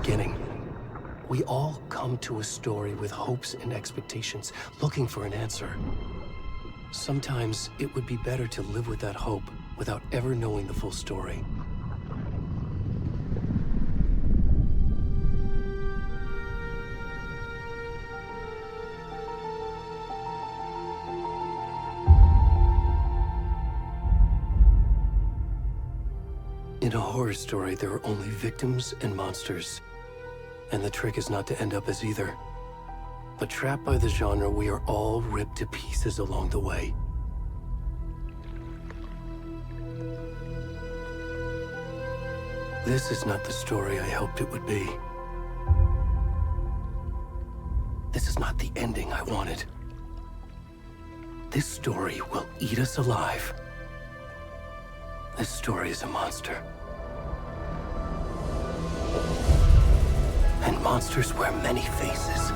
beginning. We all come to a story with hopes and expectations, looking for an answer. Sometimes it would be better to live with that hope without ever knowing the full story. In a horror story, there are only victims and monsters. And the trick is not to end up as either. But trapped by the genre, we are all ripped to pieces along the way. This is not the story I hoped it would be. This is not the ending I wanted. This story will eat us alive. This story is a monster. And monsters wear many faces.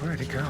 Where'd he go?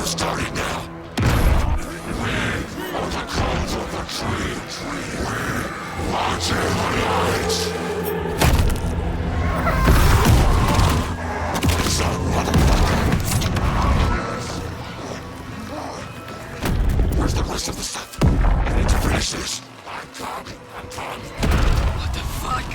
Starting now. Watch it, lights. Where's the rest of the stuff? I need to finish this. I'm coming. What the fuck?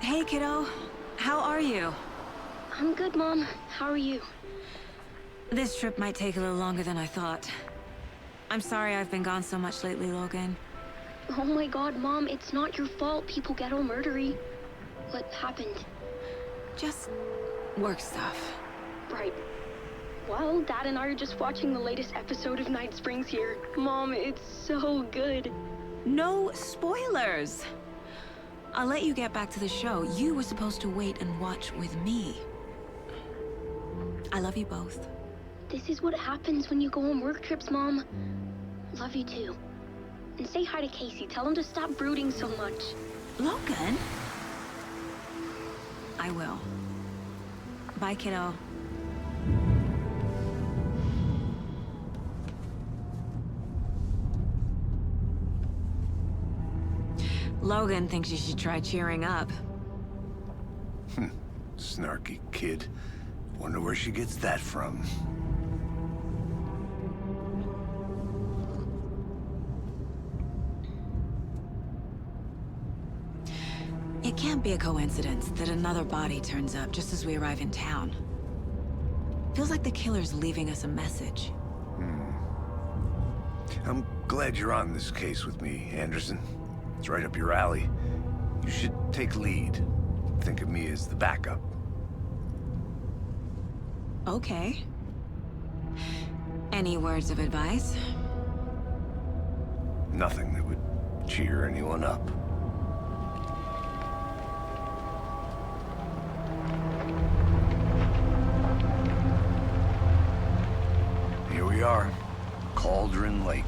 Hey, kiddo. How are you? I'm good, Mom. How are you? This trip might take a little longer than I thought. I'm sorry I've been gone so much lately, Logan. Oh my god, Mom, it's not your fault people get all murdery. What happened? Just work stuff. Right. Well, Dad and I are just watching the latest episode of Night Springs here. Mom, it's so good. No spoilers! I'll let you get back to the show. You were supposed to wait and watch with me. I love you both. This is what happens when you go on work trips, Mom. Love you too. And say hi to Casey. Tell him to stop brooding so much. Logan? I will. Bye, kiddo. Logan thinks you should try cheering up. Snarky kid. Wonder where she gets that from. It can't be a coincidence that another body turns up just as we arrive in town. Feels like the killer's leaving us a message. I'm glad you're on this case with me, Anderson. It's right up your alley. You should take lead. Think of me as the backup. Okay. Any words of advice? Nothing that would cheer anyone up. Here we are. Cauldron Lake.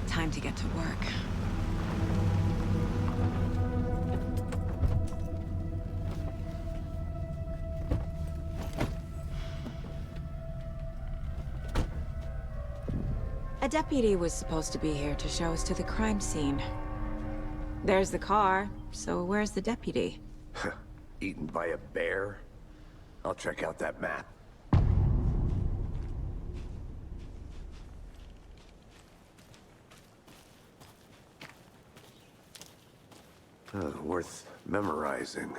Time to get to work. A deputy was supposed to be here to show us to the crime scene. There's the car, so where's the deputy? Eaten by a bear? I'll check out that map. Worth memorizing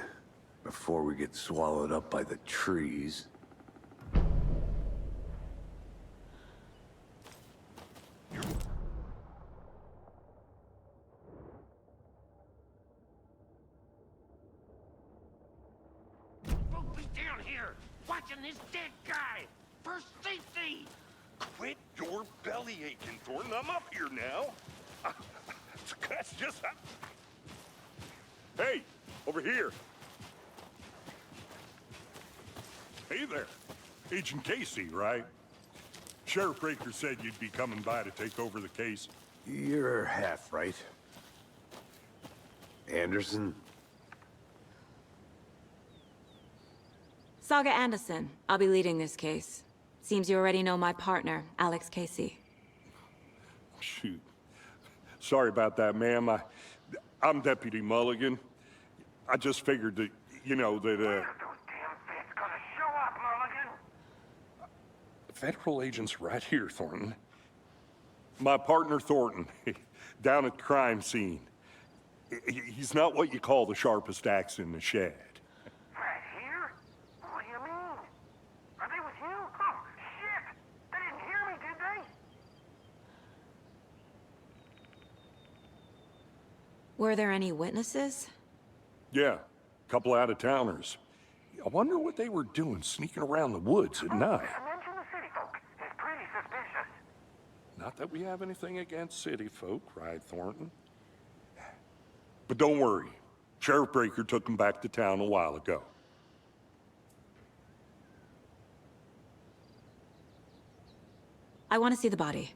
before we get swallowed up by the trees. Won't be down here watching this dead guy for safety. Quit your belly aching, Thornton. I'm up here now. That's just how... Hey, over here. Hey there. Agent Casey, right? Sheriff Breaker said you'd be coming by to take over the case. You're half right. Anderson? Saga Anderson. I'll be leading this case. Seems you already know my partner, Alex Casey. shoot. Sorry about that, ma'am. I'm Deputy Mulligan. I just figured that, that, When are those damn feds gonna show up, Mulligan? Federal agent's right here, Thornton. My partner, Thornton, down at the crime scene. He's not what you call the sharpest axe in the shed. Right here? What do you mean? Are they with you? Oh, shit! They didn't hear me, did they? Were there any witnesses? Yeah, a couple out-of-towners. I wonder what they were doing sneaking around the woods at night. Mention the city folk. It's pretty suspicious. Not that we have anything against city folk, right, Thornton? But don't worry. Sheriff Breaker took them back to town a while ago. I want to see the body.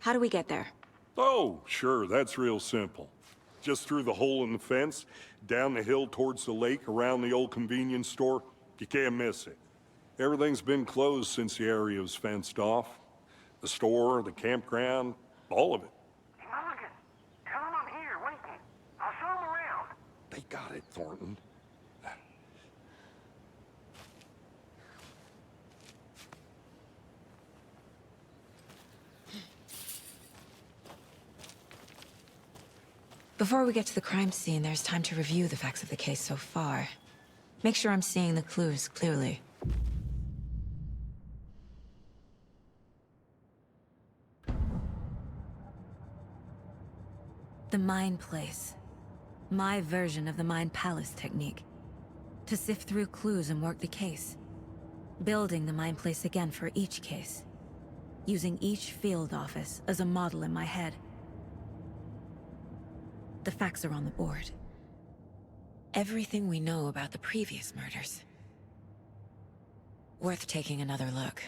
How do we get there? Oh, sure, that's real simple. Just through the hole in the fence, down the hill towards the lake, around the old convenience store. You can't miss it. Everything's been closed since the area was fenced off. The store, the campground, all of it. Hey, Mulligan, tell them I'm here, waiting. I'll show them around. They got it, Thornton. Before we get to the crime scene, there's time to review the facts of the case so far. Make sure I'm seeing the clues clearly. The Mind Place. My version of the Mind Palace technique. To sift through clues and work the case. Building the Mind Place again for each case. Using each field office as a model in my head. The facts are on the board. Everything we know about the previous murders. Worth taking another look.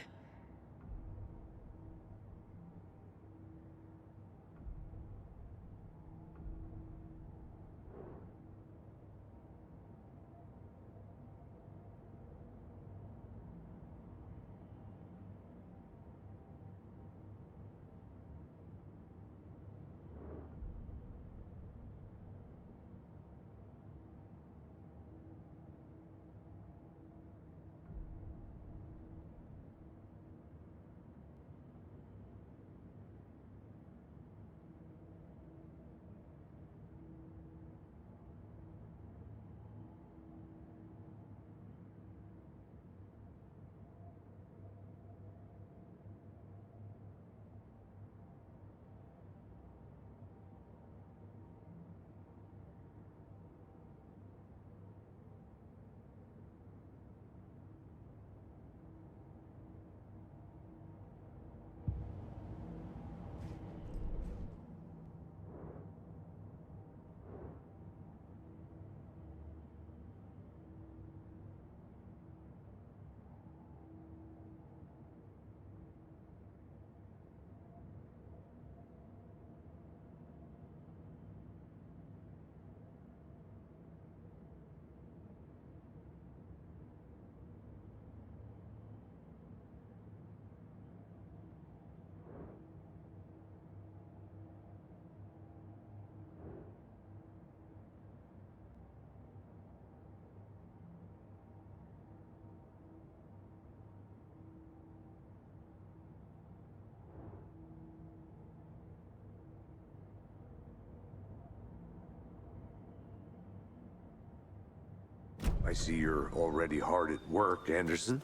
I see you're already hard at work, Anderson.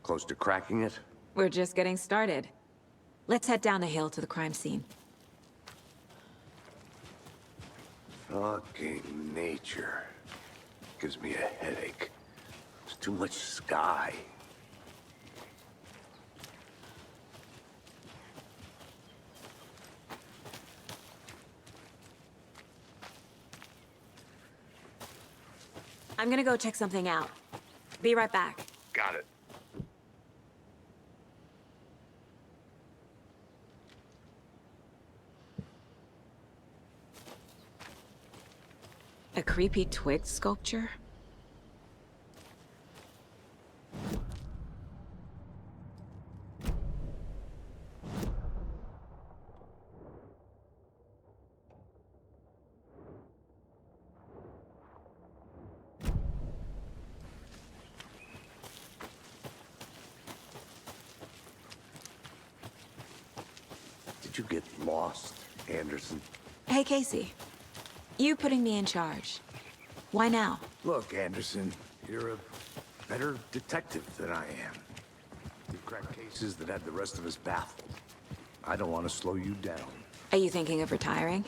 Close to cracking it? We're just getting started. Let's head down the hill to the crime scene. Fucking nature. Gives me a headache. There's too much sky. I'm gonna go check something out. Be right back. Got it. A creepy twig sculpture? you get lost, Anderson? Hey, Casey. You putting me in charge. Why now? Look, Anderson, you're a better detective than I am. You've cracked cases that had the rest of us baffled. I don't want to slow you down. Are you thinking of retiring?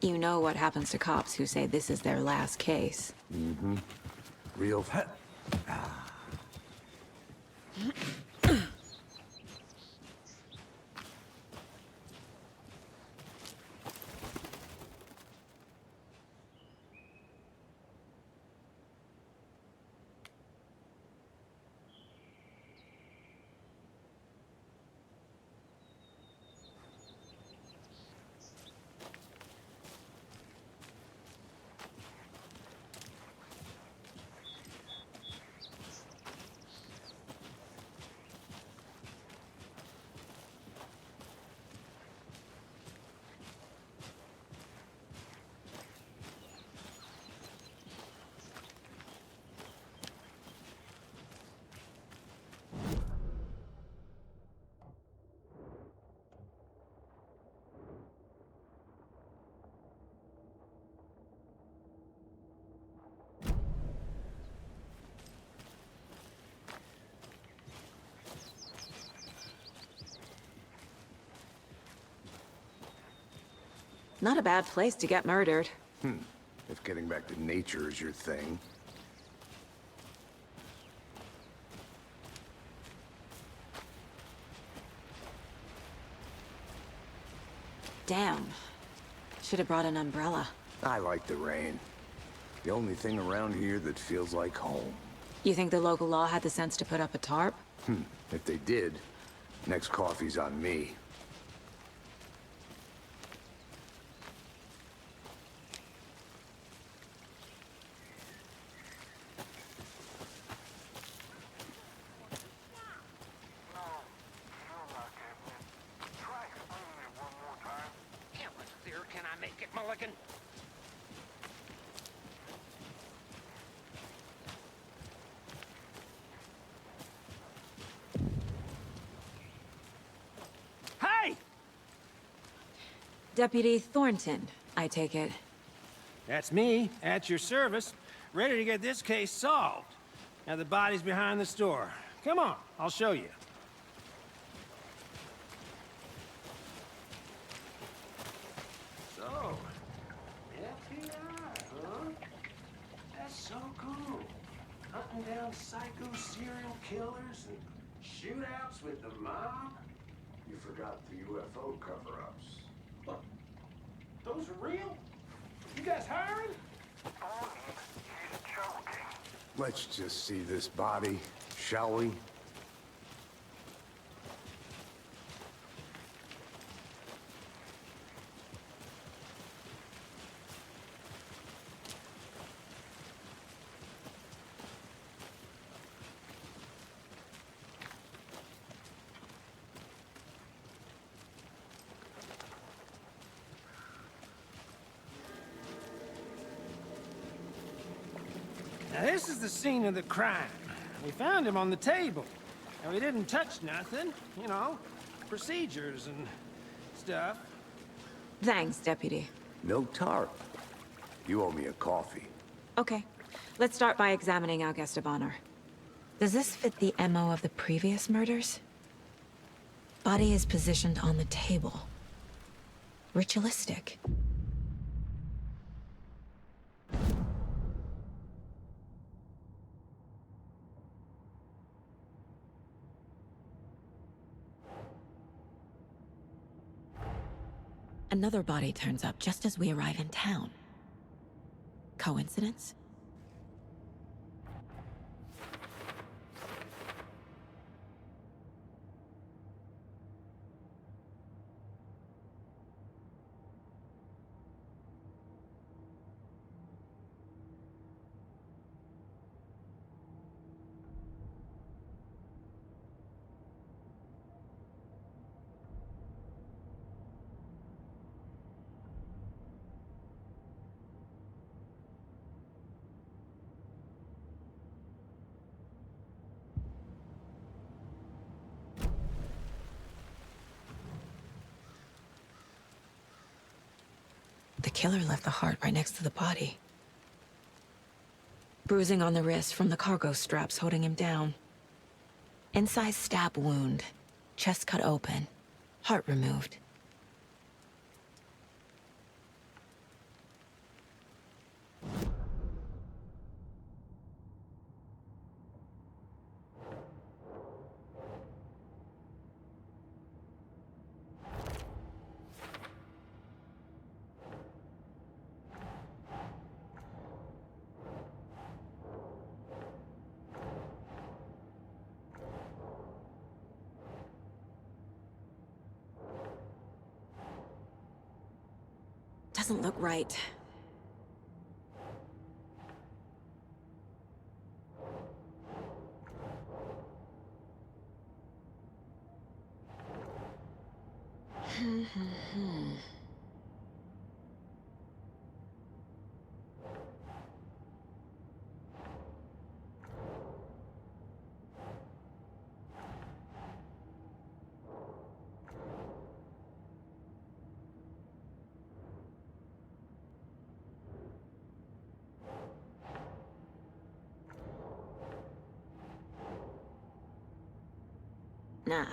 You know what happens to cops who say this is their last case. Real... Not a bad place to get murdered. If getting back to nature is your thing. Damn. Should have brought an umbrella. I like the rain. The only thing around here that feels like home. You think the local law had the sense to put up a tarp? If they did, next coffee's on me. No, you're not getting it. Try explaining it one more time. How much clearer can I make it, Mulligan? Hey! Deputy Thornton, I take it. That's me, at your service, ready to get this case solved. Now the body's behind the store. Come on, I'll show you. So, FBI, huh? That's so cool. Hunting down psycho serial killers and shootouts with the mob. You forgot the UFO cover-ups. Look, those are real? You guys hiring? Tony, he's joking. Let's just see this body, shall we? Now this is the scene of the crime. We found him on the table. And we didn't touch nothing, you know, procedures and stuff. Thanks, Deputy. No tarp. You owe me a coffee. Okay. Let's start by examining our guest of honor. Does this fit the MO of the previous murders? Body is positioned on the table. Ritualistic. Another body turns up just as we arrive in town. Coincidence? killer left the heart right next to the body. Bruising on the wrist from the cargo straps holding him down. Inside stab wound. Chest cut open. Heart removed. Doesn't look right. Nah.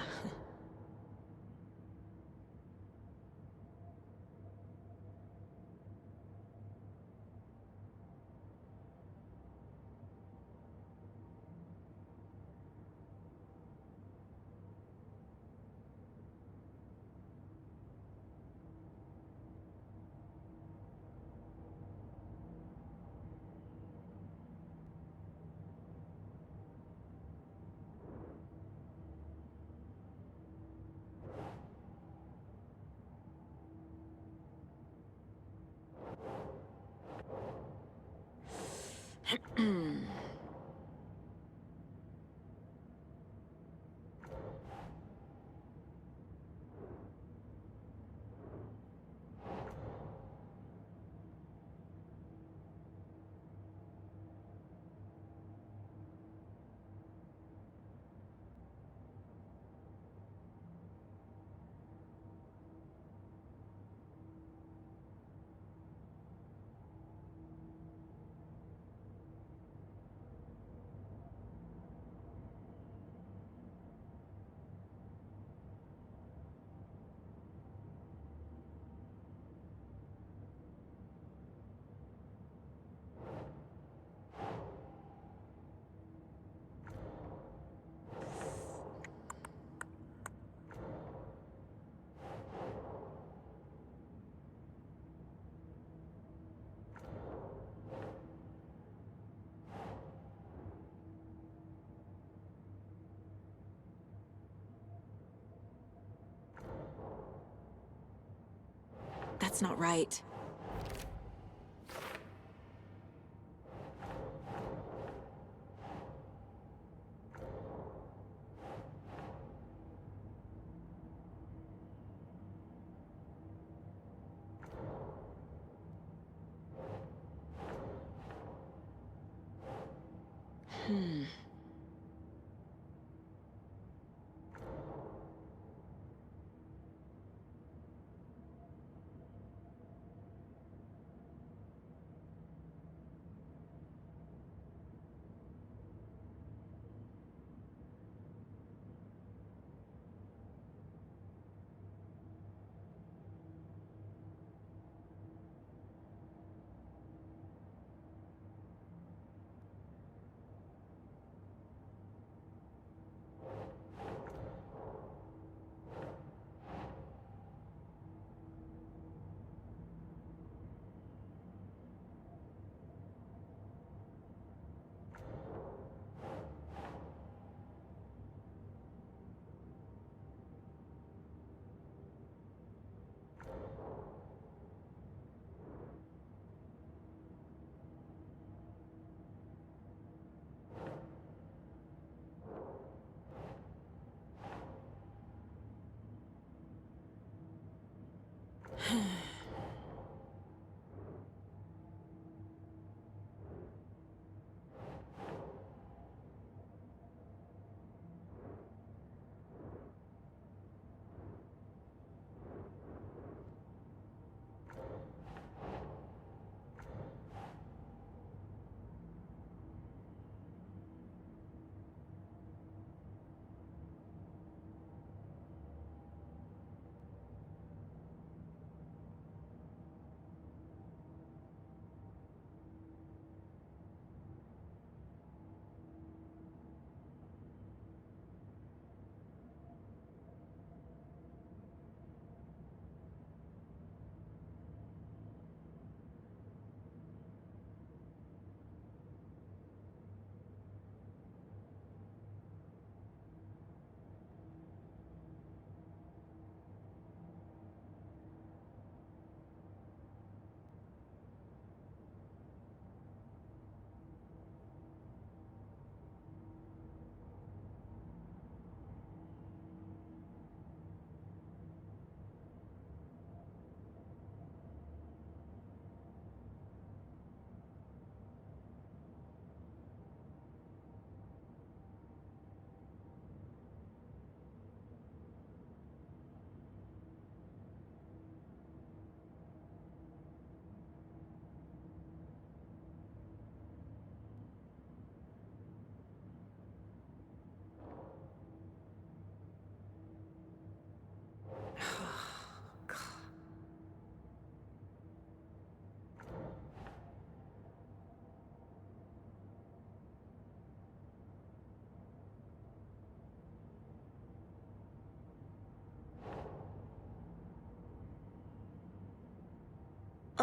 That's not right.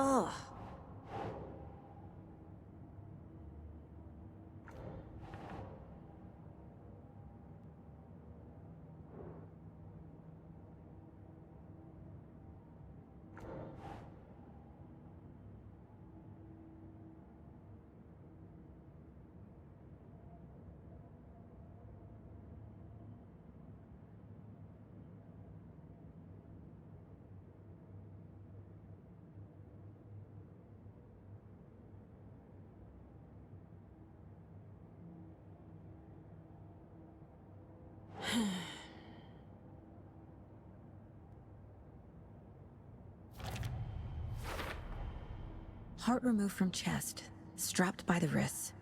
Ugh. Heart removed from chest, strapped by the wrists.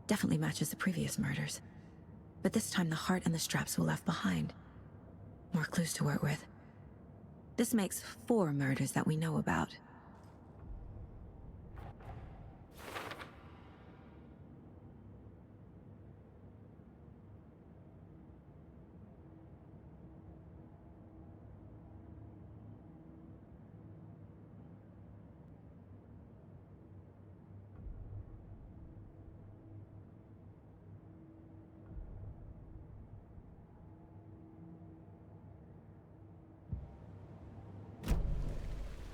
Definitely matches the previous murders. But this time the heart and the straps were left behind. More clues to work with. This makes 4 murders that we know about.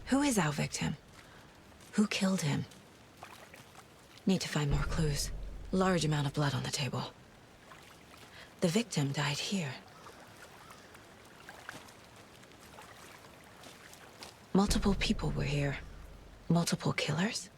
Who is our victim? Who killed him? Need to find more clues. Large amount of blood on the table. The victim died here. Multiple people were here. Multiple killers?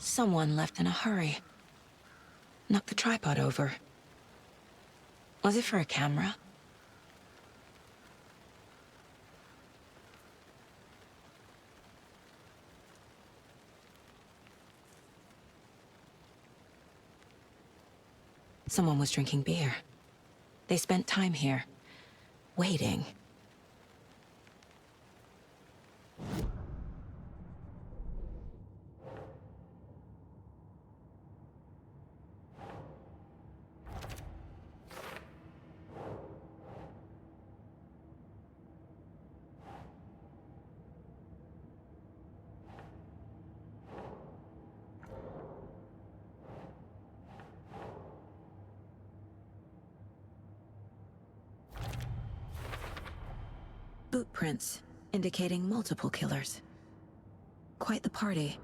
Someone left in a hurry. Knocked the tripod over. Was it for a camera? Someone was drinking beer. They spent time here, waiting. Boot prints, indicating multiple killers. Quite the party.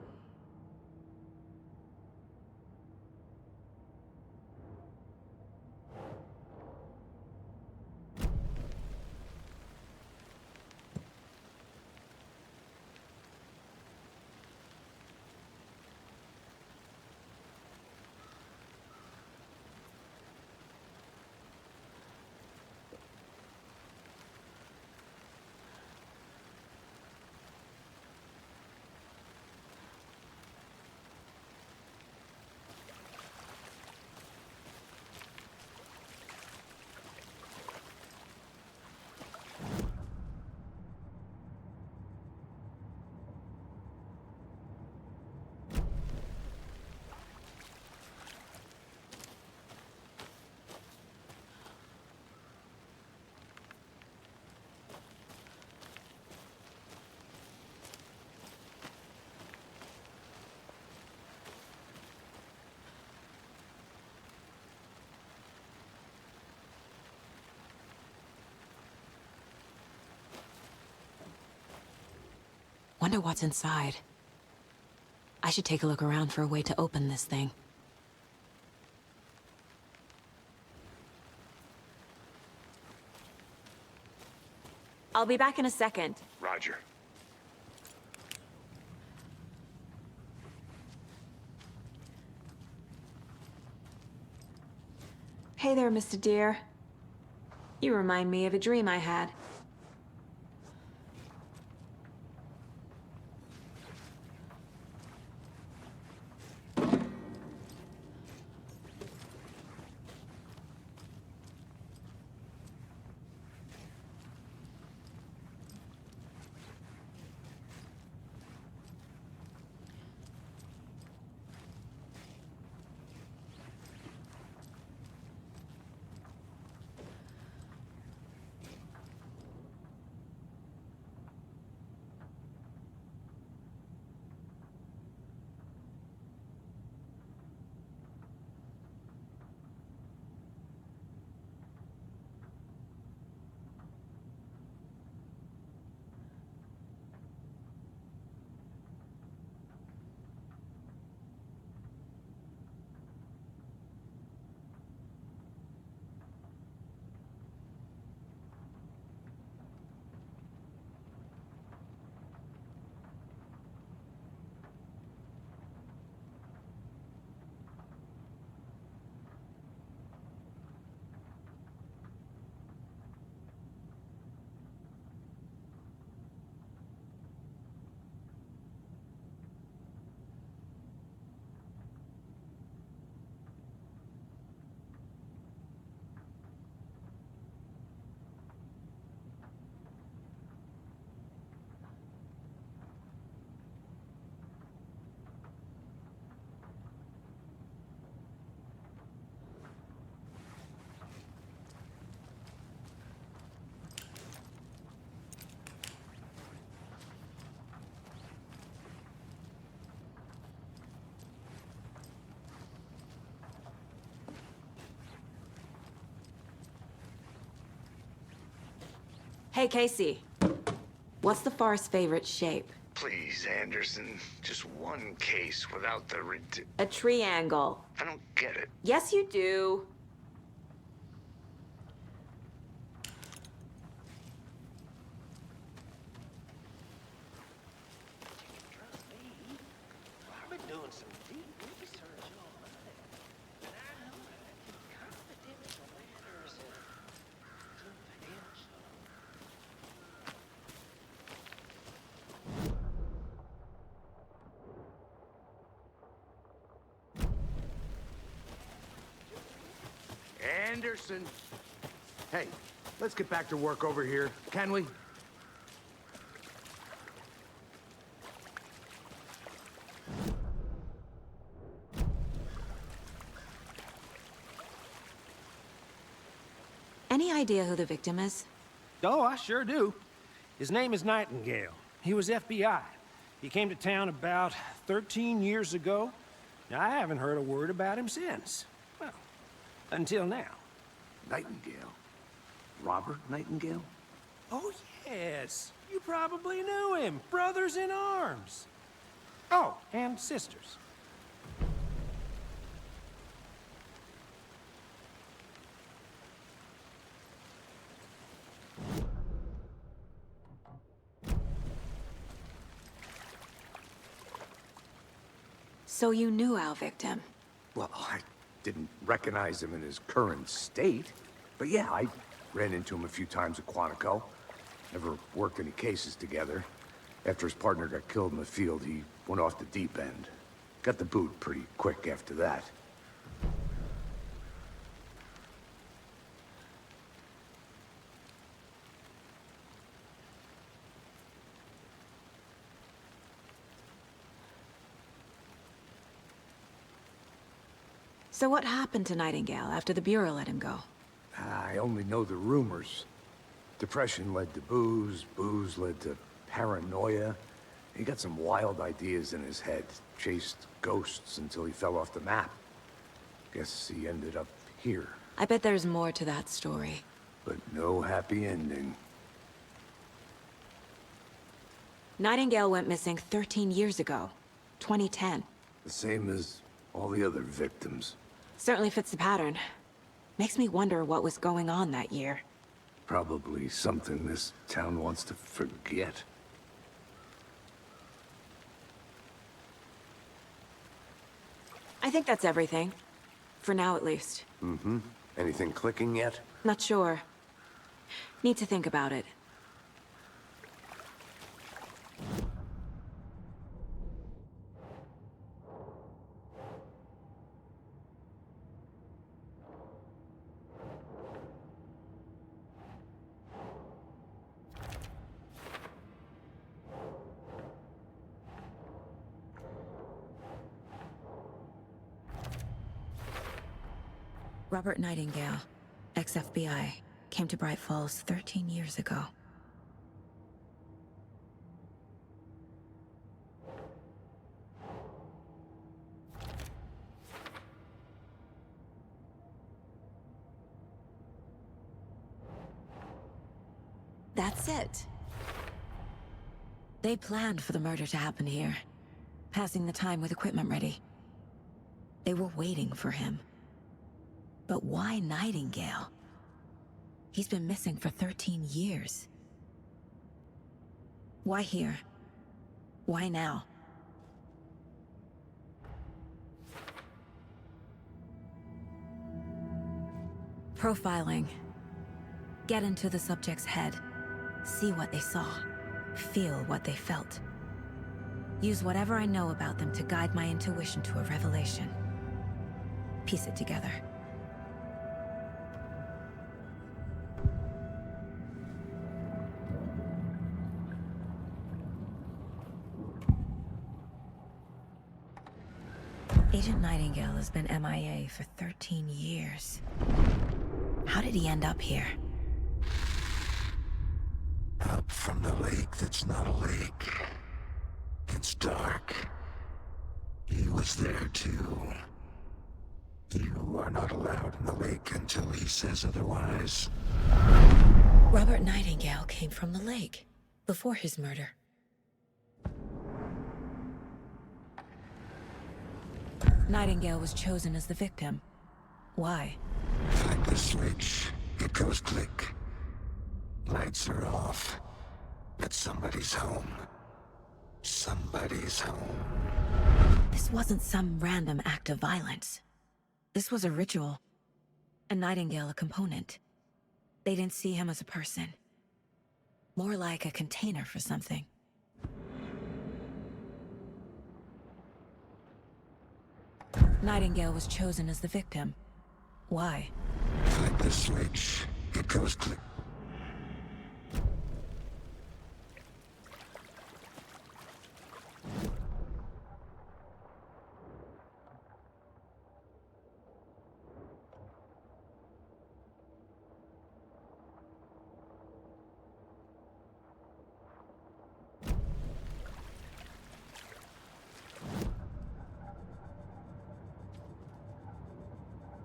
Wonder what's inside. I should take a look around for a way to open this thing. I'll be back in a second. Roger. Hey there, Mr. Deer. You remind me of a dream I had. Hey, Casey. What's the far's favorite shape? Please, Anderson. Just one case without the A triangle. I don't get it. Yes, you do. I've been doing some deep research on it. And I know that I can confidential matters confidential. Anderson! Hey, let's get back to work over here, can we? Any idea who the victim is? Oh, I sure do. His name is Nightingale. He was FBI. He came to town about 13 years ago. Now, I haven't heard a word about him since. Well, until now. Nightingale? Robert Nightingale? Oh, yes. You probably knew him. Brothers in arms. Oh, and sisters. So you knew our victim. Well, I didn't recognize him in his current state. But yeah, I ran into him a few times at Quantico. Never worked any cases together. After his partner got killed in the field, he went off the deep end. Got the boot pretty quick after that. So what happened to Nightingale after the Bureau let him go? I only know the rumors. Depression led to booze, booze led to paranoia. He got some wild ideas in his head, chased ghosts until he fell off the map. Guess he ended up here, I bet there's more to that story. but no happy ending. Nightingale went missing 13 years ago. 2010. The same as all the other victims. Certainly fits the pattern. Makes me wonder what was going on that year. Probably something this town wants to forget. I think that's everything. For now, at least. Mm-hmm. Anything clicking yet? Not sure. Need to think about it. Robert Nightingale, ex-FBI, came to Bright Falls 13 years ago. That's it. They planned for the murder to happen here, passing the time with equipment ready. They were waiting for him. But why Nightingale? He's been missing for 13 years. Why here? Why now? Profiling. Get into the subject's head. See what they saw. Feel what they felt. Use whatever I know about them to guide my intuition to a revelation. Piece it together. Agent Nightingale has been MIA for 13 years. How did he end up here? Up from the lake that's not a lake. It's dark. He was there too. You are not allowed in the lake until he says otherwise. Robert Nightingale came from the lake before his murder. Nightingale was chosen as the victim. Why? Like the switch, it goes click. Lights are off. But somebody's home. Somebody's home. This wasn't some random act of violence. This was a ritual. And Nightingale a component. They didn't see him as a person. More like a container for something. Nightingale was chosen as the victim. Why? Like the switch, it goes click.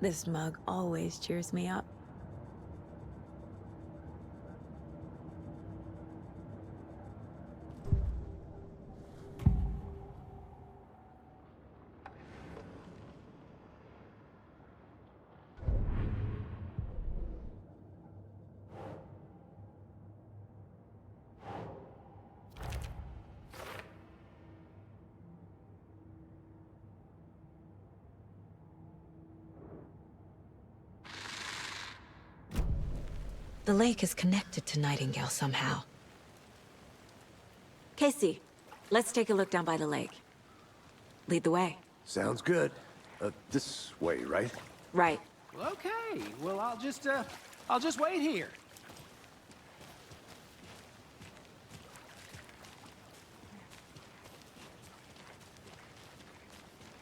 This mug always cheers me up. The lake is connected to Nightingale somehow. Casey, let's take a look down by the lake. Lead the way. Sounds good. This way, right? Right. Okay, well, I'll just wait here.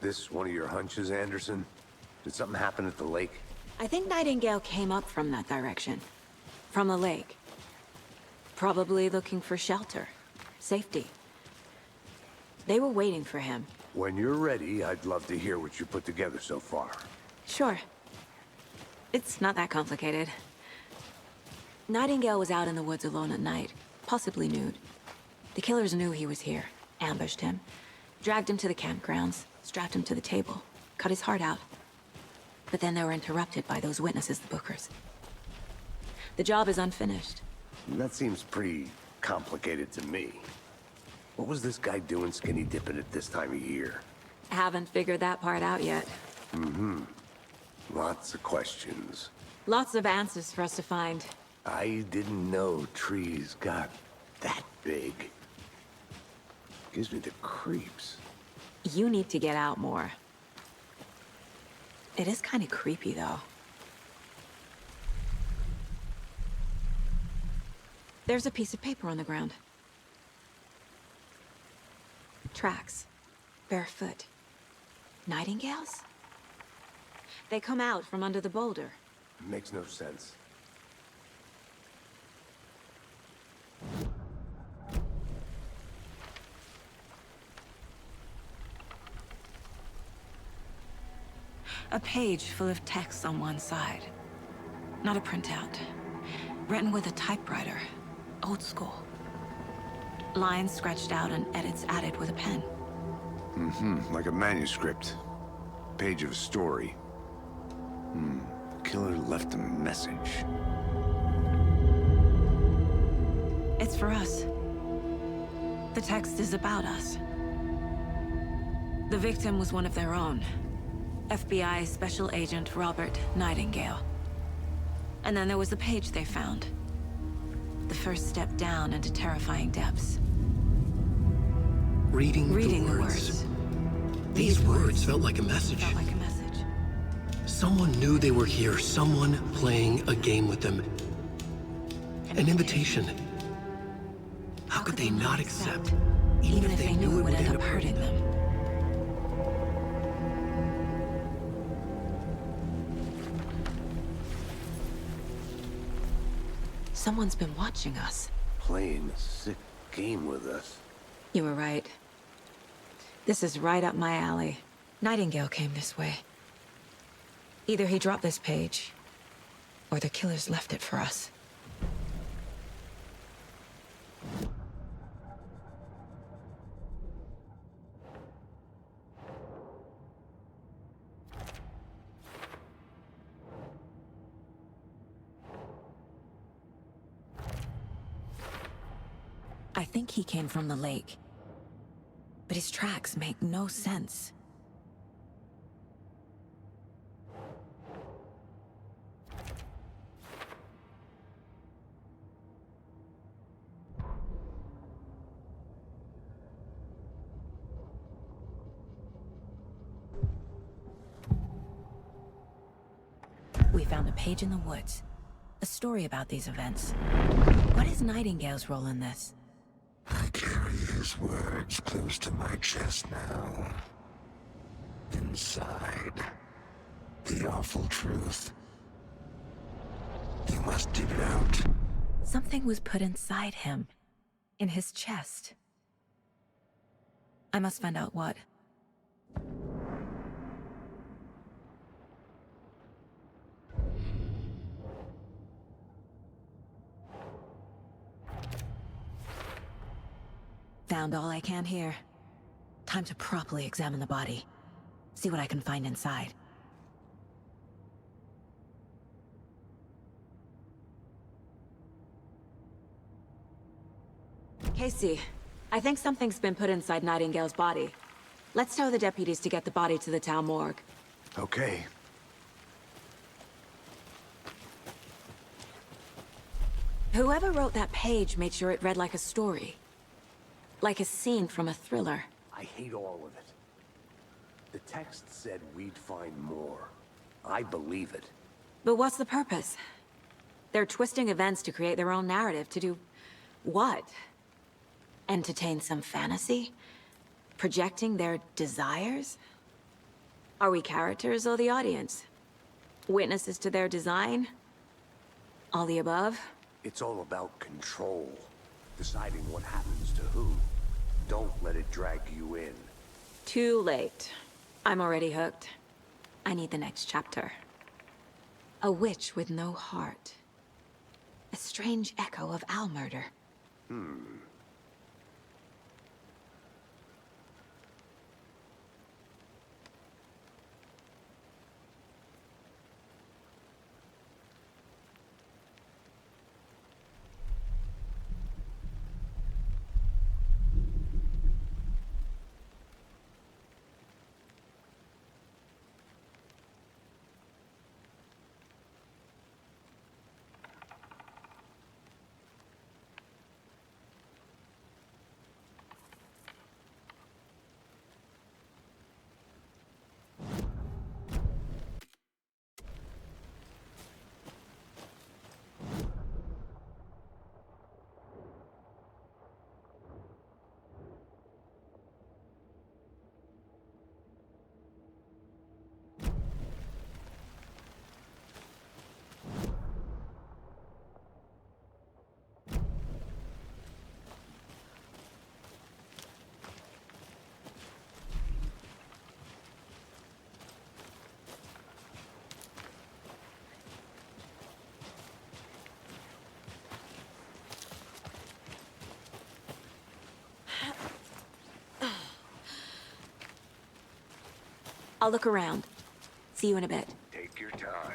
This one of your hunches, Anderson? Did something happen at the lake? I think Nightingale came up from that direction. From the lake. Probably looking for shelter. Safety. They were waiting for him. When you're ready, I'd love to hear what you put together so far. Sure. It's not that complicated. Nightingale was out in the woods alone at night, possibly nude. The killers knew he was here, ambushed him, dragged him to the campgrounds, strapped him to the table, cut his heart out. But then they were interrupted by those witnesses, the Bookers. The job is unfinished. That seems pretty complicated to me. What was this guy doing skinny dipping at this time of year? Haven't figured that part out yet. Lots of questions. Lots of answers for us to find. I didn't know trees got that big. Gives me the creeps. You need to get out more. It is kind of creepy, though. There's a piece of paper on the ground. Tracks. Barefoot. Nightingales? They come out from under the boulder. Makes no sense. A page full of text on one side. Not a printout. Written with a typewriter. Old school. Lines scratched out and edits added with a pen. Like a manuscript. Page of a story. Killer left a message. It's for us. The text is about us. The victim was one of their own. FBI Special Agent Robert Nightingale. And then there was the page they found. The first step down into terrifying depths. Reading the words. These words felt like a message. Felt like a message. Someone knew they were here, someone playing a game with them. An invitation. How could they not accept, even if they knew it would end up hurting them? Someone's been watching us. Playing a sick game with us. You were right. This is right up my alley. Nightingale came this way. Either he dropped this page, or the killers left it for us. I think he came from the lake. But his tracks make no sense. We found a page in the woods. A story about these events. What is Nightingale's role in this? I carry his words close to my chest now. Inside, the awful truth. You must dig it out. Something was put inside him. In his chest. I must find out what. Found all I can here. Time to properly examine the body. See what I can find inside. Casey, I think something's been put inside Nightingale's body. Let's tell the deputies to get the body to the town morgue. Okay. Whoever wrote that page made sure it read like a story. Like a scene from a thriller. I hate all of it. The text said we'd find more. I believe it. But what's the purpose? They're twisting events to create their own narrative to do... what? Entertain some fantasy? Projecting their desires? Are we characters or the audience? Witnesses to their design? All the above? It's all about control. Deciding what happens to who. Don't let it drag you in. Too late. I'm already hooked. I need the next chapter. A witch with no heart. A strange echo of Al murder. I'll look around. See you in a bit. Take your time.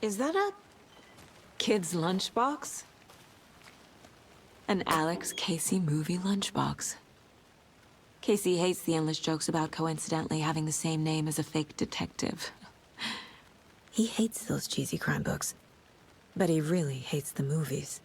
Is that a kid's lunchbox? An Alex Casey movie lunchbox. Casey hates the endless jokes about coincidentally having the same name as a fake detective. He hates those cheesy crime books, but he really hates the movies.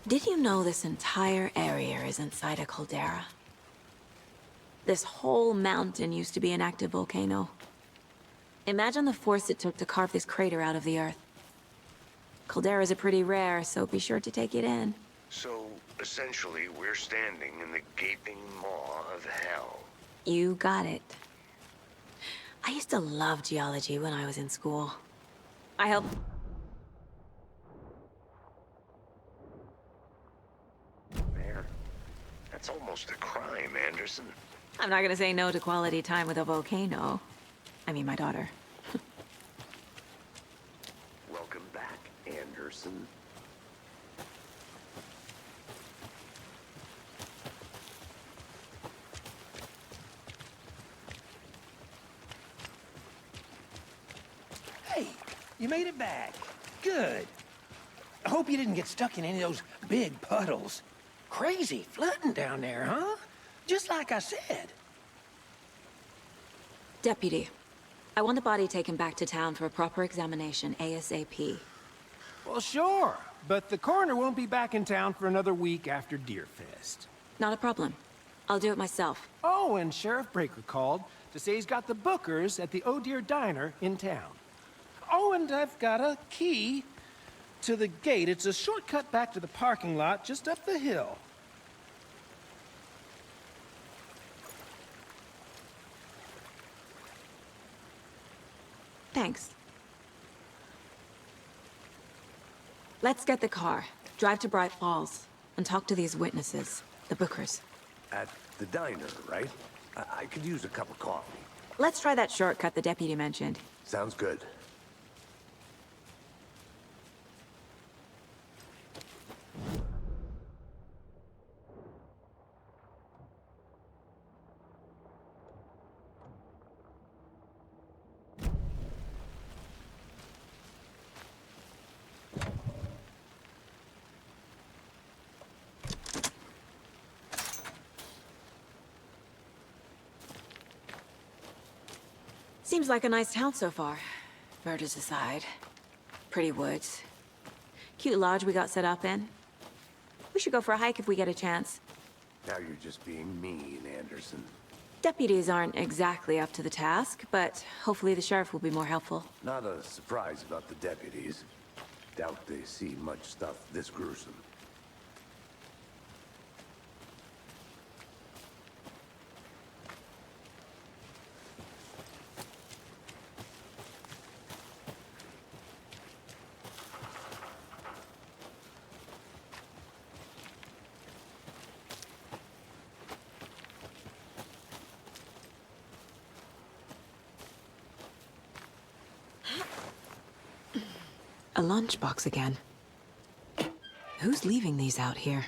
Did you know this entire area is inside a caldera? This whole mountain used to be an active volcano. Imagine the force it took to carve this crater out of the earth. Calderas are pretty rare, so be sure to take it in. So, essentially, we're standing in the gaping maw of hell. You got it. I used to love geology when I was in school. I helped... There. That's almost a crime, Anderson. I'm not gonna say no to quality time with a volcano. I mean, my daughter. Welcome back, Anderson. Hey, you made it back. Good. I hope you didn't get stuck in any of those big puddles. Crazy flooding down there, huh? Just like I said. Deputy, I want the body taken back to town for a proper examination, ASAP. Well, sure. But the coroner won't be back in town for another week after Deerfest. Not a problem. I'll do it myself. Oh, and Sheriff Breaker called to say he's got the Bookers at the Oh Deer Diner in town. Oh, and I've got a key to the gate. It's a shortcut back to the parking lot just up the hill. Thanks. Let's get the car, drive to Bright Falls, and talk to these witnesses, the Bookers. At the diner, right? I could use a cup of coffee. Let's try that shortcut the deputy mentioned. Sounds good. Seems like a nice town so far. Murders aside. Pretty woods. Cute lodge we got set up in. We should go for a hike if we get a chance. Now you're just being mean, Anderson. Deputies aren't exactly up to the task, but hopefully the sheriff will be more helpful. Not a surprise about the deputies. Doubt they see much stuff this gruesome. A lunchbox again. Who's leaving these out here?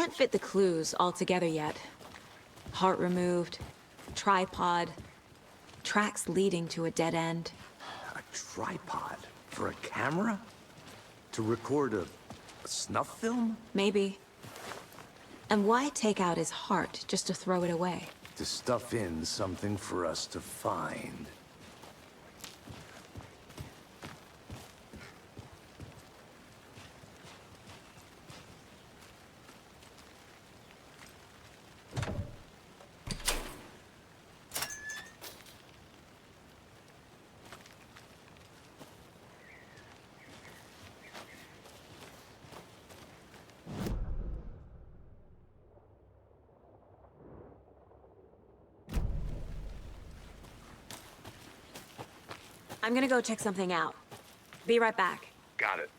can't fit the clues all together yet. Heart removed, tripod, tracks leading to a dead end. A tripod? For a camera? To record a snuff film? Maybe. And why take out his heart just to throw it away? To stuff in something for us to find. I'm gonna go check something out. Be right back. Got it.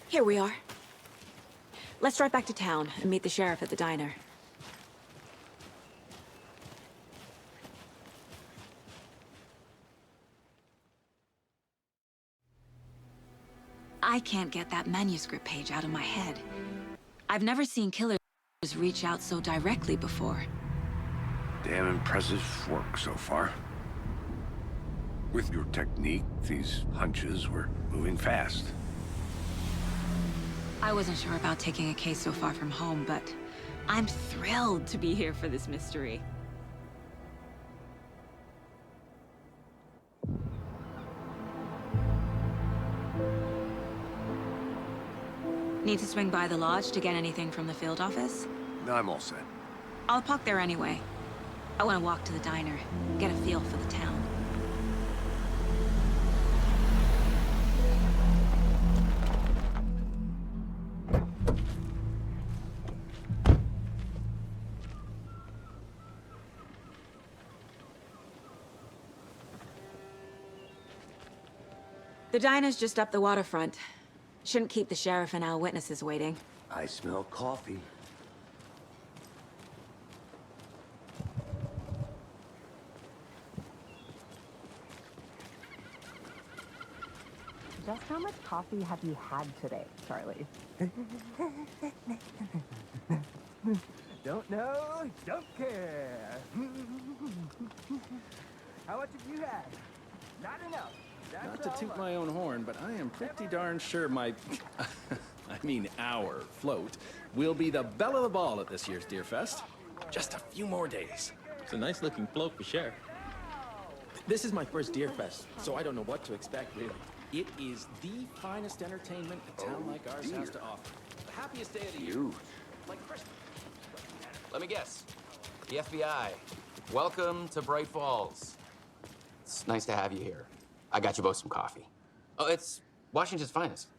Here we are. Let's drive back to town and meet the sheriff at the diner. I can't get that manuscript page out of my head. I've never seen killers reach out so directly before. Damn impressive work so far. With your technique, these hunches were moving fast. I wasn't sure about taking a case so far from home, but I'm thrilled to be here for this mystery. Need to swing by the lodge to get anything from the field office? No, I'm all set. I'll park there anyway. I want to walk to the diner, get a feel for the town. The diner's just up the waterfront. Shouldn't keep the sheriff and our witnesses waiting. I smell coffee. Just how much coffee have you had today, Charlie? Don't know, don't care. How much have you had? Not enough. Not to toot my own horn, but I am pretty darn sure my... I mean our float will be the belle of the ball at this year's Deer Fest. Just a few more days. It's a nice looking float for sure. This is my first Deer Fest, so I don't know what to expect, really. It is the finest entertainment a town like ours has to offer. The happiest day of the year. Like Christmas. Let me guess. The FBI. Welcome to Bright Falls. It's nice to have you here. I got you both some coffee. Oh, it's Washington's finest.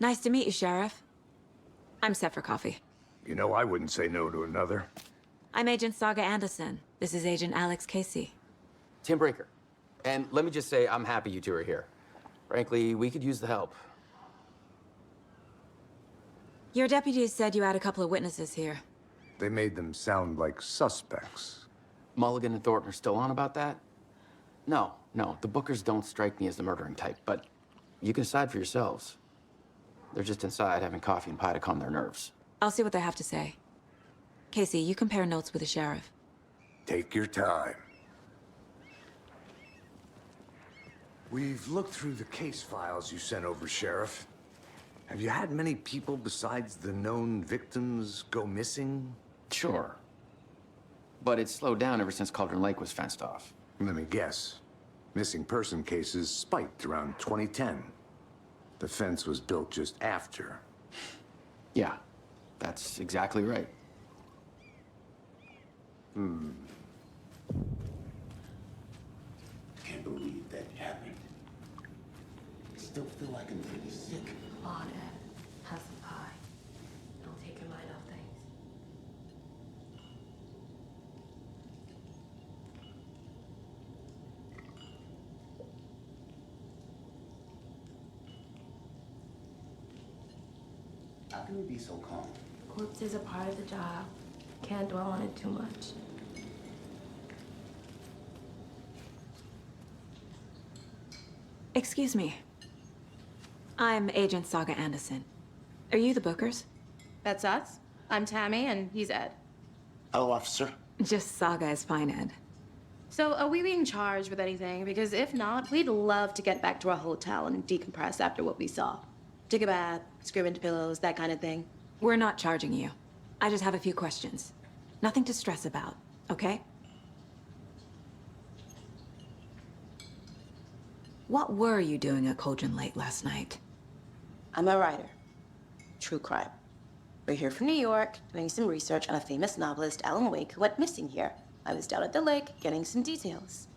Nice to meet you, Sheriff. I'm set for coffee. You know, I wouldn't say no to another. I'm Agent Saga Anderson. This is Agent Alex Casey. Tim Brinker. And let me just say, I'm happy you two are here. Frankly, we could use the help. Your deputies said you had a couple of witnesses here. They made them sound like suspects. Mulligan and Thornton are still on about that? No, the Bookers don't strike me as the murdering type, but you can decide for yourselves. They're just inside having coffee and pie to calm their nerves. I'll see what they have to say. Casey, you compare notes with the sheriff. Take your time. We've looked through the case files you sent over, Sheriff. Have you had many people besides the known victims go missing? Sure. But it's slowed down ever since Cauldron Lake was fenced off. Let me guess. Missing person cases spiked around 2010. The fence was built just after. Yeah, that's exactly right. Can't believe that happened. I still feel like I'm pretty sick. On it. Have some pie. It'll take your mind off things. How can you be so calm? Corpses are part of the job. Can't dwell on it too much. Excuse me. I'm Agent Saga Anderson. Are you the Bookers? That's us. I'm Tammy, and he's Ed. Hello, officer. Just Saga is fine, Ed. So, are we being charged with anything? Because if not, we'd love to get back to our hotel and decompress after what we saw. Take a bath, scream into pillows, that kind of thing. We're not charging you. I just have a few questions. Nothing to stress about, okay? What were you doing at Cauldron Lake last night? I'm a writer. True crime. We're here from New York, doing some research on a famous novelist, Alan Wake, who went missing here. I was down at the lake, getting some details.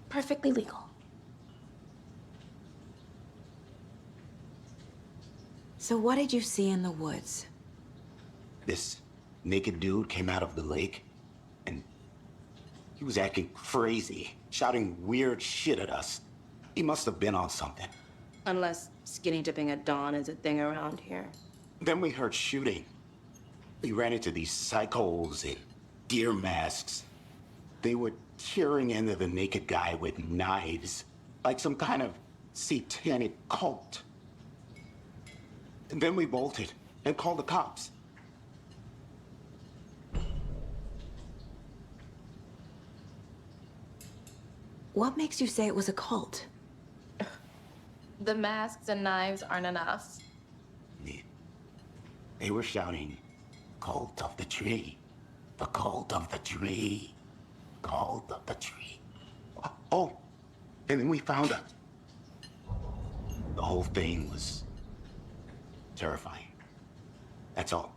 Perfectly legal. So what did you see in the woods? This naked dude came out of the lake, and he was acting crazy, shouting weird shit at us. He must have been on something. Unless skinny dipping at dawn is a thing around here. Then we heard shooting. We ran into these psychos in deer masks. They were tearing into the naked guy with knives, like some kind of satanic cult. And then we bolted and called the cops. What makes you say it was a cult? The masks and knives aren't enough. They were shouting, "Cult of the tree, the cult of the tree, cult of the tree." Oh, and then we found her. The whole thing was terrifying. That's all.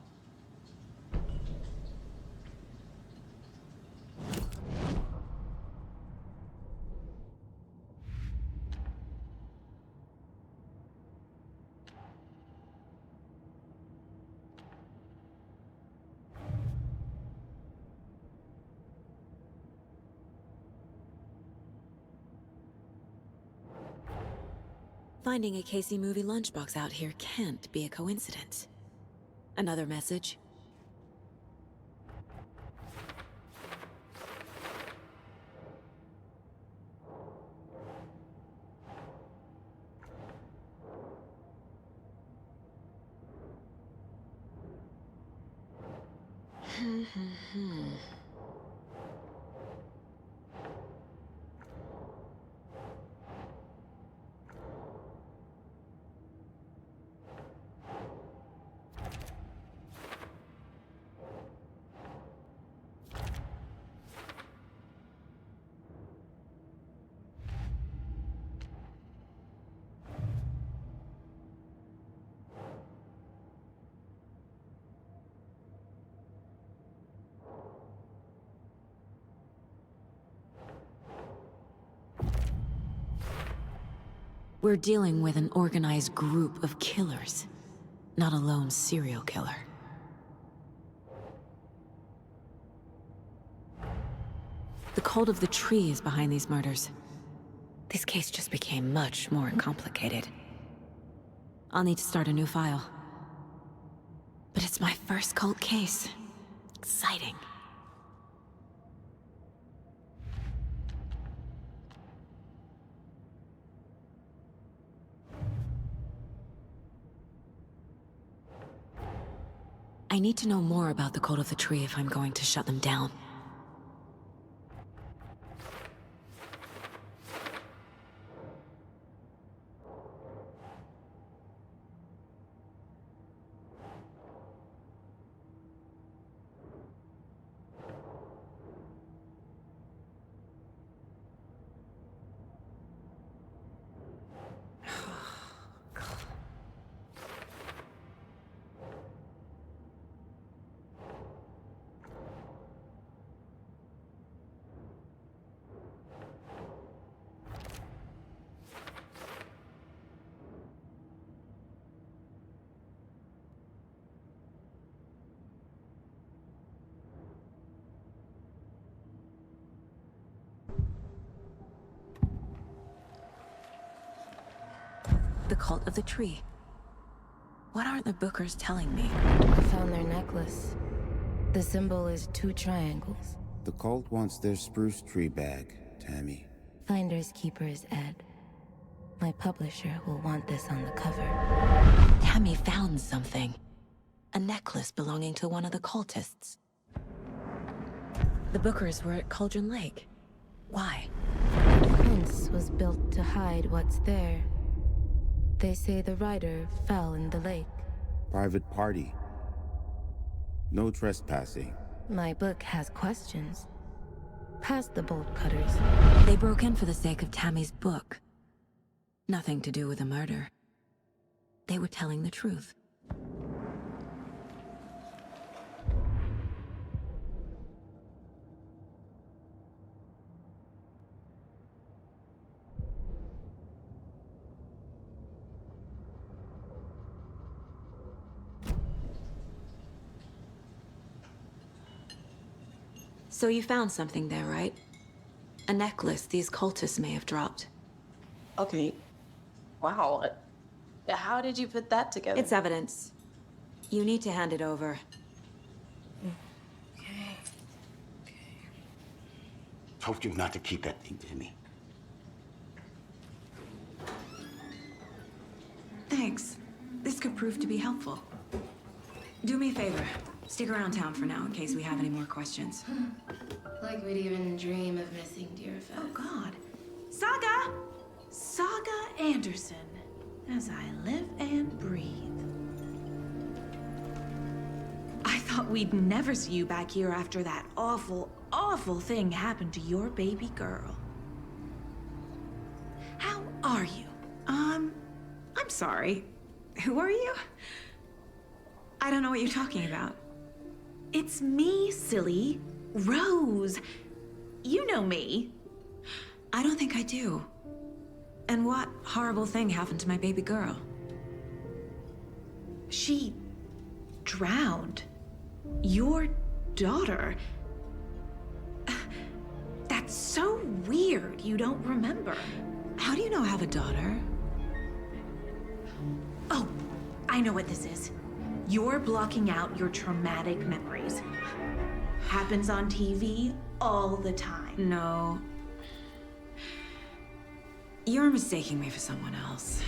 Finding a Casey movie lunchbox out here can't be a coincidence. Another message? We're dealing with an organized group of killers, not a lone serial killer. The cult of the tree is behind these murders. This case just became much more complicated. I'll need to start a new file. But it's my first cult case. Exciting. I need to know more about the Cult of the Tree if I'm going to shut them down. The cult of the tree. What aren't the Bookers telling me? I found their necklace. The symbol is 2 triangles. The cult wants their spruce tree back, Tammy. Finders keepers, Ed. My publisher will want this on the cover. Tammy found something. A necklace belonging to one of the cultists. The Bookers were at Cauldron Lake. Why? The fence was built to hide what's there. They say the rider fell in the lake. Private party. No trespassing. My book has questions. Past the bolt cutters. They broke in for the sake of Tammy's book. Nothing to do with the murder. They were telling the truth. So you found something there, right? A necklace these cultists may have dropped. Okay. Wow. How did you put that together? It's evidence. You need to hand it over. Okay. Told you not to keep that thing, Tammy. Thanks. This could prove to be helpful. Do me a favor. Stick around town for now in case we have any more questions. Like we'd even dream of missing Deerfest. Oh, God. Saga! Saga Anderson. As I live and breathe. I thought we'd never see you back here after that awful, awful thing happened to your baby girl. How are you? I'm sorry. Who are you? I don't know what you're talking about. It's me, silly. Rose. You know me. I don't think I do. And what horrible thing happened to my baby girl? She drowned. Your daughter. That's so weird you don't remember. How do you know I have a daughter? Oh, I know what this is. You're blocking out your traumatic memories. Happens on TV all the time. No. You're mistaking me for someone else.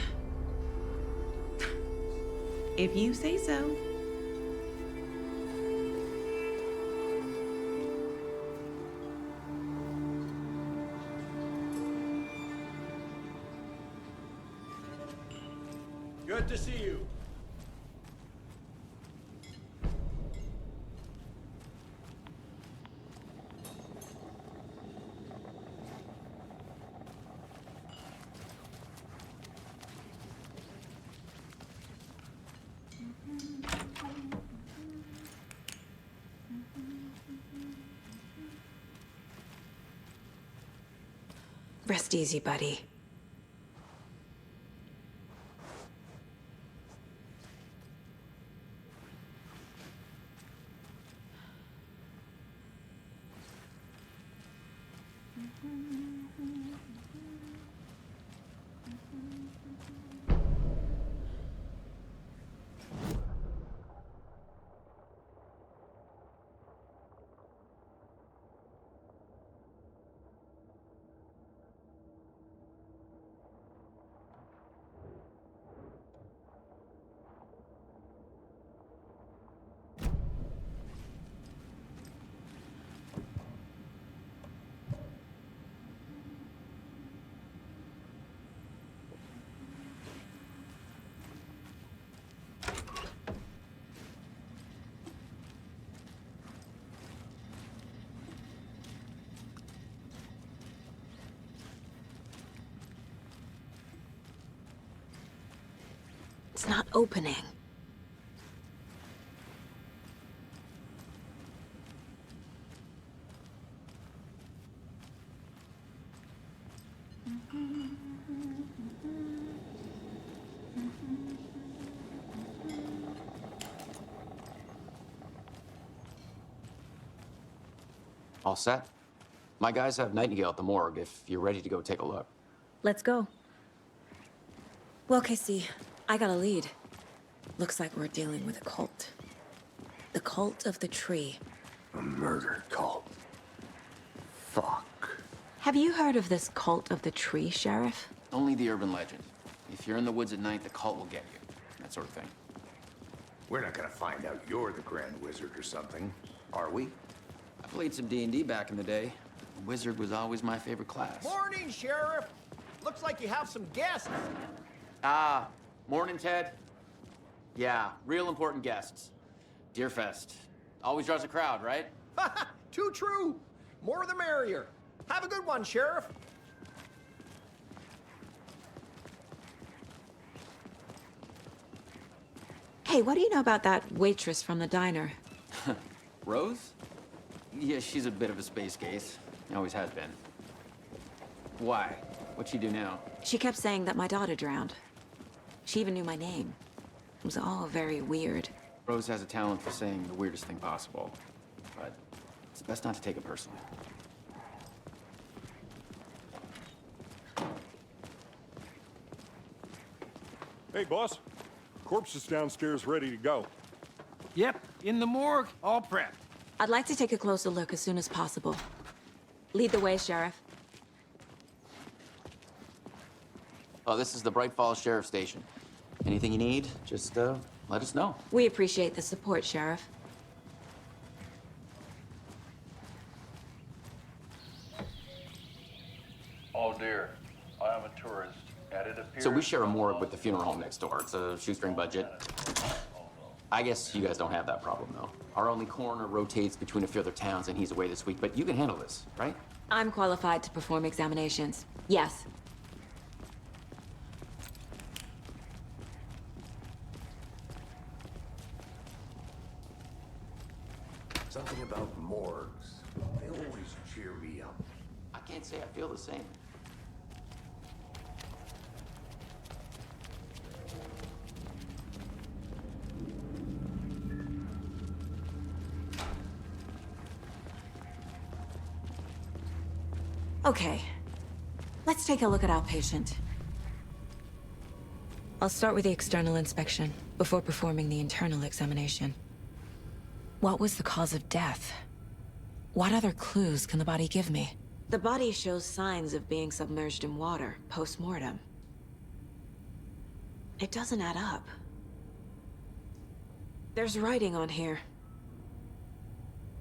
If you say so. Good to see you. Rest easy, buddy. It's not opening. All set? My guys have Nightingale at the morgue if you're ready to go take a look. Let's go. Well, Casey, I got a lead. Looks like we're dealing with a cult. The Cult of the Tree. A murder cult. Fuck. Have you heard of this Cult of the Tree, Sheriff? Only the urban legend. If you're in the woods at night, the cult will get you. That sort of thing. We're not gonna find out you're the Grand Wizard or something, are we? I played some D&D back in the day. Wizard was always my favorite class. Morning, Sheriff. Looks like you have some guests. Morning, Ted. Yeah, real important guests. Deerfest. Always draws a crowd, right? Too true. More the merrier. Have a good one, Sheriff. Hey, what do you know about that waitress from the diner? Rose? Yeah, she's a bit of a space case. Always has been. Why? What'd she do now? She kept saying that my daughter drowned. She even knew my name. It was all very weird. Rose has a talent for saying the weirdest thing possible. But it's best not to take it personally. Hey, boss. Corpse is downstairs ready to go. Yep, in the morgue, all prepped. I'd like to take a closer look as soon as possible. Lead the way, Sheriff. Oh, this is the Bright Falls Sheriff Station. Anything you need, just let us know. We appreciate the support, Sheriff. Oh dear, I am a tourist, and it appears... So we share a morgue with the funeral home next door. It's a shoestring budget. I guess you guys don't have that problem, though. Our only coroner rotates between a few other towns, and he's away this week, but you can handle this, right? I'm qualified to perform examinations. Yes. Something about morgues. They always cheer me up. I can't say I feel the same. Okay. Let's take a look at our patient. I'll start with the external inspection before performing the internal examination. What was the cause of death? What other clues can the body give me? The body shows signs of being submerged in water post-mortem. It doesn't add up. There's writing on here.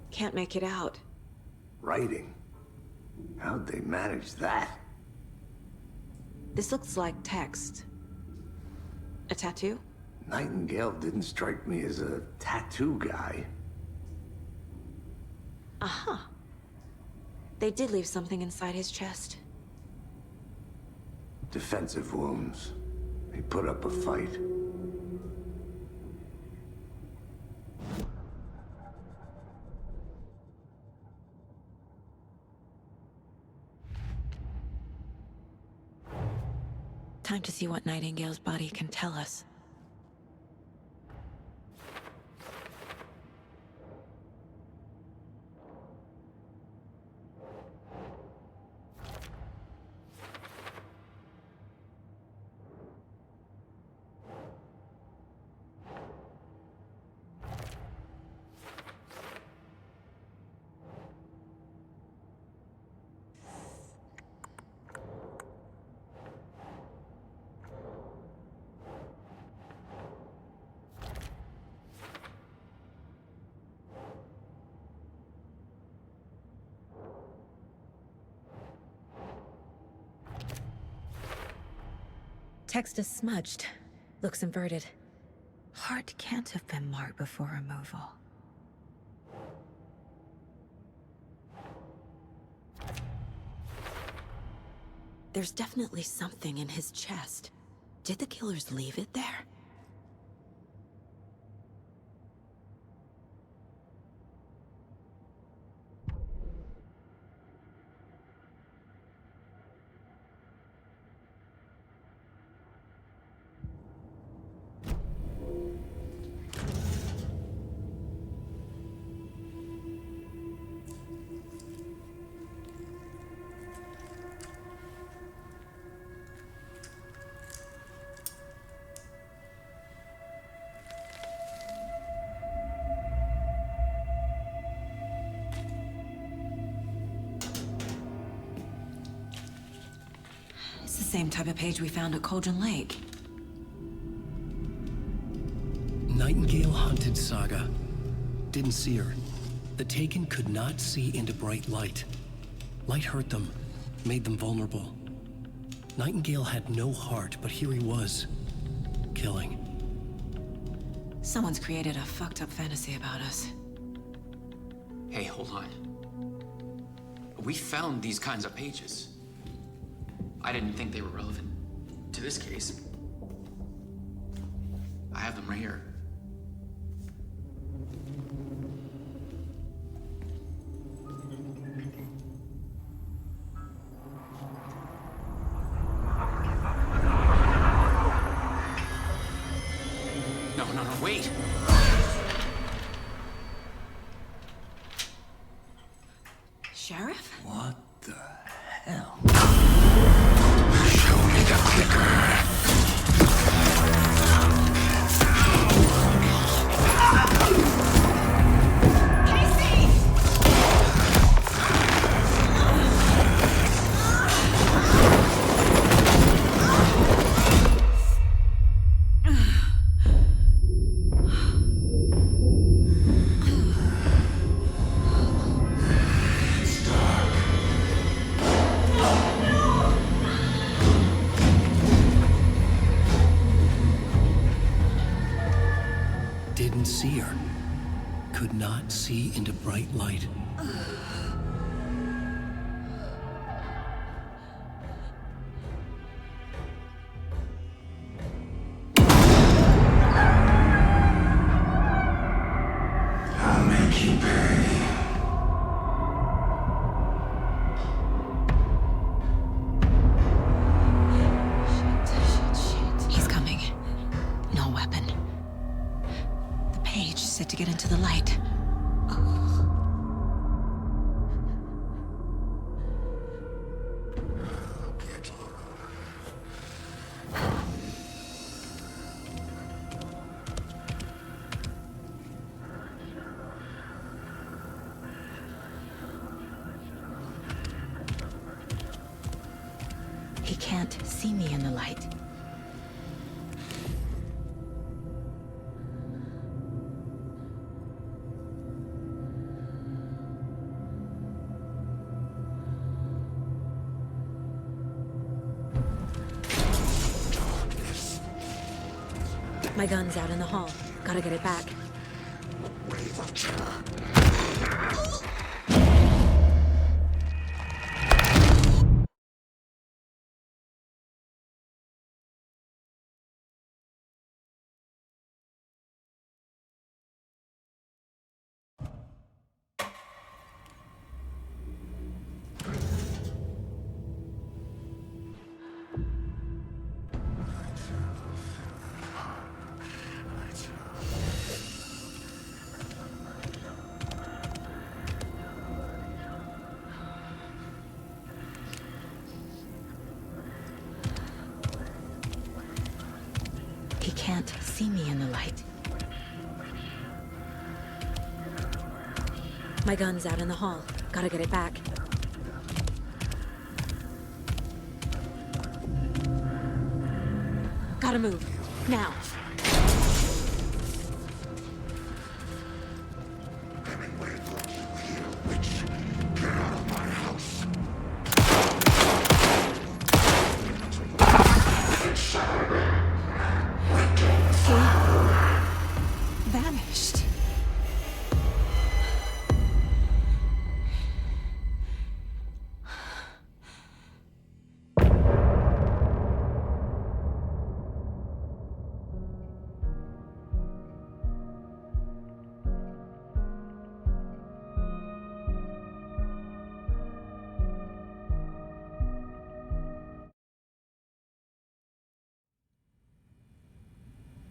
Can't make it out. Writing? How'd they manage that? This looks like text. A tattoo? Nightingale didn't strike me as a tattoo guy. Uh-huh. They did leave something inside his chest. Defensive wounds. He put up a fight. Time to see what Nightingale's body can tell us. Text is smudged. Looks inverted. Heart can't have been marked before removal. There's definitely something in his chest. Did the killers leave it there? Same type of page we found at Cauldron Lake. Nightingale hunted Saga. Didn't see her. The Taken could not see into bright light. Light hurt them, made them vulnerable. Nightingale had no heart, but here he was, killing. Someone's created a fucked up fantasy about us. Hey, hold on. We found these kinds of pages. I didn't think they were relevant to this case. I have them right here. No, wait! Sheriff? What the hell? Show me the clicker. Didn't see her. Could not see into bright light. I'll make you pay. He's coming. No weapon. The page said to get into the light. He can't see me in the light. My gun's out in the hall. Gotta get it back. He can't see me in the light. My gun's out in the hall. Gotta get it back. Gotta move. Now. Vanished.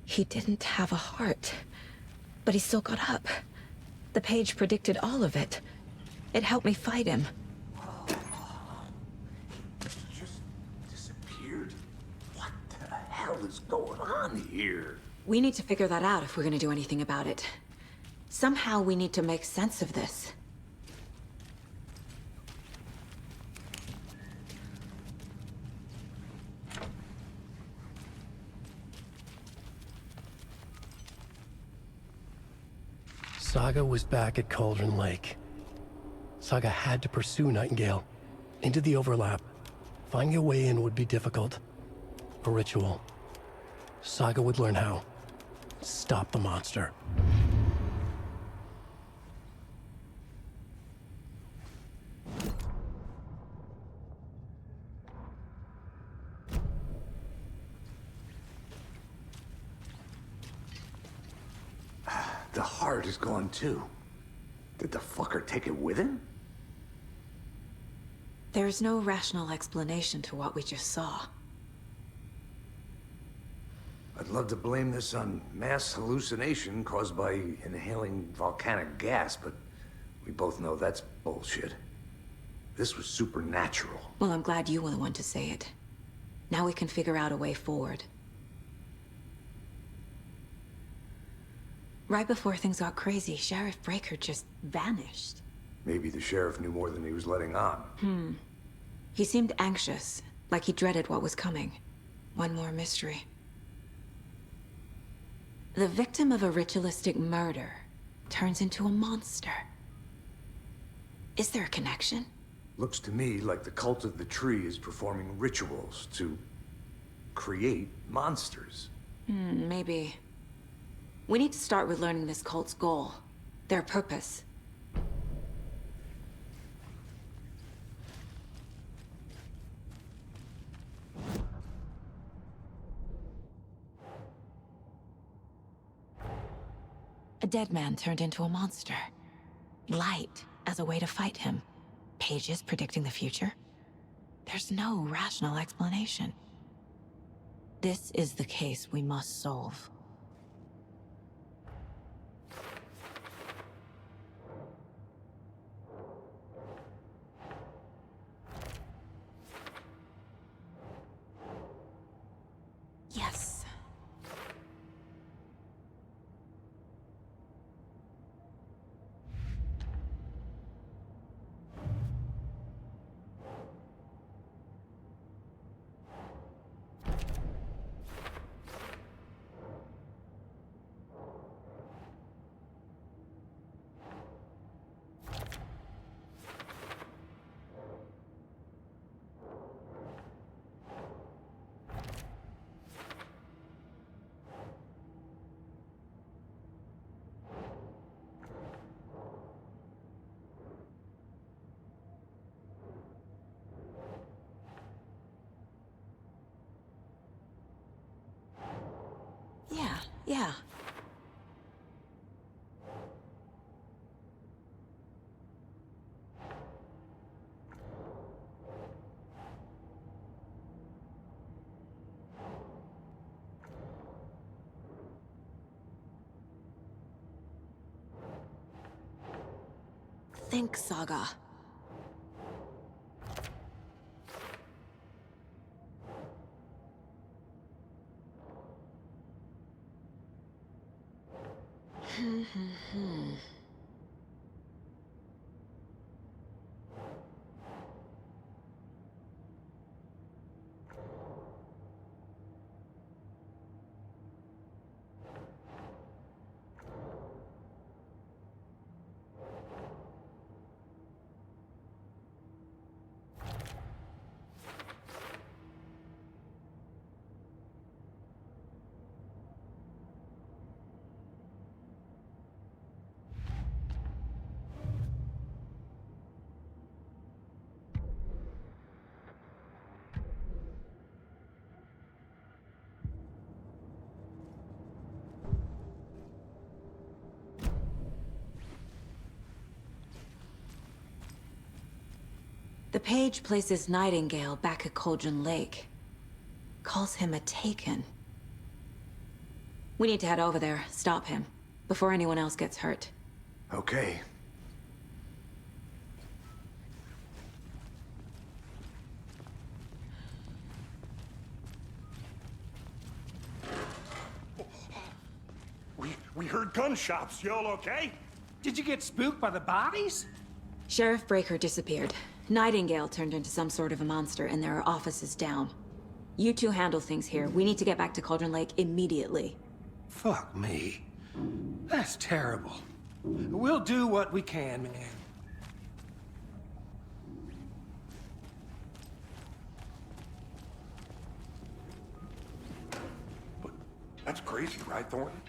He didn't have a heart, but he still got up. The page predicted all of it. It helped me fight him. Just disappeared? What the hell is going on here? We need to figure that out if we're gonna do anything about it. Somehow we need to make sense of this. Saga was back at Cauldron Lake. Saga had to pursue Nightingale into the overlap. Finding a way in would be difficult. A ritual. Saga would learn how. Stop the monster. The heart is gone too. Did the fucker take it with him? There's no rational explanation to what we just saw. I'd love to blame this on mass hallucination caused by inhaling volcanic gas, but we both know that's bullshit. This was supernatural. Well, I'm glad you were the one to say it. Now we can figure out a way forward. Right before things got crazy, Sheriff Breaker just vanished. Maybe the sheriff knew more than he was letting on. He seemed anxious, like he dreaded what was coming. One more mystery. The victim of a ritualistic murder turns into a monster. Is there a connection? Looks to me like the cult of the tree is performing rituals to create monsters. Maybe. We need to start with learning this cult's goal, their purpose. A dead man turned into a monster. Light as a way to fight him. Pages predicting the future. There's no rational explanation. This is the case we must solve. Yes. Yeah. Think, Saga. The page places Nightingale back at Cauldron Lake. Calls him a Taken. We need to head over there, stop him, before anyone else gets hurt. Okay. We heard gunshots. Y'all okay? Did you get spooked by the bodies? Sheriff Breaker disappeared. Nightingale turned into some sort of a monster, and there are offices down. You two handle things here. We need to get back to Cauldron Lake immediately. Fuck me. That's terrible. We'll do what we can, man. That's crazy, right, Thornton?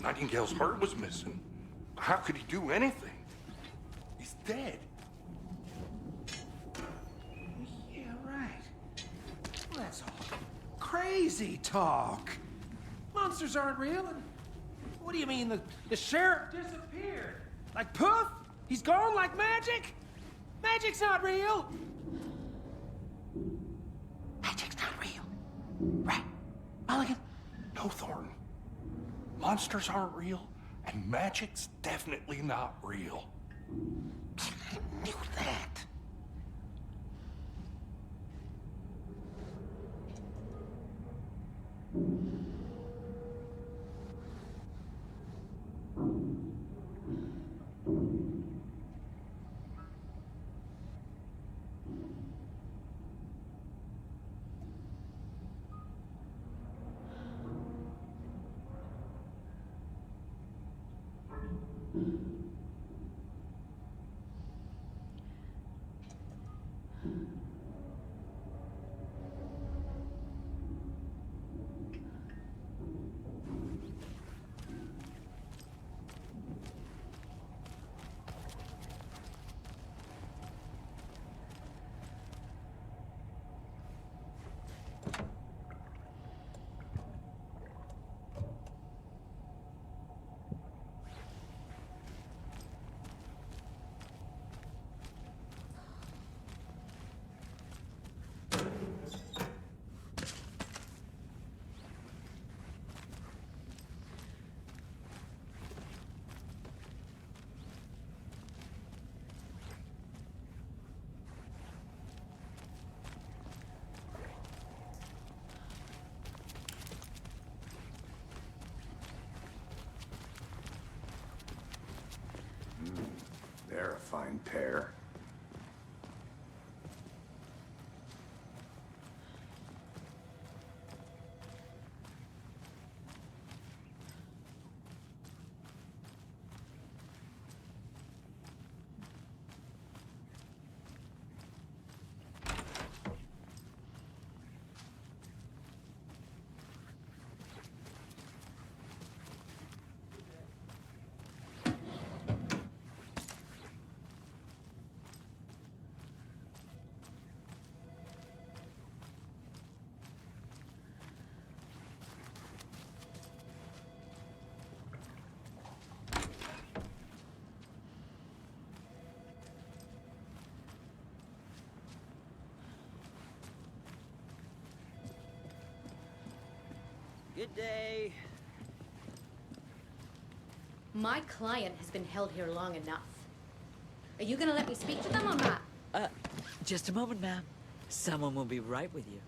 Nightingale's heart was missing. How could he do anything? He's dead. Yeah, right. Well, that's all crazy talk. Monsters aren't real. And what do you mean the sheriff disappeared? Like poof? He's gone like magic? Magic's not real. Magic's not real. Right, Mulligan? No, Thornton. Monsters aren't real, and magic's definitely not real. I knew that. They're a fine pair. Good day. My client has been held here long enough. Are you gonna let me speak to them or not? Just a moment, ma'am. Someone will be right with you.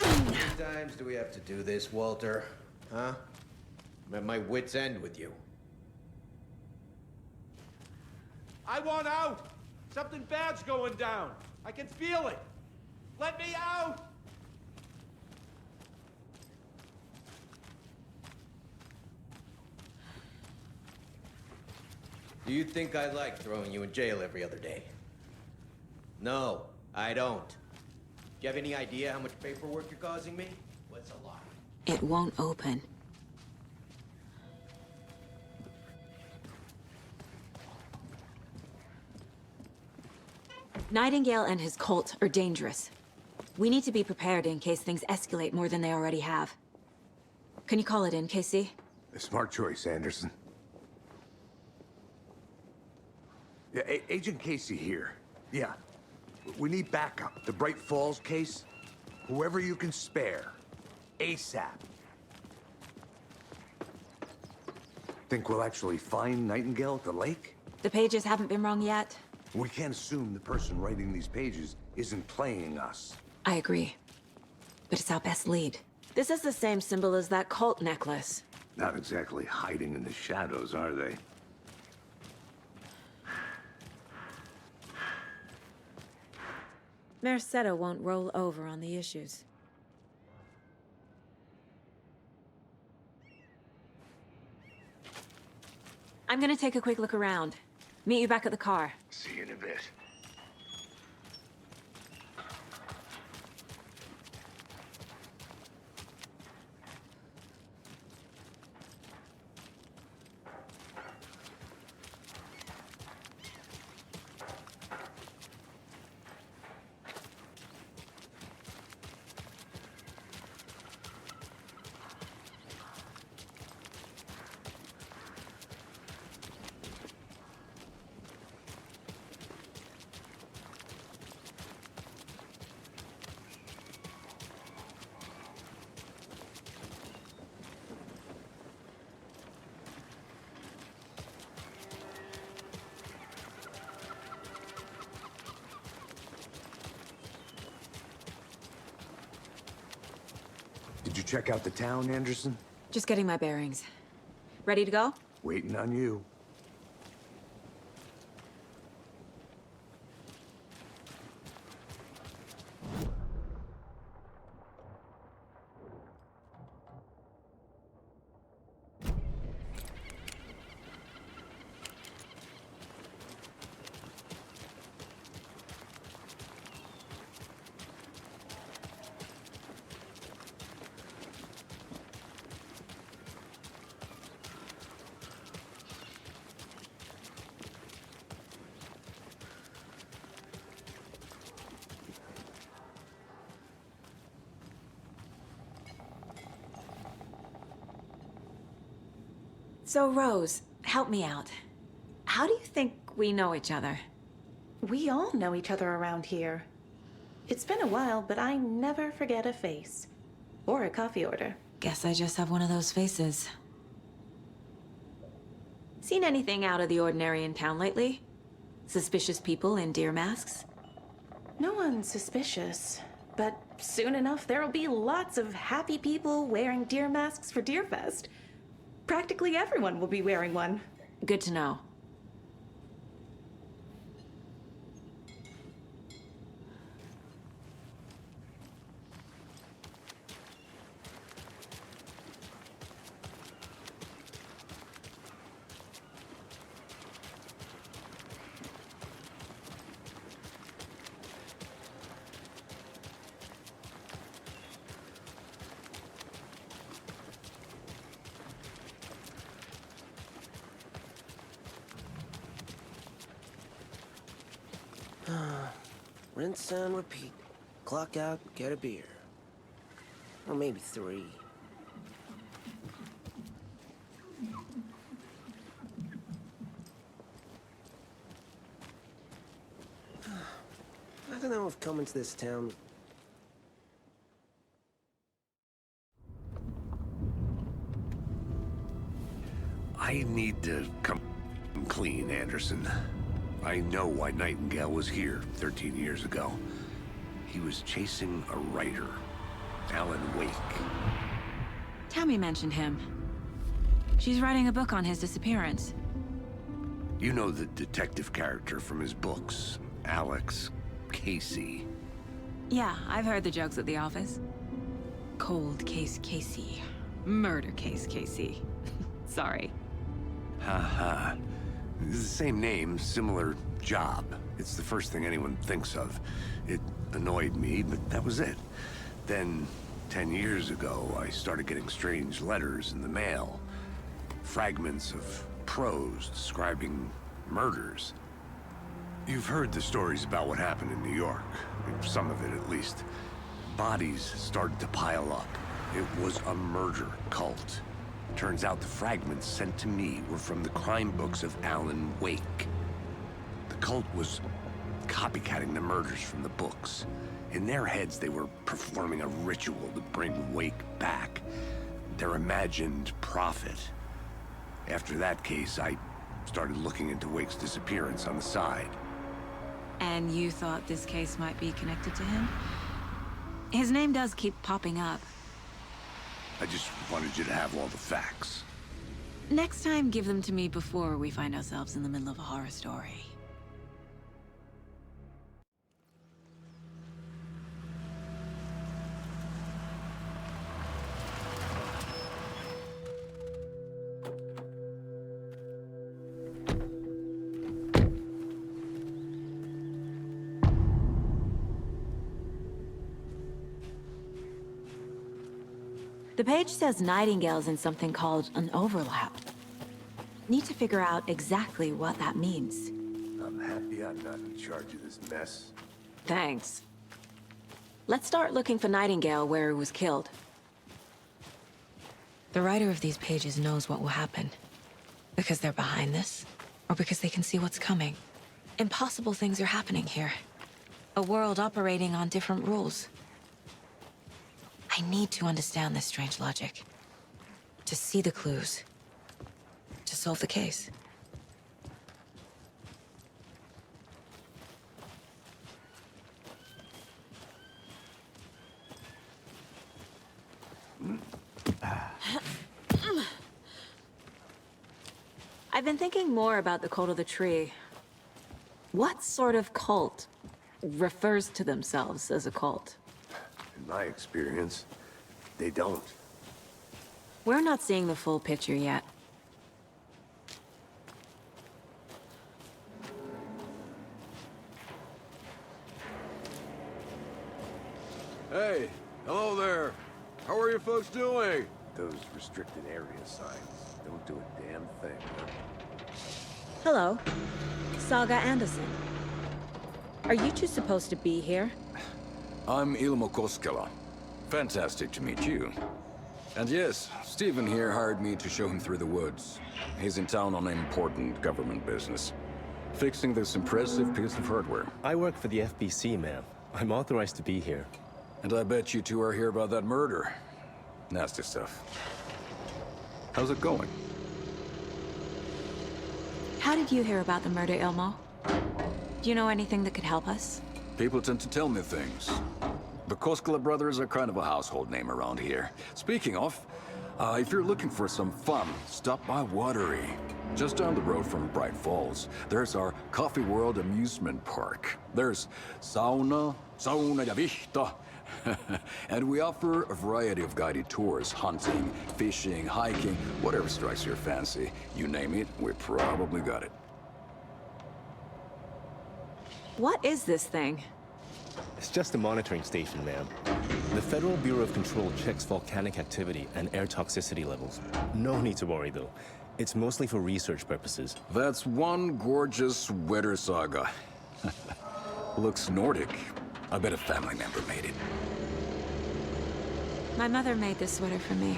How many times do we have to do this, Walter? Huh? I'm at my wit's end with you. I want out! Something bad's going down. I can feel it. Let me out! Do you think I like throwing you in jail every other day? No, I don't. Do you have any idea how much paperwork you're causing me? What's a lot? It won't open. Nightingale and his cult are dangerous. We need to be prepared in case things escalate more than they already have. Can you call it in, Casey? A smart choice, Anderson. Yeah, Agent Casey here. Yeah, We need backup. The Bright Falls case, whoever you can spare. ASAP. Think we'll actually find Nightingale at the lake? The pages haven't been wrong yet. We can't assume the person writing these pages isn't playing us. I agree. But it's our best lead. This is the same symbol as that cult necklace. Not exactly hiding in the shadows, are they? Mercedo won't roll over on the issues. I'm gonna take a quick look around. Meet you back at the car. See you in a bit. Did you check out the town, Anderson? Just getting my bearings. Ready to go? Waiting on you. So, Rose, help me out. How do you think we know each other? We all know each other around here. It's been a while, but I never forget a face. Or a coffee order. Guess I just have one of those faces. Seen anything out of the ordinary in town lately? Suspicious people in deer masks? No one's suspicious. But soon enough, there'll be lots of happy people wearing deer masks for Deerfest. Practically everyone will be wearing one. Good to know. Rinse and repeat. Clock out, get a beer. Or maybe 3. I don't know if coming to this town... I need to come clean, Anderson. I know why Nightingale was here 13 years ago. He was chasing a writer, Alan Wake. Tammy mentioned him. She's writing a book on his disappearance. You know the detective character from his books, Alex Casey. Yeah, I've heard the jokes at the office. Cold case Casey. Murder case Casey. Sorry. Ha. It's the same name, similar job. It's the first thing anyone thinks of. It annoyed me, but that was it. Then, 10 years ago, I started getting strange letters in the mail. Fragments of prose describing murders. You've heard the stories about what happened in New York. Some of it, at least. Bodies started to pile up. It was a murder cult. Turns out the fragments sent to me were from the crime books of Alan Wake. The cult was copycatting the murders from the books. In their heads, they were performing a ritual to bring Wake back. Their imagined prophet. After that case, I started looking into Wake's disappearance on the side. And you thought this case might be connected to him? His name does keep popping up. I just wanted you to have all the facts. Next time, give them to me before we find ourselves in the middle of a horror story. The page says Nightingale's in something called an overlap. Need to figure out exactly what that means. I'm happy I'm not in charge of this mess. Thanks. Let's start looking for Nightingale where he was killed. The writer of these pages knows what will happen. Because they're behind this, or because they can see what's coming. Impossible things are happening here. A world operating on different rules. I need to understand this strange logic. To see the clues. To solve the case. I've been thinking more about the cult of the tree. What sort of cult refers to themselves as a cult? In my experience, they don't. We're not seeing the full picture yet. Hey, hello there. How are you folks doing? Those restricted area signs don't do a damn thing, huh? Hello. Saga Anderson. Are you two supposed to be here? I'm Ilmo Koskela. Fantastic to meet you. And yes, Stephen here hired me to show him through the woods. He's in town on important government business. Fixing this impressive piece of hardware. I work for the FBC, ma'am. I'm authorized to be here. And I bet you two are here about that murder. Nasty stuff. How's it going? How did you hear about the murder, Ilmo? Do you know anything that could help us? People tend to tell me things. The Koskela brothers are kind of a household name around here. Speaking of, if you're looking for some fun, stop by Watery. Just down the road from Bright Falls, there's our Coffee World amusement park. There's sauna ja vihta. And we offer a variety of guided tours, hunting, fishing, hiking, whatever strikes your fancy. You name it, we probably got it. What is this thing? It's just a monitoring station, ma'am. The Federal Bureau of Control checks volcanic activity and air toxicity levels. No need to worry, though. It's mostly for research purposes. That's one gorgeous sweater saga. Looks Nordic. I bet a family member made it. My mother made this sweater for me.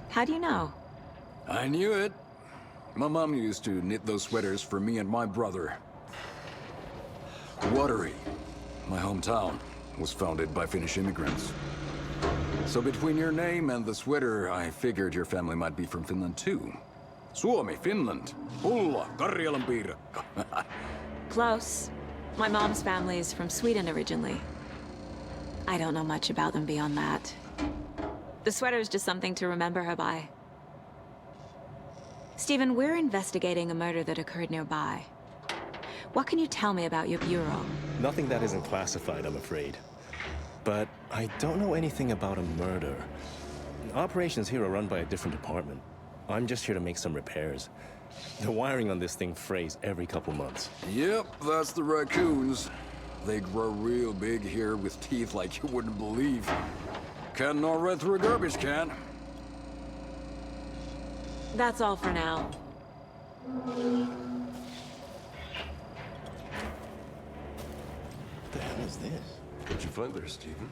How do you know? I knew it. My mom used to knit those sweaters for me and my brother. Watery, my hometown, was founded by Finnish immigrants. So between your name and the sweater, I figured your family might be from Finland too. Suomi, Finland. Pulla, Karjalan piirakka. Close. My mom's family is from Sweden originally. I don't know much about them beyond that. The sweater is just something to remember her by. Stephen, we're investigating a murder that occurred nearby. What can you tell me about your bureau? Nothing that isn't classified, I'm afraid. But I don't know anything about a murder. Operations here are run by a different department. I'm just here to make some repairs. The wiring on this thing frays every couple months. Yep, that's the raccoons. They grow real big here with teeth like you wouldn't believe. Can't gnaw right through a garbage can. That's all for now. The hell is this? What'd you find there, Stephen?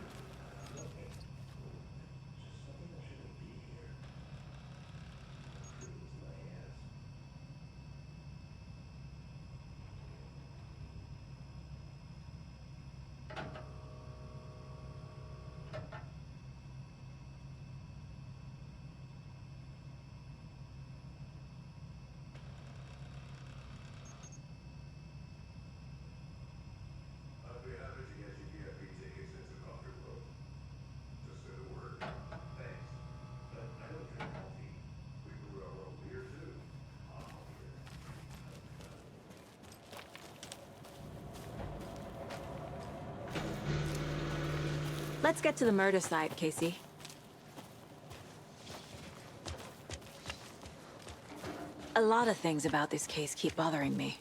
Let's get to the murder site, Casey. A lot of things about this case keep bothering me.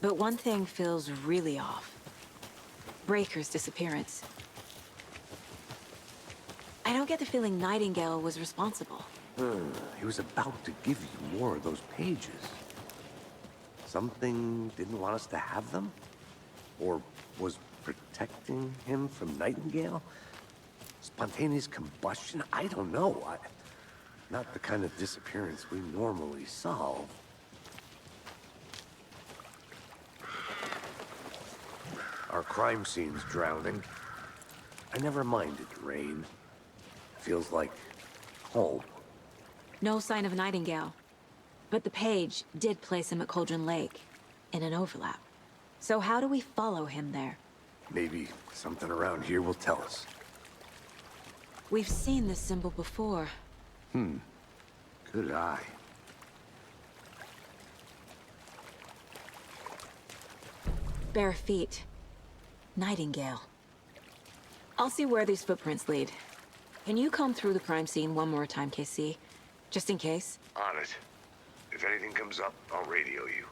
But one thing feels really off. Breaker's disappearance. I don't get the feeling Nightingale was responsible. He was about to give you more of those pages. Something didn't want us to have them? Or was protecting him from Nightingale? Spontaneous combustion? I don't know. Not the kind of disappearance we normally solve. Our crime scene's drowning. I never minded rain. Feels like home. No sign of Nightingale. But the page did place him at Cauldron Lake, in an overlap. So how do we follow him there? Maybe something around here will tell us. We've seen this symbol before. Good eye. Bare feet. Nightingale. I'll see where these footprints lead. Can you comb through the crime scene one more time, KC? Just in case? On it. If anything comes up, I'll radio you.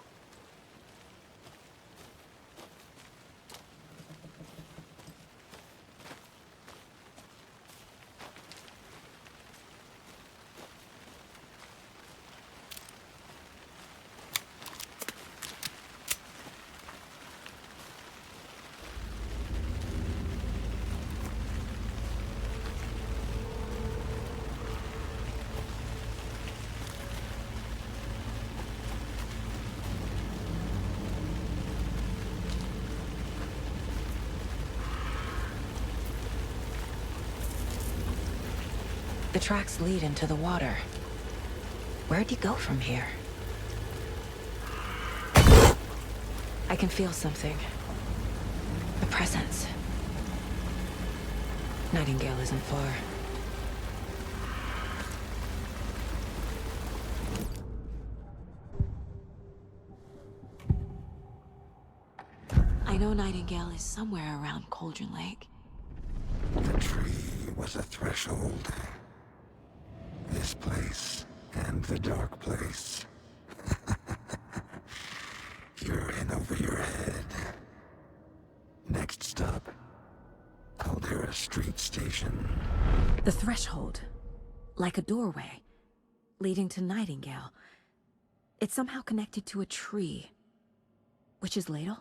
The tracks lead into the water. Where'd he go from here? I can feel something. A presence. Nightingale isn't far. I know Nightingale is somewhere around Cauldron Lake. The tree was a threshold. This place and the dark place. You're in over your head. Next stop, Caldera Street Station. The threshold. Like a doorway. Leading to Nightingale. It's somehow connected to a tree. Witch's Ladle?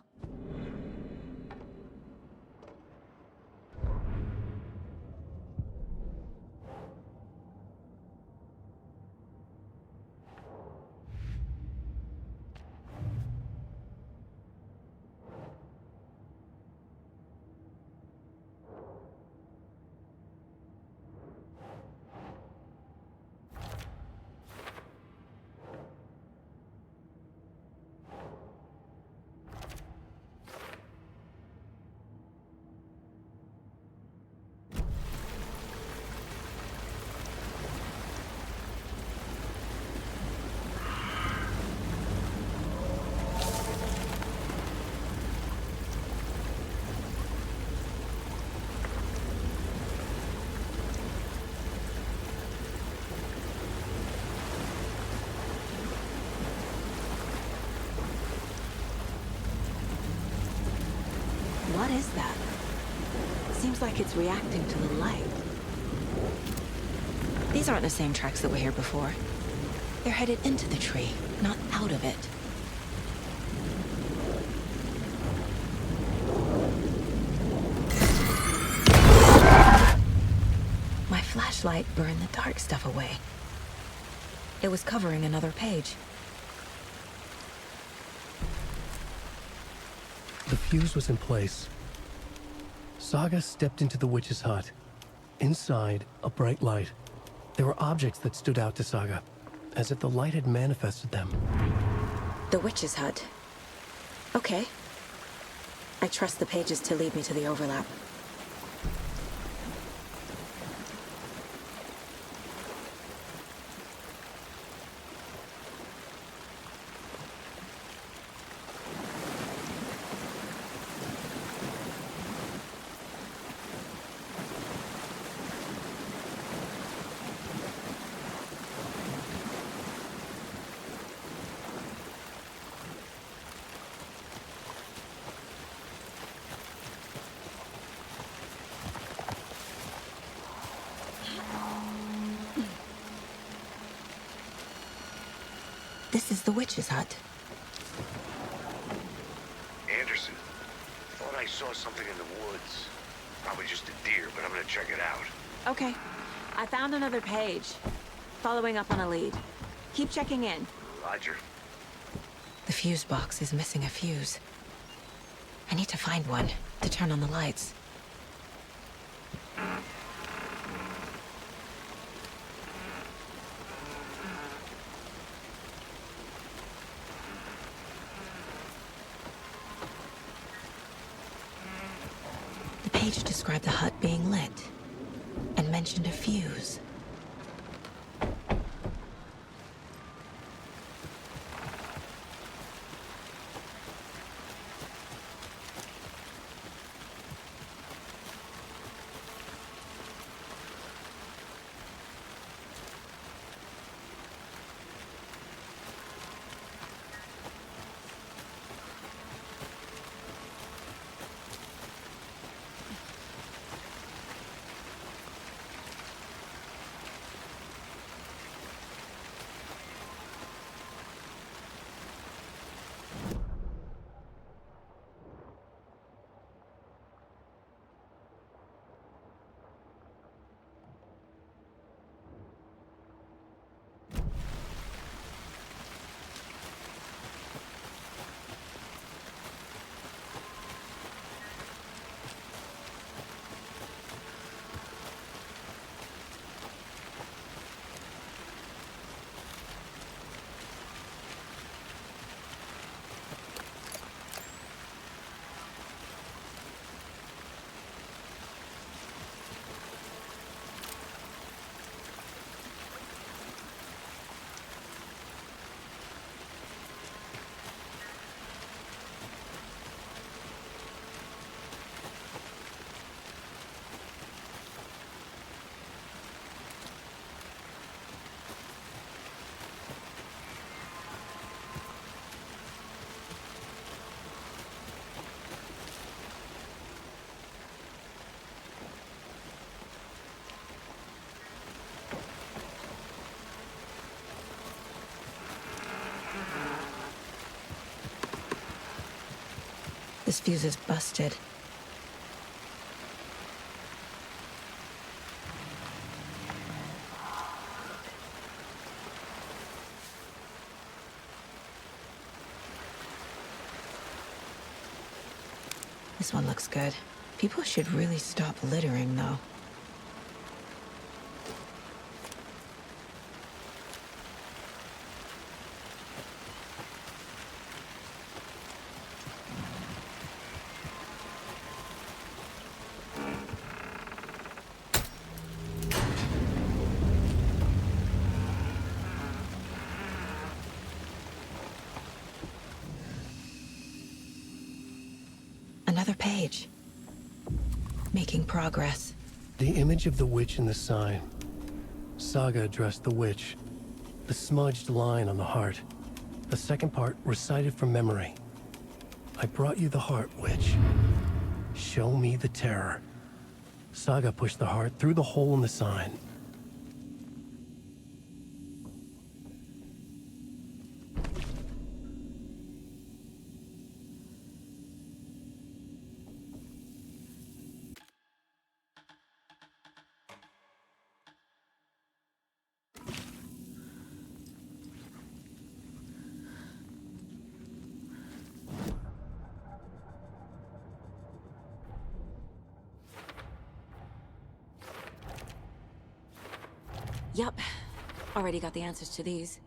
What is that? Seems like it's reacting to the light. These aren't the same tracks that were here before. They're headed into the tree, not out of it. My flashlight burned the dark stuff away. It was covering another page. The fuse was in place. Saga stepped into the witch's hut. Inside, a bright light. There were objects that stood out to Saga, as if the light had manifested them. The witch's hut. Okay. I trust the pages to lead me to the overlap. This is the witch's hut. Anderson, thought I saw something in the woods. Probably just a deer, but I'm gonna check it out. Okay. I found another page. Following up on a lead. Keep checking in. Roger. The fuse box is missing a fuse. I need to find one to turn on the lights. The page described the hut being lit and mentioned a fuse. This fuse is busted. This one looks good. People should really stop littering, though. Another page. Making progress. The image of the witch in the sign. Saga addressed the witch. The smudged line on the heart. The second part recited from memory. I brought you the heart, witch. Show me the terror. Saga pushed the heart through the hole in the sign. Yup. Already got the answers to these.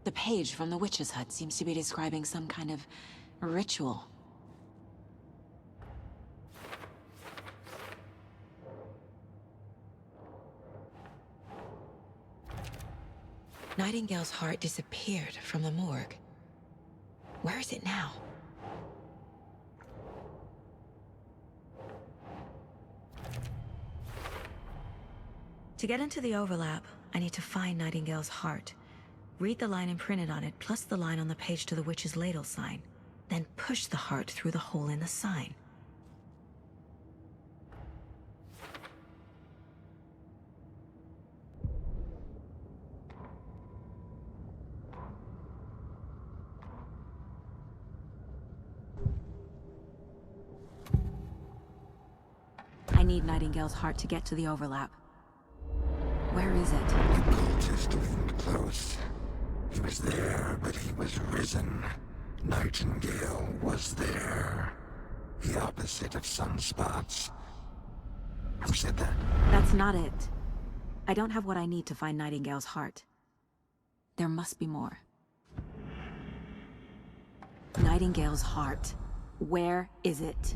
The page from the witch's hut seems to be describing some kind of ritual. Nightingale's heart disappeared from the morgue. Where is it now? To get into the overlap, I need to find Nightingale's heart. Read the line imprinted on it, plus the line on the page to the witch's ladle sign. Then push the heart through the hole in the sign. need Nightingale's heart to get to the overlap. Where is it? The cultist leaned close. He was there, but he was risen. Nightingale was there. The opposite of sunspots. Who said that? That's not it. I don't have what I need to find Nightingale's heart. There must be more. Nightingale's heart. Where is it?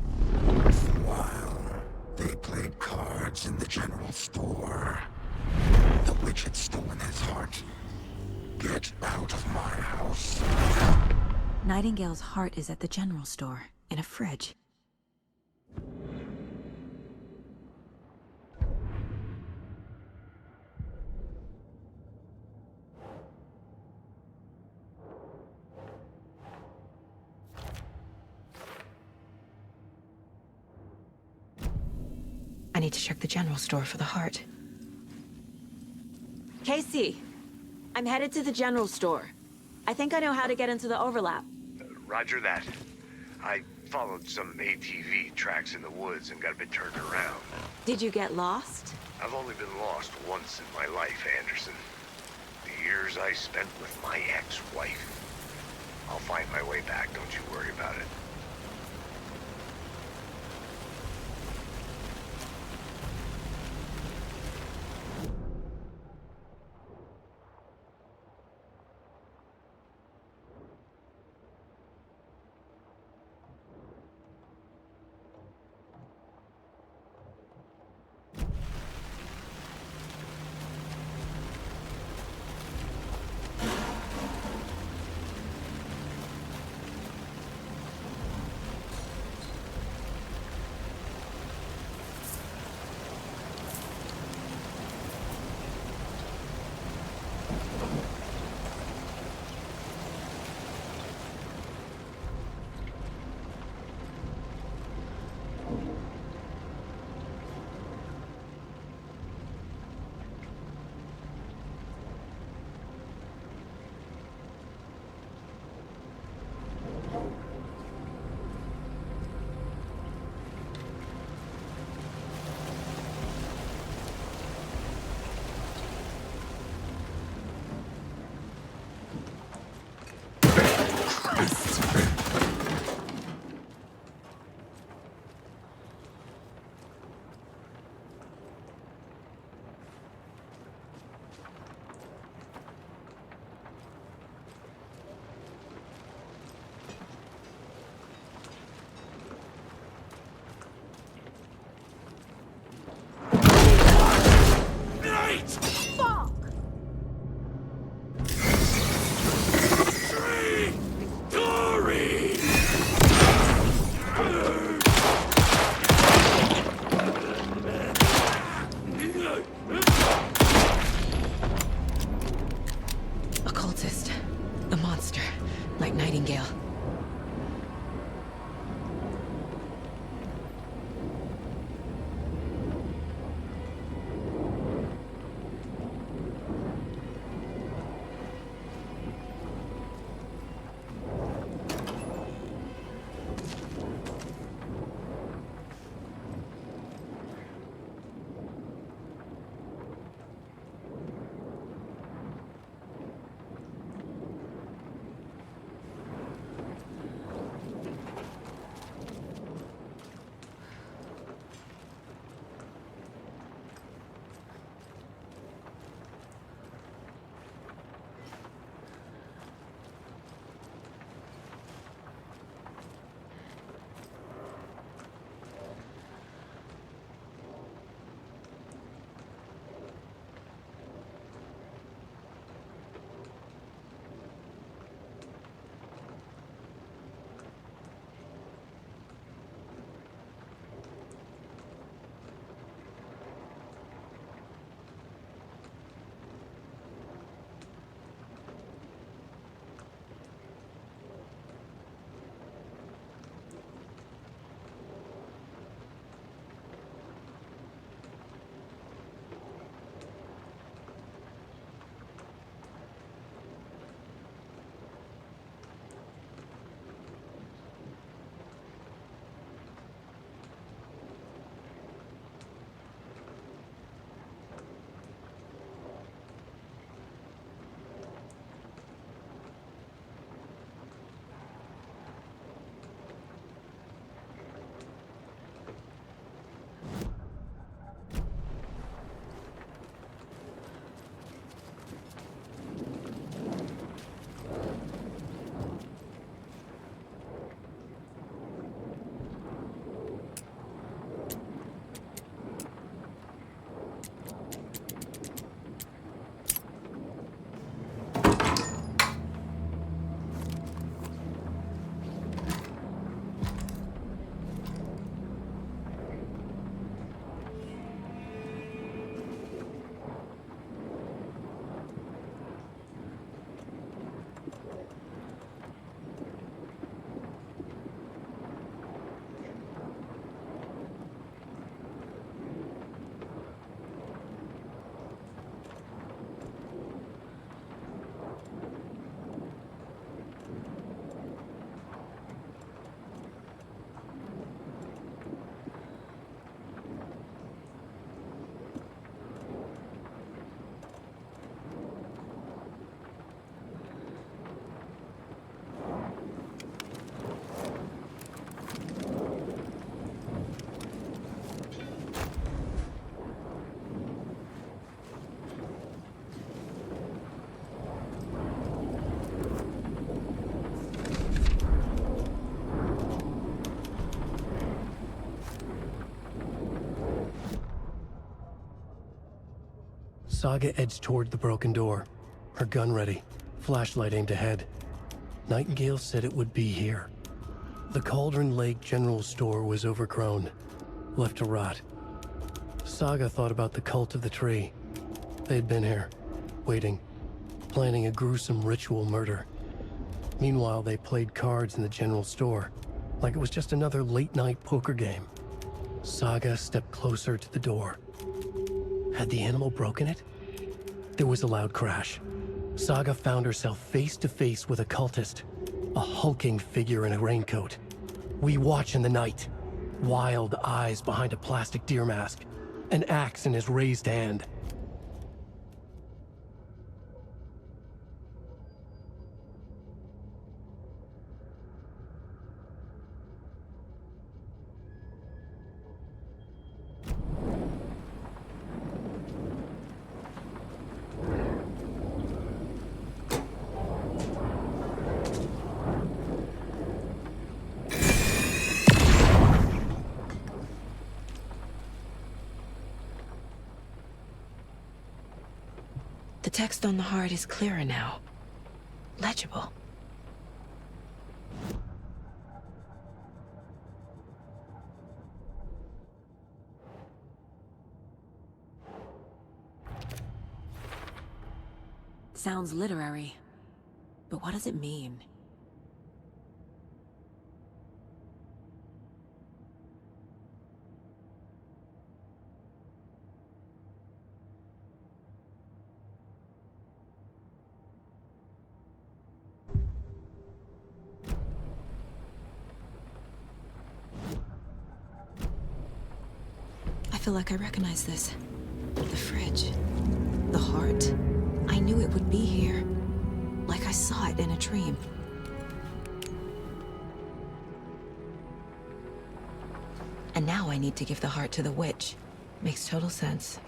While they played cards in the general store, the witch had stolen his heart. Get out of my house. Nightingale's heart is at the general store, in a fridge. I need to check the general store for the heart. Casey, I'm headed to the general store. I think I know how to get into the overlap. Roger that. I followed some ATV tracks in the woods and got a bit turned around. Did you get lost? I've only been lost once in my life, Anderson. The years I spent with my ex-wife. I'll find my way back, don't you worry about it. Nightingale. Saga edged toward the broken door, her gun ready, flashlight aimed ahead. Nightingale said it would be here. The Cauldron Lake General Store was overgrown, left to rot. Saga thought about the cult of the tree. They had been here, waiting, planning a gruesome ritual murder. Meanwhile, they played cards in the general store, like it was just another late-night poker game. Saga stepped closer to the door. Had the animal broken it? There was a loud crash. Saga found herself face to face with a cultist, a hulking figure in a raincoat. We watch in the night, wild eyes behind a plastic deer mask, an axe in his raised hand. The text on the heart is clearer now. Legible. Sounds literary, but what does it mean? I feel like I recognize this. The fridge. The heart. I knew it would be here. Like I saw it in a dream. And now I need to give the heart to the witch. Makes total sense.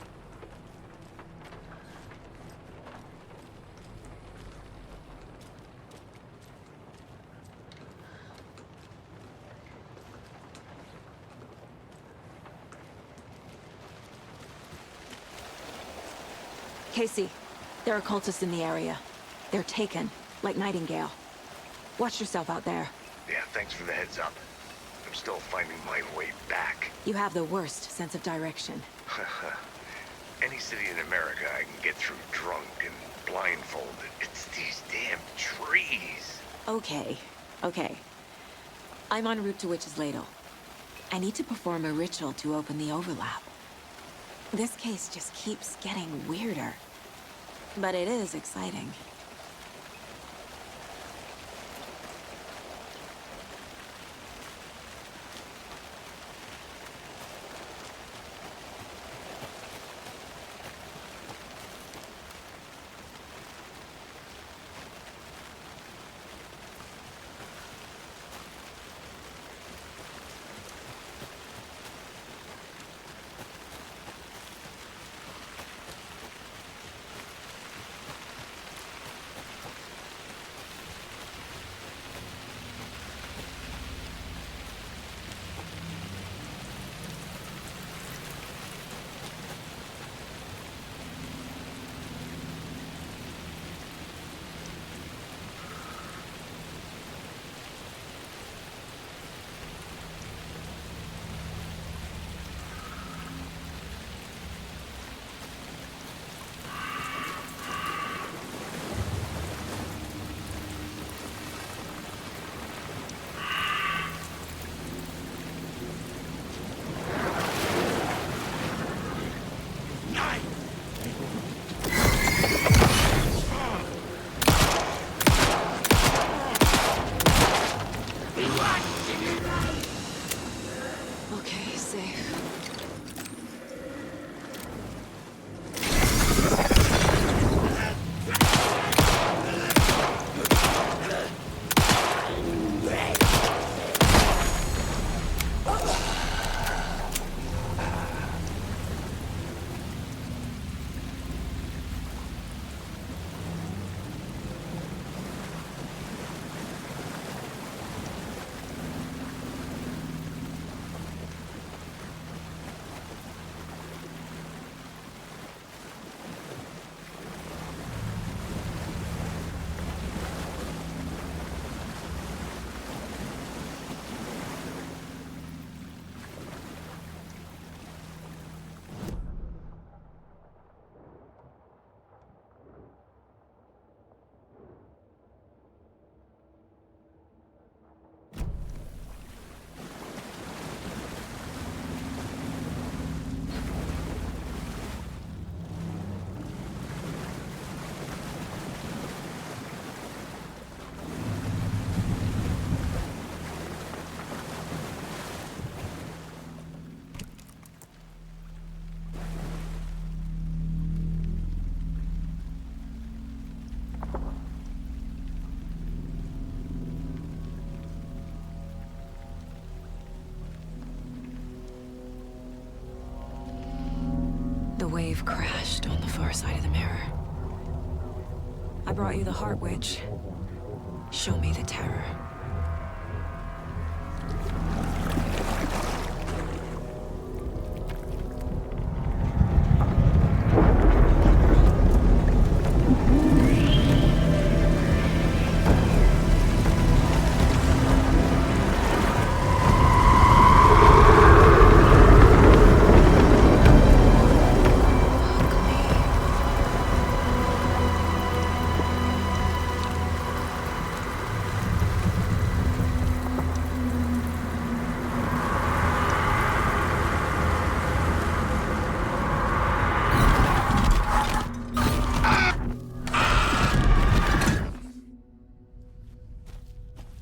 Casey, there are cultists in the area. They're taken, like Nightingale. Watch yourself out there. Yeah, thanks for the heads up. I'm still finding my way back. You have the worst sense of direction. Any city in America I can get through drunk and blindfolded. It's these damn trees. Okay, okay. I'm en route to Witch's Ladle. I need to perform a ritual to open the overlap. This case just keeps getting weirder. But it is exciting. wave crashed on the far side of the mirror. I brought you the Heart Witch. Show me the terror.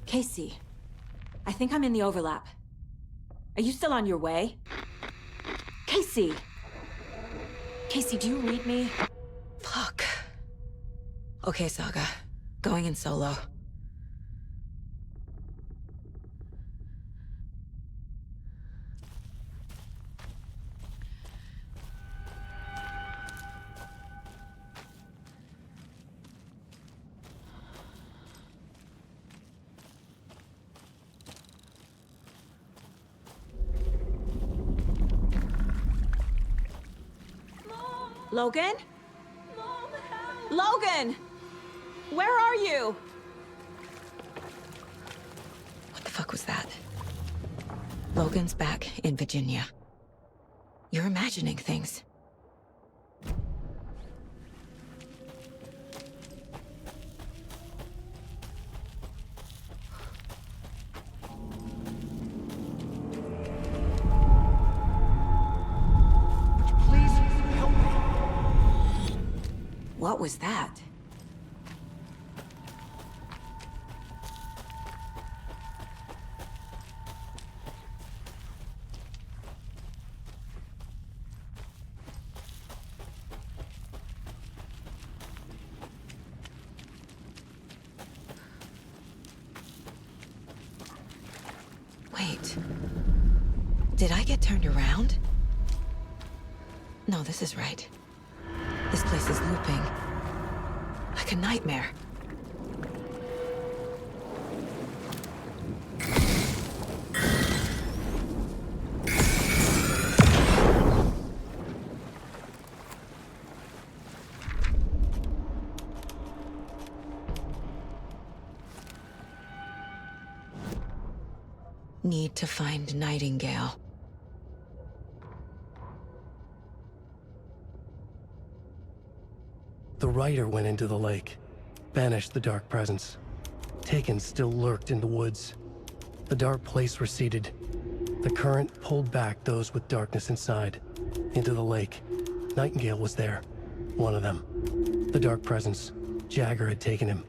Casey, I think I'm in the overlap. Are you still on your way? Casey! Casey, do you read me? Fuck. Okay, Saga. Going in solo. Logan? Mom, help! Logan! Where are you? What the fuck was that? Logan's back in Virginia. You're imagining things. What was that? Wait. Did I get turned around? No, this is right. This place is looping. Like a nightmare. Need to find Nightingale. The Rider went into the lake, banished the dark presence. Taken still lurked in the woods. The dark place receded. The current pulled back those with darkness inside, into the lake. Nightingale was there, one of them. The dark presence, Jagger had taken him.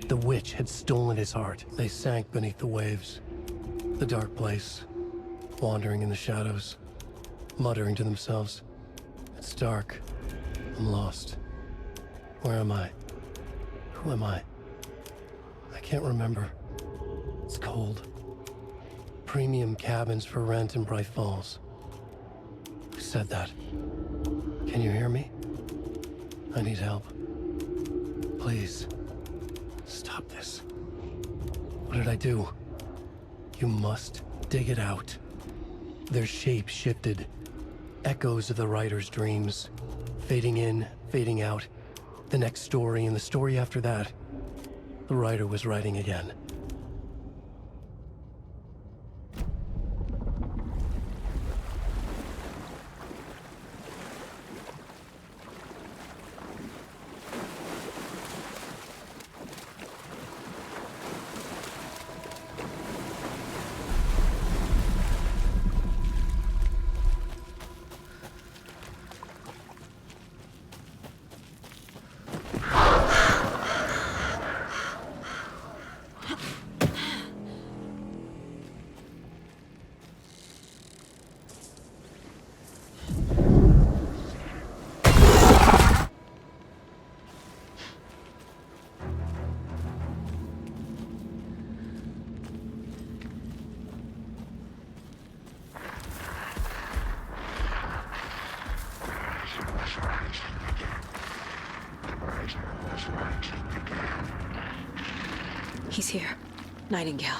The witch had stolen his heart. They sank beneath the waves. The dark place, wandering in the shadows, muttering to themselves. It's dark. I'm lost. Where am I? Who am I? I can't remember. It's cold. Premium cabins for rent in Bright Falls. Who said that? Can you hear me? I need help. Please. Stop this. What did I do? You must dig it out. Their shape shifted. Echoes of the Rider's dreams. Fading in, fading out. The next story and the story after that. The Rider was writing again. searching again. He's here. Nightingale.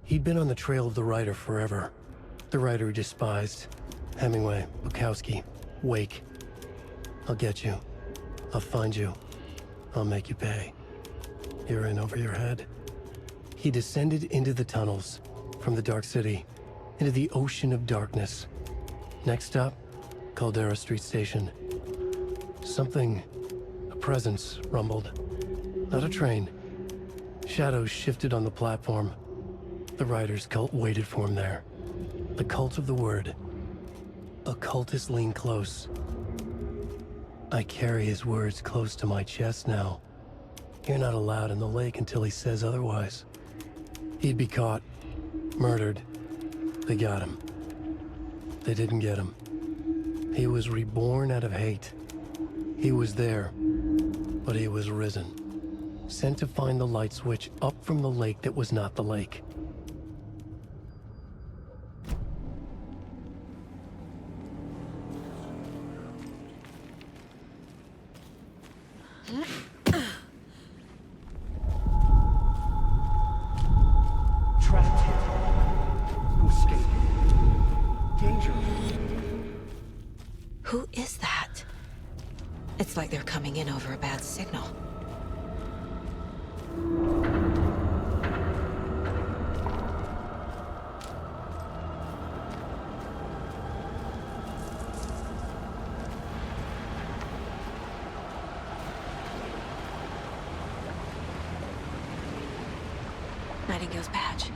He'd been on the trail of the writer forever. The writer he despised. Hemingway, Bukowski, Wake. I'll get you. I'll find you. I'll make you pay. You're in over your head. He descended into the tunnels, from the Dark City, into the ocean of darkness. Next stop, Caldera Street Station. Something, a presence, rumbled. Not a train. Shadows shifted on the platform. The writer's cult waited for him there. The cult of the word. Occultists lean close. I carry his words close to my chest now. You're not allowed in the lake until he says otherwise. He'd be caught, murdered. They got him. They didn't get him. He was reborn out of hate. He was there, but he was risen. Sent to find the light switch up from the lake that was not the lake. Trapped here. No escape. Danger. Who is that? It's like they're coming in over a bad signal. Nightingale's badge.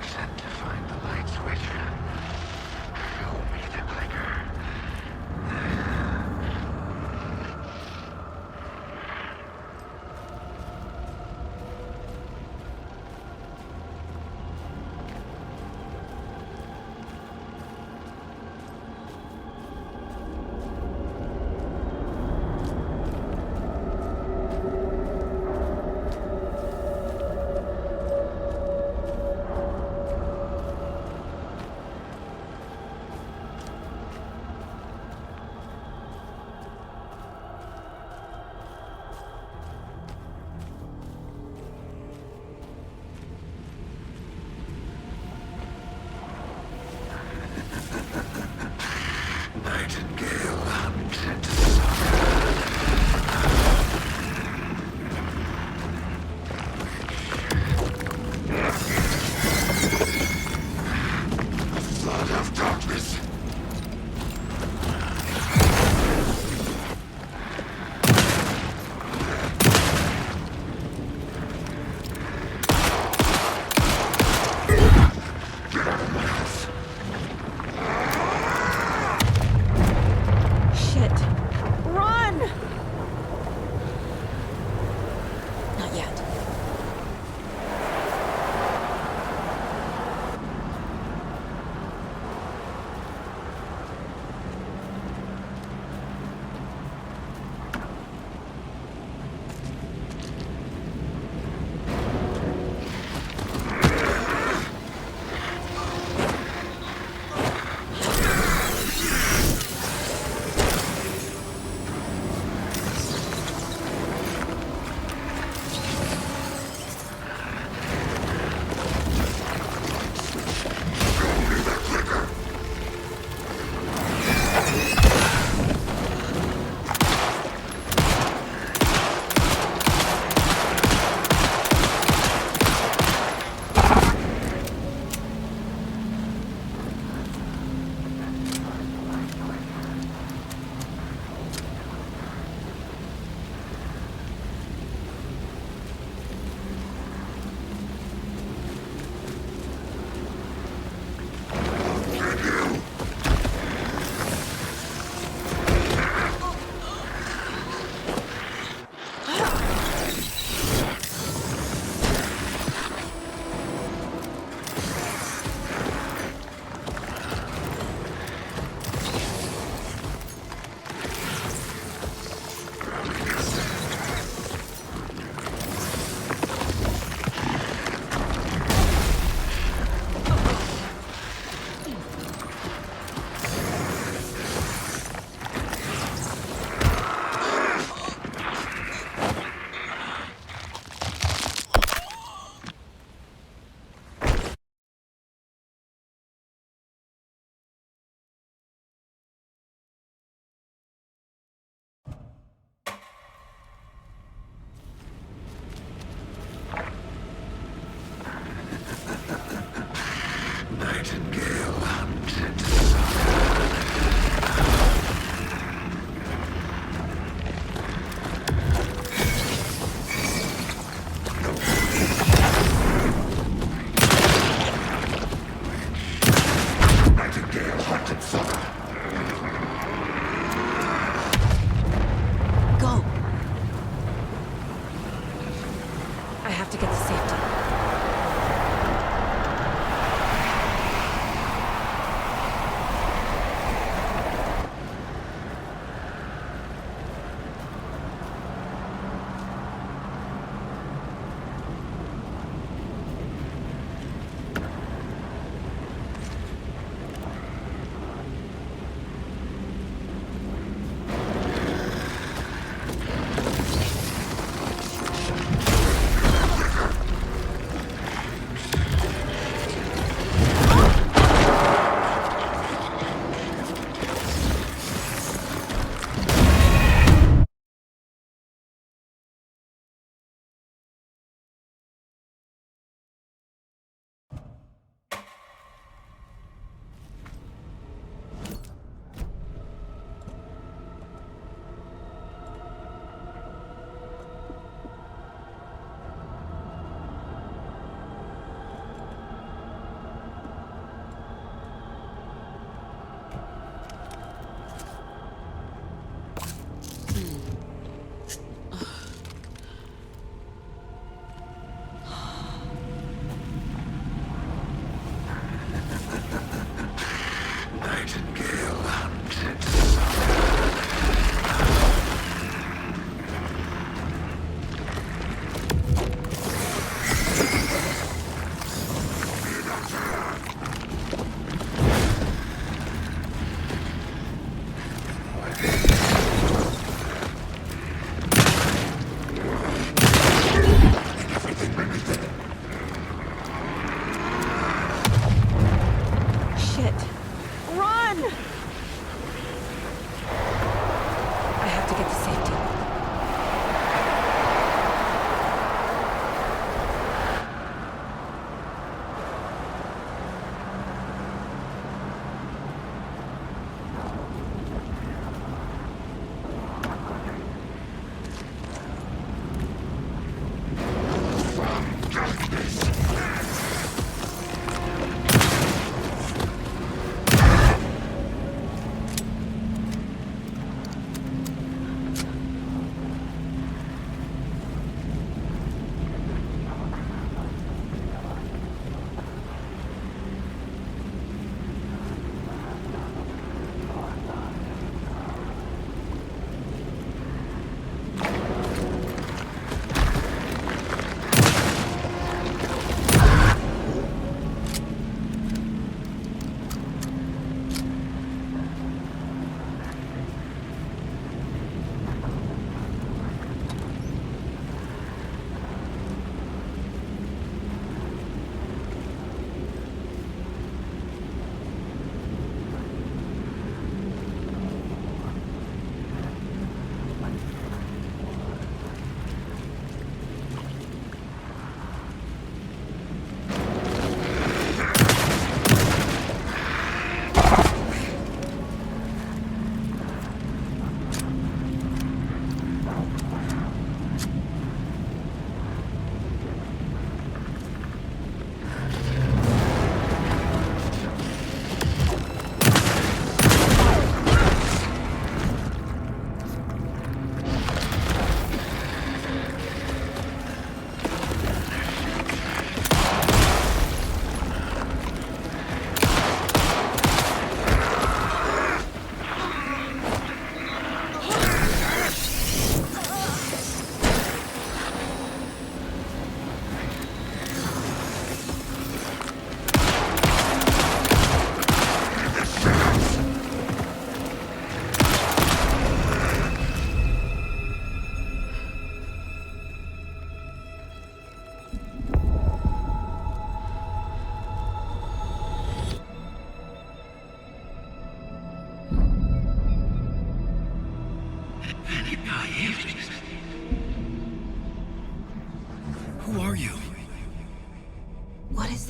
Sent to find the light switch.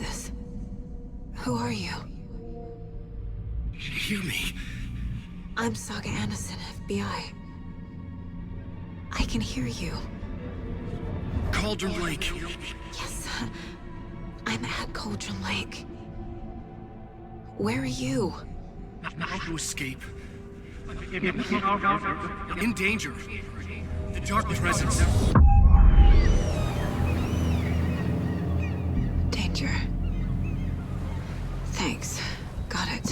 this? Who are you? Hear me. I'm Saga Anderson, FBI. I can hear you. Cauldron Lake. Yes, I'm at Cauldron Lake. Where are you? How to escape. In danger. The dark presence. Danger. Thanks. Got it.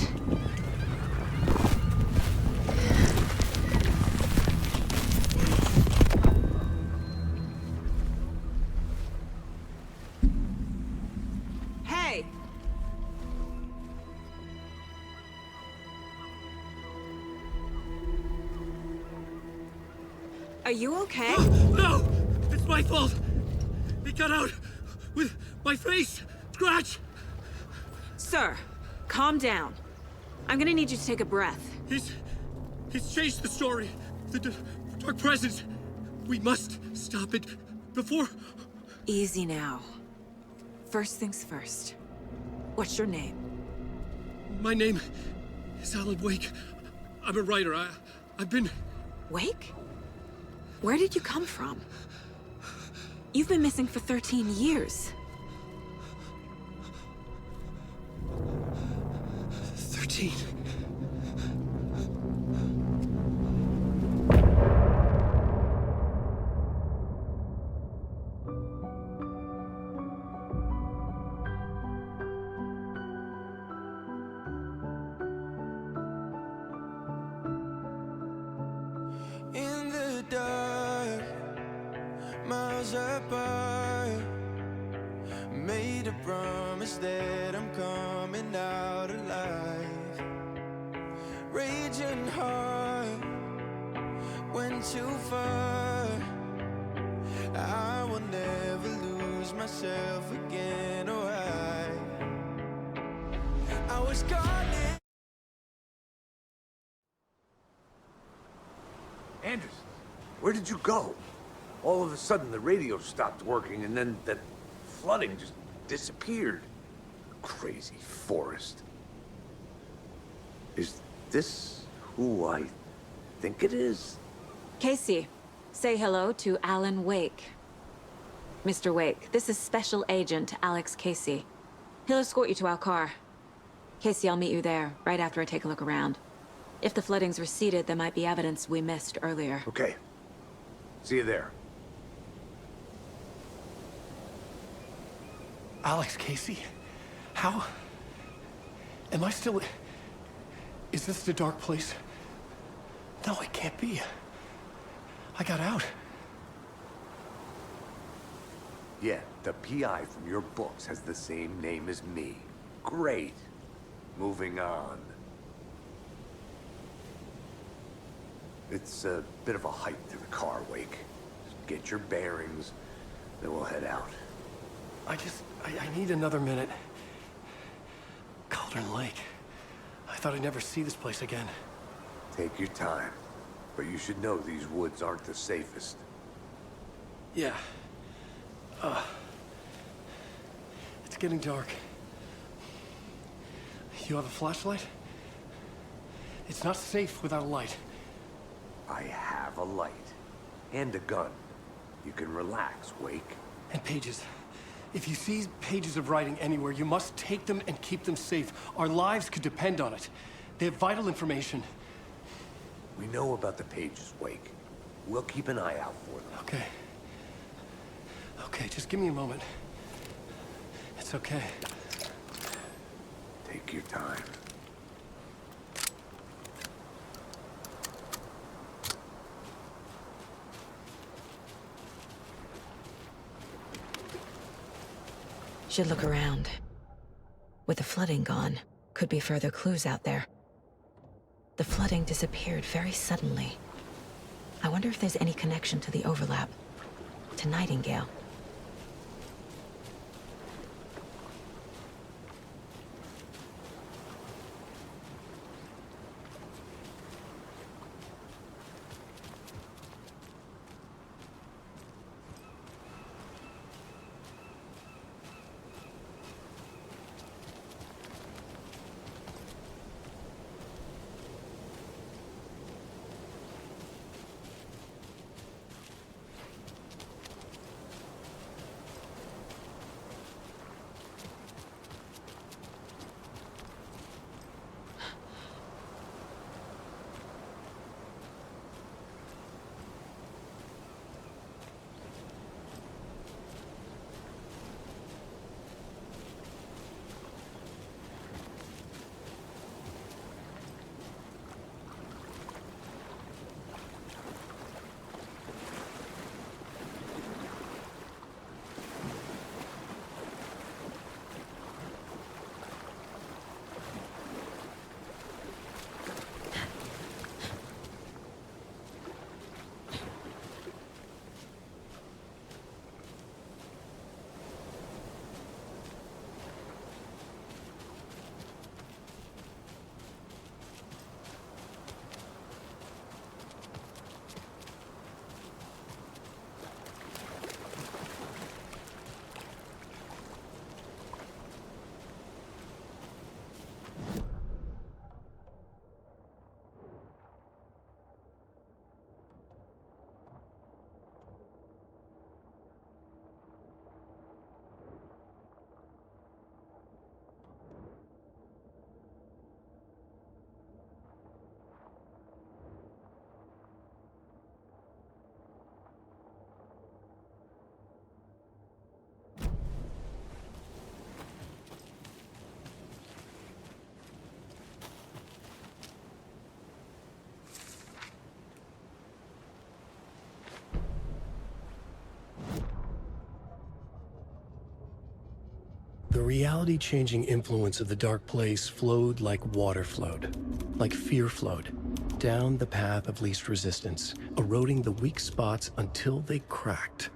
Hey! Are you okay? No! It's my fault! It got out with my face! Scratch! Sir, calm down. I'm gonna need you to take a breath. He's changed the story. The dark presence. We must stop it before... Easy now. First things first. What's your name? My name is Alan Wake. I'm a writer. I've been... Wake? Where did you come from? You've been missing for 13 years. 13. In the dark, miles apart, made a promise that I'm coming out alive. Raging heart, went too far. I will never lose myself again, or I was gone. Anderson, where did you go? All of a sudden, the radio stopped working, and then that flooding just disappeared. Crazy forest. Is this who I think it is? Casey, say hello to Alan Wake. Mr. Wake, this is Special Agent Alex Casey. He'll escort you to our car. Casey, I'll meet you there, right after I take a look around. If the flooding's receded, there might be evidence we missed earlier. Okay. See you there. Alex Casey? How? Am I still... Is this the dark place? No, it can't be. I got out. Yeah, the PI from your books has the same name as me. Great. Moving on. It's a bit of a hike to the car, Wake. Just get your bearings, then we'll head out. I need another minute. Cauldron Lake. I thought I'd never see this place again. Take your time. But you should know these woods aren't the safest. Yeah. It's getting dark. You have a flashlight? It's not safe without a light. I have a light. And a gun. You can relax, Wake. And pages. If you see pages of writing anywhere, you must take them and keep them safe. Our lives could depend on it. They have vital information. We know about the pages, Wake. We'll keep an eye out for them. Okay. Okay, just give me a moment. It's okay. Take your time. Should look around. With the flooding gone, could be further clues out there. The flooding disappeared very suddenly. I wonder if there's any connection to the overlap. To Nightingale. The reality-changing influence of the Dark Place flowed like water flowed, like fear flowed, down the path of least resistance, eroding the weak spots until they cracked.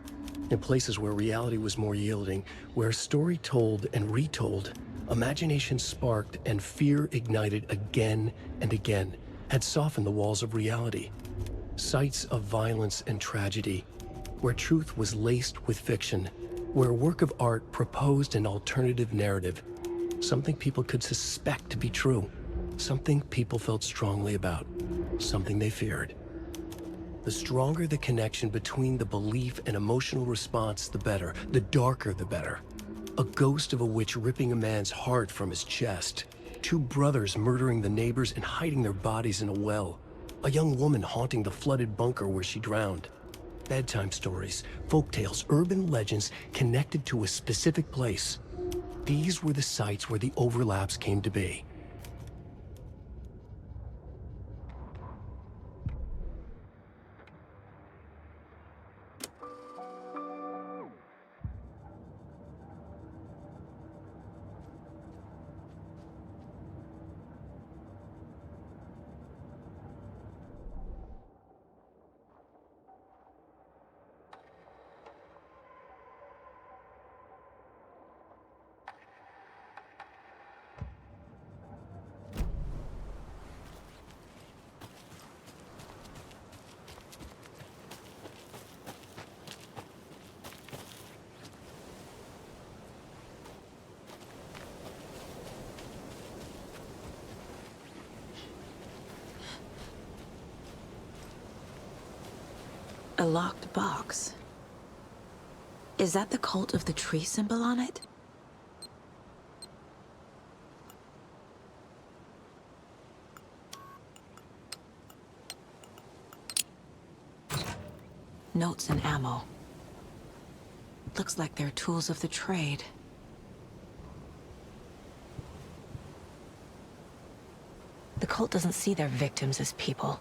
In places where reality was more yielding, where story told and retold, imagination sparked and fear ignited again and again, had softened the walls of reality. Sites of violence and tragedy, where truth was laced with fiction, where a work of art proposed an alternative narrative, something people could suspect to be true, something people felt strongly about, something they feared. The stronger the connection between the belief and emotional response, the better. The darker, the better. A ghost of a witch ripping a man's heart from his chest. Two brothers murdering the neighbors and hiding their bodies in a well. A young woman haunting the flooded bunker where she drowned. Bedtime stories, folktales, urban legends connected to a specific place. These were the sites where the overlaps came to be. A locked box. Is that the cult of the tree symbol on it? Notes and ammo. Looks like they're tools of the trade. The cult doesn't see their victims as people.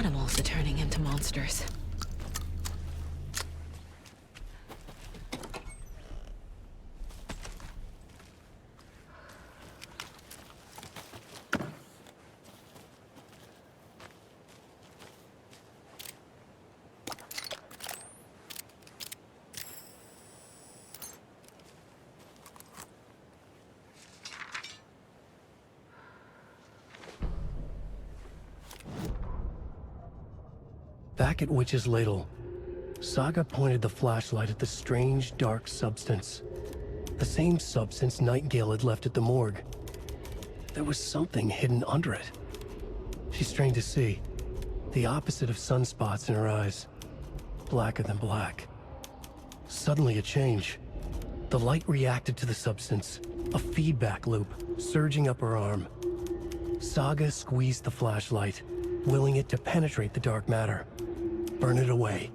animals are turning into monsters. Back at Witch's Ladle, Saga pointed the flashlight at the strange, dark substance. The same substance Nightingale had left at the morgue. There was something hidden under it. She strained to see. The opposite of sunspots in her eyes. Blacker than black. Suddenly a change. The light reacted to the substance. A feedback loop, surging up her arm. Saga squeezed the flashlight, willing it to penetrate the dark matter. Burn it away.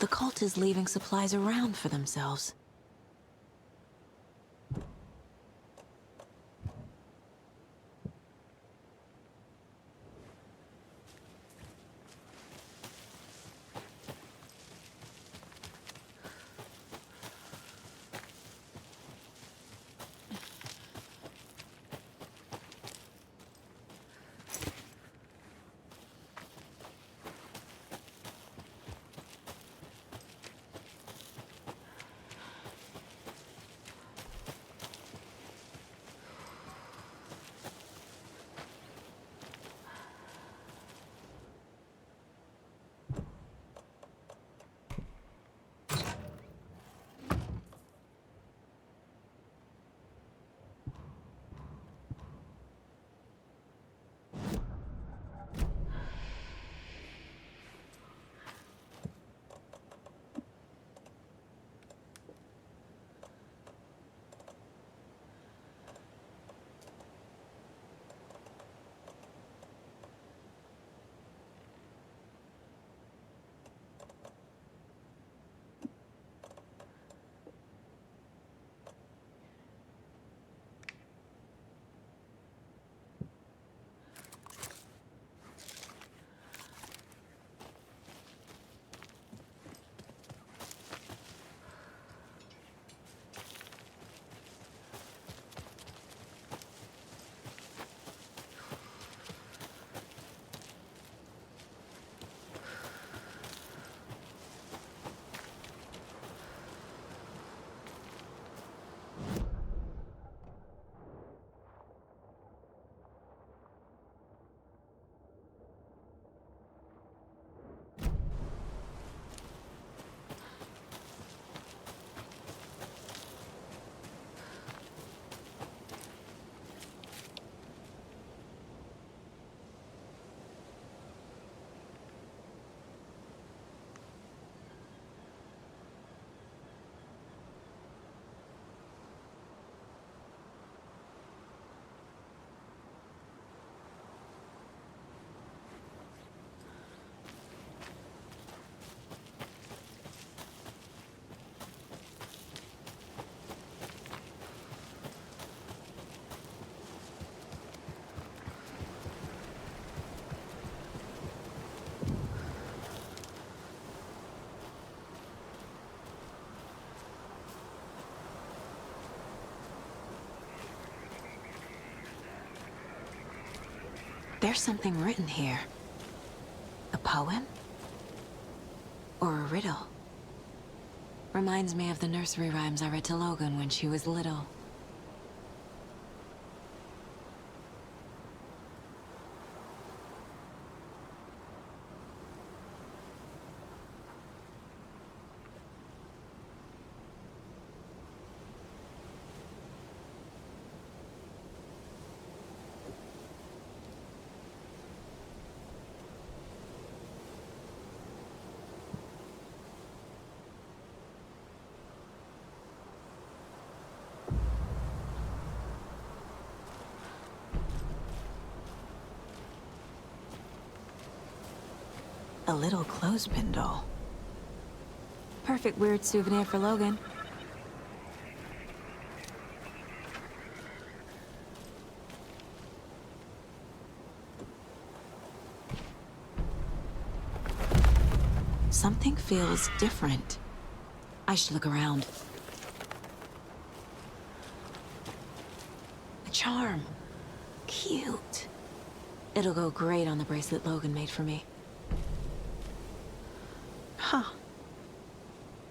The cult is leaving supplies around for themselves. There's something written here. A poem? Or a riddle? Reminds me of the nursery rhymes I read to Logan when she was little. A little clothespin doll. Perfect weird souvenir for Logan. Something feels different. I should look around. A charm. Cute. It'll go great on the bracelet Logan made for me. Huh.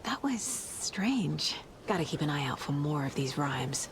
That was strange. Gotta keep an eye out for more of these rhymes.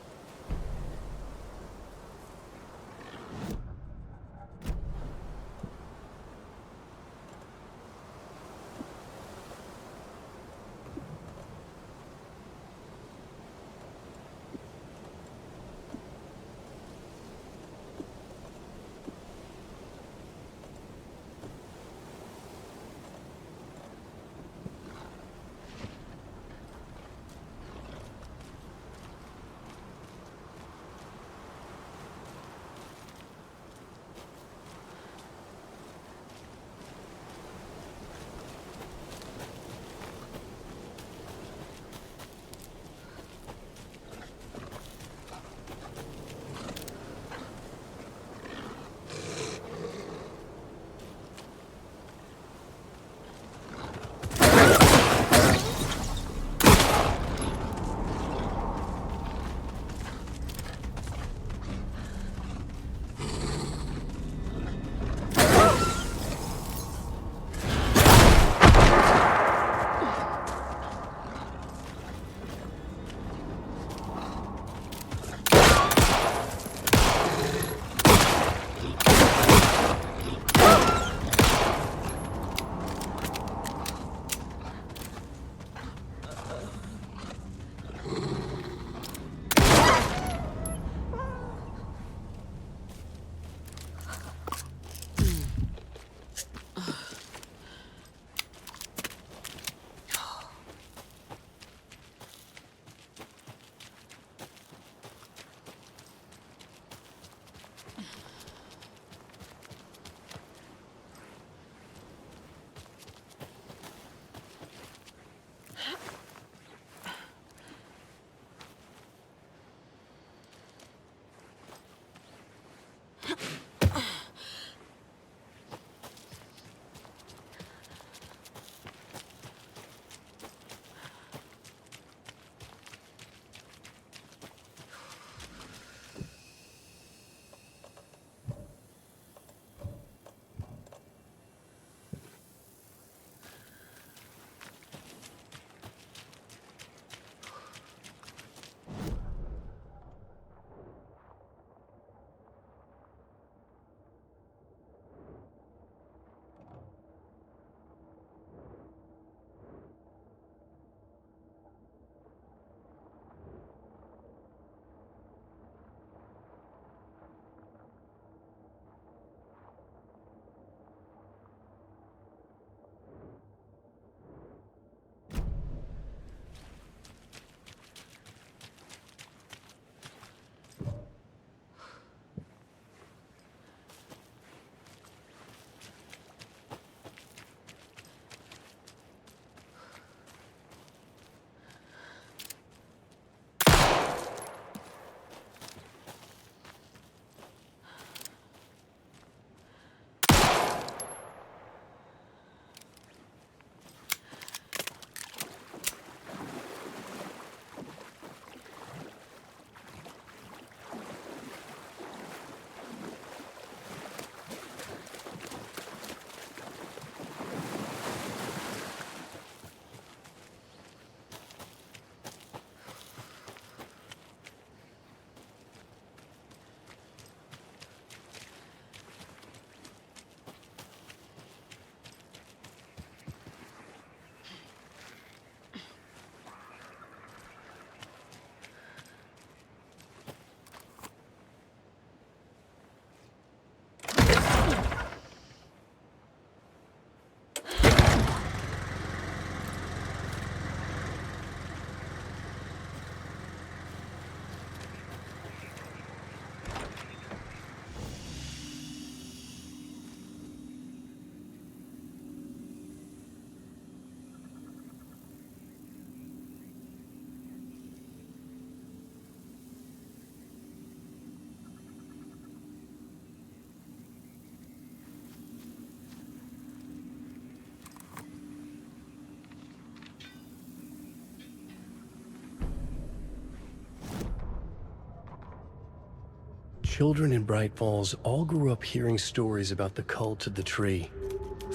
children in Bright Falls all grew up hearing stories about the cult of the tree.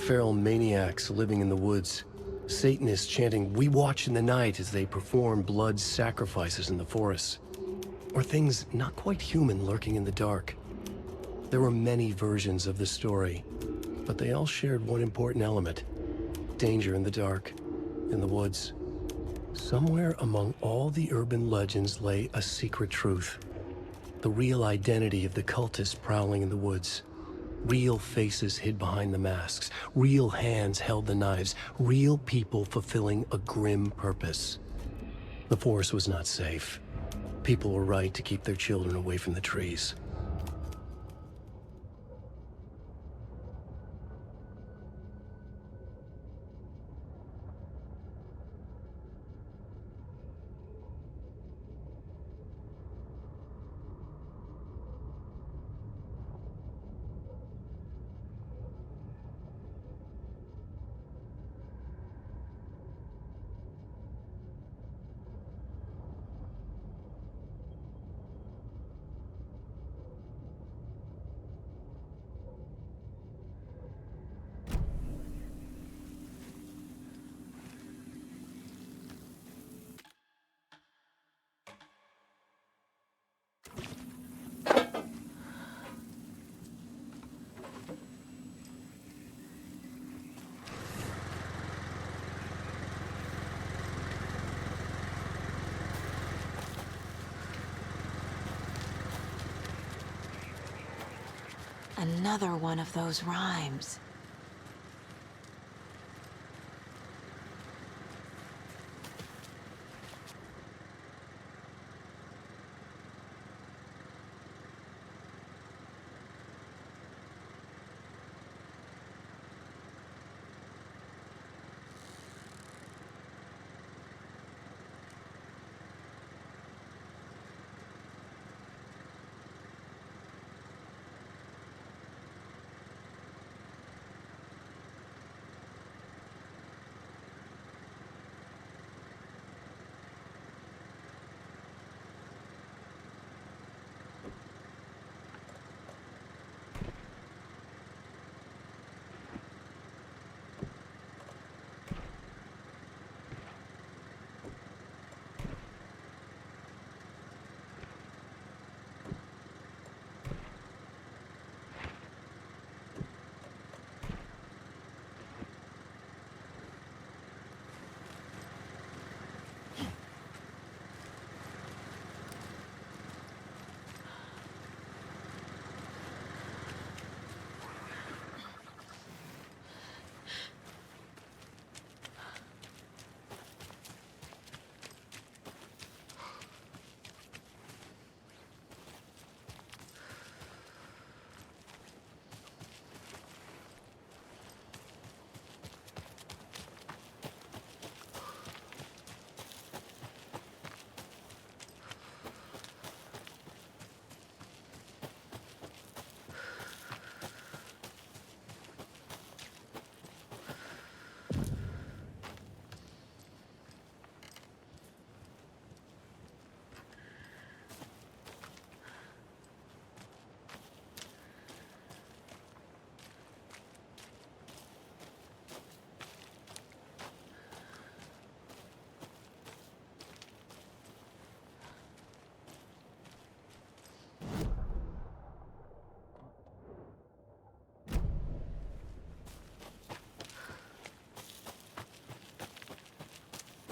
Feral maniacs living in the woods. Satanists chanting, "We watch in the night," as they perform blood sacrifices in the forests. Or things not quite human lurking in the dark. There were many versions of the story, but they all shared one important element: danger in the dark, in the woods. Somewhere among all the urban legends lay a secret truth. The real identity of the cultists prowling in the woods. Real faces hid behind the masks. Real hands held the knives. Real people fulfilling a grim purpose. The forest was not safe. People were right to keep their children away from the trees. Another one of those rhymes.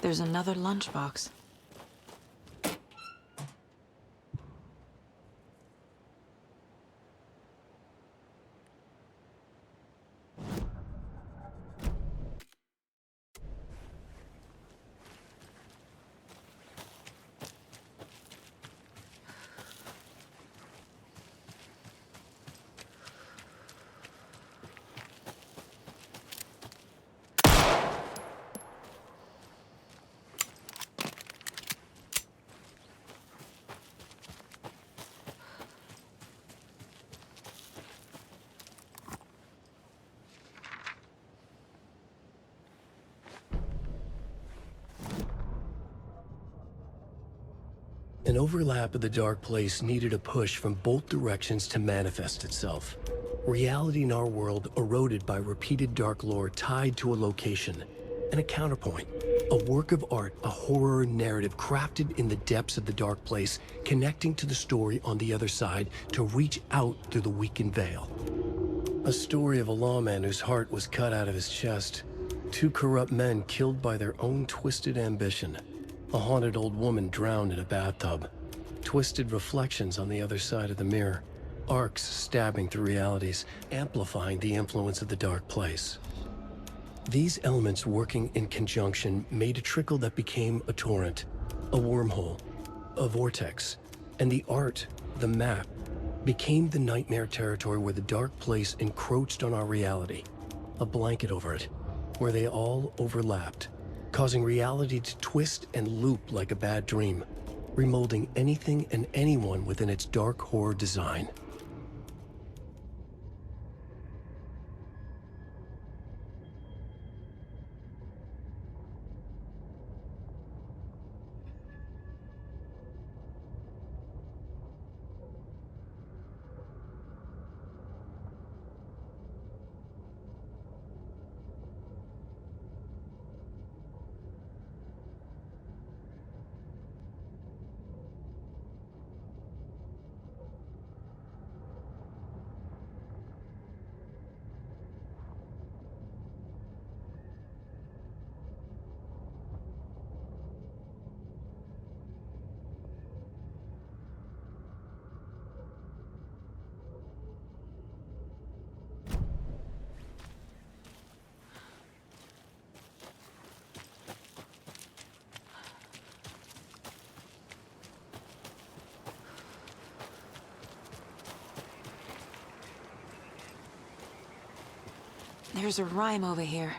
There's another lunchbox. An overlap of the Dark Place needed a push from both directions to manifest itself. Reality in our world eroded by repeated dark lore tied to a location, and a counterpoint. A work of art, a horror narrative crafted in the depths of the Dark Place, connecting to the story on the other side to reach out through the weakened veil. A story of a lawman whose heart was cut out of his chest. Two corrupt men killed by their own twisted ambition. A haunted old woman drowned in a bathtub. Twisted reflections on the other side of the mirror. Arcs stabbing through realities, amplifying the influence of the Dark Place. These elements working in conjunction made a trickle that became a torrent, a wormhole, a vortex, and the art, the map, became the nightmare territory where the Dark Place encroached on our reality, a blanket over it, where they all overlapped, causing reality to twist and loop like a bad dream, remolding anything and anyone within its dark horror design. There's a rhyme over here.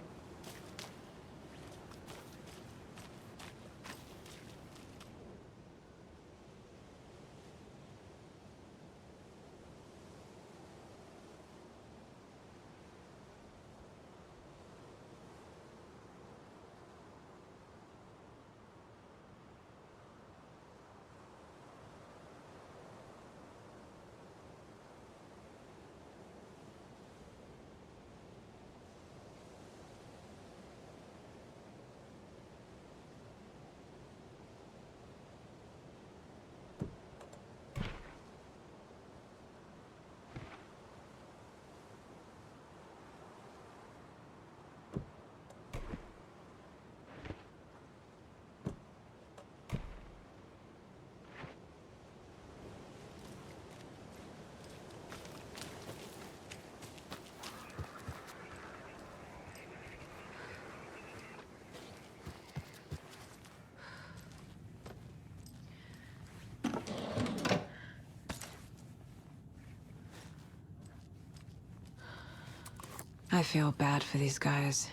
I feel bad for these guys.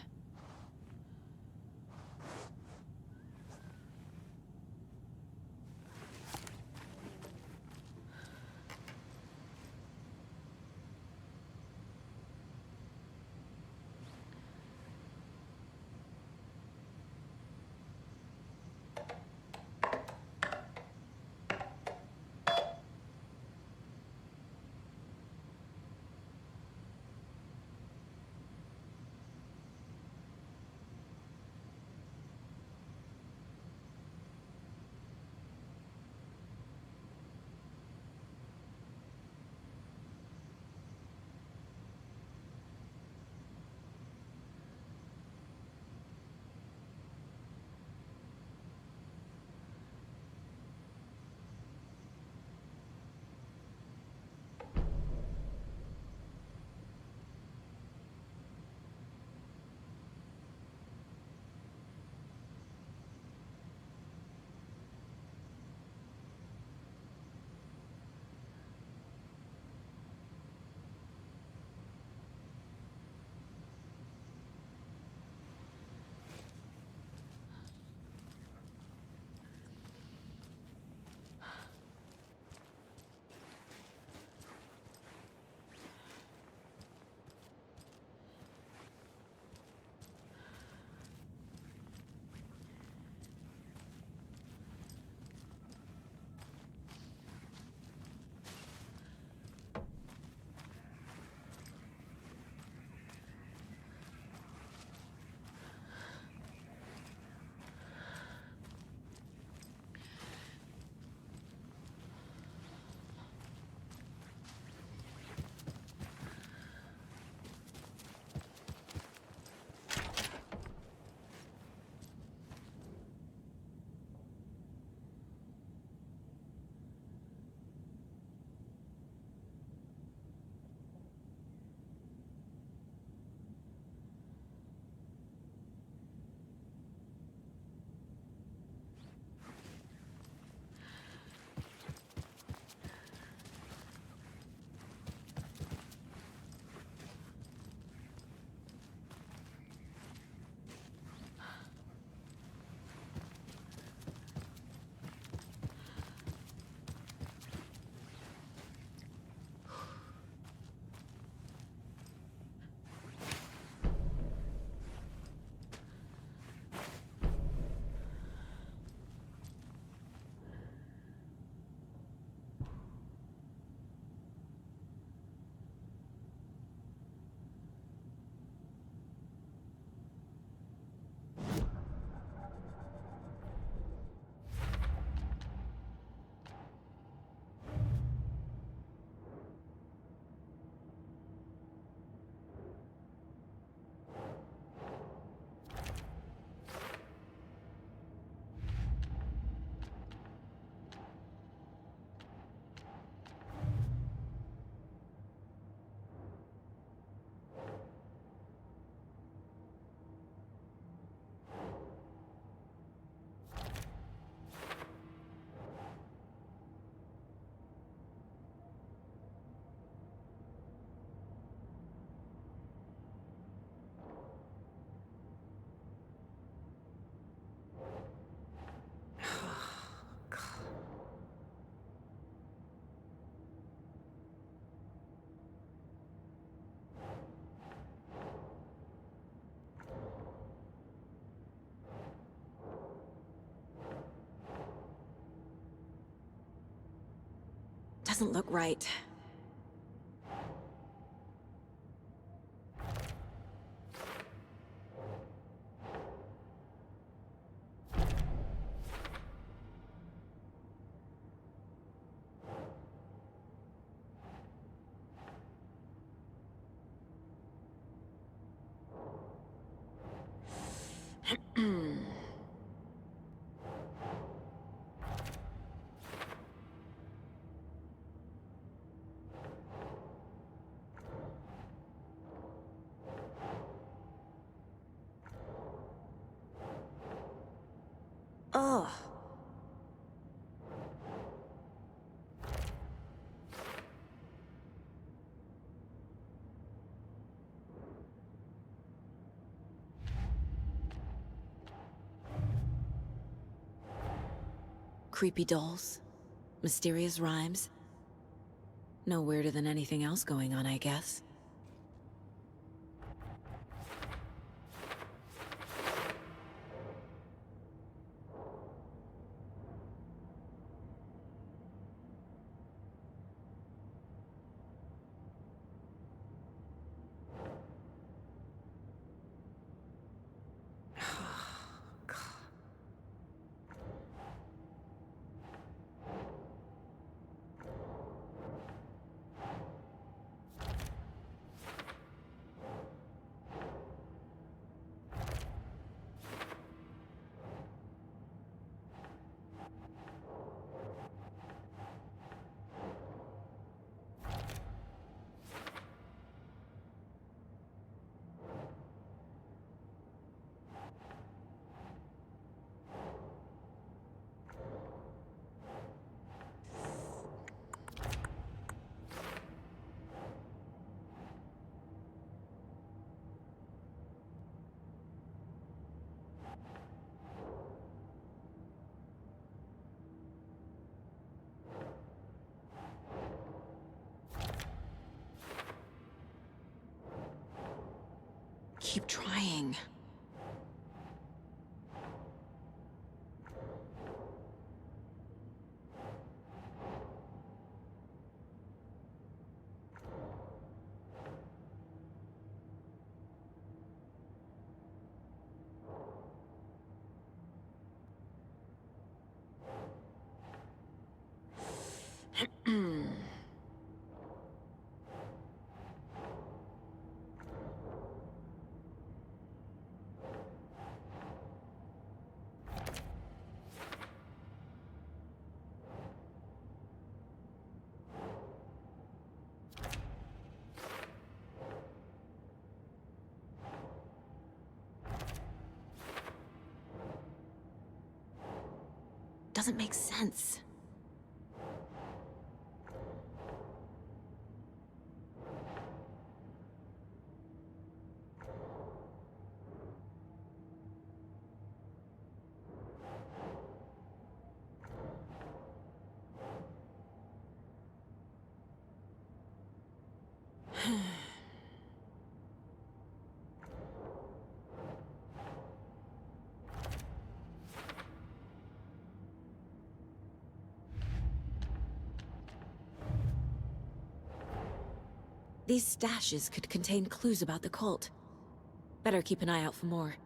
Doesn't look right. Ugh. Creepy dolls. Mysterious rhymes. No weirder than anything else going on, I guess. Keep trying. Doesn't make sense. These stashes could contain clues about the cult. Better keep an eye out for more.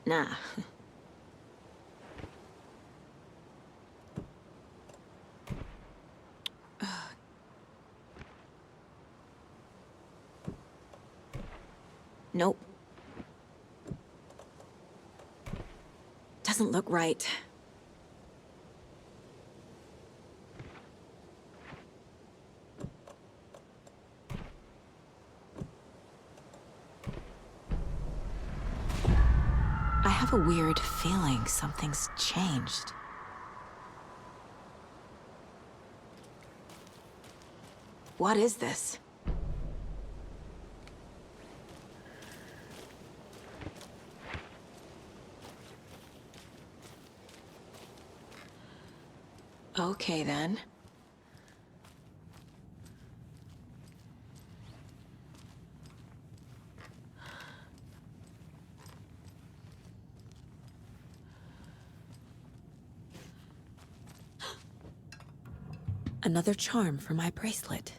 Nah. Nope. Doesn't look right. I have a weird feeling something's changed. What is this? Okay, then. Another charm for my bracelet.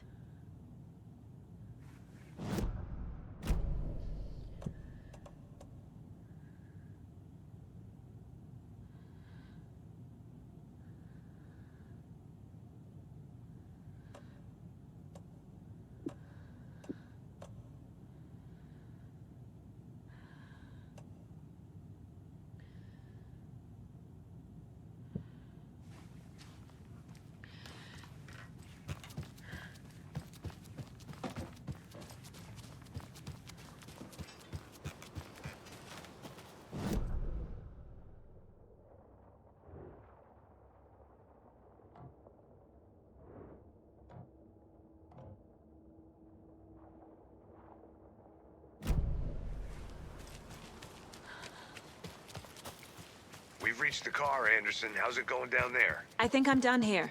We've reached the car, Anderson. How's it going down there? I think I'm done here.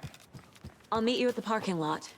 I'll meet you at the parking lot.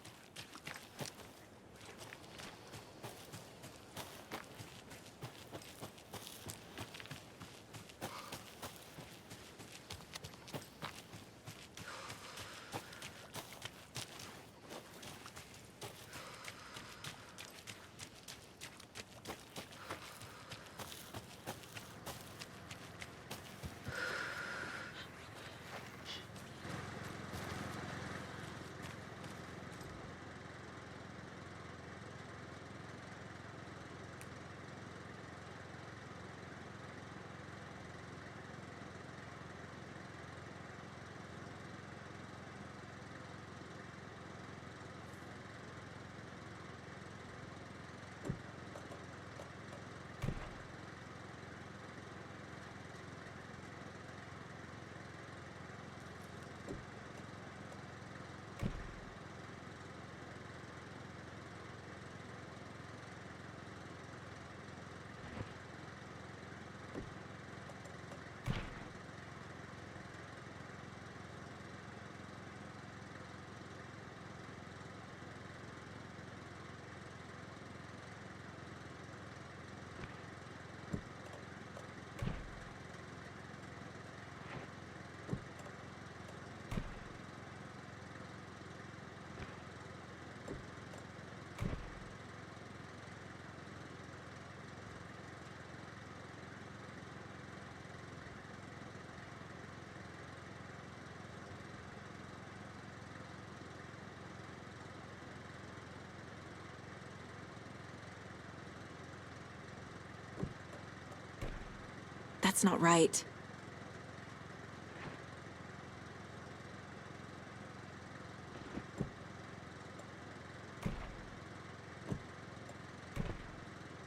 That's not right.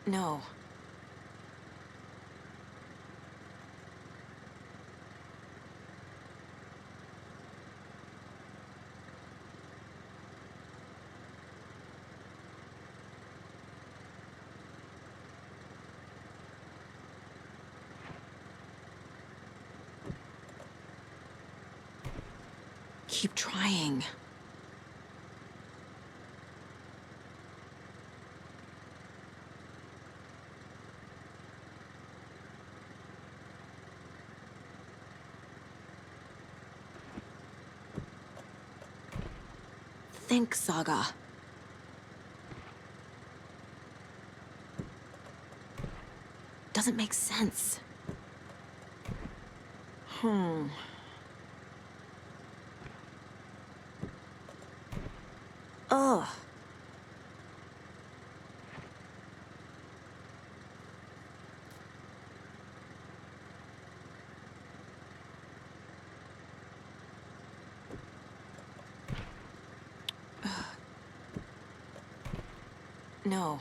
No. Keep trying. Think, Saga. Doesn't make sense. Ugh. No.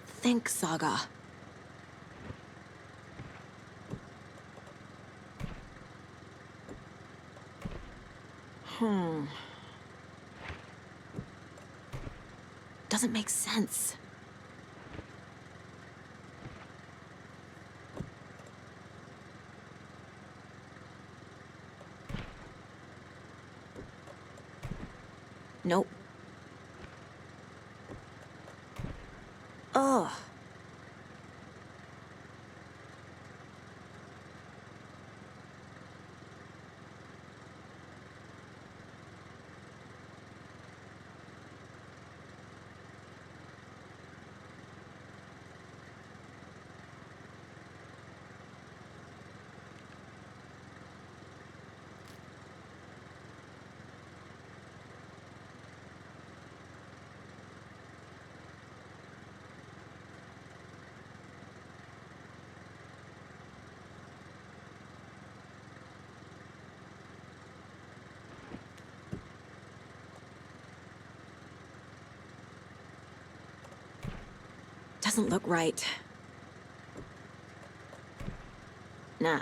Think, Saga. Doesn't make sense. Nope. Ugh. Doesn't look right. Nah.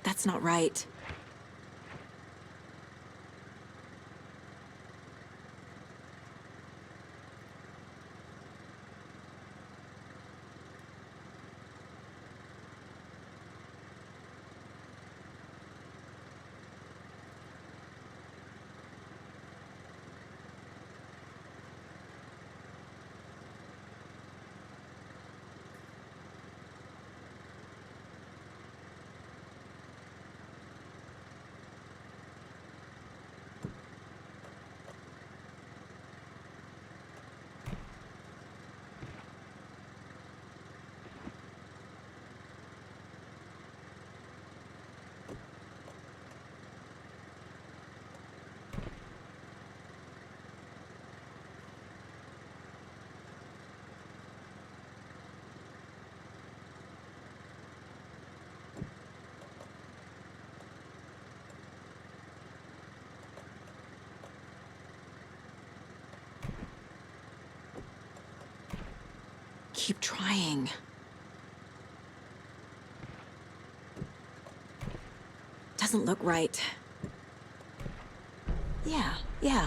That's not right. Keep trying. Doesn't look right. Yeah.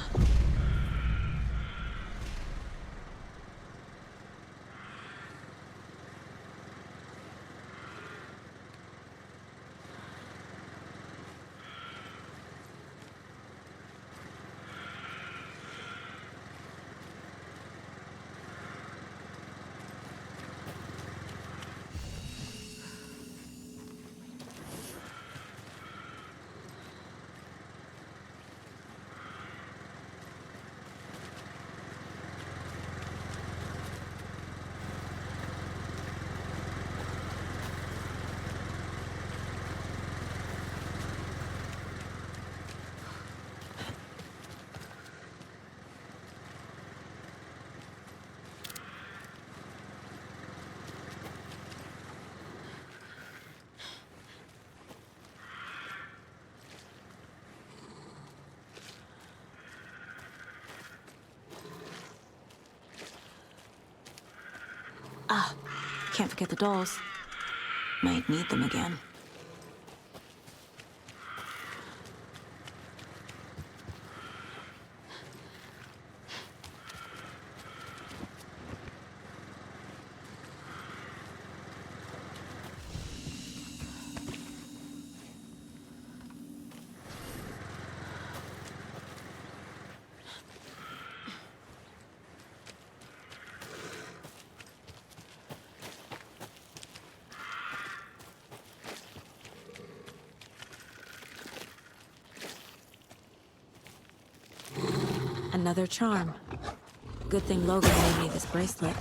Ah, can't forget the dolls. Might need them again. Another charm. Good thing Logan made me this bracelet.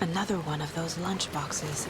Another one of those lunch boxes.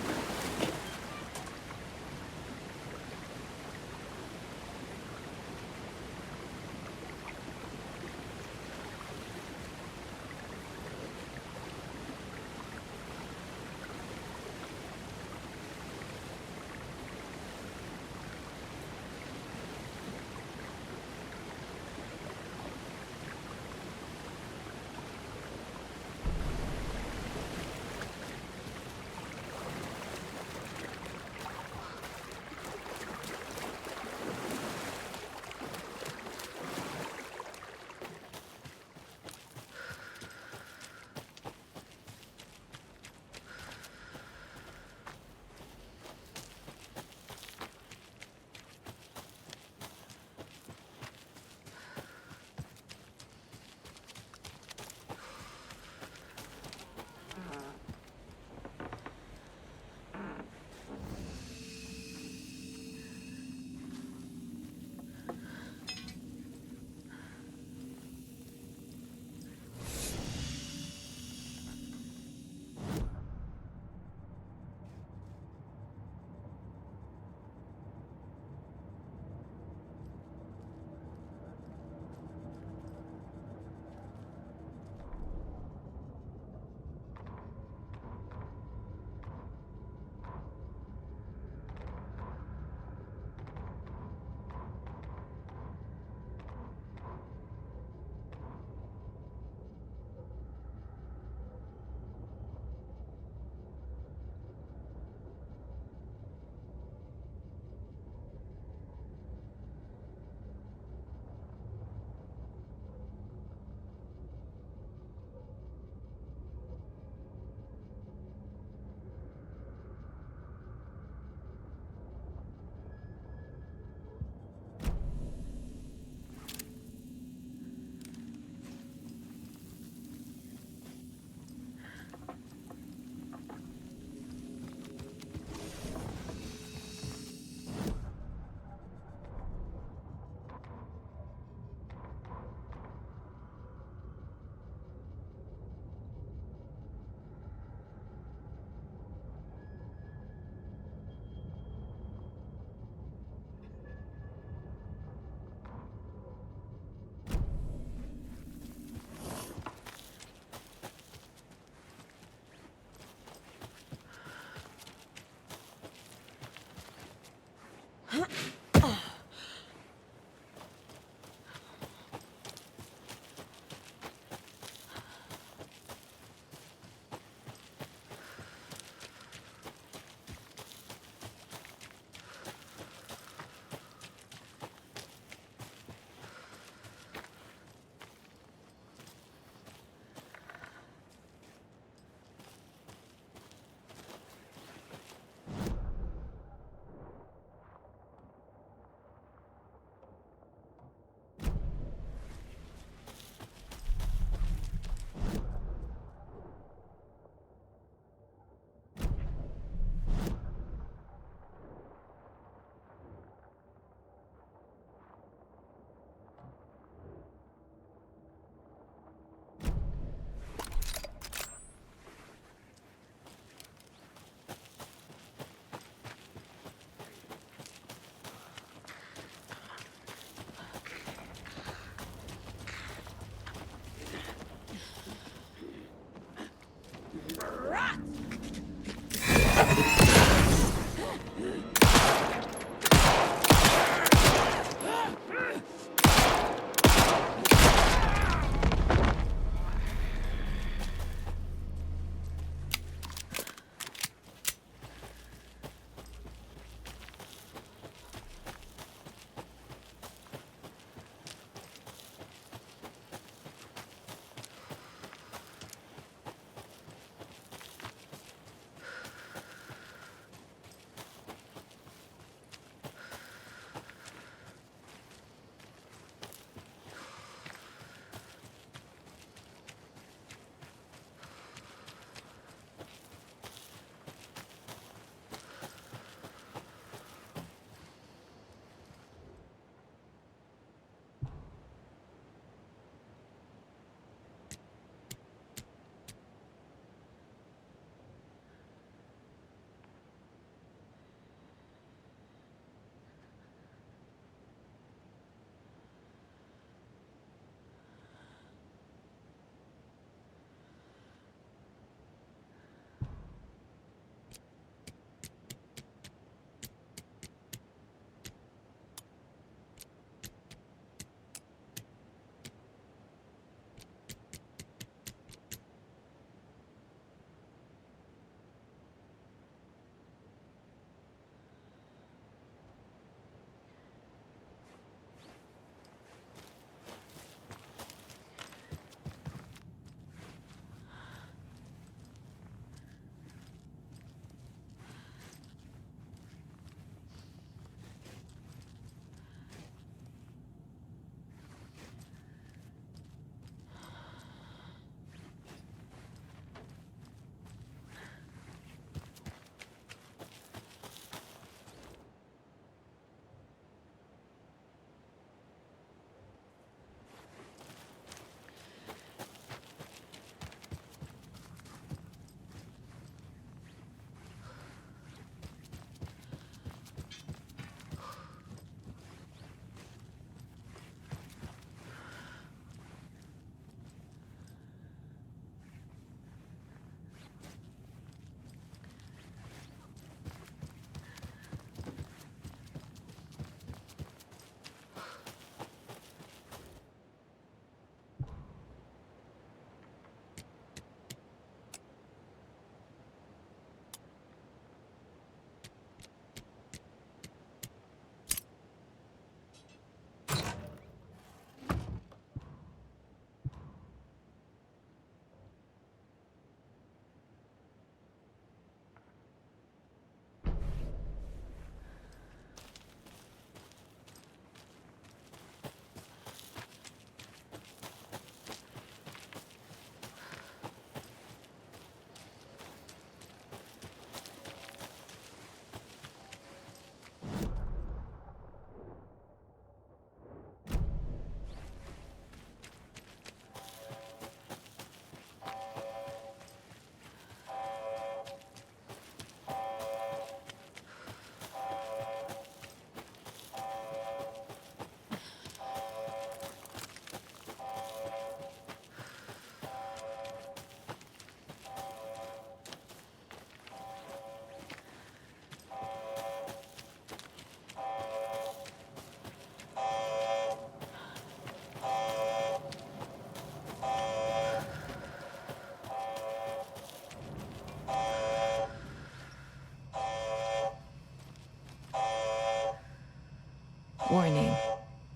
Warning.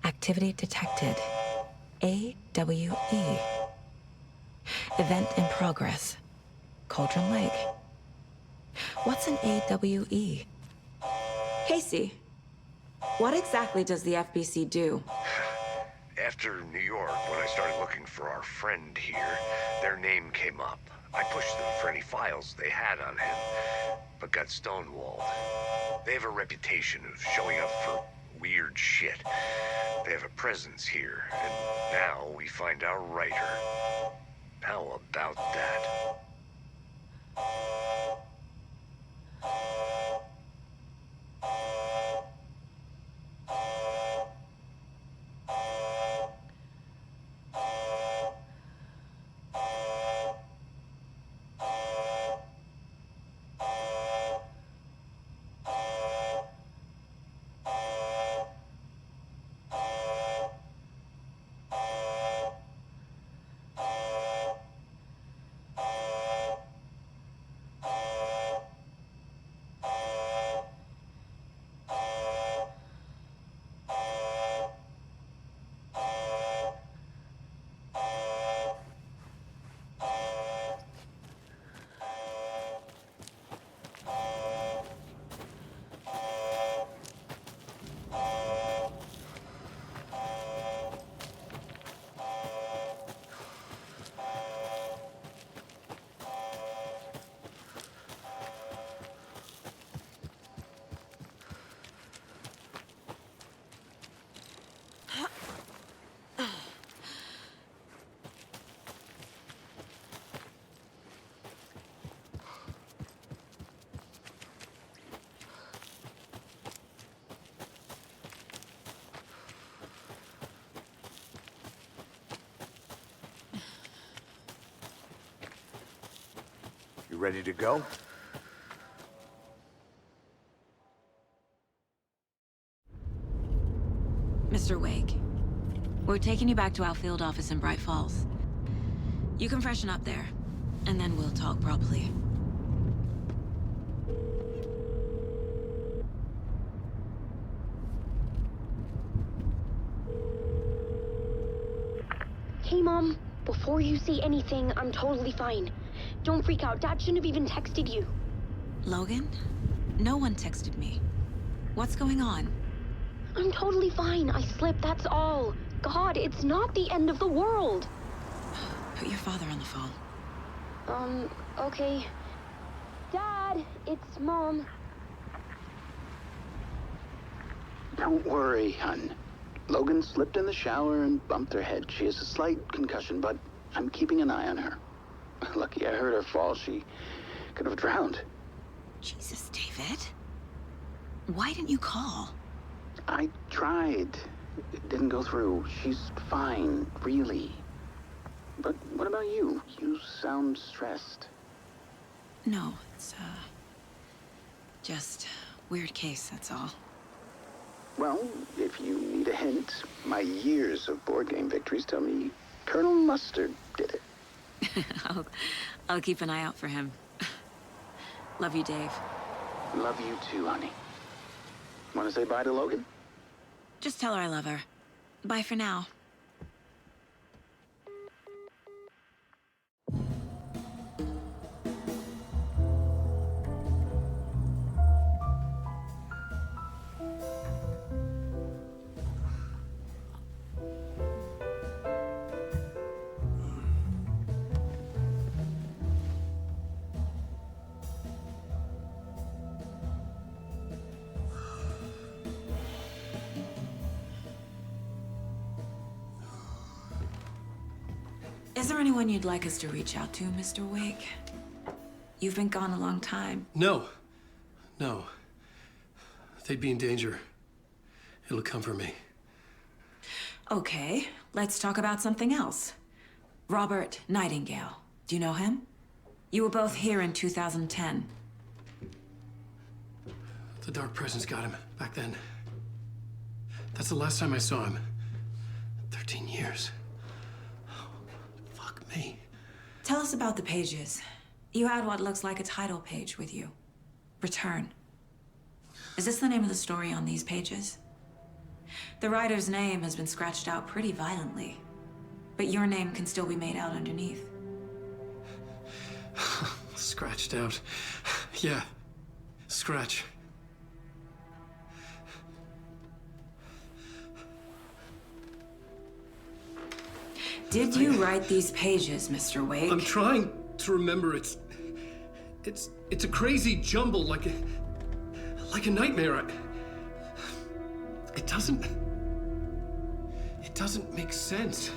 Activity detected. AWE. Event in progress. Cauldron Lake. What's an AWE? Casey, what exactly does the FBC do? After New York, when I started looking for our friend here, their name came up. I pushed them for any files they had on him, but got stonewalled. They have a reputation of showing up for weird shit. They have a presence here, and now we find our writer. How about that? You ready to go? Mr. Wake, we're taking you back to our field office in Bright Falls. You can freshen up there, and then we'll talk properly. Hey, Mom. Before you say anything, I'm totally fine. Don't freak out. Dad shouldn't have even texted you. Logan? No one texted me. What's going on? I'm totally fine. I slipped, that's all. God, it's not the end of the world. Put your father on the phone. Okay. Dad, it's Mom. Don't worry, hon. Logan slipped in the shower and bumped her head. She has a slight concussion, but I'm keeping an eye on her. Lucky I heard her fall. She could have drowned. Jesus, David. Why didn't you call? I tried. It didn't go through. She's fine, really. But what about you? You sound stressed. No, it's, just weird case, that's all. Well, if you need a hint, my years of board game victories tell me Colonel Mustard did it. I'll keep an eye out for him. Love you, Dave. Love you too, honey. Want to say bye to Logan? Just tell her I love her. Bye for now. Is there anyone you'd like us to reach out to, Mr. Wake? You've been gone a long time. No. They'd be in danger. It'll come for me. Okay, let's talk about something else. Robert Nightingale. Do you know him? You were both here in 2010. The Dark Presence got him back then. That's the last time I saw him. 13 years. Fuck me. Tell us about the pages. You had what looks like a title page with you. Return. Is this the name of the story on these pages? The writer's name has been scratched out pretty violently. But your name can still be made out underneath. Scratched out. Yeah. Scratch. Did you write these pages, Mr. Wake? I'm trying to remember. It's a crazy jumble, like a nightmare. It doesn't make sense.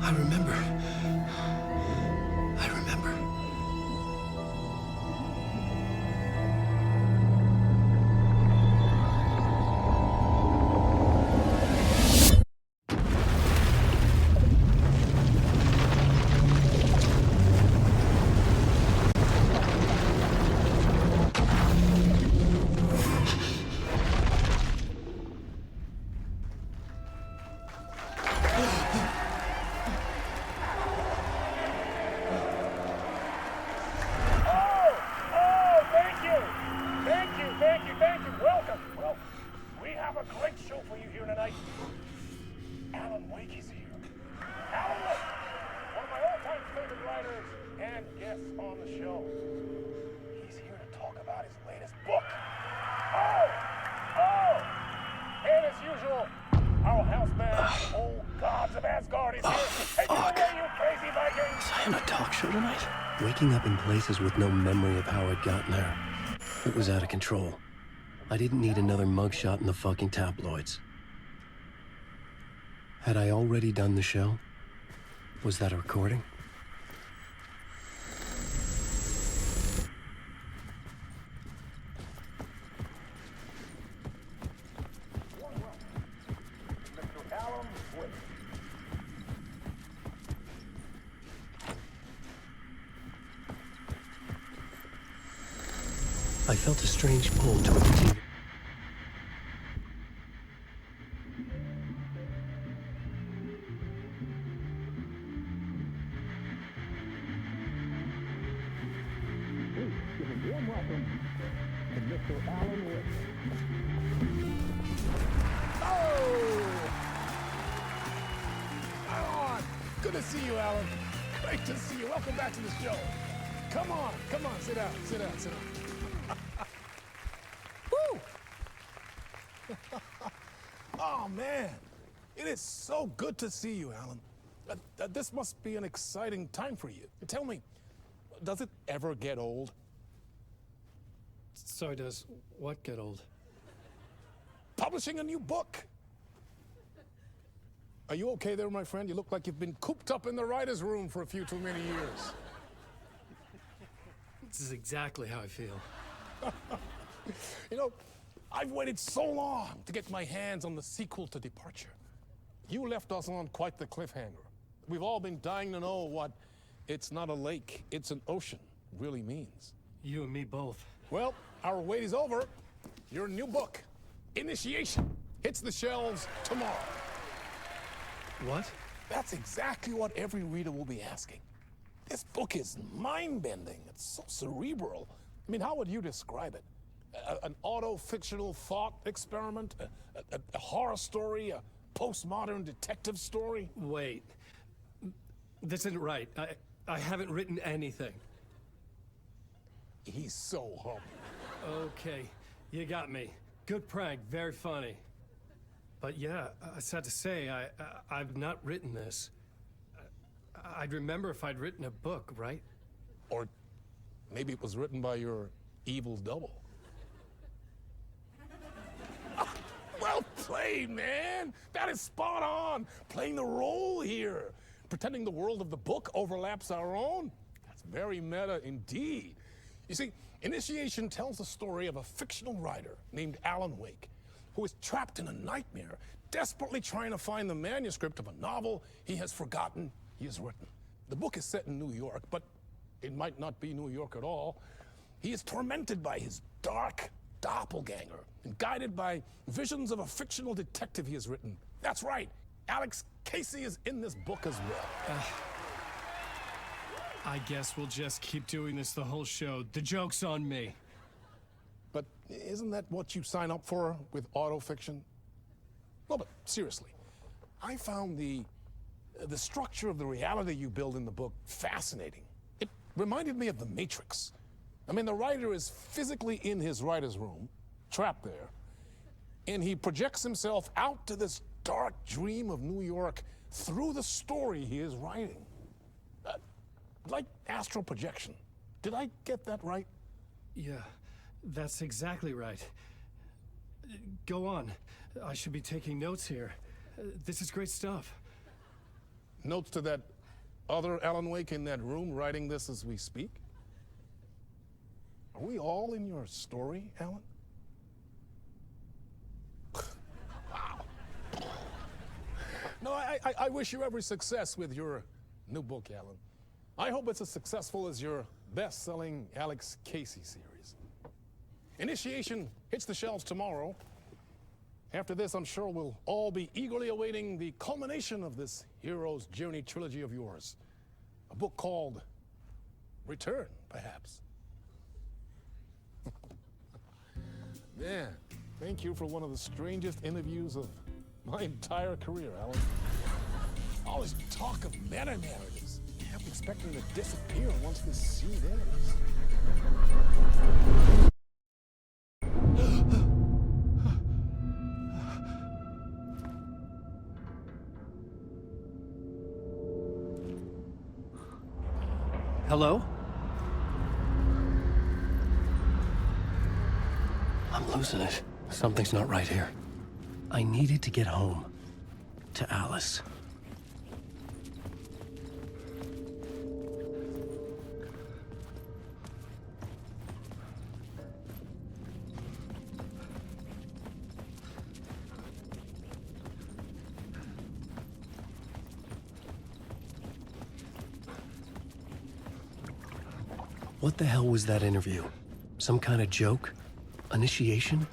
I remember. Thank you. Welcome. Well, we have a great show for you here tonight. Alan Wake is here. Alan Wake, one of my all-time favorite writers and guests on the show. He's here to talk about his latest book. And as usual, our house band, Old Gods of Asgard, is here. Take it away, you crazy Vikings! Was I on a talk show tonight? Waking up in places with no memory of how I'd gotten there. It was out of control. I didn't need another mugshot in the fucking tabloids. Had I already done the show? Was that a recording? I felt a strange pull toward the TV. Warm welcome to Mr. Alan Wake. Alan! Good to see you, Alan. Great to see you. Welcome back to the show. Come on, sit down. Woo! Oh, man. It is so good to see you, Alan. This must be an exciting time for you. Tell me, does it ever get old? So does what get old? Publishing a new book. Are you okay there, my friend? You look like you've been cooped up in the writer's room for a few too many years. This is exactly how I feel. You know, I've waited so long to get my hands on the sequel to Departure. You left us on quite the cliffhanger. We've all been dying to know what "it's not a lake, it's an ocean" really means. You and me both. Well, our wait is over. Your new book, Initiation, hits the shelves tomorrow. What? That's exactly what every reader will be asking. This book is mind-bending. It's so cerebral. I mean, how would you describe it? An auto-fictional thought experiment? A horror story? A postmodern detective story? Wait. This isn't right. I haven't written anything. He's so humble. Okay, you got me. Good prank, very funny. But yeah, I sad to say, I've not written this. I'd remember if I'd written a book, right? Or maybe it was written by your evil double. Well played, man! That is spot on! Playing the role here. Pretending the world of the book overlaps our own. That's very meta indeed. You see, Initiation tells the story of a fictional writer named Alan Wake, who is trapped in a nightmare, desperately trying to find the manuscript of a novel he has forgotten he has written. The book is set in New York, but it might not be New York at all. He is tormented by his dark, doppelganger and guided by visions of a fictional detective he has written. That's right, Alex Casey is in this book as well. I guess we'll just keep doing this the whole show. The joke's on me. But isn't that what you sign up for with autofiction? No, but seriously, I found the structure of the reality you build in the book fascinating. It reminded me of The Matrix. I mean, the writer is physically in his writer's room, trapped there, and he projects himself out to this dark dream of New York through the story he is writing. Like astral projection. Did I get that right? Yeah, that's exactly right. Go on. I should be taking notes here. This is great stuff. Notes to that other Alan Wake in that room writing this as we speak? Are we all in your story, Alan? Wow. No, I wish you every success with your new book, Alan. I hope it's as successful as your best-selling Alex Casey series. Initiation hits the shelves tomorrow. After this, I'm sure we'll all be eagerly awaiting the culmination of this hero's journey trilogy of yours. A book called Return, perhaps. Man, thank you for one of the strangest interviews of my entire career, Alan. All this talk of meta-narratives. I'm expecting to disappear once this scene ends. Hello? I'm losing it. Something's not right here. I needed to get home. To Alice. What the hell was that interview? Some kind of joke? Initiation?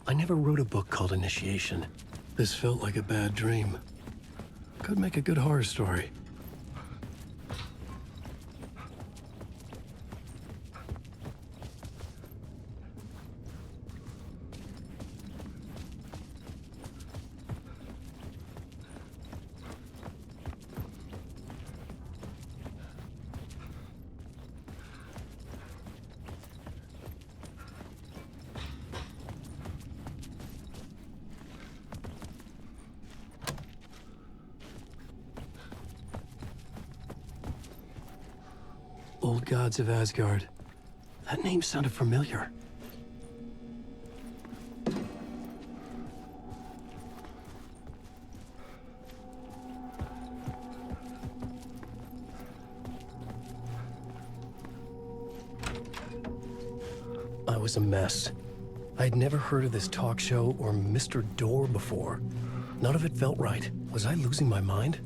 I never wrote a book called Initiation. This felt like a bad dream. Could make a good horror story. Old Gods of Asgard. That name sounded familiar. I was a mess. I'd never heard of this talk show or Mr. Door before. None of it felt right. Was I losing my mind?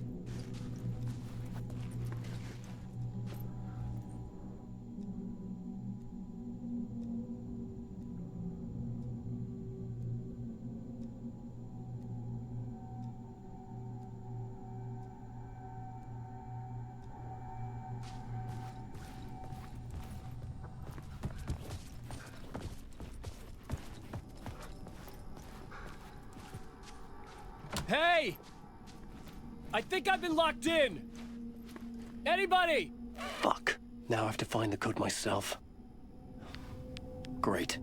Hey! I think I've been locked in! Anybody? Fuck. Now I have to find the code myself. Great.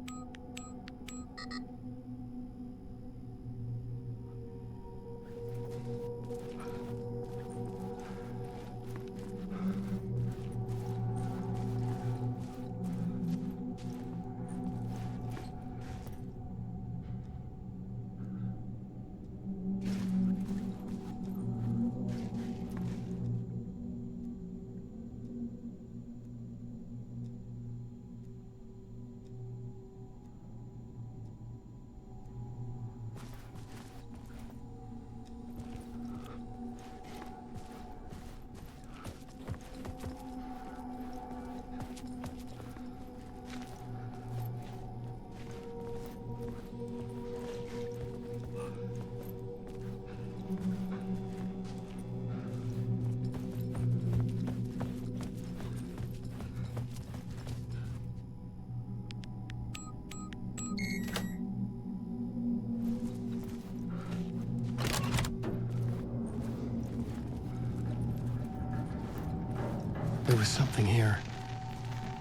There was something here.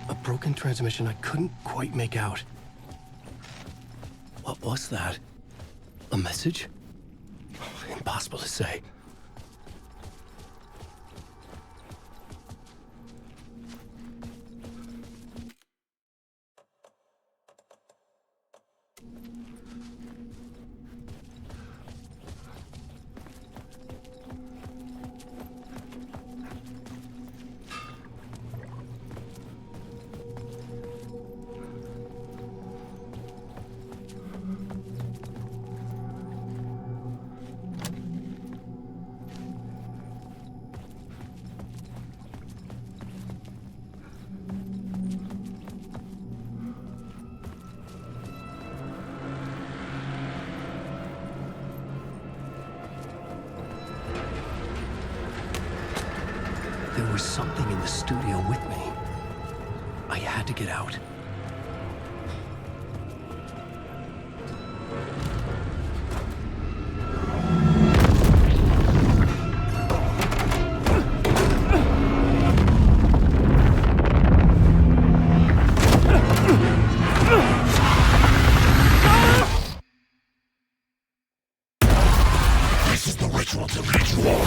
A broken transmission I couldn't quite make out. What was that? A message? Impossible to say. There was something in the studio with me. I had to get out. This is the ritual to lead you on.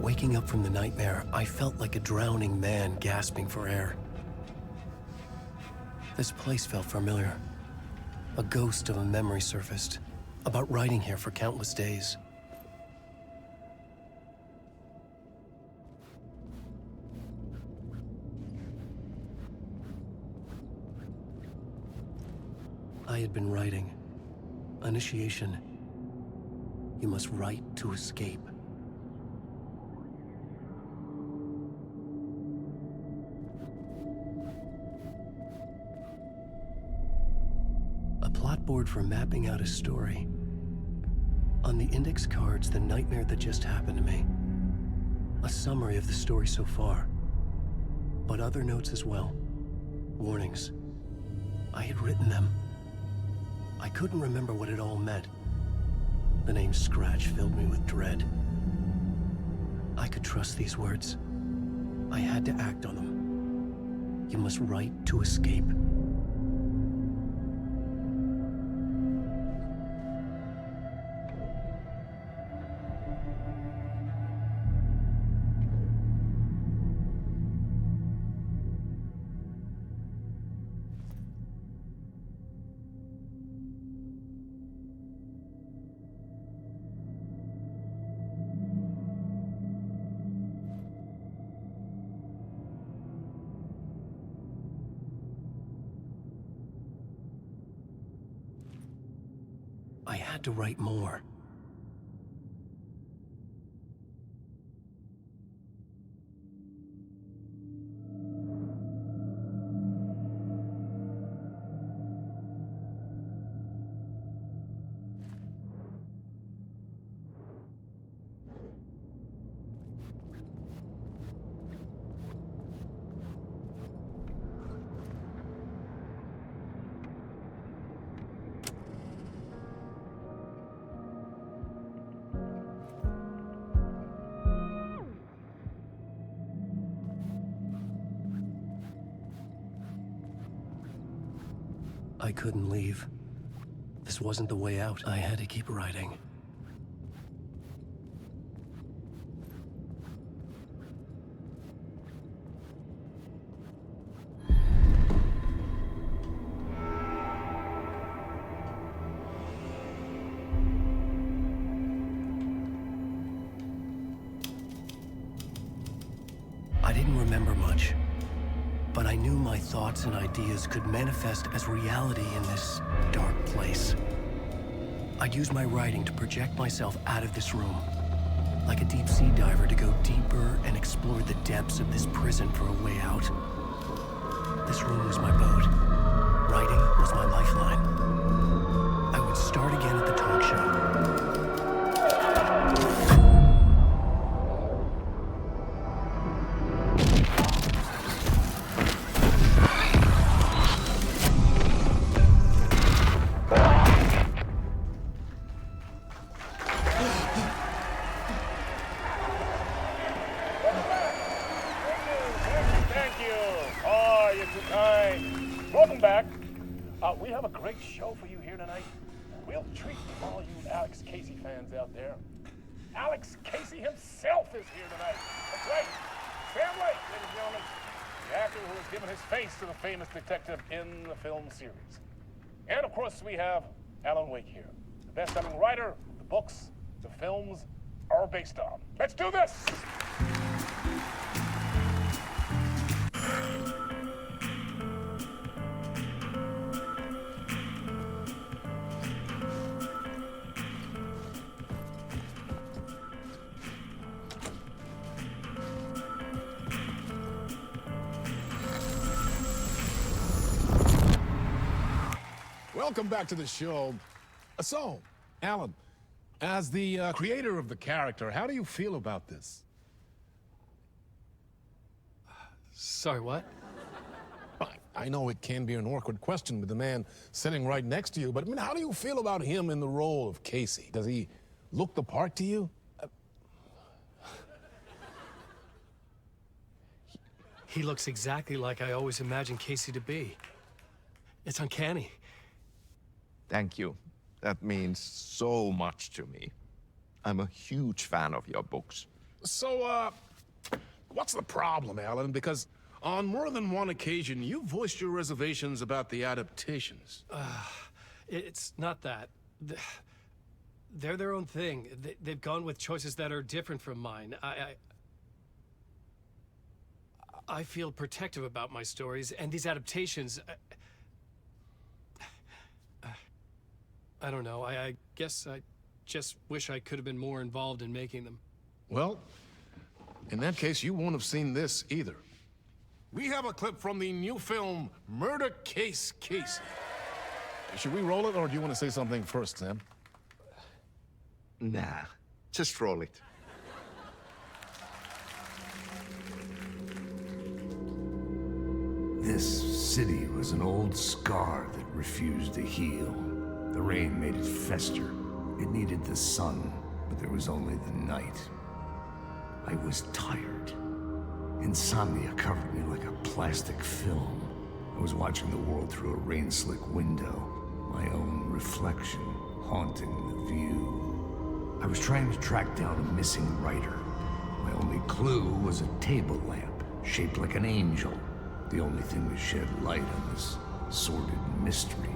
Waking up from the nightmare, I felt like a drowning man gasping for air. This place felt familiar. A ghost of a memory surfaced, about riding here for countless days. I had been writing. Initiation. You must write to escape. Plotboard for mapping out a story. On the index cards, the nightmare that just happened to me. A summary of the story so far. But other notes as well. Warnings. I had written them. I couldn't remember what it all meant. The name Scratch filled me with dread. I could trust these words. I had to act on them. You must write to escape. I had to write more. I couldn't leave. This wasn't the way out. I had to keep writing. I didn't remember much. But I knew my thoughts and ideas could manifest as reality in this dark place. I'd use my writing to project myself out of this room, like a deep-sea diver to go deeper and explore the depths of this prison for a way out. This room was my boat. Writing was my lifeline. I would start again at the talk show. treat for all you Alex Casey fans out there. Alex Casey himself is here tonight. That's right. Sam Lake, ladies and gentlemen. The actor who has given his face to the famous detective in the film series. And of course, we have Alan Wake here, the best-selling writer of the books the films are based on. Let's do this! Welcome back to the show. So, Alan, as the creator of the character, how do you feel about this? Sorry, what? I know it can be an awkward question with the man sitting right next to you, but I mean, how do you feel about him in the role of Casey? Does he look the part to you? He looks exactly like I always imagined Casey to be. It's uncanny. Thank you. That means so much to me. I'm a huge fan of your books. So, what's the problem, Alan? Because on more than one occasion, you voiced your reservations about the adaptations. It's not that. They're their own thing. They've gone with choices that are different from mine. I feel protective about my stories, and these adaptations... I don't know. I guess I just wish I could have been more involved in making them. Well, in that case, you won't have seen this either. We have a clip from the new film, Murder Case Casey. Should we roll it, or do you want to say something first, Sam? Nah, just roll it. This city was an old scar that refused to heal. The rain made it fester. It needed the sun, but there was only the night. I was tired. Insomnia covered me like a plastic film. I was watching the world through a rain-slick window, my own reflection haunting the view. I was trying to track down a missing writer. My only clue was a table lamp, shaped like an angel. The only thing that shed light on this sordid mystery.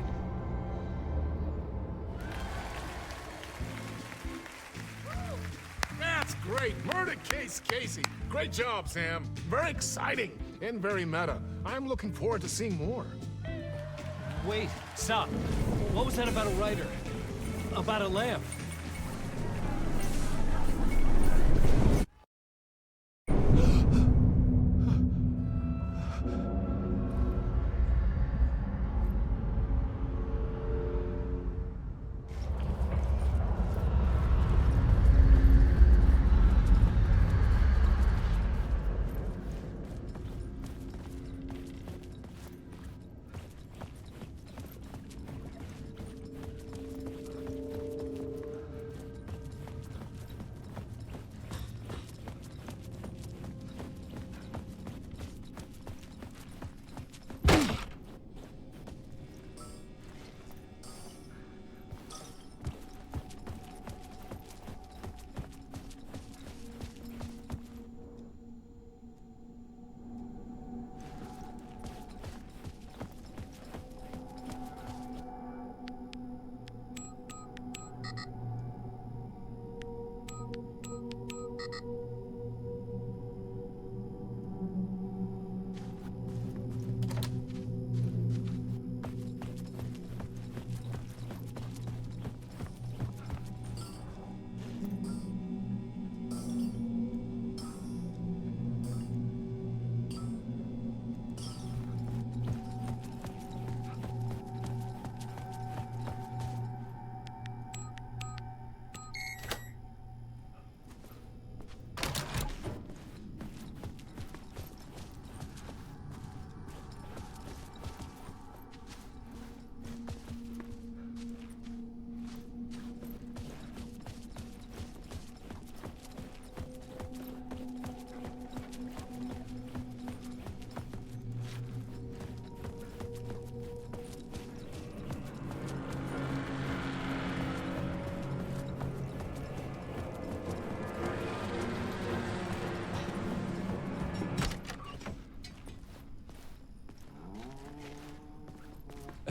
That's great! Murder Case Casey! Great job, Sam. Very exciting and very meta. I'm looking forward to seeing more. Wait, stop. What was that about a writer? About a lamp?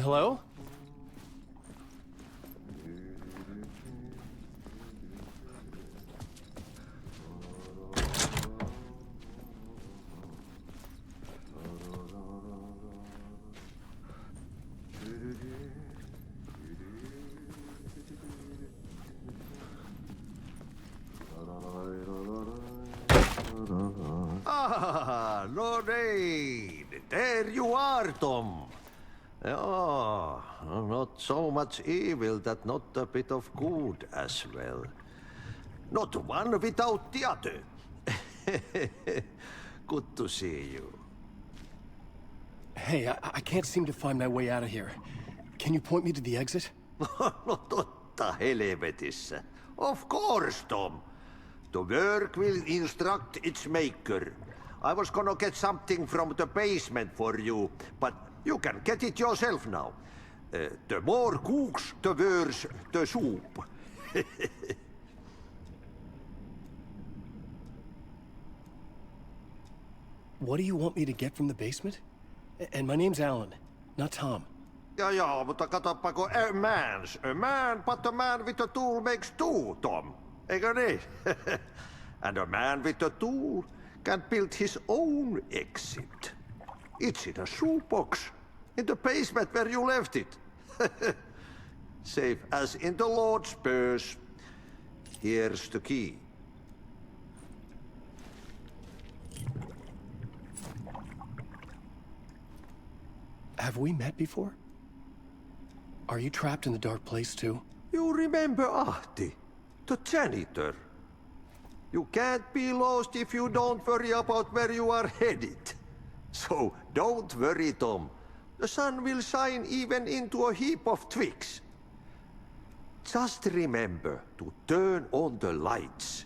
Hello? Ah, Lorraine! There you are, Tom. Oh, not so much evil that not a bit of good as well. Not one without the other. Good to see you. Hey, I can't seem to find my way out of here. Can you point me to the exit? No totta helvetissä. Of course, Tom. The work will instruct its maker. I was gonna get something from the basement for you, but you can get it yourself now. The more cooks, the worse the soup. What do you want me to get from the basement? And my name's Alan, not Tom. Ja, mutta katoppa, a man, but a man with a tool makes two, Tom. Eikö niin? And a man with a tool can build his own exit. It's in a shoebox, in the basement where you left it. Safe as in the Lord's purse. Here's the key. Have we met before? Are you trapped in the dark place too? You remember Ahti, the janitor. You can't be lost if you don't worry about where you are headed. So don't worry, Tom. The sun will shine even into a heap of twigs. Just remember to turn on the lights.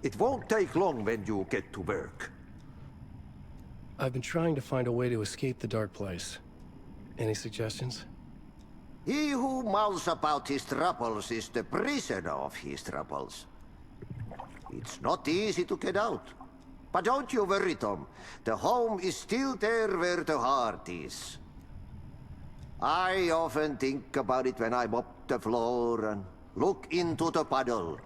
It won't take long when you get to work. I've been trying to find a way to escape the dark place. Any suggestions? He who mouths about his troubles is the prisoner of his troubles. It's not easy to get out. But don't you worry, Tom. The home is still there where the heart is. I often think about it when I mop the floor and look into the puddle.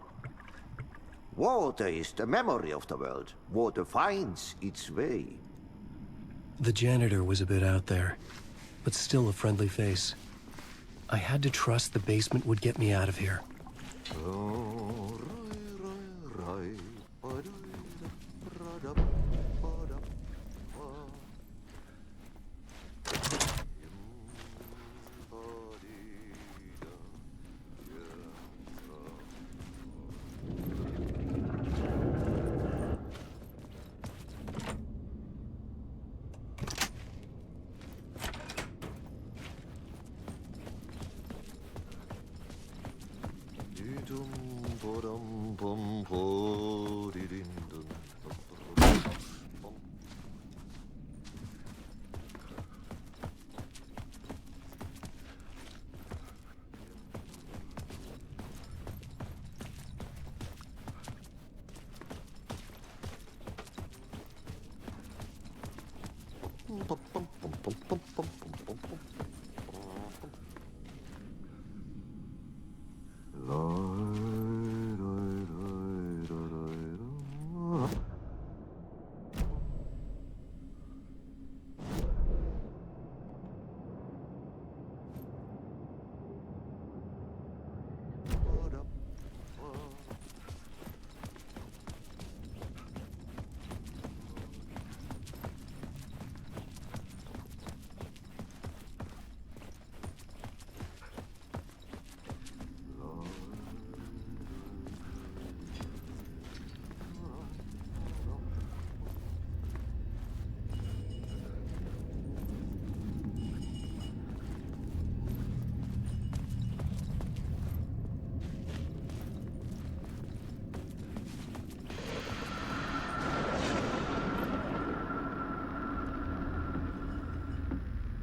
Water is the memory of the world. Water finds its way. The janitor was a bit out there, but still a friendly face. I had to trust the basement would get me out of here.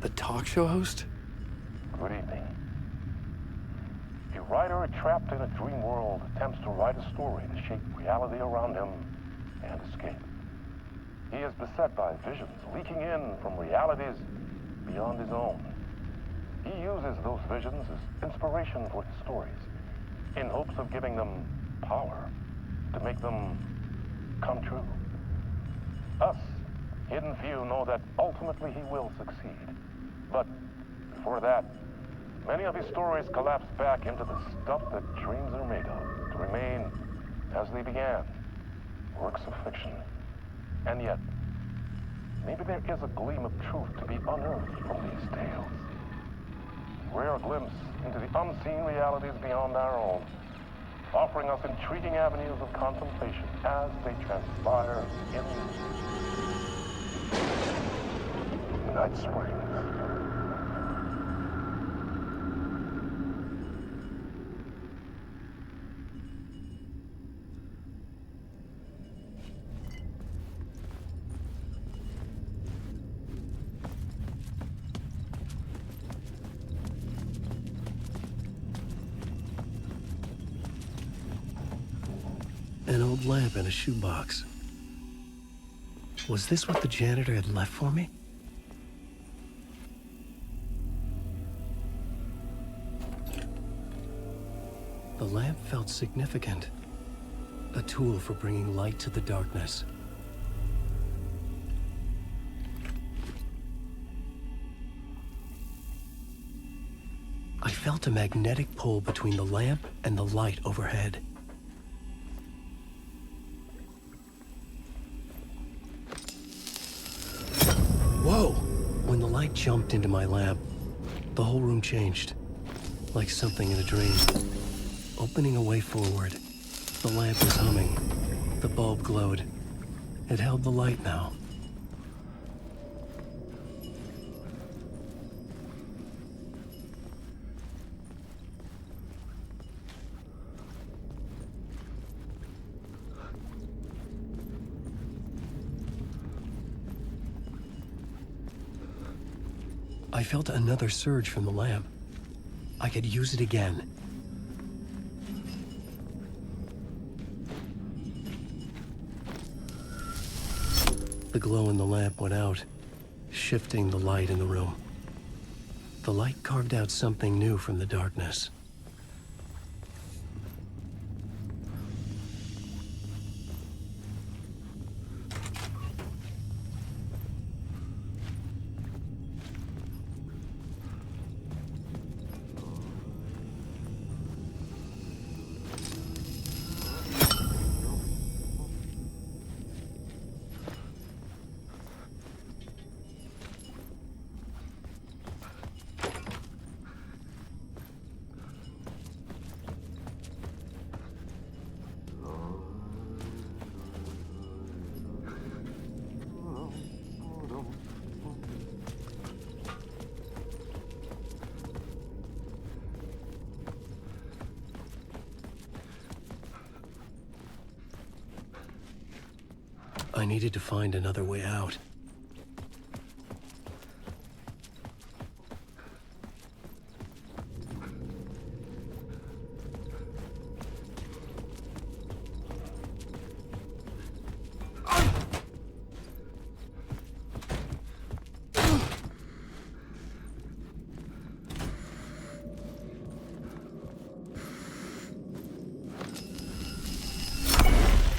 The talk show host? Good evening. A writer trapped in a dream world attempts to write a story to shape reality around him and escape. He is beset by visions leaking in from realities beyond his own. He uses those visions as inspiration for his stories, in hopes of giving them power, to make them come true. Us, Hidden Few, know that ultimately he will succeed. But before that, many of his stories collapse back into the stuff that dreams are made of, to remain as they began, works of fiction. And yet, maybe there is a gleam of truth to be unearthed from these tales. A rare glimpse into the unseen realities beyond our own, offering us intriguing avenues of contemplation as they transpire in Night Springs. An old lamp in a shoebox. Was this what the janitor had left for me? The lamp felt significant. A tool for bringing light to the darkness. I felt a magnetic pull between the lamp and the light overhead. Whoa! When the light jumped into my lamp, the whole room changed, like something in a dream. Opening a way forward, the lamp was humming. The bulb glowed. It held the light now. I felt another surge from the lamp. I could use it again. The glow in the lamp went out, shifting the light in the room. The light carved out something new from the darkness. I needed to find another way out.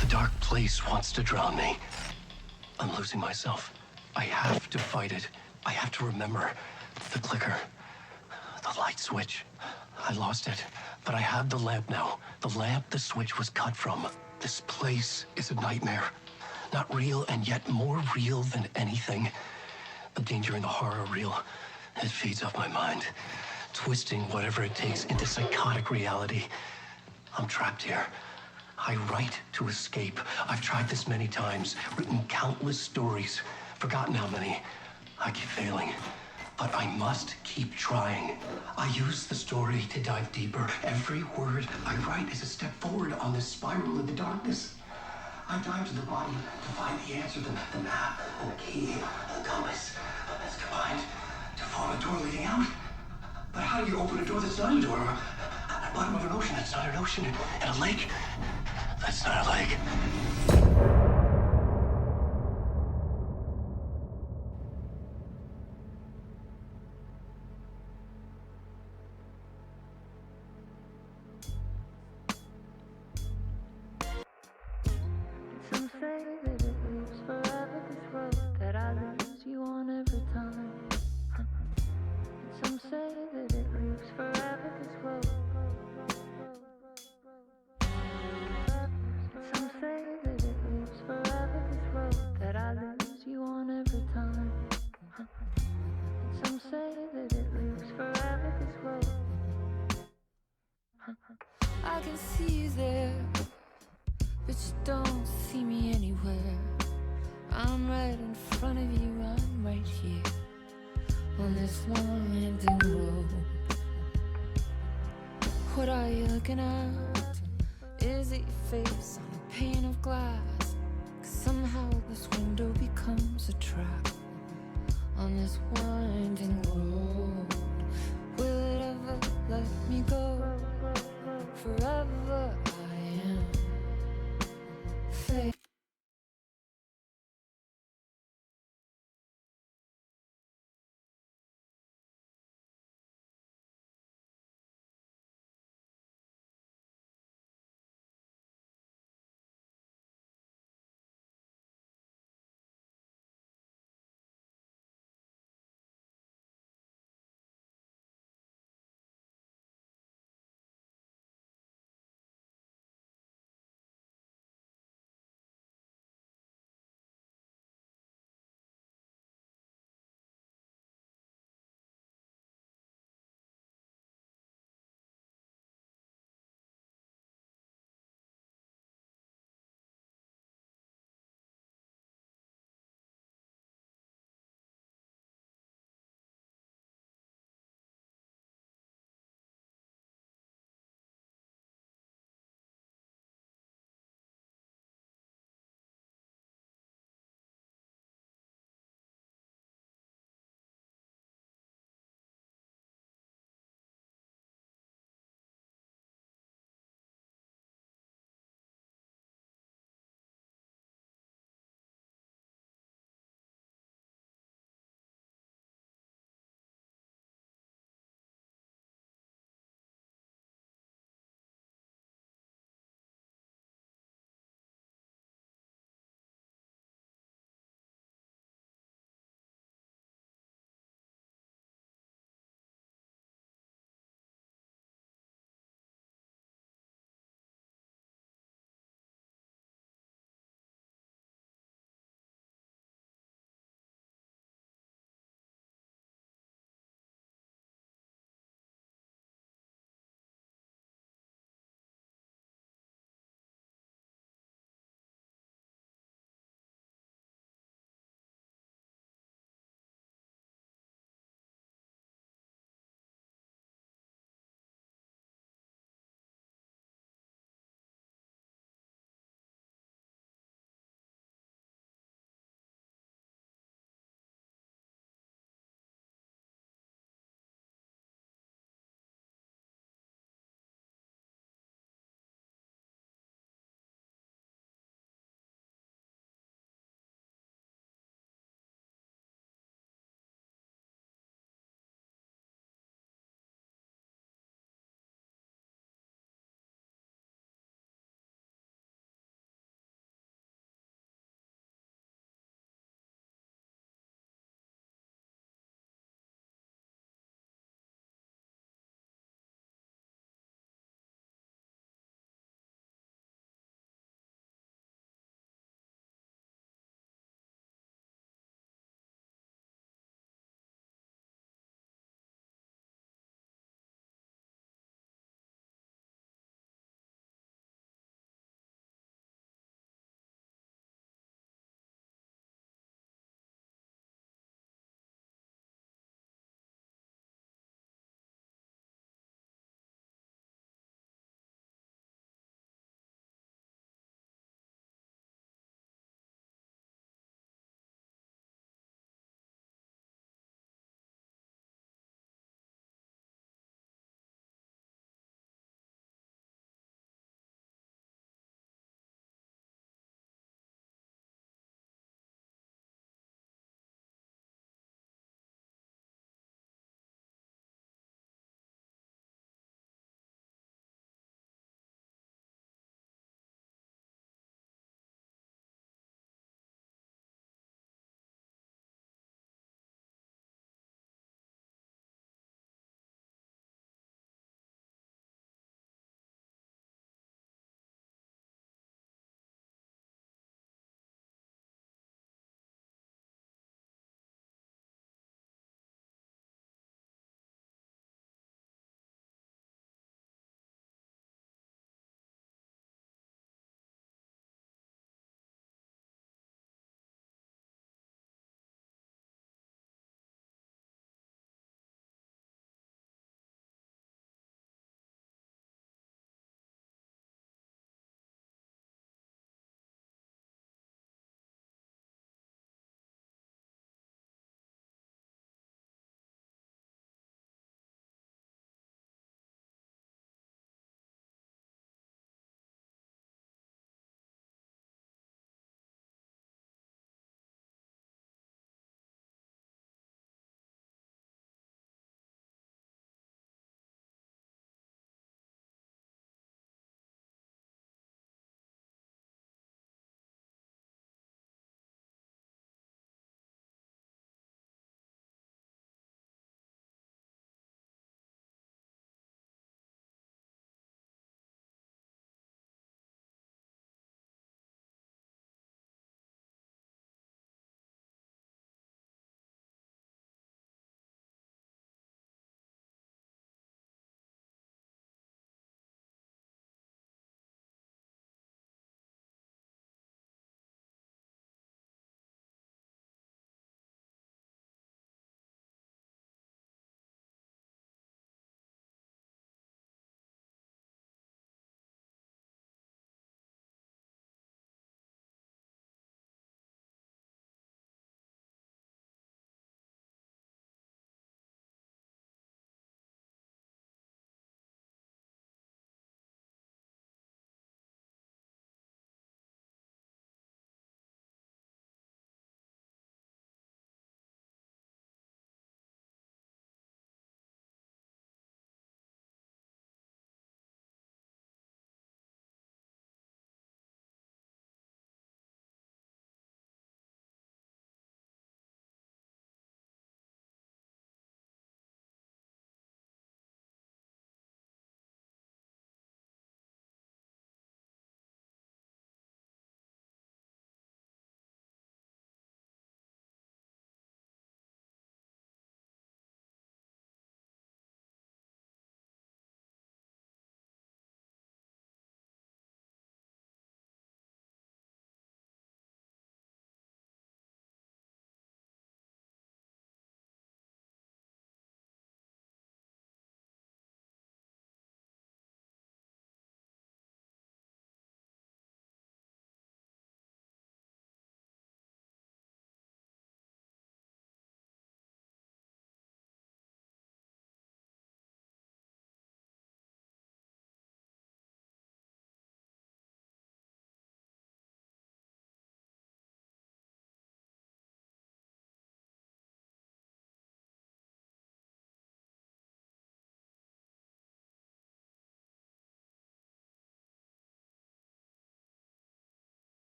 The dark place wants to drown me. I'm losing myself. I have to fight it. I have to remember. The clicker. The light switch. I lost it. But I have the lamp now. The lamp the switch was cut from. This place is a nightmare. Not real, and yet more real than anything. The danger and the horror real. It feeds off my mind. Twisting whatever it takes into psychotic reality. I'm trapped here. I write to escape. I've tried this many times, written countless stories, forgotten how many. I keep failing, but I must keep trying. I use the story to dive deeper. Every word I write is a step forward on this spiral in the darkness. I dive to the body to find the answer, the map, and the key, the compass. That's combined to form a door leading out. But how do you open a door that's not a door? At the bottom of an ocean that's not an ocean, and a lake that's not a lake. I can see you there, but you don't see me anywhere. I'm right in front of you, I'm right here on this winding road. What are you looking at? Is it your face on a pane of glass? 'Cause somehow this window becomes a trap on this winding road. Will it ever let me go? Forever I am fake.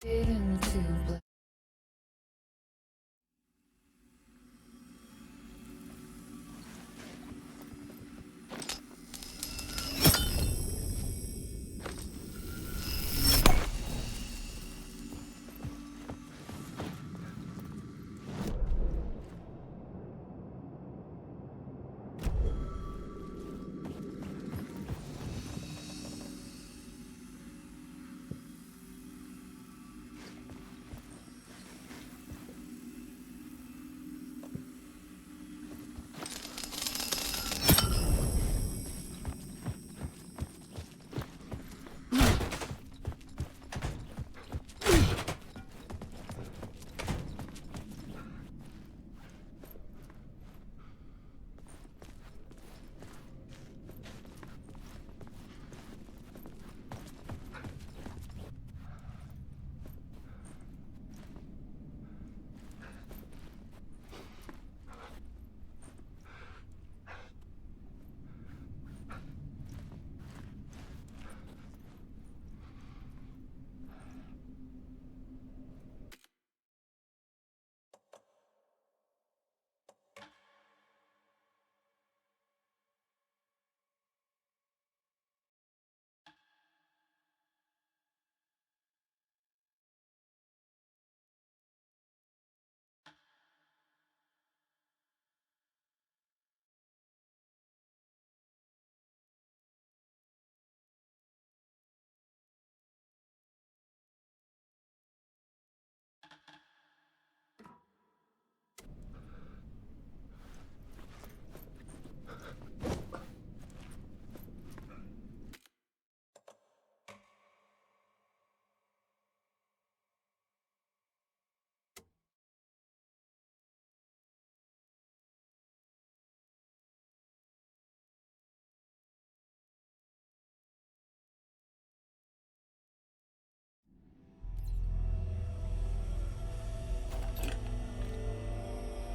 into black.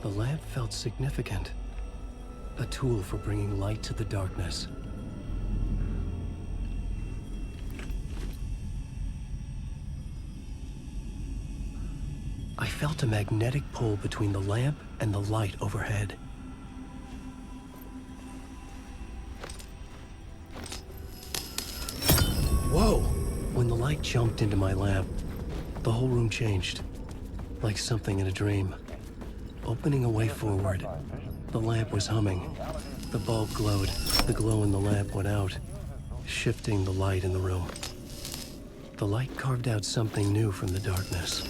The lamp felt significant. A tool for bringing light to the darkness. I felt a magnetic pull between the lamp and the light overhead. Whoa! When the light jumped into my lamp, the whole room changed. Like something in a dream. Opening a way forward, the lamp was humming. The bulb glowed. The glow in the lamp went out, shifting the light in the room. The light carved out something new from the darkness.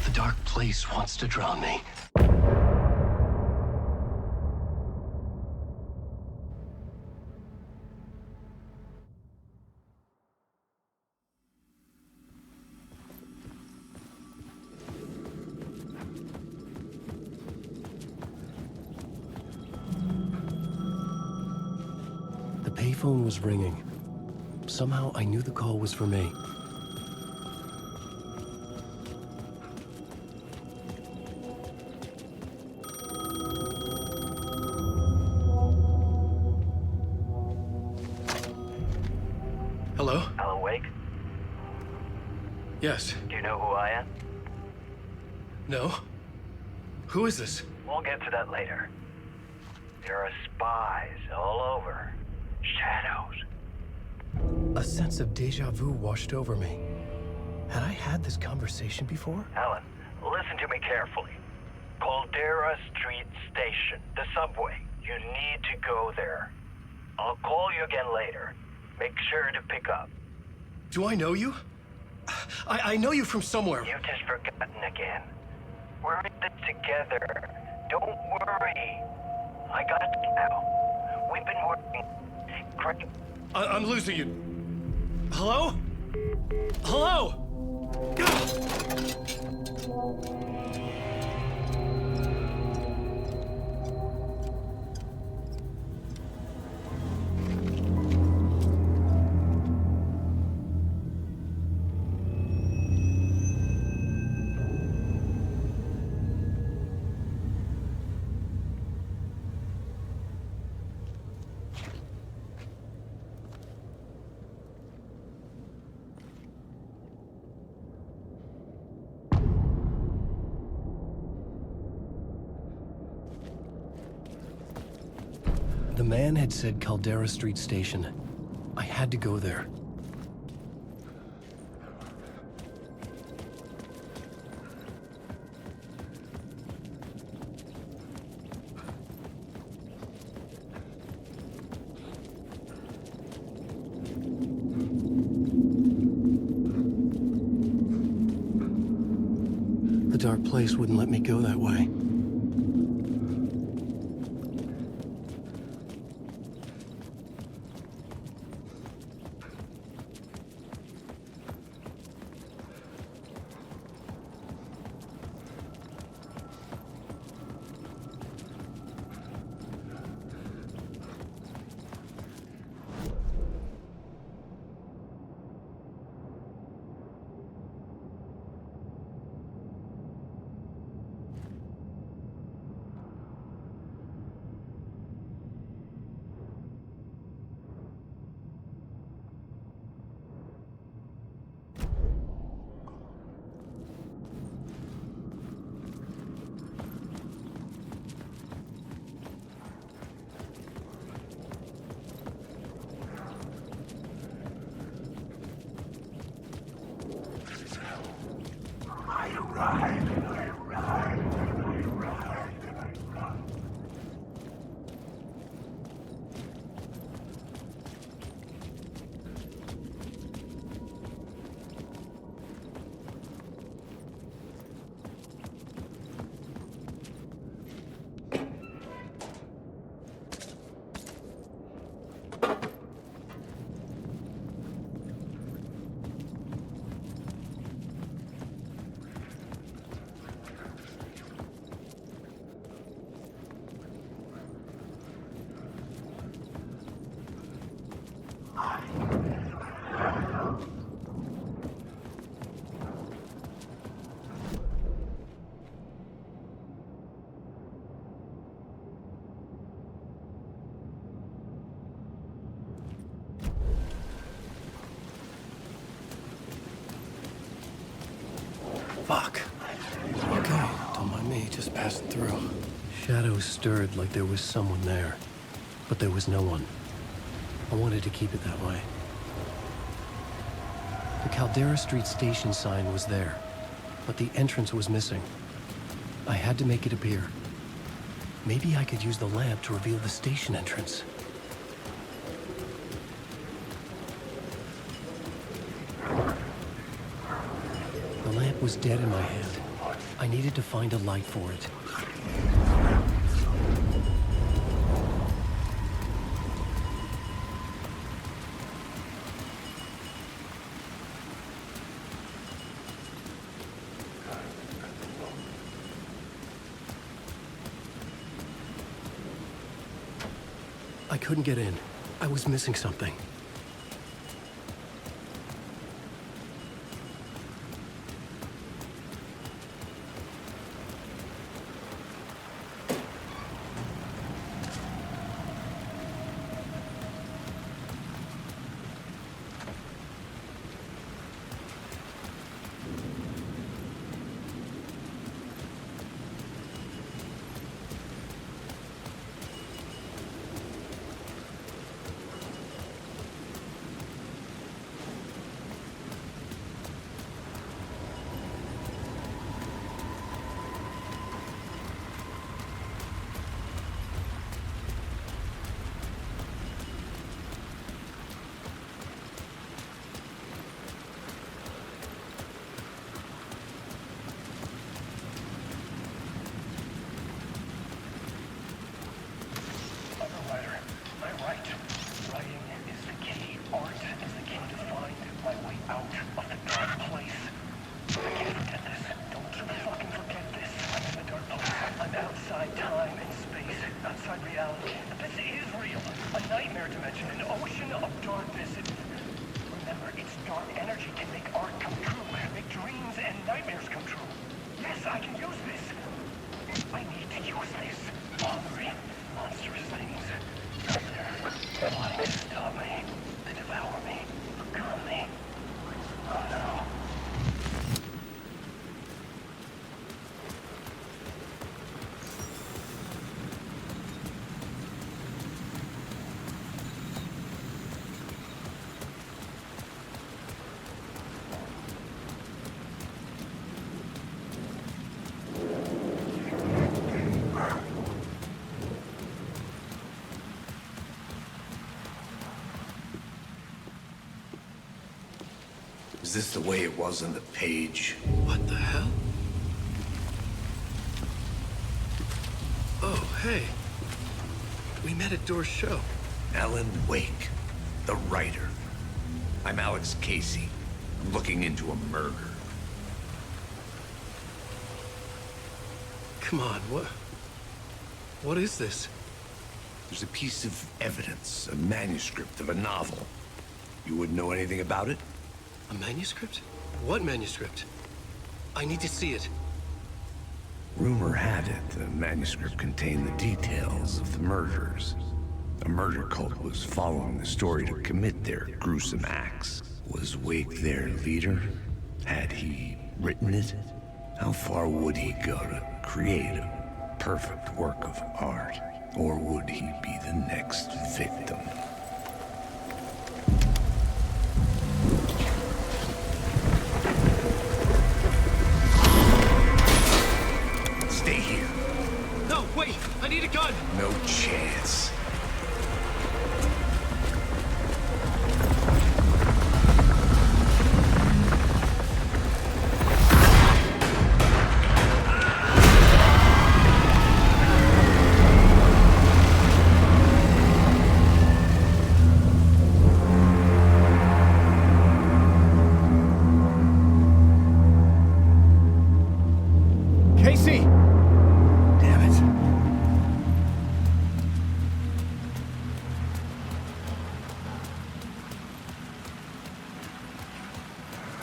The dark place wants to drown me. The payphone was ringing. Somehow I knew the call was for me. Hello? Alan Wake? Yes. Do you know who I am? No? Who is this? We'll get to that later. There are spies all over. Shadows. A sense of déjà vu washed over me. Had I had this conversation before? Alan, listen to me carefully. Caldera Street Station, the subway. You need to go there. I'll call you again later. Make sure to pick up. Do I know you? I know you from somewhere. You've just forgotten again. We're in this together. Don't worry. I got you now. We've been working. Great. I'm losing you. Hello? Hello? The man had said Caldera Street Station. I had to go there. The dark place wouldn't let me go that way. Fuck. Okay, don't mind me, just passing through. Shadows stirred like there was someone there, but there was no one. I wanted to keep it that way. The Caldera Street Station sign was there, but the entrance was missing. I had to make it appear. Maybe I could use the lamp to reveal the station entrance. The lamp was dead in my hand. I needed to find a light for it. I couldn't get in. I was missing something. Is this the way it was on the page? What the hell? Oh, hey. We met at Door's show. Alan Wake, the writer. I'm Alex Casey. I'm looking into a murder. Come on, what is this? There's a piece of evidence, a manuscript of a novel. You wouldn't know anything about it? A manuscript? What manuscript? I need to see it. Rumor had it the manuscript contained the details of the murders. A murder cult was following the story to commit their gruesome acts. Was Wake their leader? Had he written it? How far would he go to create a perfect work of art? Or would he be the next victim? Stay here. No, wait! I need a gun! No chance. Casey! Damn it.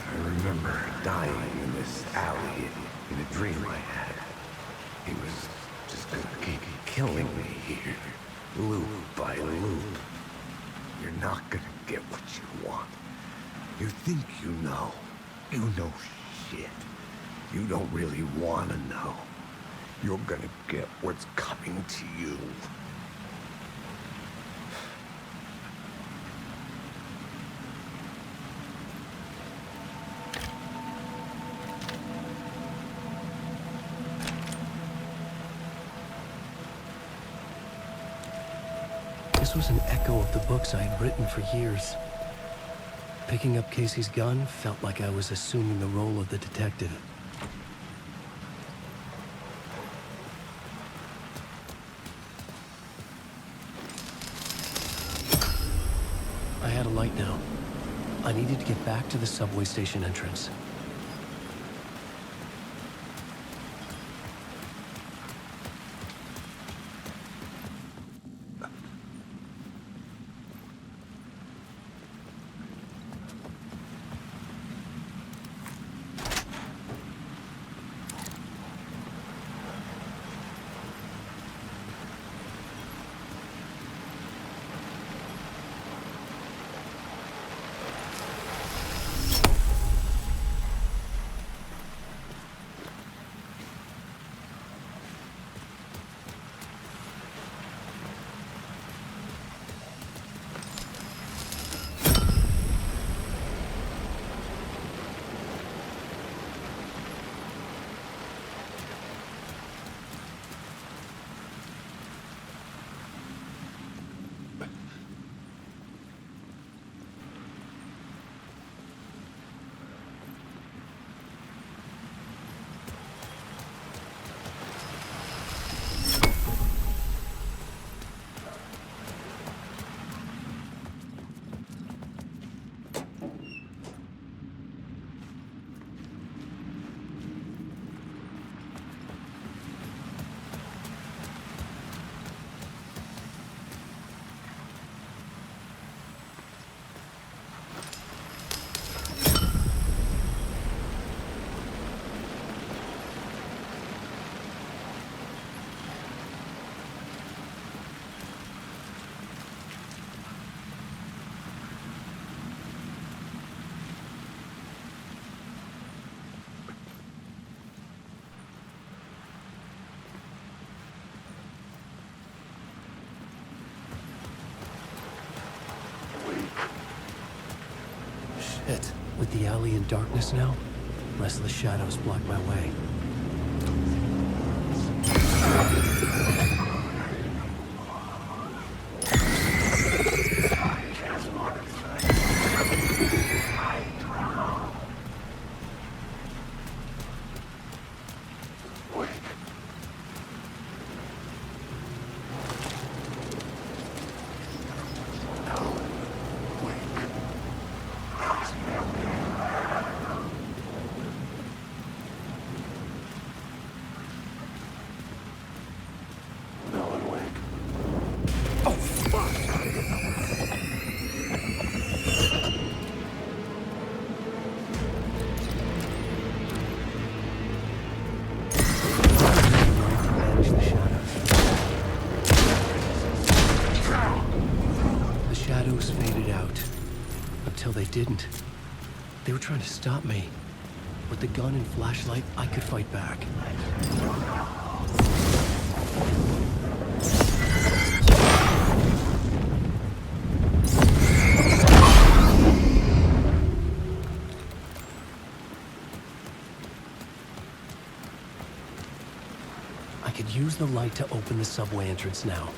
I remember dying in this alley in a dream I had. He was just gonna keep killing me here, loop by loop. You're not gonna get what you want. You think you know. You know shit. You don't really want to know. You're gonna get what's coming to you. This was an echo of the books I had written for years. Picking up Casey's gun felt like I was assuming the role of the detective. I had a light now. I needed to get back to the subway station entrance. Shit. With the alley in darkness now, restless shadows block my way. didn't. They were trying to stop me. With the gun and flashlight, I could fight back. I could use the light to open the subway entrance now.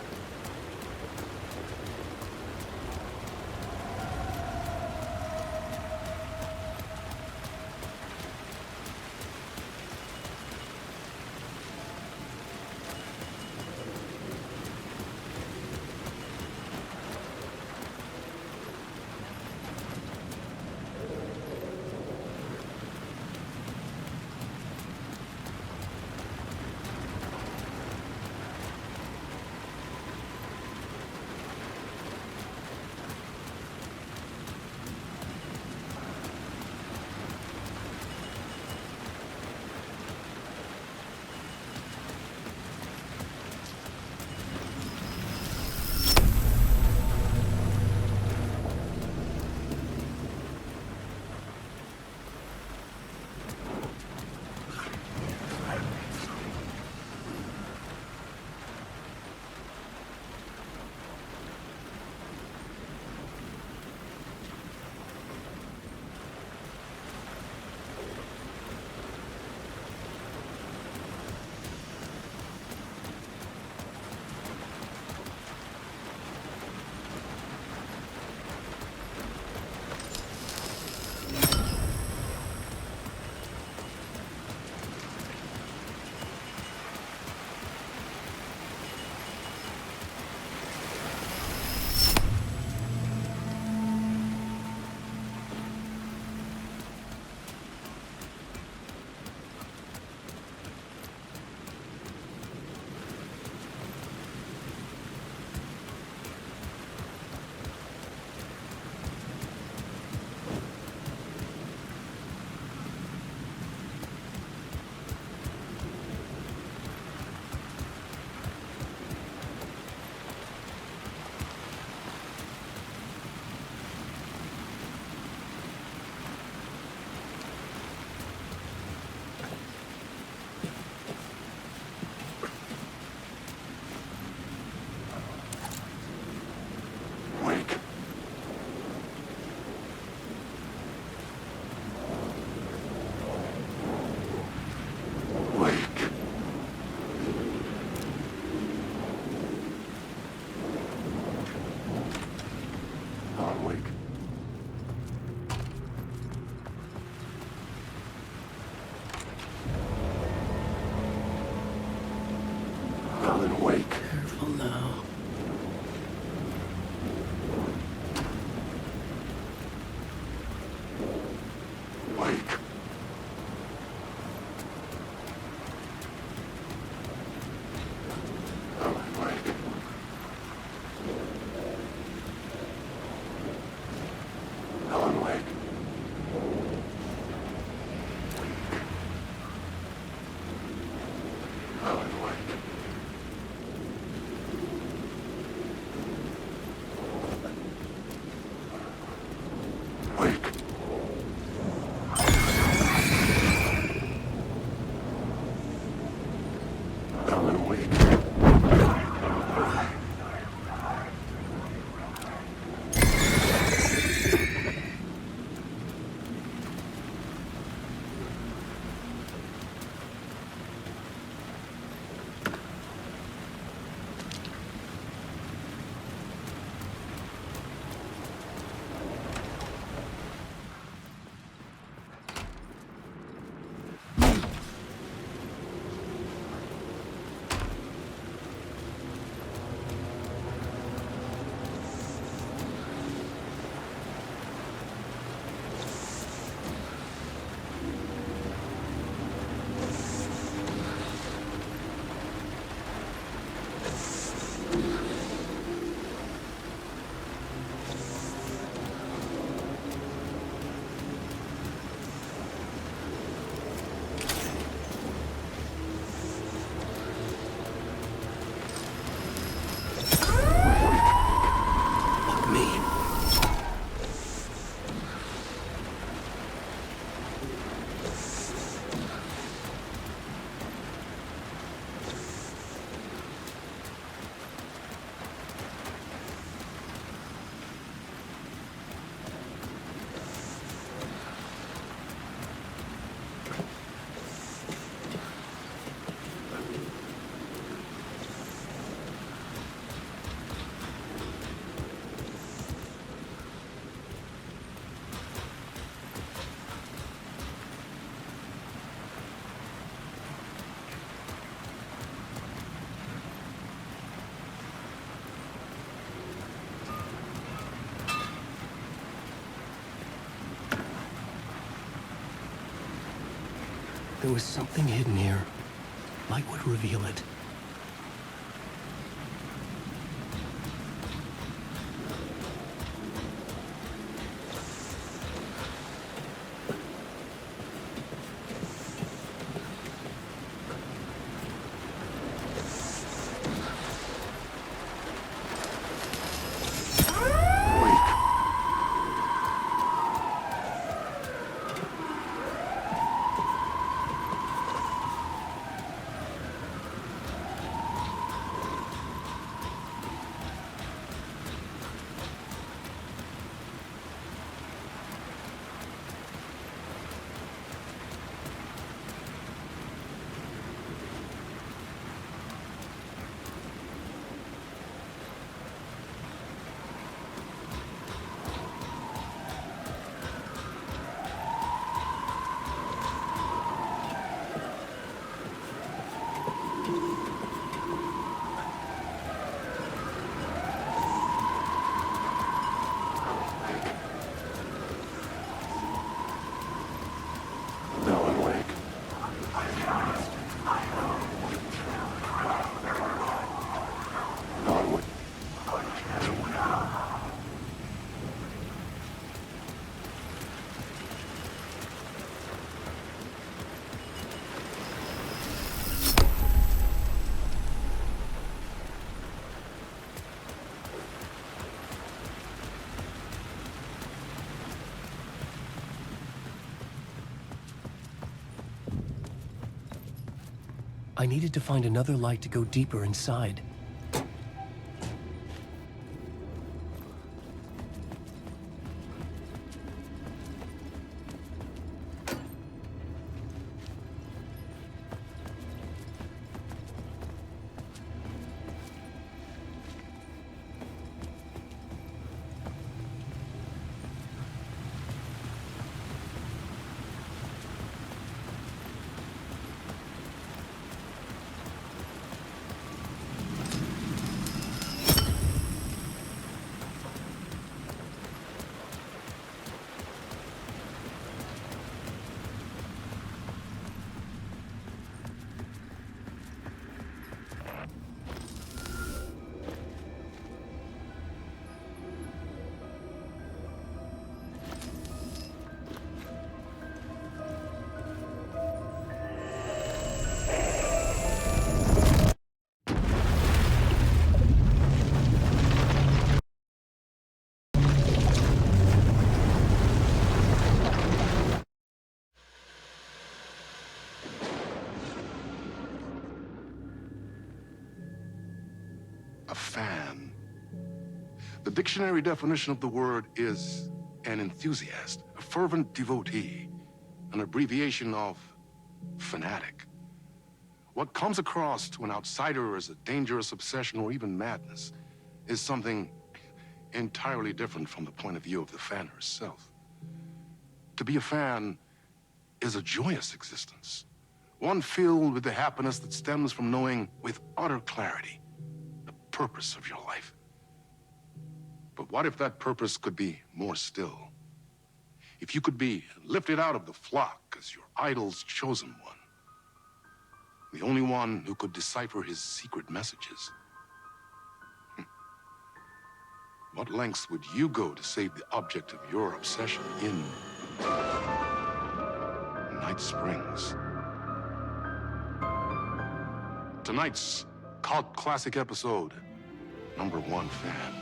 There was something hidden here. Light would reveal it. I needed to find another light to go deeper inside. A fan. The dictionary definition of the word is an enthusiast, a fervent devotee, an abbreviation of fanatic. What comes across to an outsider as a dangerous obsession or even madness is something entirely different from the point of view of the fan herself. To be a fan is a joyous existence, one filled with the happiness that stems from knowing with utter clarity the purpose of your life. But what if that purpose could be more still? If you could be lifted out of the flock as your idol's chosen one, the only one who could decipher his secret messages. What lengths would you go to save the object of your obsession in Night Springs? Tonight's cult classic episode, #1 Fan.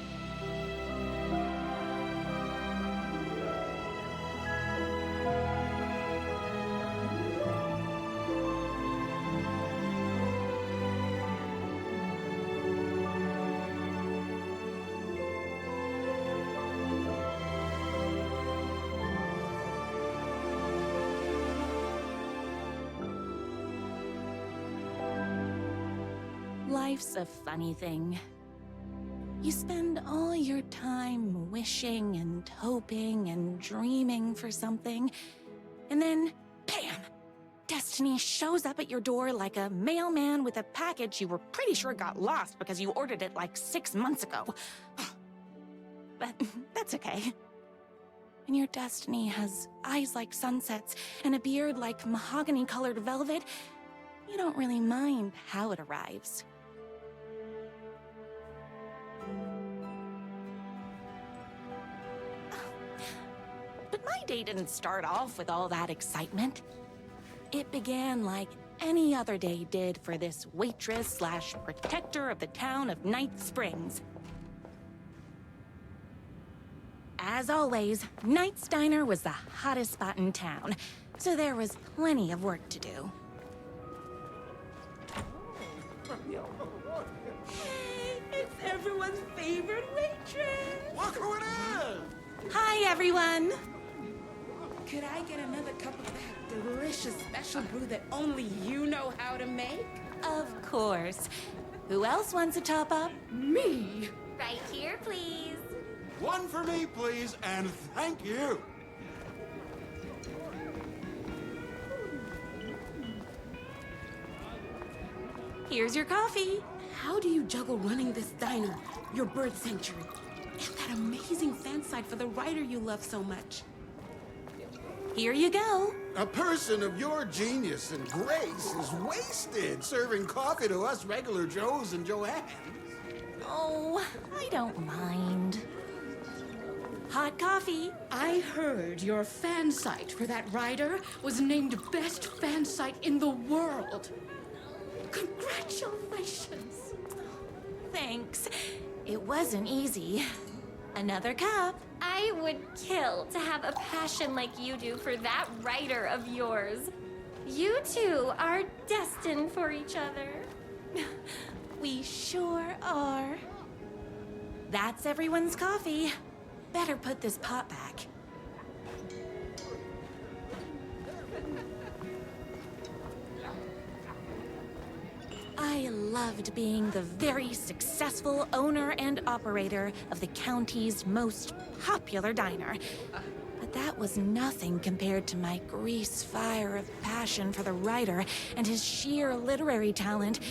Life's a funny thing. You spend all your time wishing and hoping and dreaming for something, and then, bam! Destiny shows up at your door like a mailman with a package you were pretty sure got lost because you ordered it like 6 months ago. But that's okay. and your destiny has eyes like sunsets and a beard like mahogany-colored velvet, you don't really mind how it arrives. But my day didn't start off with all that excitement. It began like any other day did for this waitress/protector of the town of Night Springs. As always, Knight's Diner was the hottest spot in town, so there was plenty of work to do. Hey, it's everyone's favorite waitress. Look who it is! Hi, everyone! Could I get another cup of that delicious special brew that only you know how to make? Of course. Who else wants a top-up? Me! Right here, please. One for me, please, and thank you. Here's your coffee. How do you juggle running this diner, your bird sanctuary, and that amazing fan site for the writer you love so much? Here you go. A person of your genius and grace is wasted serving coffee to us regular Joes and Joannes. Oh, I don't mind. Hot coffee. I heard your fan site for that writer was named best fan site in the world. Congratulations. Thanks. It wasn't easy. Another cup. I would kill to have a passion like you do for that writer of yours. You two are destined for each other. We sure are. That's everyone's coffee. Better put this pot back. I loved being the very successful owner and operator of the county's most popular diner. But that was nothing compared to my grease fire of passion for the writer and his sheer literary talent,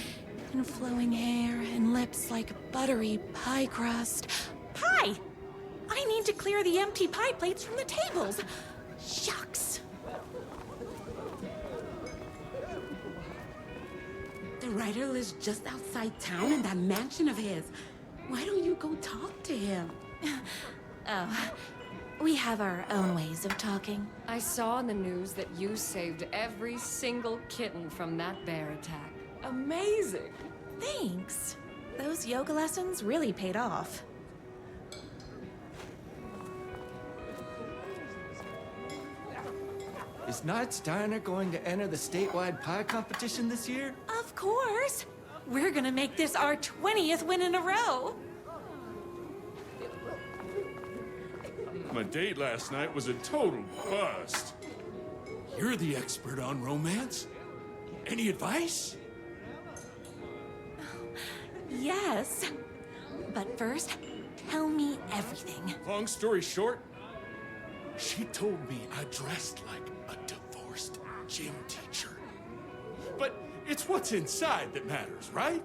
and flowing hair and lips like buttery pie crust. Pie! I need to clear the empty pie plates from the tables. Shucks. The writer lives just outside town in that mansion of his. Why don't you go talk to him? Oh, we have our own ways of talking. I saw in the news that you saved every single kitten from that bear attack. Amazing! Thanks. Those yoga lessons really paid off. Is Knight's Diner going to enter the statewide pie competition this year? Of course! We're gonna make this our 20th win in a row! My date last night was a total bust. You're the expert on romance. Any advice? Yes. But first, tell me everything. Long story short, she told me I dressed like a divorced gym teacher. But it's what's inside that matters, right?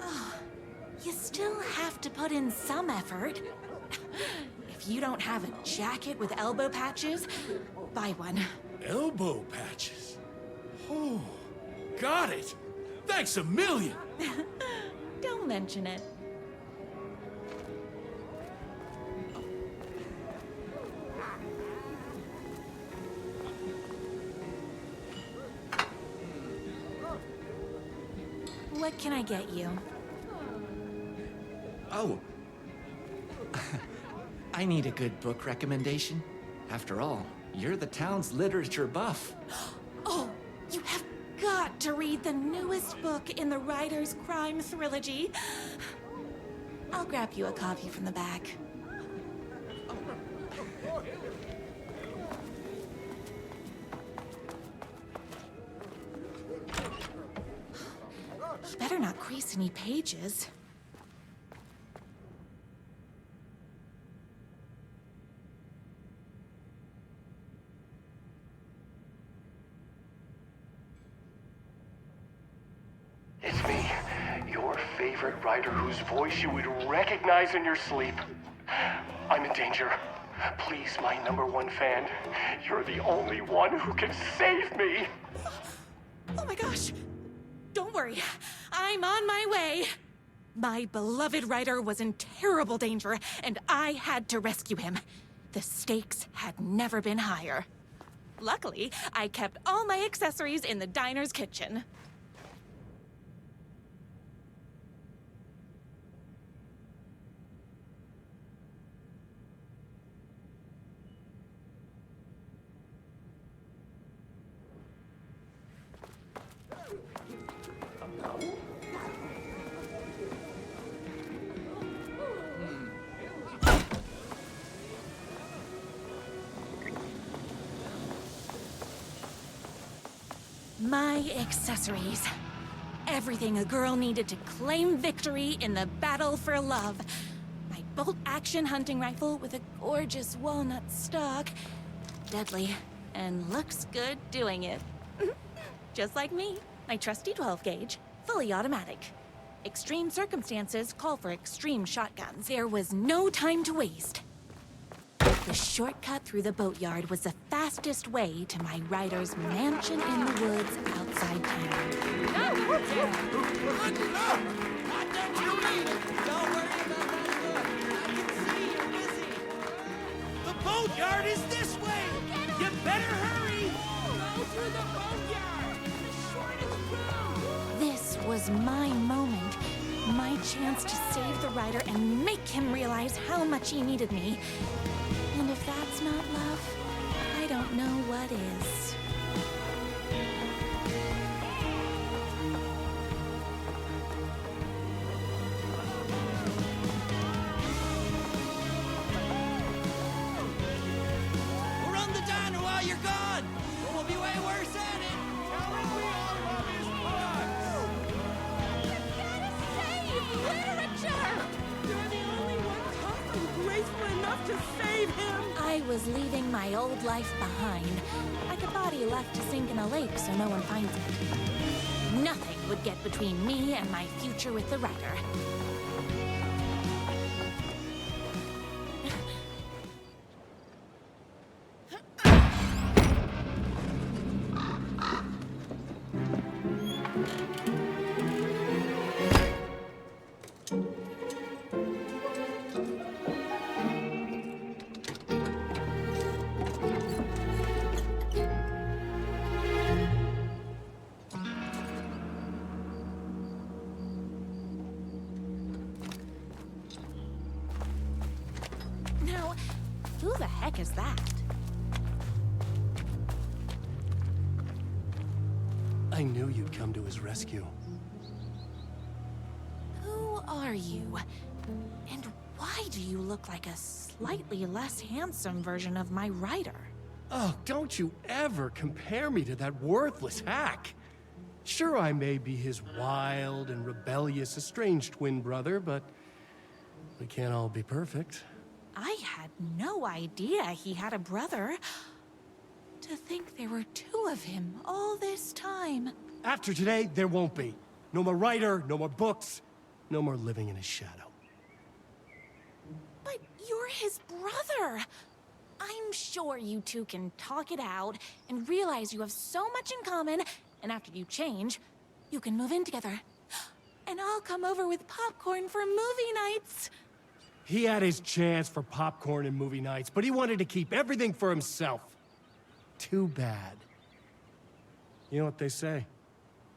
Oh, you still have to put in some effort. If you don't have a jacket with elbow patches, buy one. Elbow patches? Oh, got it. Thanks a million. Don't mention it. What can I get you? Oh. I need a good book recommendation. After all, you're the town's literature buff. Oh, you have got to read the newest book in the Writer's Crime Trilogy. I'll grab you a copy from the back. You better not crease any pages. favorite writer whose voice you would recognize in your sleep. I'm in danger. Please, my #1 fan, you're the only one who can save me. Oh my gosh! Don't worry, I'm on my way. My beloved writer was in terrible danger, and I had to rescue him. The stakes had never been higher. Luckily, I kept all my accessories in the diner's kitchen. My accessories. Everything a girl needed to claim victory in the battle for love. My bolt-action hunting rifle with a gorgeous walnut stock. Deadly, and looks good doing it. Just like me. My trusty 12-gauge, fully automatic. Extreme circumstances call for extreme shotguns. There was no time to waste. The shortcut through the boatyard was the fastest way to my rider's mansion in the woods outside town. Don't worry about that. I can see you're busy. The boatyard is this way. You better hurry. Go through the boatyard. The shortest route. This was my moment. My chance to save the rider and make him realize how much he needed me. And if that's not love, I don't know what is. We'll run the diner while you're gone. But we'll be way worse at it. Tell him we all love his books. You gotta save literature! You're the only one tough and graceful enough to save him! I was leaving my old life behind, like a body left to sink in a lake so no one finds it. Nothing would get between me and my future with the rider. Now, who the heck is that? I knew you'd come to his rescue. Who are you? And why do you look like a slightly less handsome version of my rider? Oh, don't you ever compare me to that worthless hack. Sure, I may be his wild and rebellious estranged twin brother, but we can't all be perfect. I had no idea he had a brother. To think there were two of him all this time. After today, there won't be. No more writer, no more books, no more living in his shadow. But you're his brother. I'm sure you two can talk it out and realize you have so much in common, and after you change, you can move in together. And I'll come over with popcorn for movie nights. He had his chance for popcorn and movie nights, but he wanted to keep everything for himself. Too bad. You know what they say?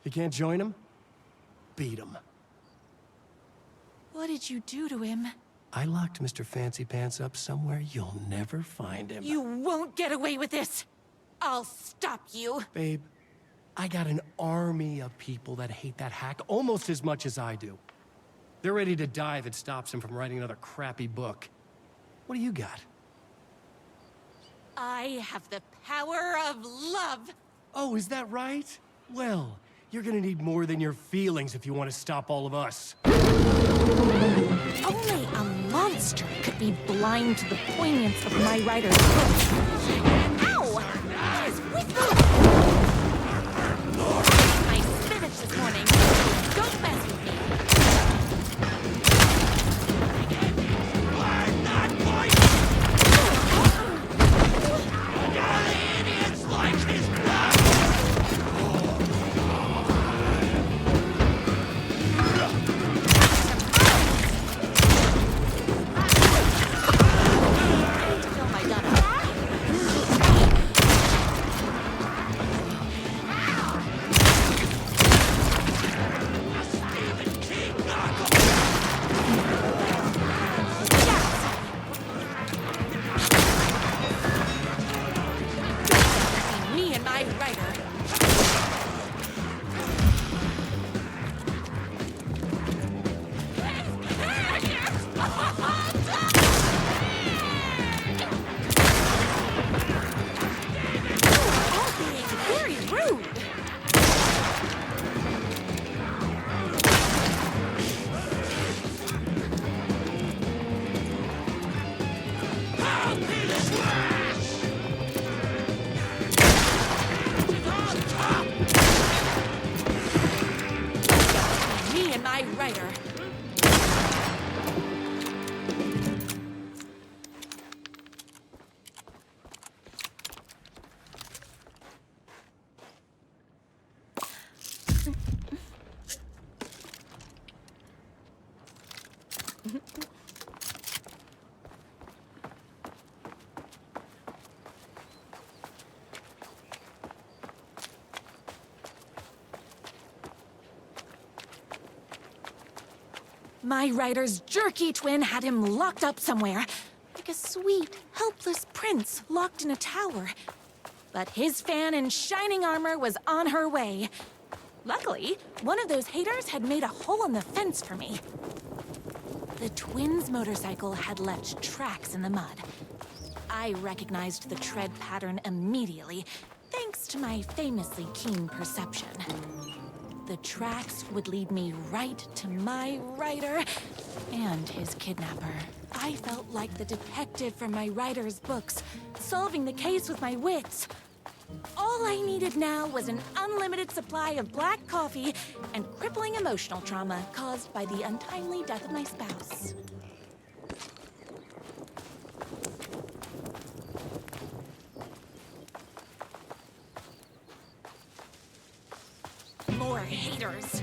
You can't join him? Beat him. What did you do to him? I locked Mr. Fancy Pants up somewhere you'll never find him. You won't get away with this. I'll stop you. Babe, I got an army of people that hate that hack almost as much as I do. They're ready to die if it stops him from writing another crappy book. What do you got? I have the power of love. Oh, is that right? Well, you're gonna need more than your feelings if you want to stop all of us. Only a monster could be blind to the poignance of my writer's book. Ow! What is with me? My spinach this morning. Don't mess with me. My writer's jerky twin had him locked up somewhere, like a sweet, helpless prince locked in a tower. But his fan in shining armor was on her way. Luckily, one of those haters had made a hole in the fence for me. The twins' motorcycle had left tracks in the mud. I recognized the tread pattern immediately, thanks to my famously keen perception. The tracks would lead me right to my writer and his kidnapper. I felt like the detective from my writer's books, solving the case with my wits. All I needed now was an unlimited supply of black coffee and crippling emotional trauma caused by the untimely death of my spouse. More haters.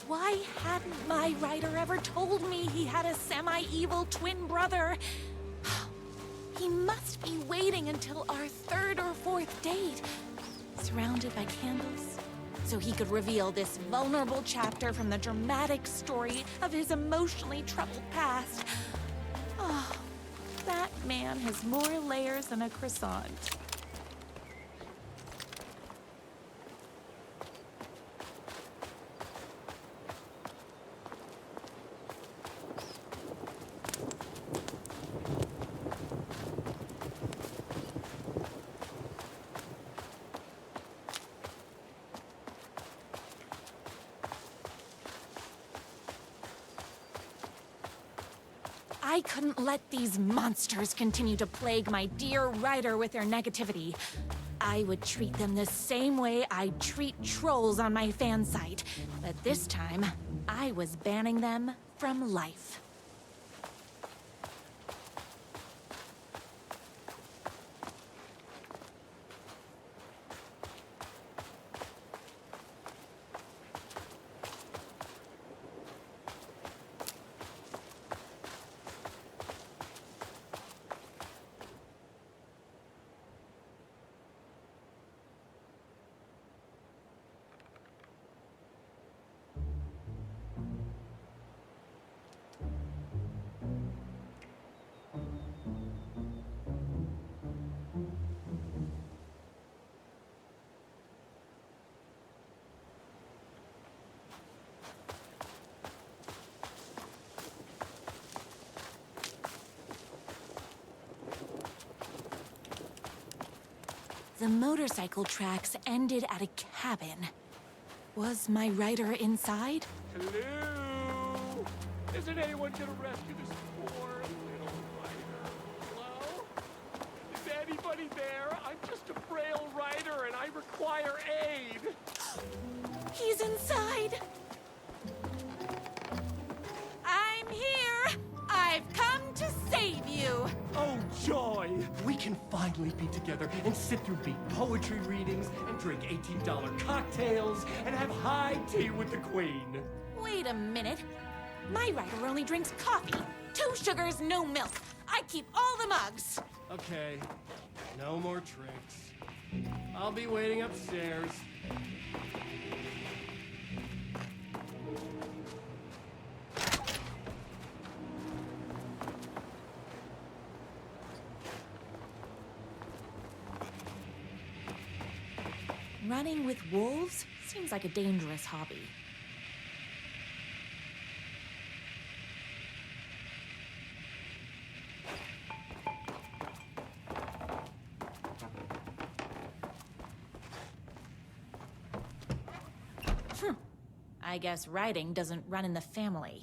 Why hadn't my writer ever told me he had a semi-evil twin brother? He must be waiting until our third or fourth date, surrounded by candles, so he could reveal this vulnerable chapter from the dramatic story of his emotionally troubled past. Oh, that man has more layers than a croissant. I couldn't let these monsters continue to plague my dear writer with their negativity. I would treat them the same way I'd treat trolls on my fan site, but this time, I was banning them from life. The motorcycle tracks ended at a cabin. Was my rider inside? Hello? Isn't anyone gonna rescue this poor little rider? Hello? Is anybody there? I'm just a frail rider and I require aid. He's inside! I'm here! I've come to save you! Oh, joy! We can finally be together and sit through beat poetry readings and drink $18 cocktails and have high tea with the Queen. Wait a minute. My rider only drinks coffee. 2 sugars, no milk. I keep all the mugs. Okay, no more tricks. I'll be waiting upstairs. Running with wolves seems like a dangerous hobby. I guess riding doesn't run in the family.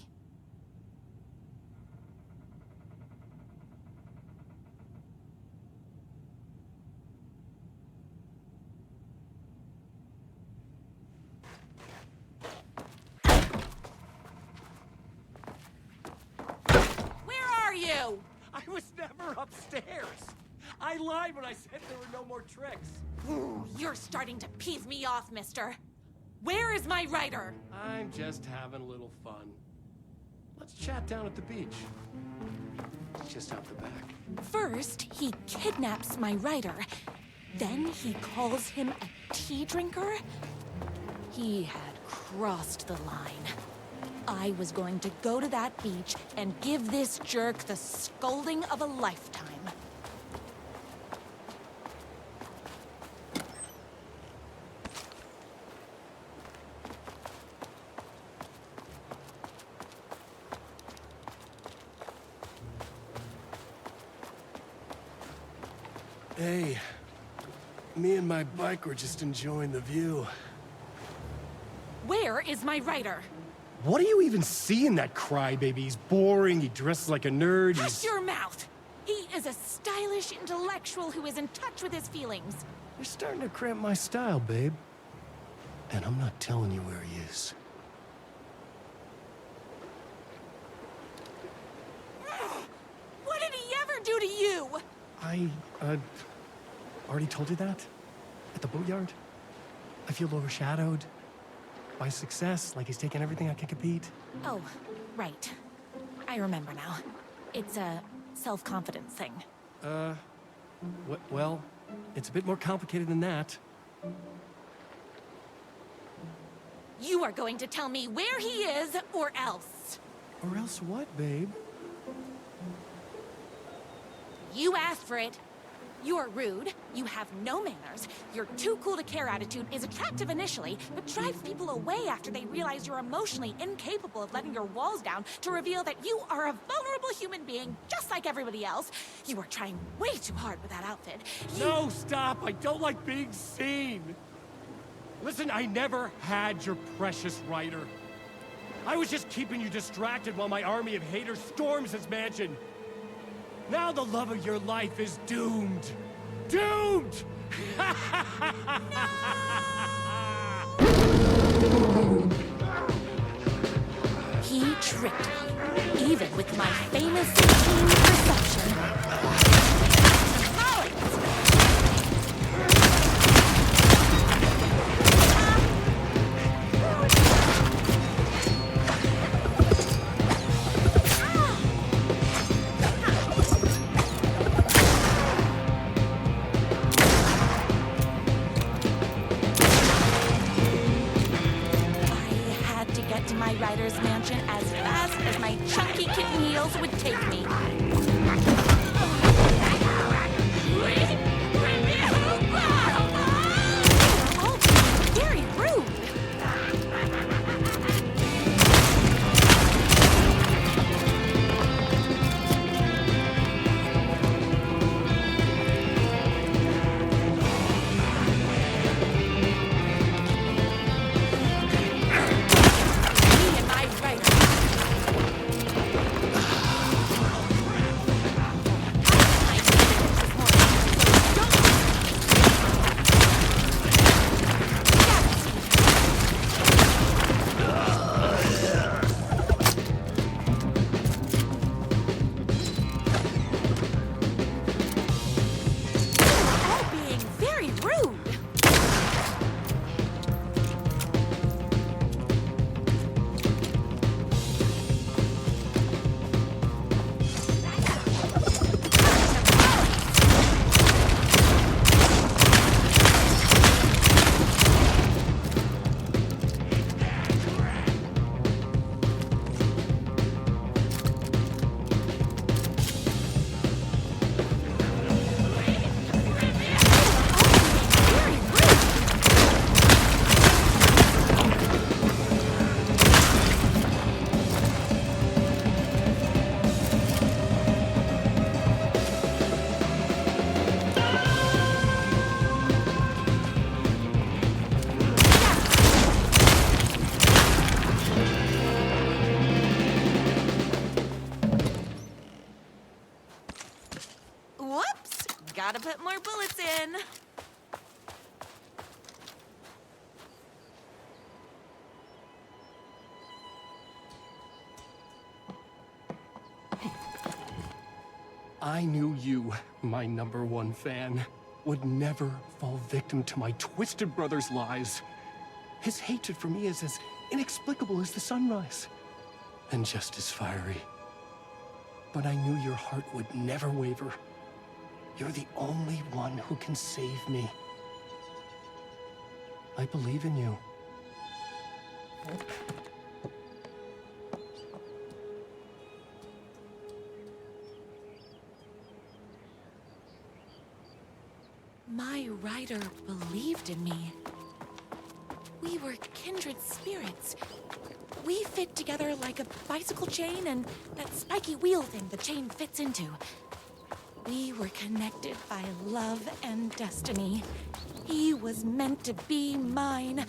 You? I was never upstairs. I lied when I said there were no more tricks. Ooh, you're starting to piss me off, mister. Where is my rider? I'm just having a little fun. Let's chat down at the beach. It's just out the back. First, he kidnaps my rider. Then he calls him a tea drinker. He had crossed the line. I was going to go to that beach and give this jerk the scolding of a lifetime. Hey, me and my bike were just enjoying the view. Where is my rider? What do you even see in that crybaby? He's boring, he dresses like a nerd, Hush your mouth! He is a stylish intellectual who is in touch with his feelings. You're starting to cramp my style, babe. And I'm not telling you where he is. What did he ever do to you? I, already told you that? At the boatyard? I feel overshadowed by success, like he's taking everything I can compete. Oh, right. I remember now. It's a self-confidence thing. Well, it's a bit more complicated than that. You are going to tell me where he is, or else. Or else what, babe? You asked for it. You're rude, you have no manners, your too cool to care attitude is attractive initially, but drives people away after they realize you're emotionally incapable of letting your walls down to reveal that you are a vulnerable human being just like everybody else. You are trying way too hard with that outfit. No, stop! I don't like being seen! Listen, I never had your precious rider. I was just keeping you distracted while my army of haters storms his mansion. Now the love of your life is doomed! Doomed! He tricked me, even with my famous keen perception. Rider's mansion as fast as my chunky kitten heels would take me. Oh, very rude. Gotta put more bullets in. I knew you, my #1 fan, would never fall victim to my twisted brother's lies. His hatred for me is as inexplicable as the sunrise, and just as fiery. But I knew your heart would never waver. You're the only one who can save me. I believe in you. My rider believed in me. We were kindred spirits. We fit together like a bicycle chain and that spiky wheel thing the chain fits into. We were connected by love and destiny. He was meant to be mine,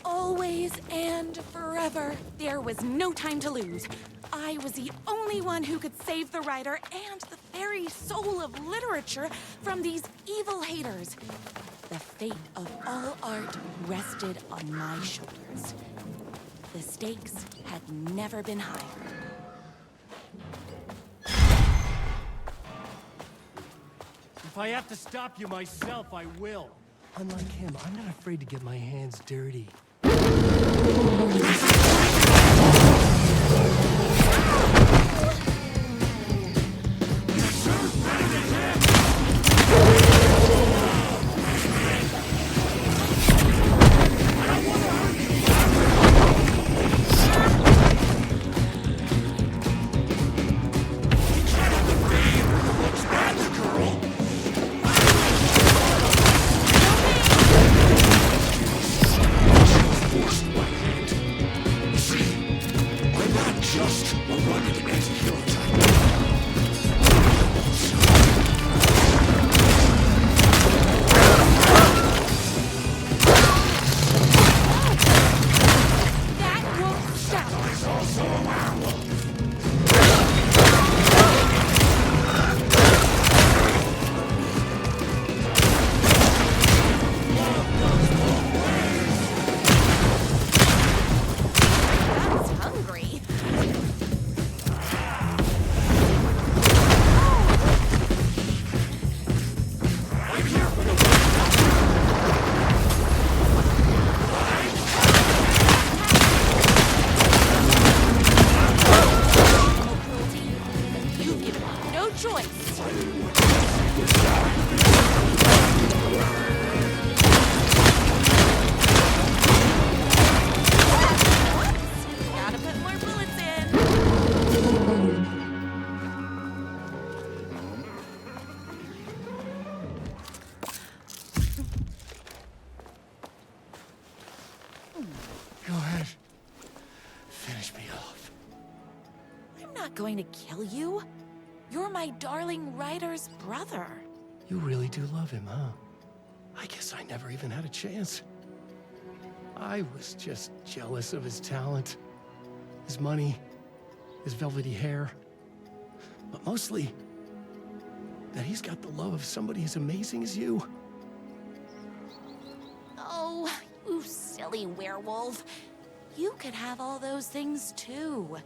always and forever. There was no time to lose. I was the only one who could save the writer and the very soul of literature from these evil haters. The fate of all art rested on my shoulders. The stakes had never been higher. If I have to stop you myself, I will. Unlike him, I'm not afraid to get my hands dirty. Go ahead. Finish me off. I'm not going to kill you. You're my darling writer's brother. You really do love him, huh? I guess I never even had a chance. I was just jealous of his talent, his money, his velvety hair. But mostly, that he's got the love of somebody as amazing as you. Oh, you silly werewolf. You could have all those things too.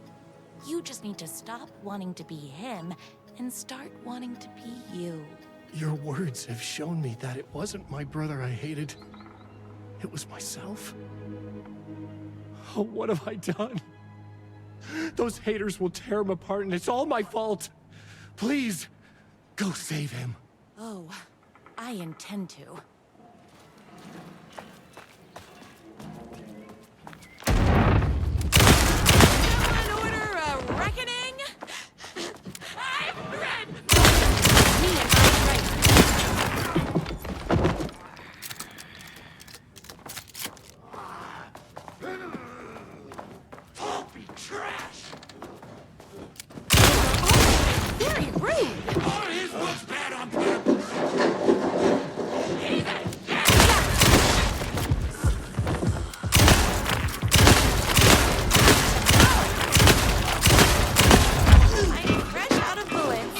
You just need to stop wanting to be him and start wanting to be you. Your words have shown me that it wasn't my brother I hated. It was myself. Oh, what have I done? Those haters will tear him apart, and it's all my fault. Please, go save him. Oh, I intend to. An order a reckoning? I'm ready! Me and my right. Don't be trash! Very rude! Are his books bad on purpose? I'm fresh out of bullets.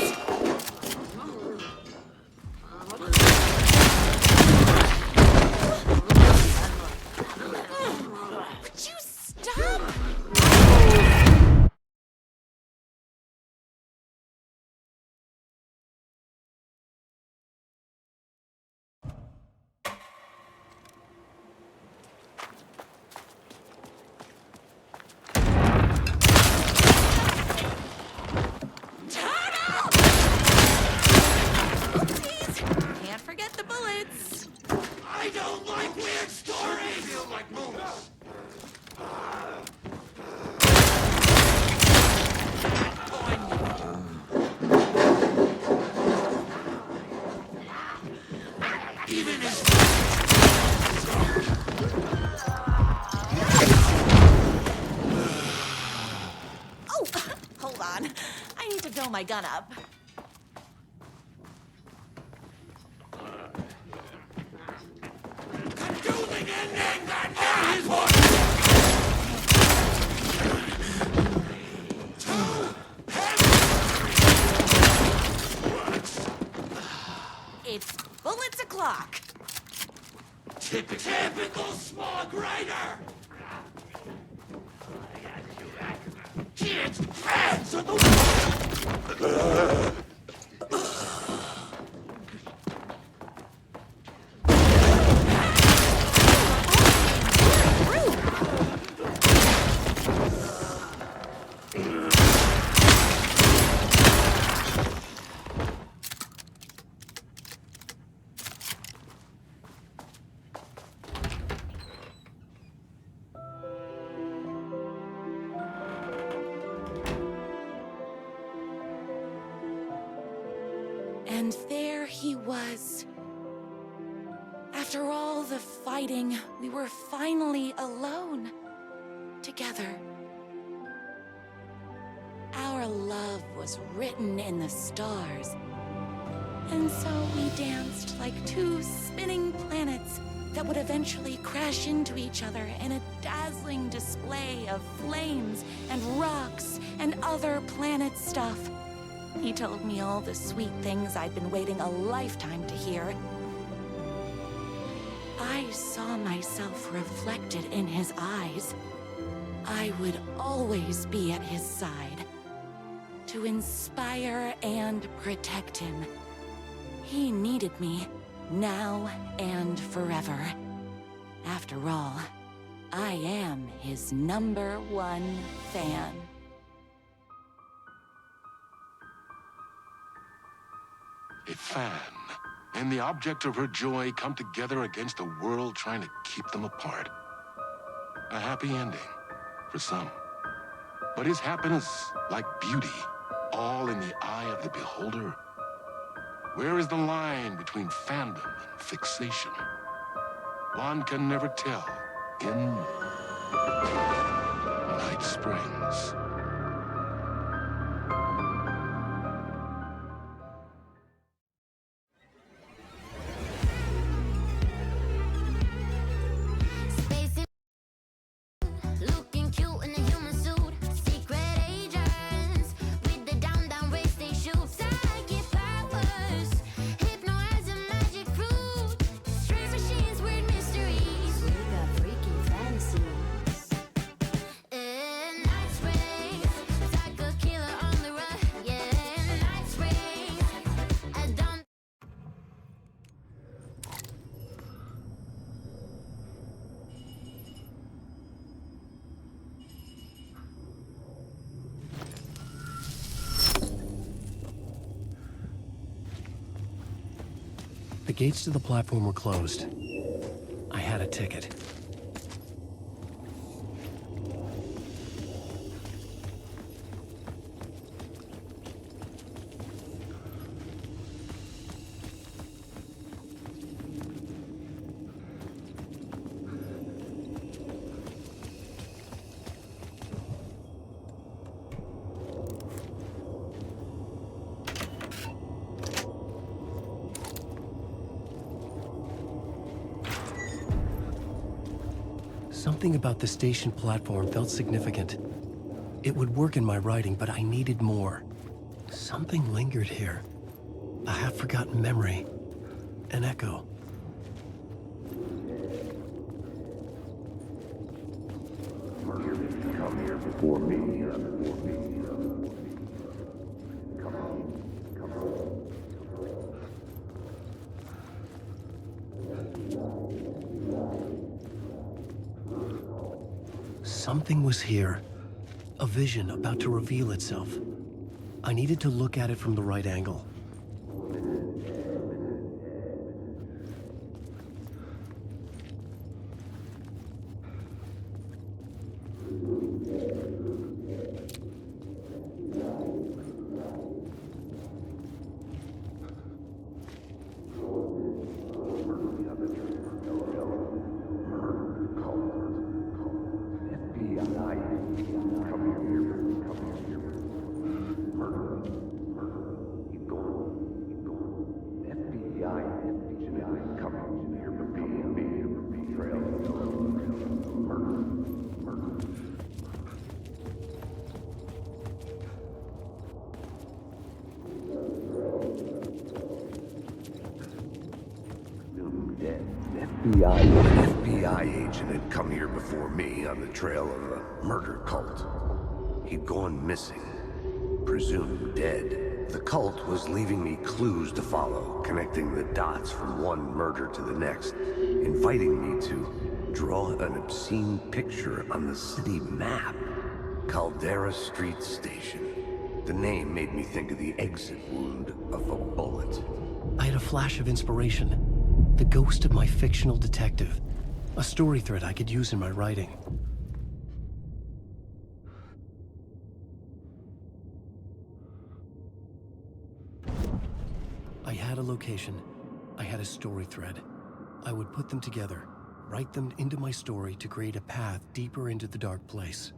I need to fill my gun up. It's bullets o'clock. Typical smog rider! Kids, hands on the... And there he was. After all the fighting, we were finally alone. Together. Our love was written in the stars. And so we danced like two spinning planets that would eventually crash into each other in a dazzling display of flames and rocks and other planet stuff. He told me all the sweet things I'd been waiting a lifetime to hear. I saw myself reflected in his eyes. I would always be at his side, to inspire and protect him. He needed me, now and forever. After all, I am his #1 fan. A fan and the object of her joy come together against a world trying to keep them apart. A happy ending for some. But is happiness, like beauty, all in the eye of the beholder? Where is the line between fandom and fixation? One can never tell in Night Springs. Looking cute in a human suit, secret agents with the down race they shoot. Psychic powers, hypnotizing magic fruit, strange machines, weird mysteries. We got freaky fantasies. Night Springs, psycho killer on the run. Yeah, Night Springs, I don't. The gates to the platform were closed. I had a ticket. Something about the station platform felt significant. It would work in my writing, but I needed more. Something lingered here. A half-forgotten memory. An echo. Come here before me. Something was here. A vision about to reveal itself. I needed to look at it from the right angle. FBI agent had come here before me on the trail of a murder cult. He'd gone missing, presumed dead. The cult was leaving me clues to follow, connecting the dots from one murder to the next, inviting me to draw an obscene picture on the city map. Caldera Street Station. The name made me think of the exit wound of a bullet. I had a flash of inspiration. The ghost of my fictional detective. A story thread I could use in my writing. I had a location. I had a story thread. I would put them together, write them into my story to create a path deeper into the dark place.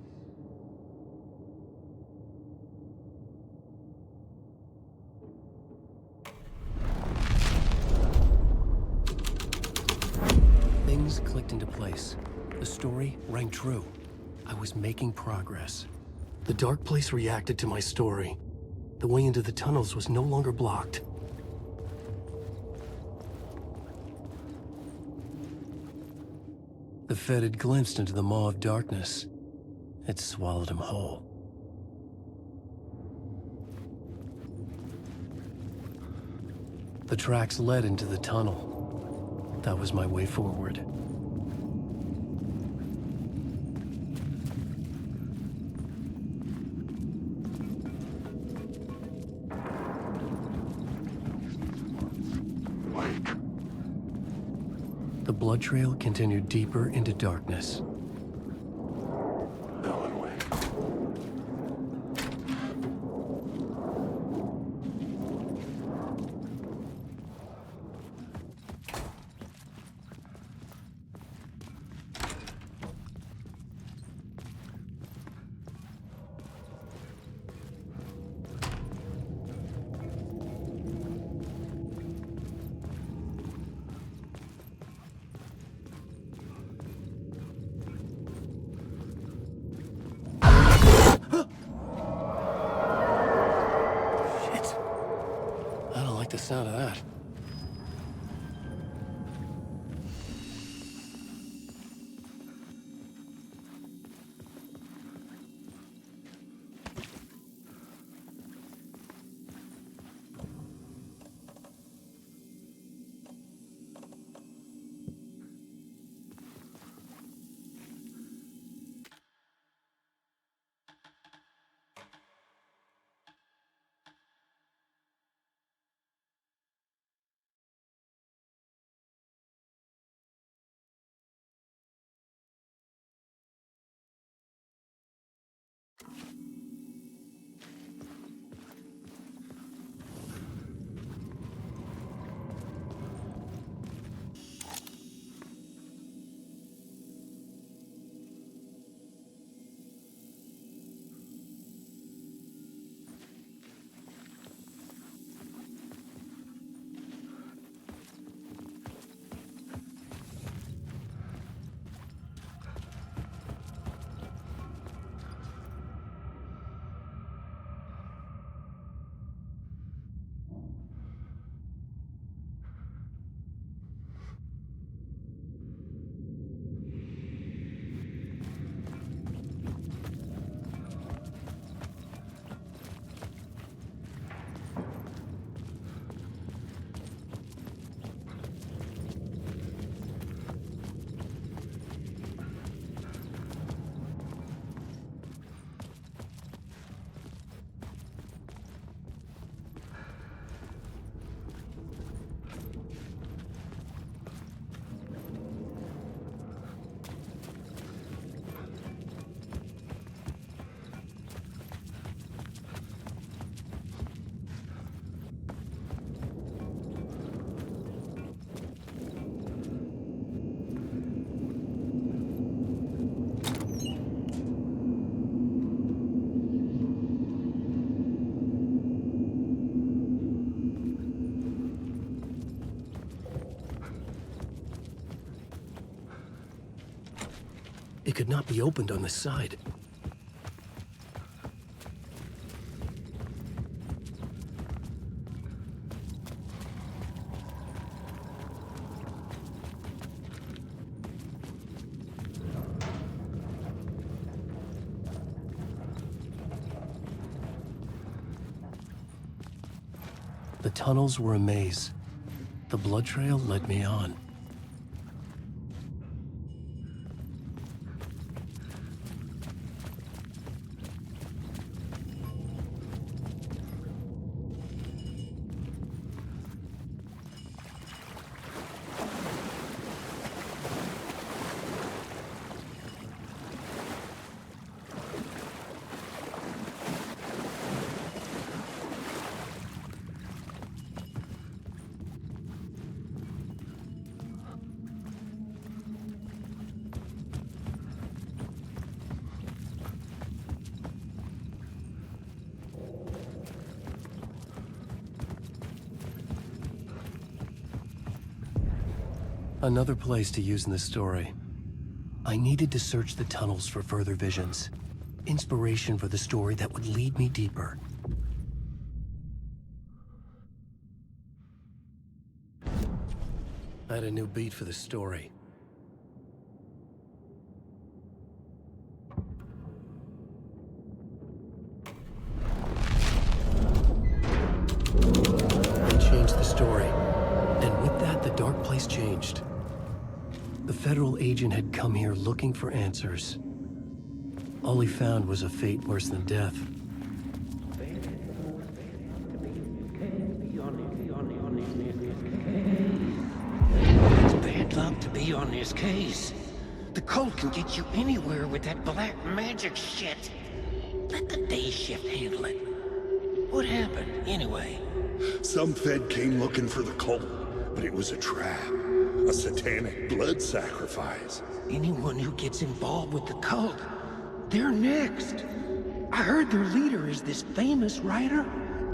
Things clicked into place. The story rang true. I was making progress. The dark place reacted to my story. The way into the tunnels was no longer blocked. The Fed had glimpsed into the maw of darkness. It swallowed him whole. The tracks led into the tunnel. That was my way forward. The blood trail continued deeper into darkness. The sound of that. It could not be opened on this side. The tunnels were a maze. The blood trail led me on. Another place to use in this story. I needed to search the tunnels for further visions. Inspiration for the story that would lead me deeper. I had a new beat for the story. They changed the story. And with that, the dark place changed. The federal agent had come here looking for answers. All he found was a fate worse than death. It's bad luck to be on this case. The cult can get you anywhere with that black magic shit. Let the day shift handle it. What happened, anyway? Some Fed came looking for the cult, but it was a trap. A satanic blood sacrifice. Anyone who gets involved with the cult, they're next. I heard their leader is this famous writer,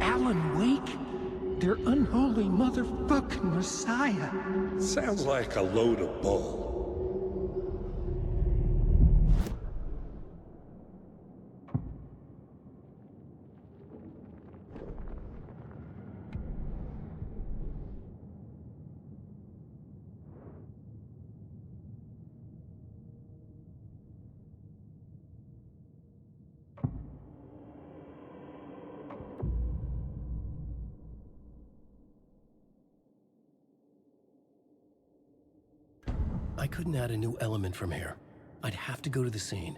Alan Wake. Their unholy motherfucking messiah. Sounds like a load of bull. I couldn't add a new element from here. I'd have to go to the scene.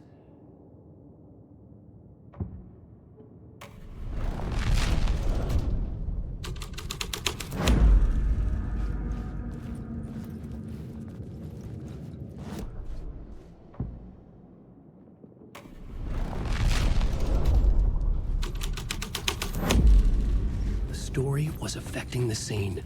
The story was affecting the scene.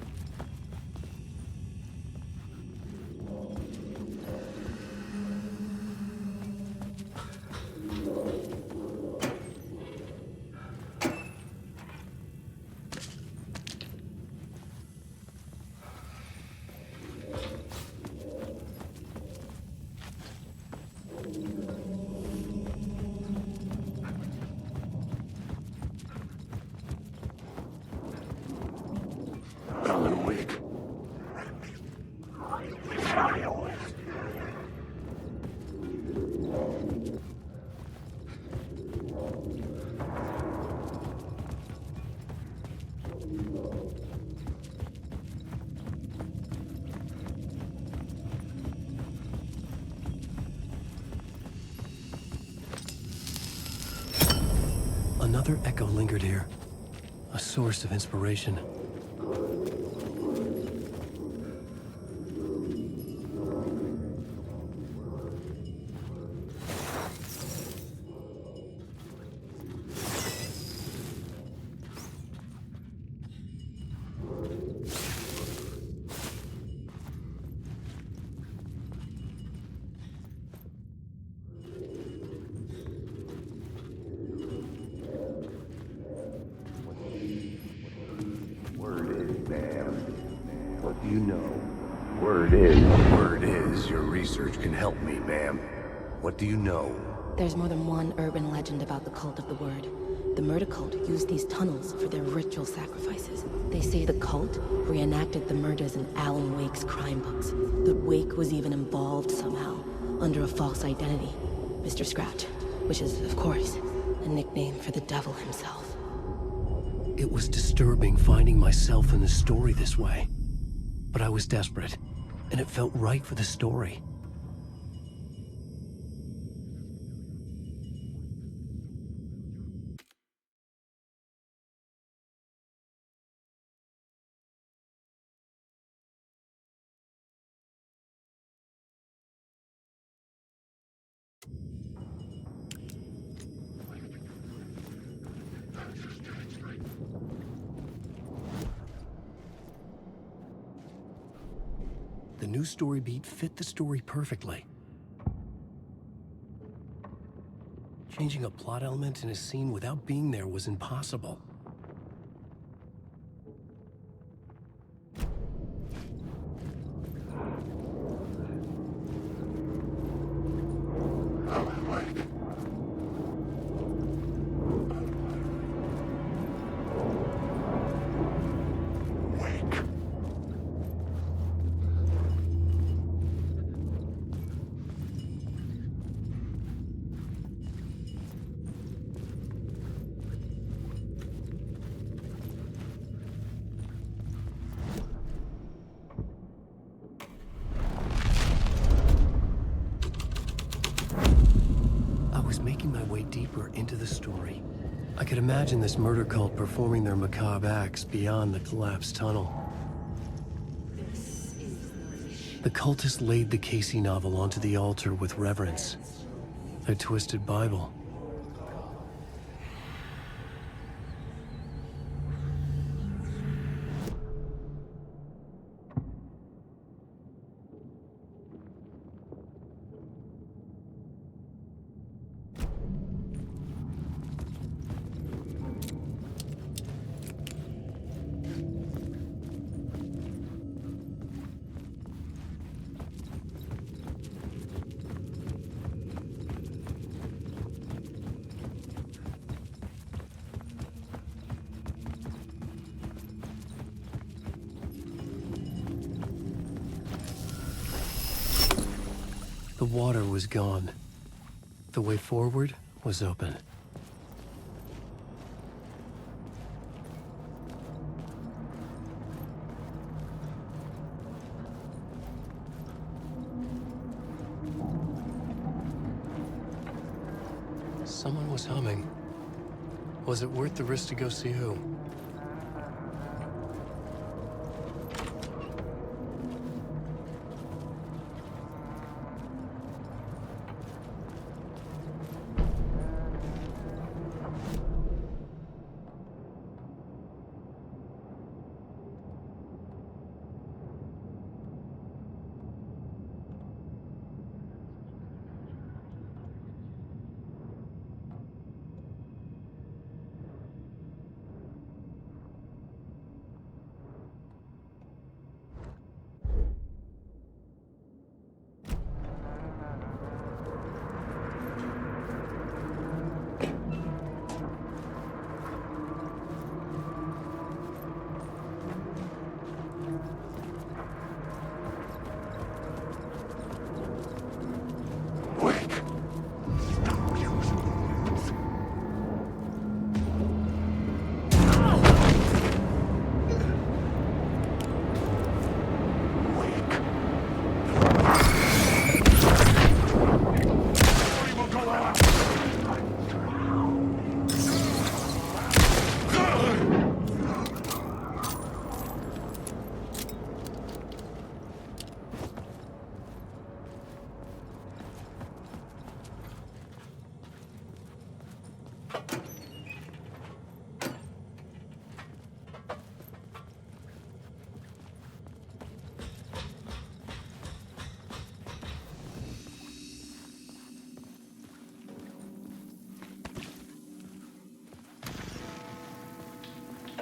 Alan Wake. Another echo lingered here. A source of inspiration. You know. Word is, your research can help me, ma'am. What do you know? There's more than one urban legend about the Cult of the Word. The murder cult used these tunnels for their ritual sacrifices. They say the cult reenacted the murders in Alan Wake's crime books. That Wake was even involved somehow, under a false identity. Mr. Scratch, which is, of course, a nickname for the devil himself. It was disturbing finding myself in the story this way. But I was desperate, and it felt right for the story. The new story beat fit the story perfectly. Changing a plot element in a scene without being there was impossible. Making my way deeper into the story, I could imagine this murder cult performing their macabre acts beyond the collapsed tunnel. The cultists laid the Casey novel onto the altar with reverence, their twisted Bible. The water was gone. The way forward was open. Someone was humming. Was it worth the risk to go see who?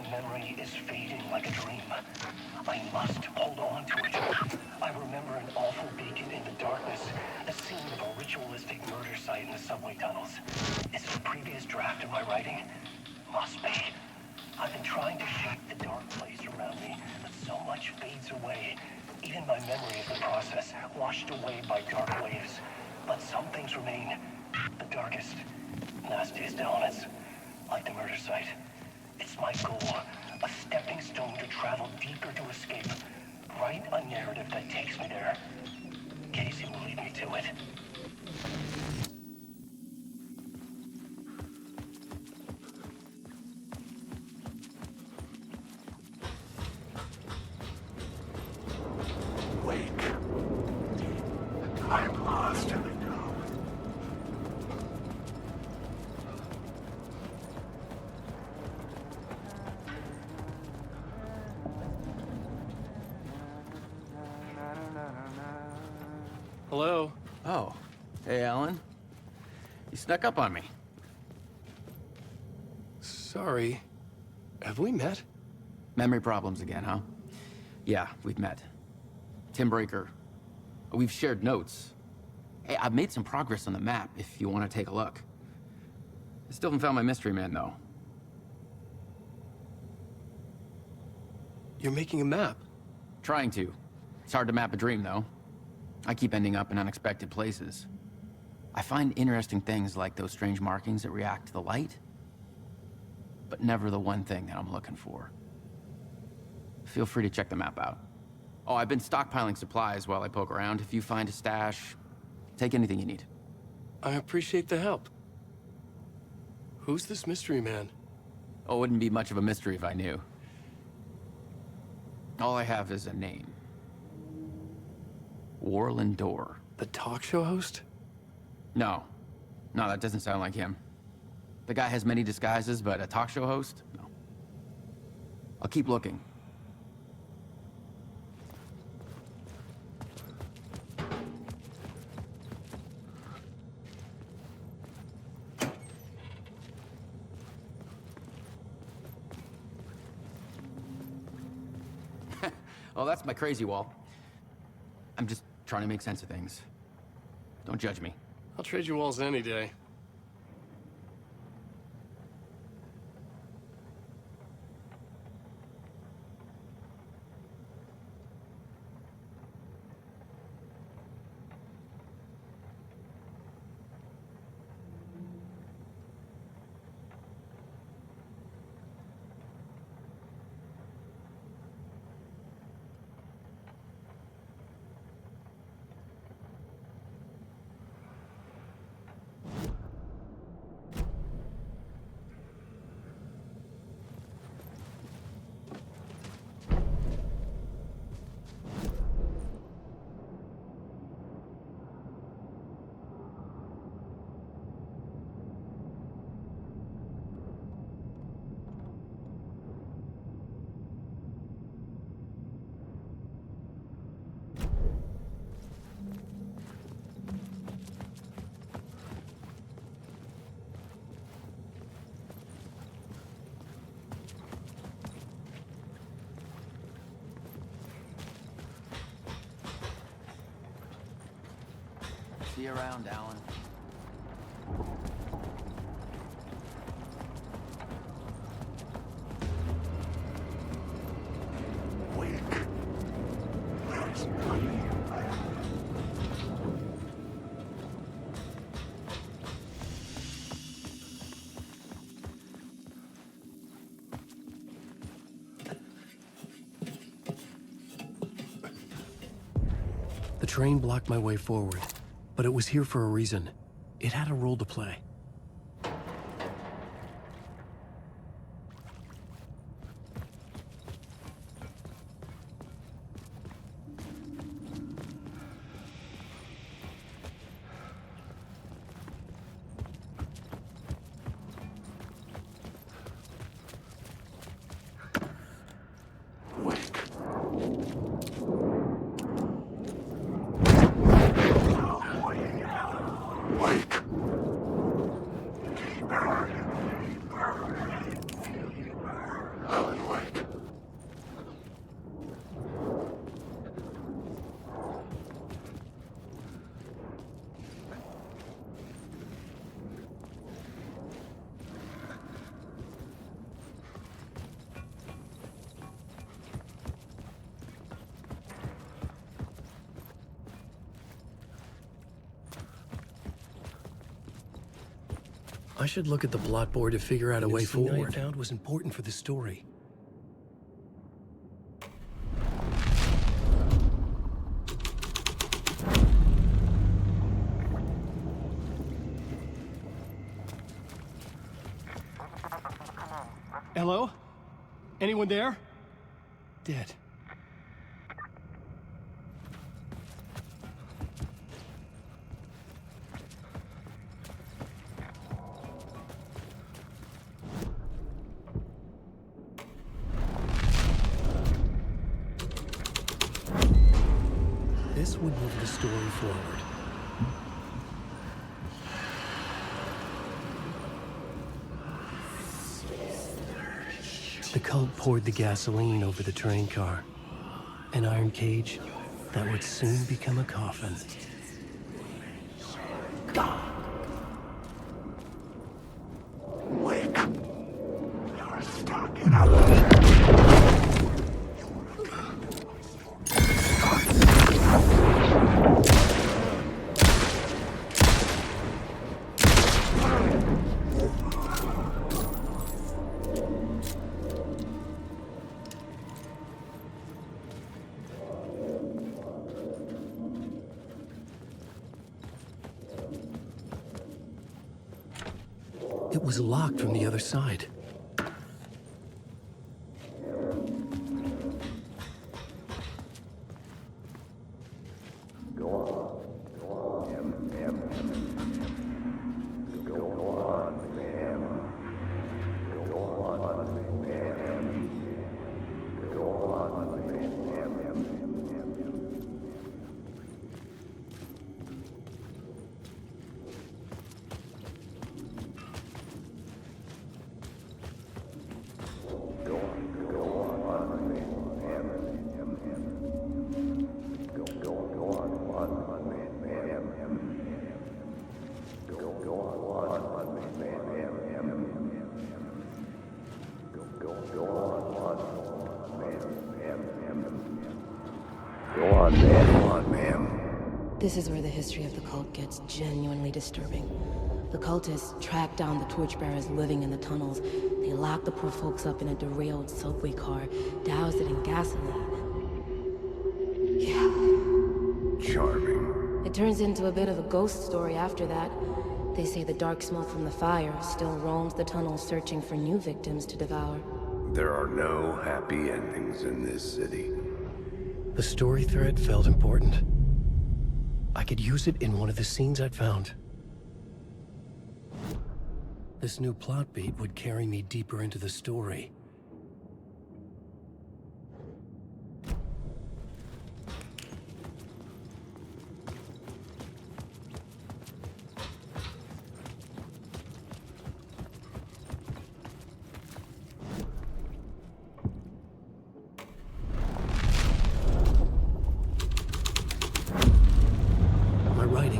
Memory is fading like a dream. I must hold on to it. I remember an awful beacon in the darkness, a scene of a ritualistic murder site in the subway tunnels. Is it a previous draft of my writing? Must be. I've been trying to shape the dark place around me, but so much fades away. Even my memory of the process, washed away by dark waves. But some things remain. The darkest, nastiest elements, like the murder site. It's my goal. A stepping stone to travel deeper to escape. Write a narrative that takes me there. Casey will lead me to it. Wake. I'm lost in the dark. Hello? Oh. Hey, Alan. You snuck up on me. Sorry. Have we met? Memory problems again, huh? Yeah, we've met. Tim Breaker. We've shared notes. Hey, I've made some progress on the map if you want to take a look. I still haven't found my mystery man, though. You're making a map? Trying to. It's hard to map a dream, though. I keep ending up in unexpected places. I find interesting things like those strange markings that react to the light, but never the one thing that I'm looking for. Feel free to check the map out. Oh, I've been stockpiling supplies while I poke around. If you find a stash, take anything you need. I appreciate the help. Who's this mystery man? Oh, it wouldn't be much of a mystery if I knew. All I have is a name. Warlin Door. The talk show host? No. No, that doesn't sound like him. The guy has many disguises, but a talk show host? No. I'll keep looking. Oh, that's my crazy wall. I'm just trying to make sense of things. Don't judge me. I'll trade you walls any day. See you around, Alan. Wake. There's nothing. The train blocked my way forward, but it was here for a reason. It had a role to play. I should look at the plot board to figure out a way forward. I found was important for the story. Hello? Anyone there? Dead. This would move the story forward. The cult poured the gasoline over the train car. An iron cage that would soon become a coffin. Wake. You're stuck in a... It was locked from the other side. This is where the history of the cult gets genuinely disturbing. The cultists tracked down the torchbearers living in the tunnels. They locked the poor folks up in a derailed subway car, doused it in gasoline. Yeah. Charming. It turns into a bit of a ghost story after that. They say the dark smoke from the fire still roams the tunnels searching for new victims to devour. There are no happy endings in this city. The story thread felt important. I could use it in one of the scenes I'd found. This new plot beat would carry me deeper into the story.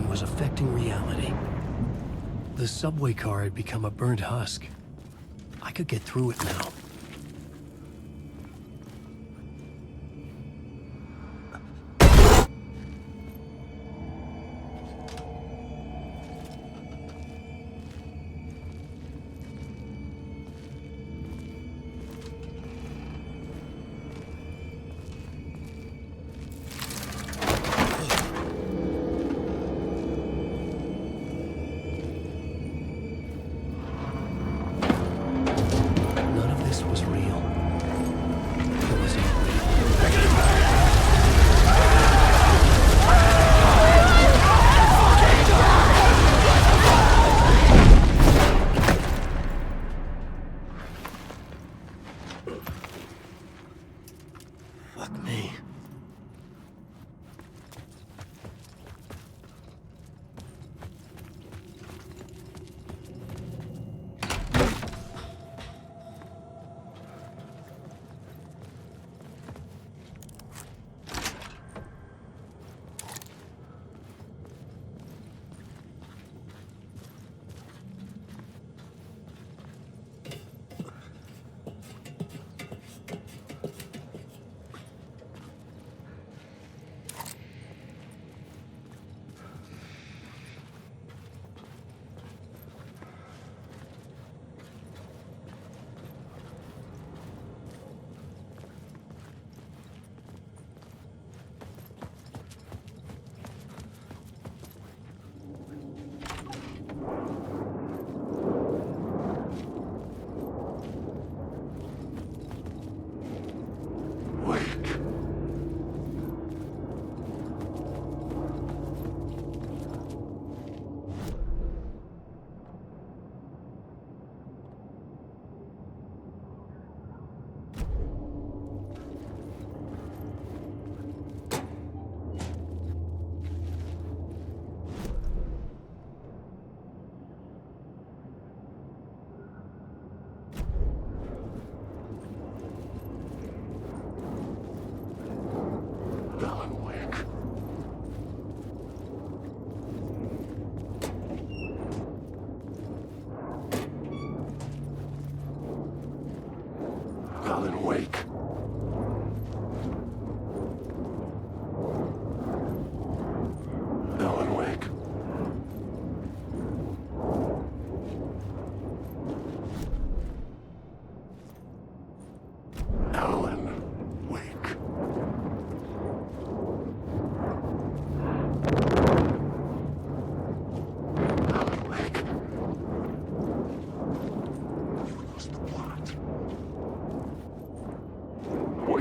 Was affecting reality. The subway car had become a burnt husk. I could get through it now.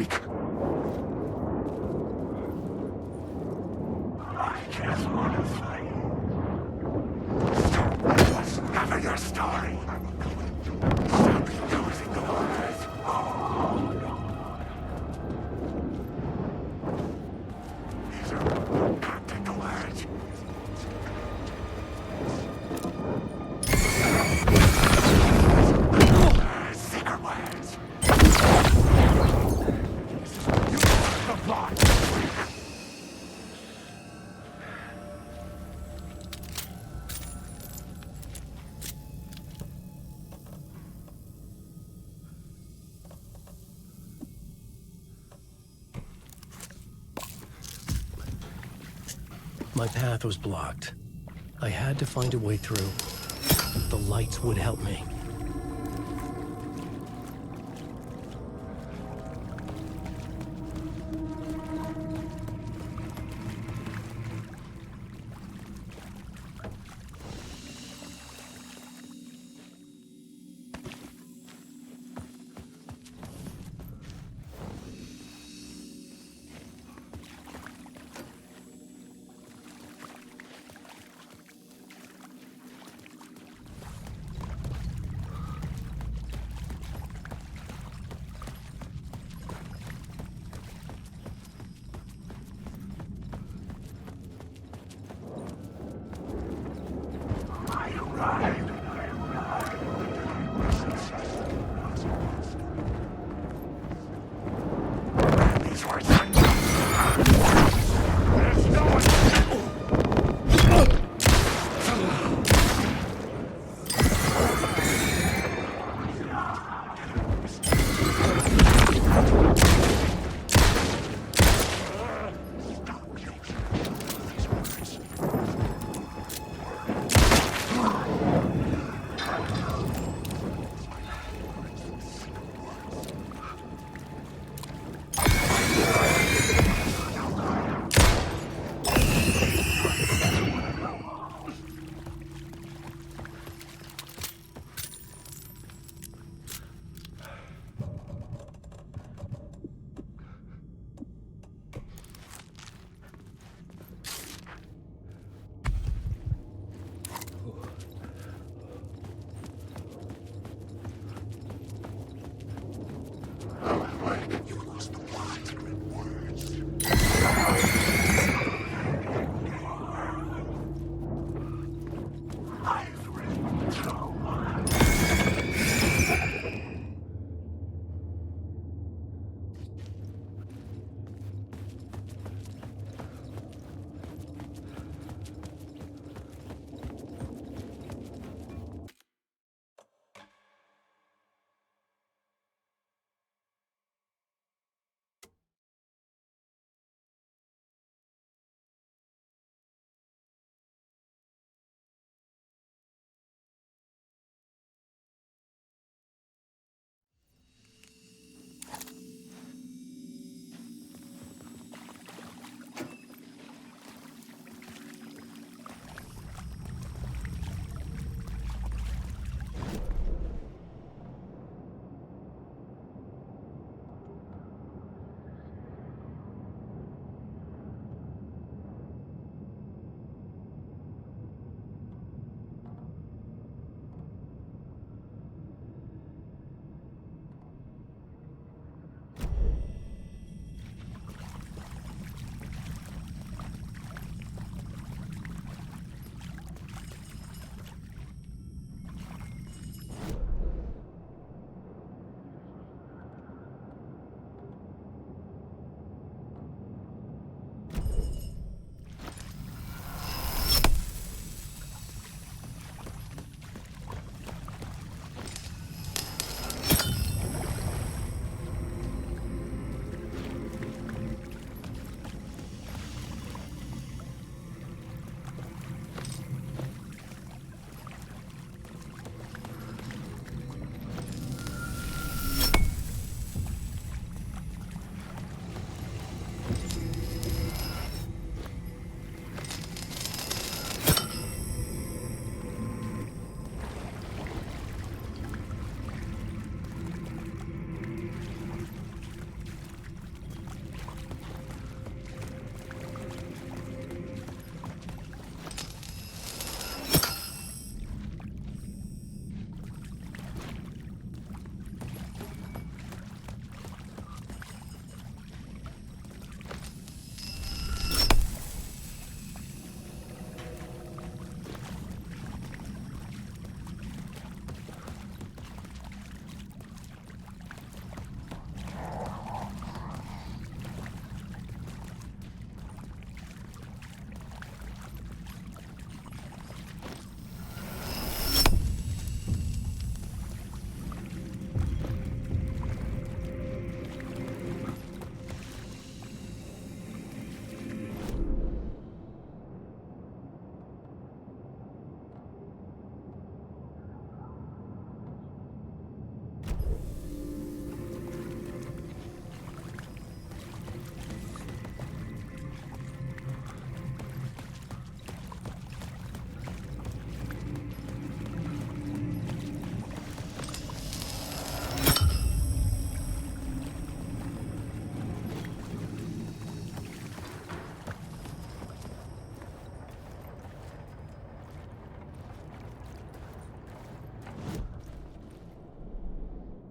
weak. I just want to fight. Stop us having your story. Stop using the words. These are practical words. Secret words. You are the plot. My path was blocked. I had to find a way through. The lights would help me. These words. There's no one.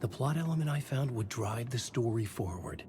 plot element I found would drive the story forward.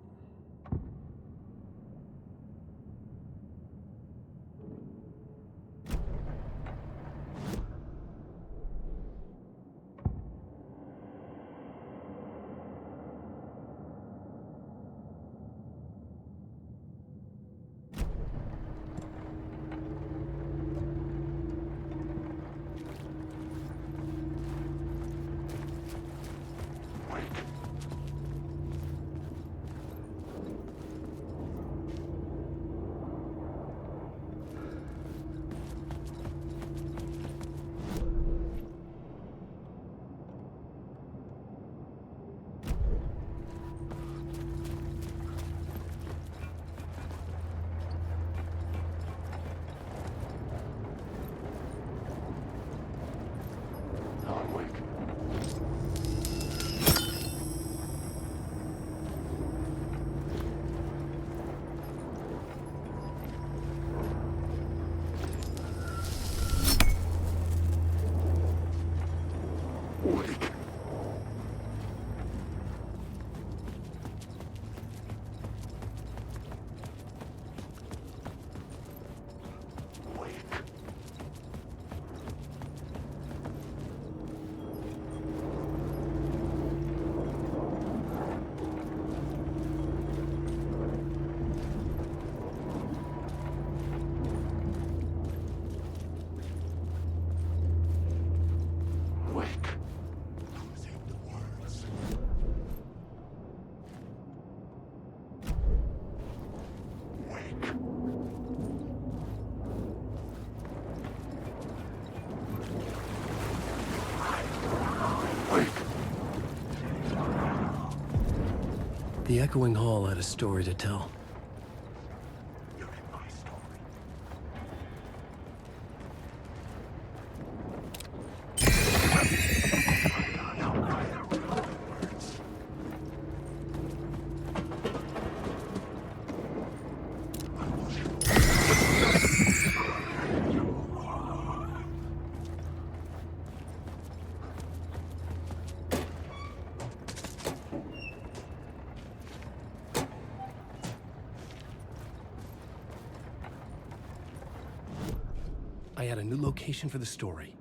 The Echoing Hall had a story to tell. I had a new location for the story.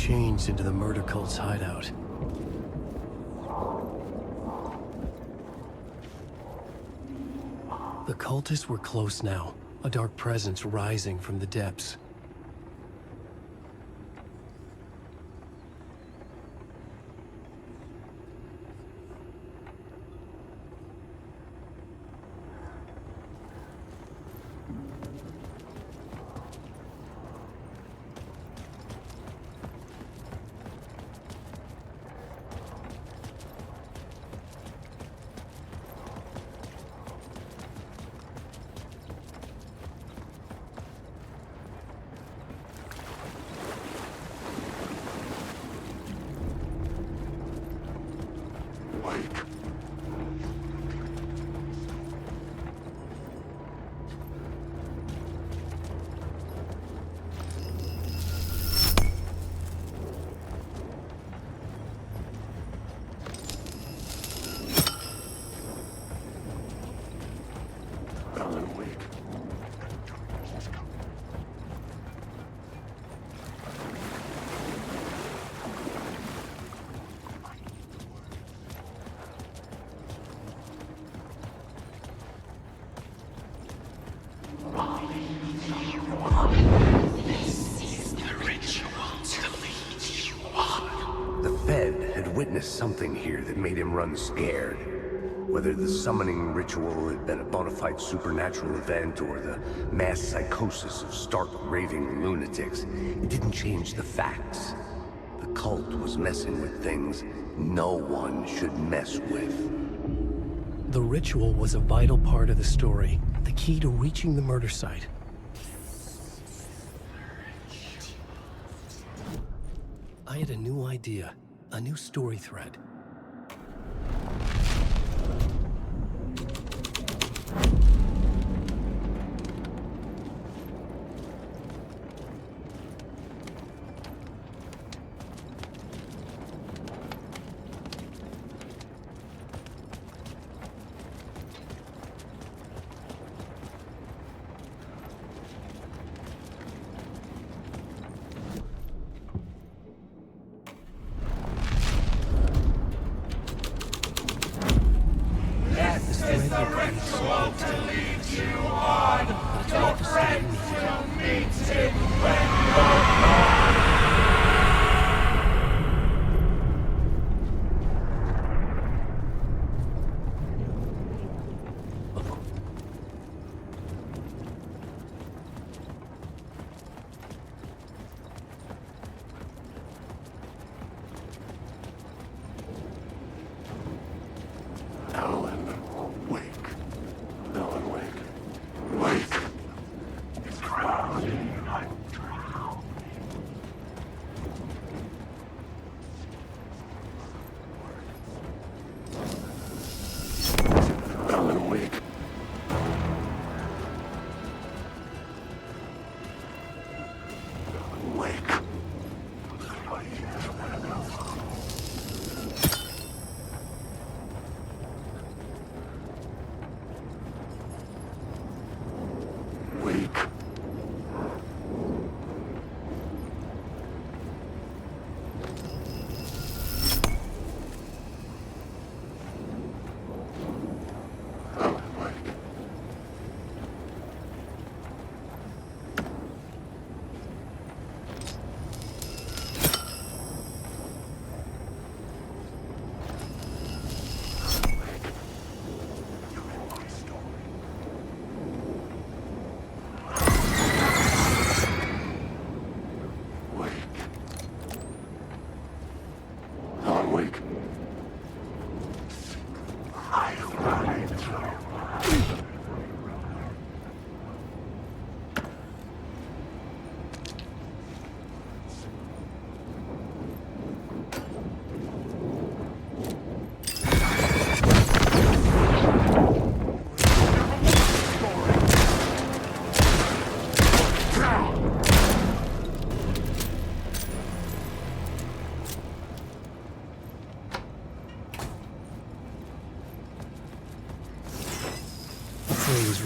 changed into the murder cult's hideout. The cultists were close now, a dark presence rising from the depths. Witnessed something here that made him run scared. Whether the summoning ritual had been a bona fide supernatural event or the mass psychosis of stark raving lunatics, it didn't change the facts. The cult was messing with things no one should mess with. The ritual was a vital part of the story, the key to reaching the murder site. I had a new idea. A new story thread.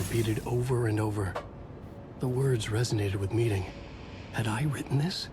Repeated over and over. The words resonated with meaning. Had I written this?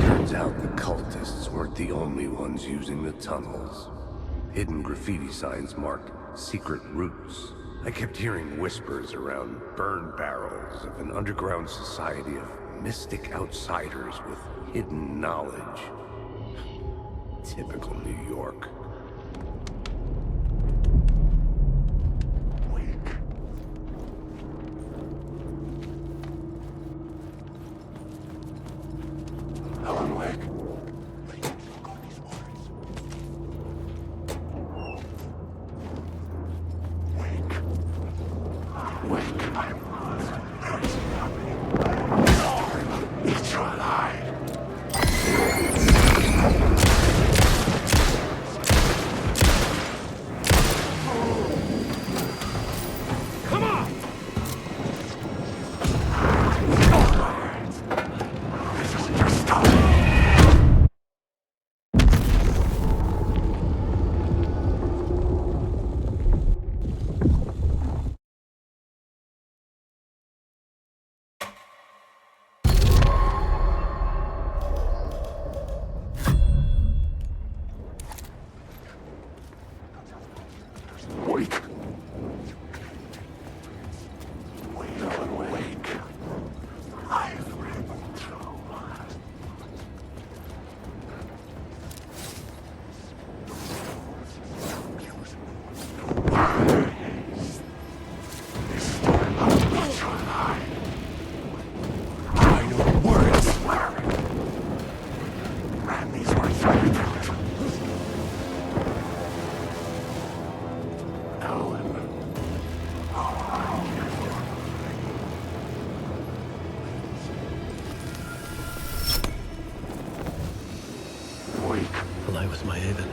Turns out the cultists weren't the only ones using the tunnels. Hidden graffiti signs marked secret routes. I kept hearing whispers around burn barrels of an underground society of mystic outsiders with hidden knowledge. Typical New York. Alan Wake. Wake. Alan Wake. I've ridden through. This time I'll meet you alive. I know the words. Ran these words right through it. The light was my haven.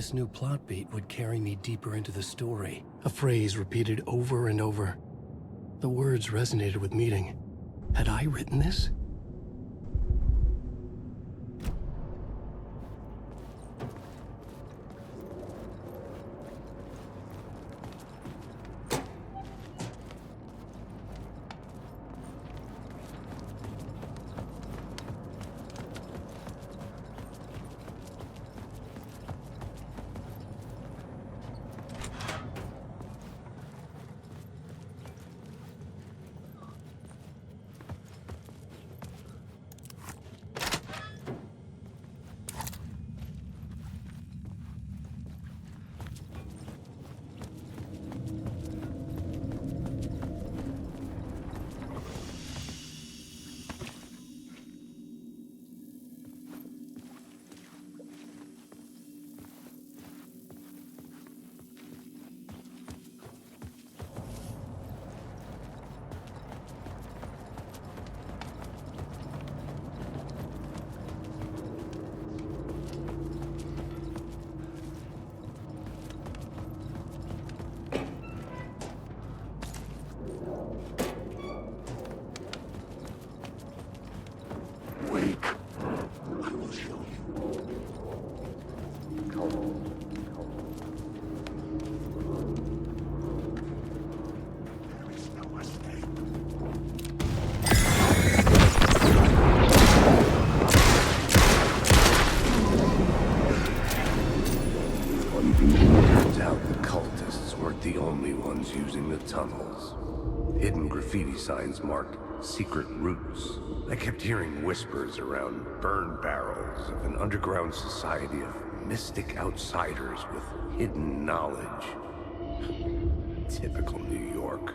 This new plot beat would carry me deeper into the story. A phrase repeated over and over. The words resonated with meaning. Had I written this? Graffiti signs marked secret routes. I kept hearing whispers around burn barrels of an underground society of mystic outsiders with hidden knowledge. Typical New York.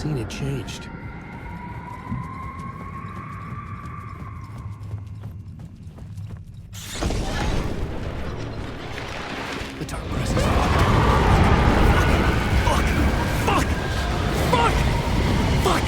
scene had changed. The dark presence. Fuck! Fuck! Fuck! Fuck!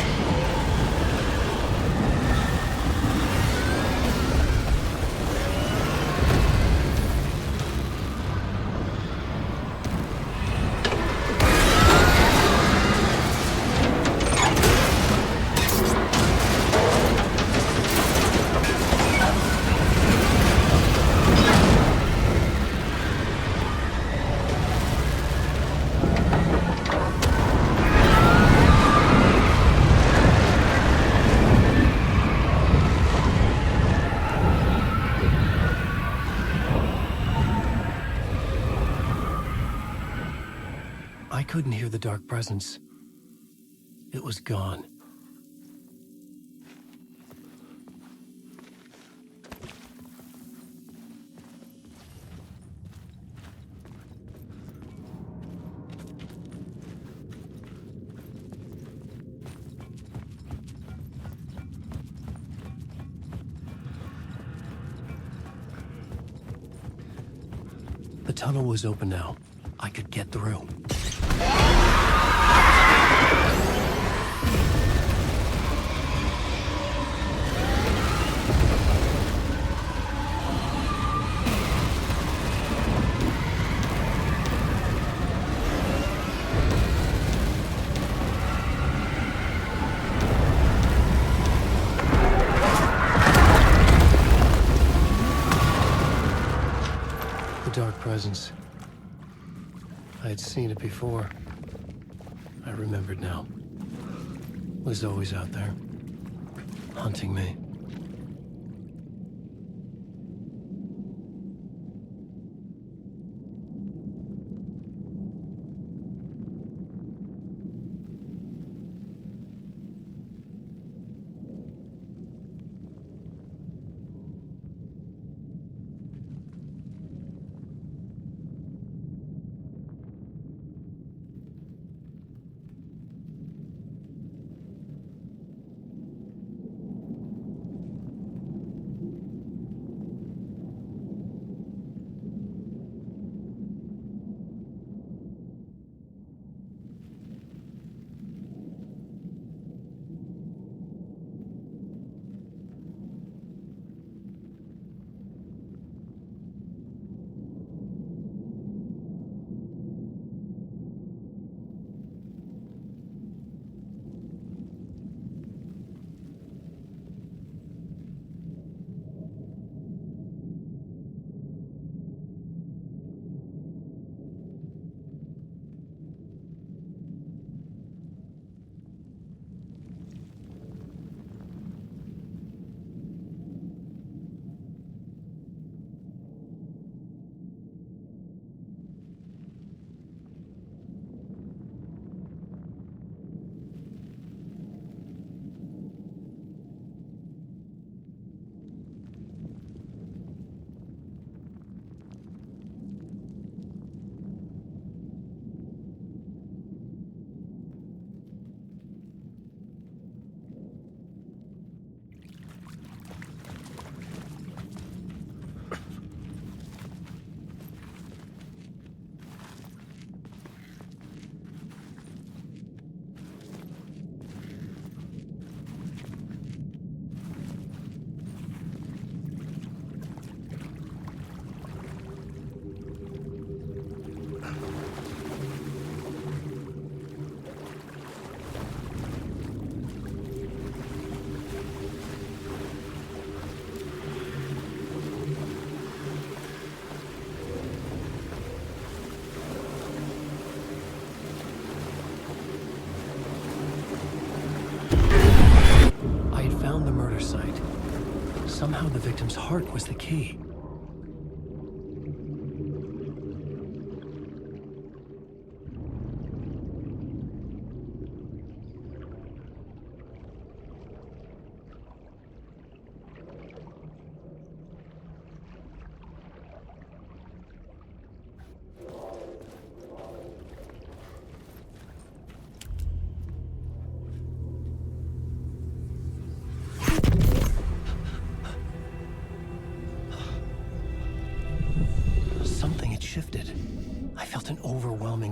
I couldn't hear the dark presence. It was gone. The tunnel was open now. I could get through. The dark presence. I had seen it before. I remembered now. It was always out there, hunting me. Somehow the victim's heart was the key.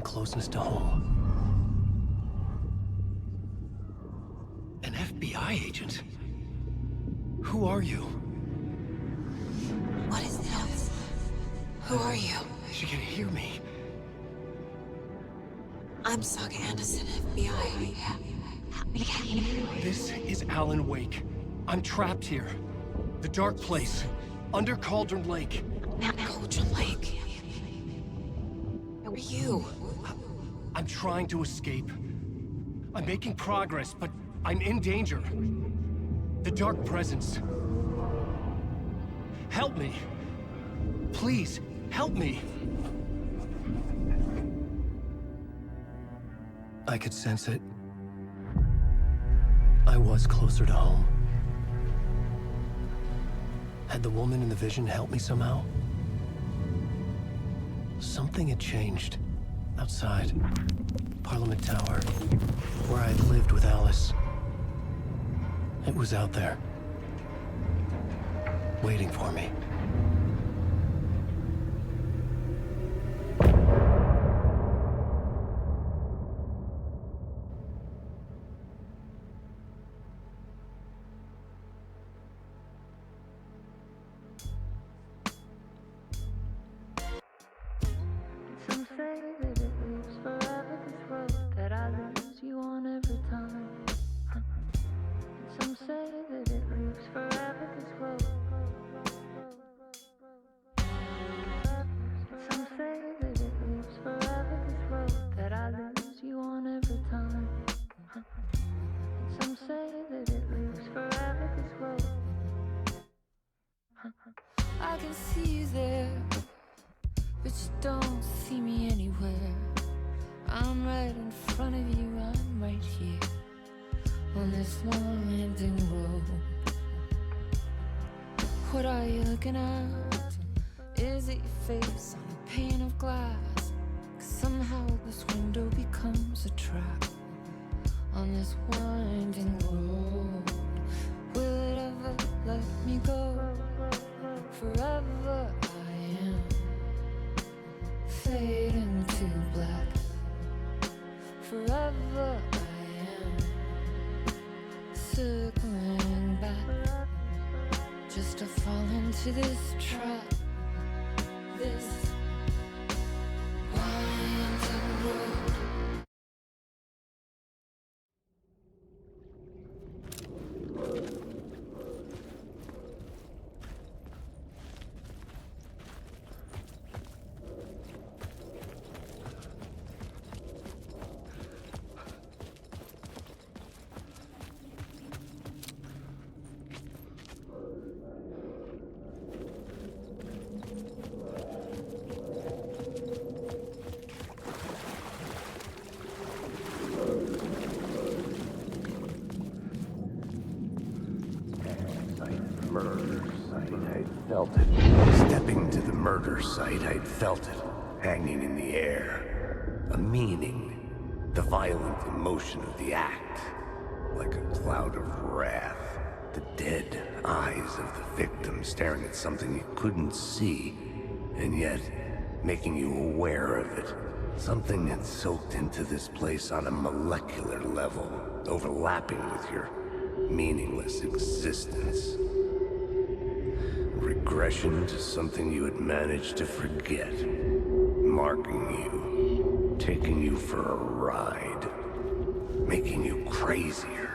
closeness to home. An FBI agent? Who are you? What is this? Who are you? She can hear me. I'm Saga Anderson, FBI. Help me. This is Alan Wake. I'm trapped here. The dark place. Under Cauldron Lake. Not Cauldron Lake. Who are you? I'm trying to escape. I'm making progress, but I'm in danger. The dark presence. Help me. Please, help me. I could sense it. I was closer to home. Had the woman in the vision helped me somehow? Something had changed. Outside. Parliament Tower. Where I had lived with Alice. It was out there. Waiting for me. Some say that it lives forever, this road that I lose you on every time. Some say that it lives forever, this road. Some say that it lives forever, this road that I lose you on every time. Some say that it lives forever, this road. I can see you there, but you don't see me anywhere. I'm right in front of you, I'm right here on this long winding road. What are you looking at? Is it your face on a pane of glass? 'Cause somehow this window becomes a trap on this winding road. Will it ever let me go? Forever I am fading to black. Forever I am circling back, just to fall into this trap. This winding road. Murder site, I felt it. Stepping to the murder site, I'd felt it, hanging in the air. A meaning, the violent emotion of the act, like a cloud of wrath. The dead eyes of the victim staring at something you couldn't see, and yet making you aware of it. Something had soaked into this place on a molecular level, overlapping with your meaningless existence. Regression to something you had managed to forget. Marking you, taking you for a ride, making you crazier.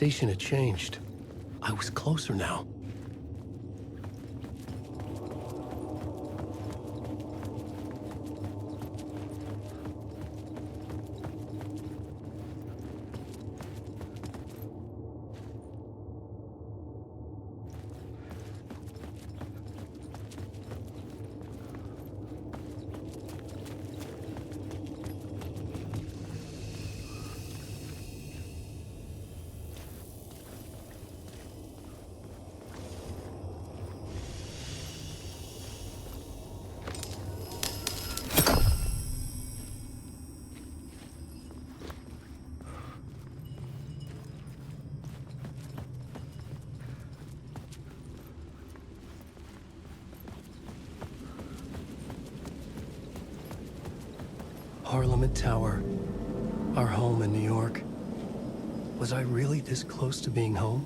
station had changed. I was closer now. Parliament Tower, our home in New York. Was I really this close to being home?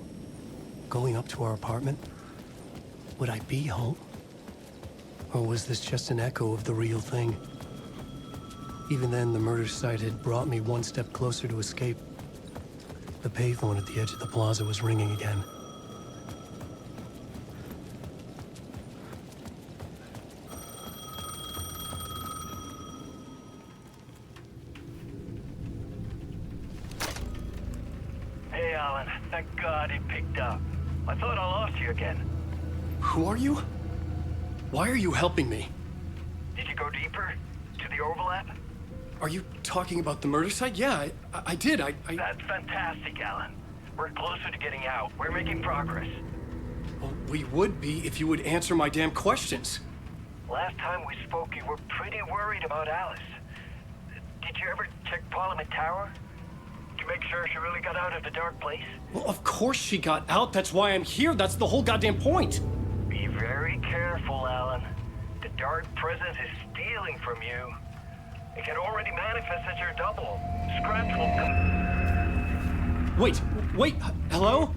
Going up to our apartment? Would I be home? Or was this just an echo of the real thing? Even then, the murder site had brought me one step closer to escape. The payphone at the edge of the plaza was ringing again. Hey, Alan. Thank God he picked up. I thought I lost you again. Who are you? Why are you helping me? Did you go deeper? To the overlap? Are you talking about the murder site? Yeah, I did. That's fantastic, Alan. We're closer to getting out. We're making progress. Well, we would be if you would answer my damn questions. Last time we spoke, you were pretty worried about Alice. Did you ever check Parliament Tower? To make sure she really got out of the dark place? Well, of course she got out. That's why I'm here. That's the whole goddamn point. Be very careful, Alan. The dark presence is stealing from you. It can already manifest as your double. Scratch will come. Wait, hello?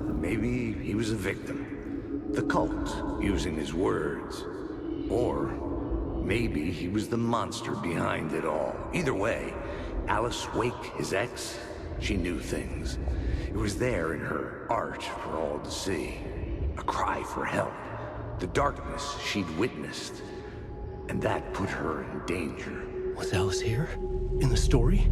Maybe he was a victim. The cult, using his words. Or maybe he was the monster behind it all. Either way, Alice Wake, his ex, she knew things. It was there in her art for all to see. A cry for help. The darkness she'd witnessed. And that put her in danger. Was Alice here? In the story?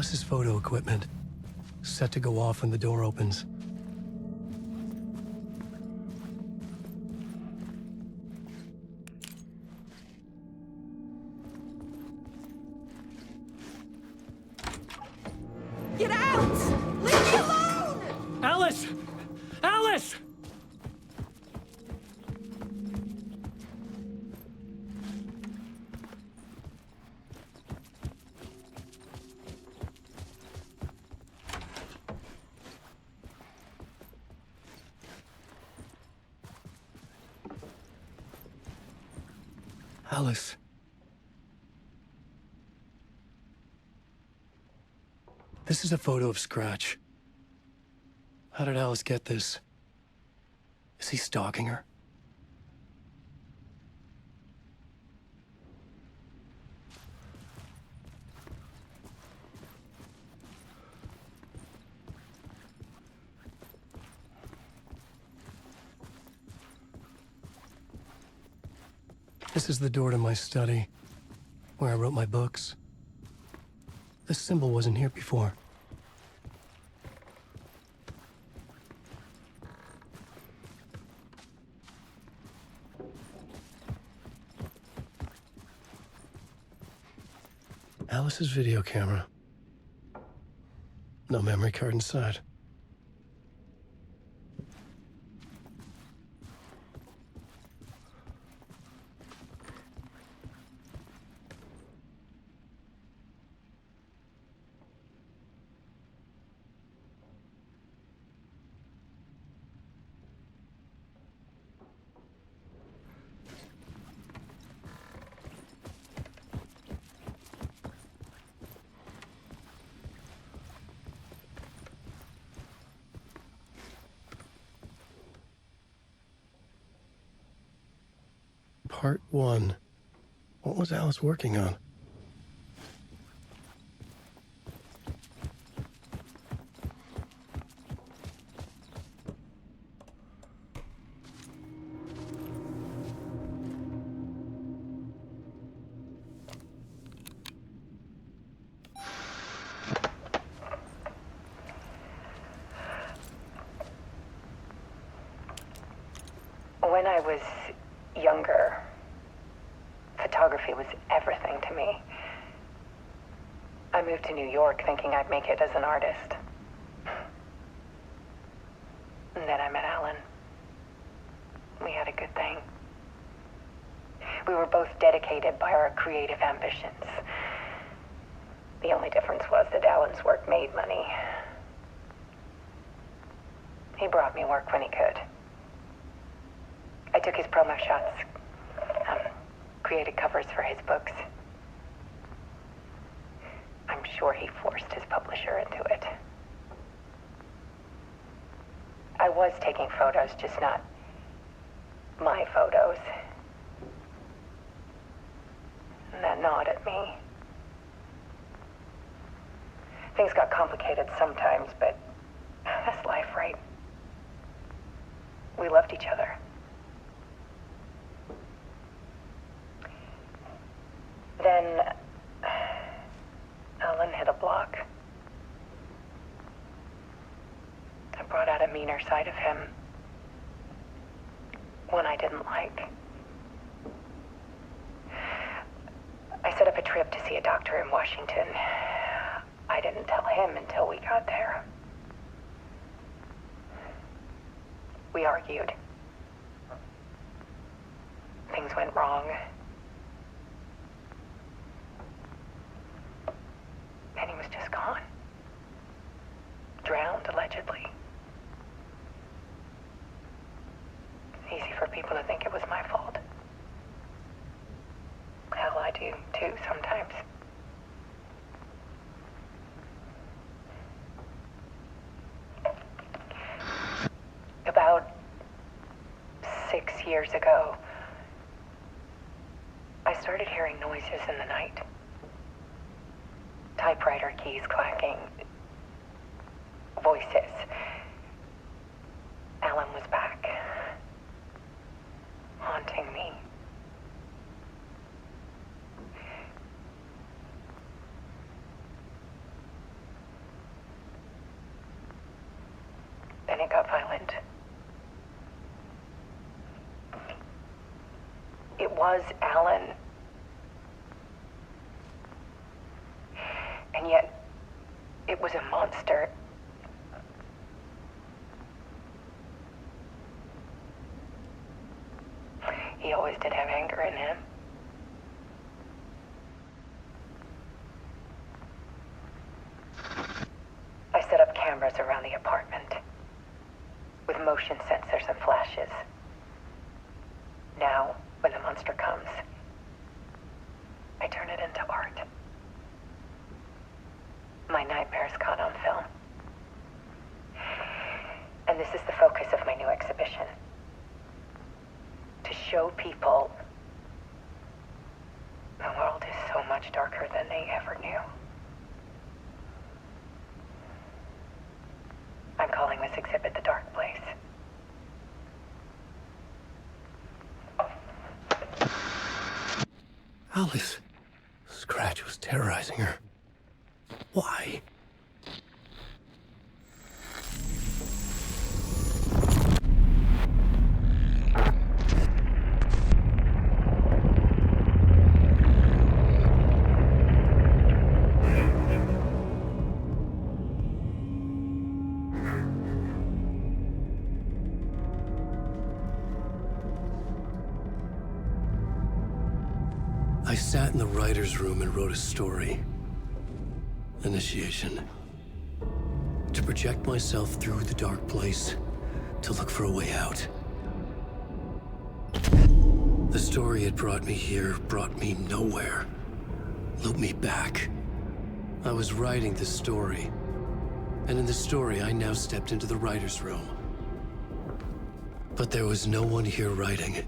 Alice's photo equipment, set to go off when the door opens. Get out! Leave me alone! Alice! Alice! Alice. This is a photo of Scratch. How did Alice get this? Is he stalking her? This is the door to my study, where I wrote my books. This symbol wasn't here before. Alice's video camera. No memory card inside. Part 1. What was Alice working on? When I was younger, photography was everything to me. I moved to New York thinking I'd make it as an artist. And then I met Alan. We had a good thing. We were both dedicated by our creative ambitions. The only difference was that Alan's work made money. He brought me work when he could. I took his promo shots, created covers for his books. I'm sure he forced his publisher into it. I was taking photos, just not my photos. And that gnawed at me. Things got complicated sometimes, but that's life, right? We loved each other. Then Alan hit a block. I brought out a meaner side of him. One I didn't like. I set up a trip to see a doctor in Washington. I didn't tell him until we got there. We argued. Things went wrong. And he was just gone. Drowned, allegedly. It's easy for people to think it was my fault. Hell, I do too sometimes. About 6 years ago, I started hearing noises in the night. Typewriter keys clacking. Voices. Alan was back. Haunting me. was Alan. And yet, it was a monster. He always did have anger in him. I set up cameras around the apartment with motion sensors and flashes. Now, when the monster comes, I turn it into art. My nightmares caught on film. And this is the focus of my new exhibition. To show people the world is so much darker than they ever knew. I'm calling this exhibit The Dark Place. Alice. Scratch was terrorizing her. Why? I sat in the writer's room and wrote a story. Initiation. To project myself through the dark place, to look for a way out. The story had brought me here, brought me nowhere. Looped me back. I was writing the story. And in the story, I now stepped into the writer's room. But there was no one here writing it.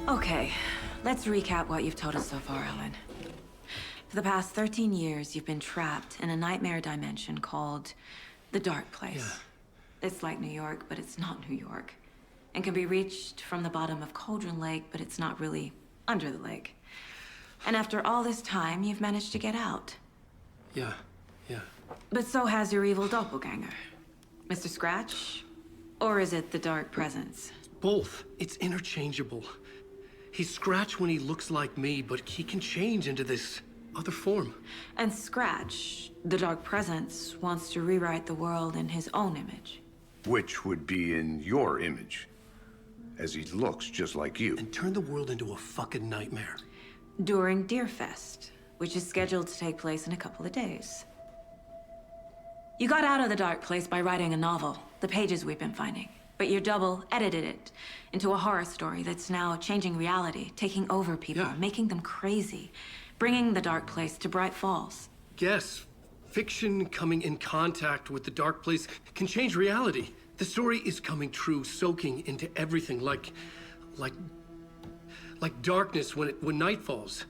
Okay, let's recap what you've told us so far, Alan. For the past 13 years, you've been trapped in a nightmare dimension called the Dark Place. Yeah. It's like New York, but it's not New York. And can be reached from the bottom of Cauldron Lake, but it's not really under the lake. And after all this time, you've managed to get out. Yeah. But so has your evil doppelganger. Mr. Scratch? Or is it the Dark Presence? Both. It's interchangeable. He's Scratch when he looks like me, but he can change into this other form. And Scratch, the Dark Presence, wants to rewrite the world in his own image. Which would be in your image, as he looks just like you. And turn the world into a fucking nightmare. During Deerfest, which is scheduled to take place in a couple of days. You got out of the Dark Place by writing a novel, the pages we've been finding. But your double edited it into a horror story that's now changing reality, taking over people, making them crazy, bringing the Dark Place to Bright Falls. Yes, fiction coming in contact with the Dark Place can change reality. The story is coming true, soaking into everything, like darkness when night falls.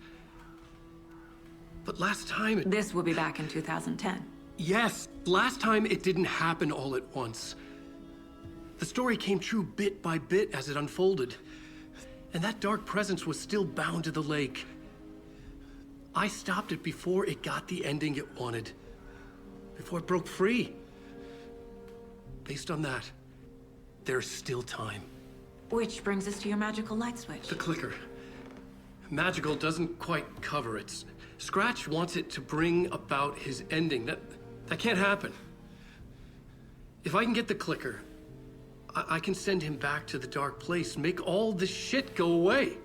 But last time This will be back in 2010. Yes, last time it didn't happen all at once. The story came true bit by bit as it unfolded. And that Dark Presence was still bound to the lake. I stopped it before it got the ending it wanted. Before it broke free. Based on that, there's still time. Which brings us to your magical light switch. The clicker. Magical doesn't quite cover it. Scratch wants it to bring about his ending. That can't happen. If I can get the clicker, I can send him back to the dark place, make all this shit go away.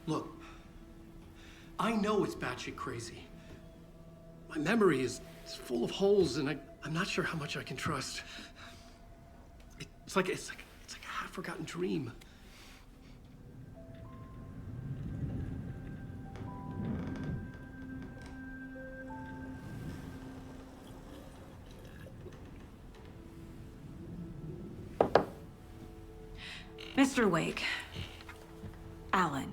Look, I know it's batshit crazy. My memory is full of holes, and I'm not sure how much I can trust. It's like a half-forgotten dream. Mr. Wake. Alan.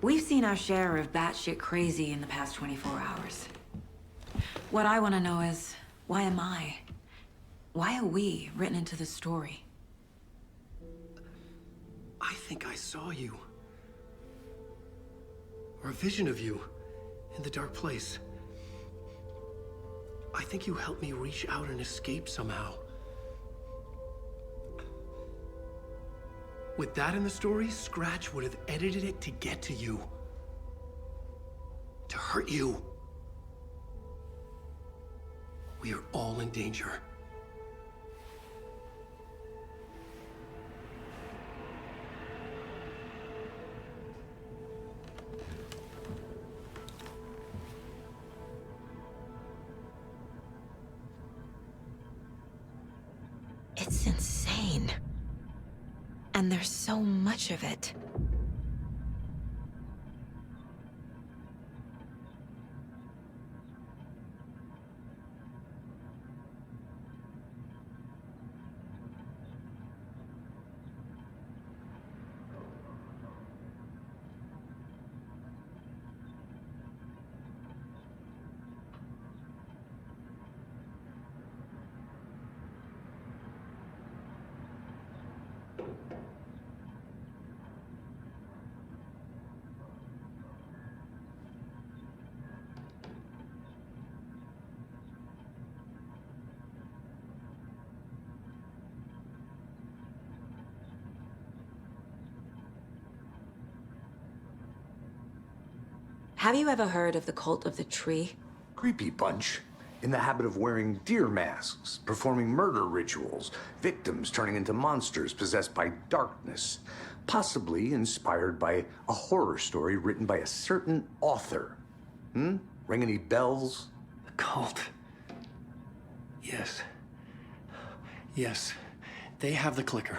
We've seen our share of batshit crazy in the past 24 hours. What I want to know is, why am I? Why are we written into the story? I think I saw you. Or a vision of you in the dark place. I think you helped me reach out and escape somehow. With that in the story, Scratch would have edited it to get to you. To hurt you. We are all in danger. It's insane. And there's so much of it. Have you ever heard of the Cult of the Tree? Creepy bunch. In the habit of wearing deer masks, performing murder rituals, victims turning into monsters possessed by darkness. Possibly inspired by a horror story written by a certain author. Ring any bells? The cult. Yes. Yes. They have the clicker.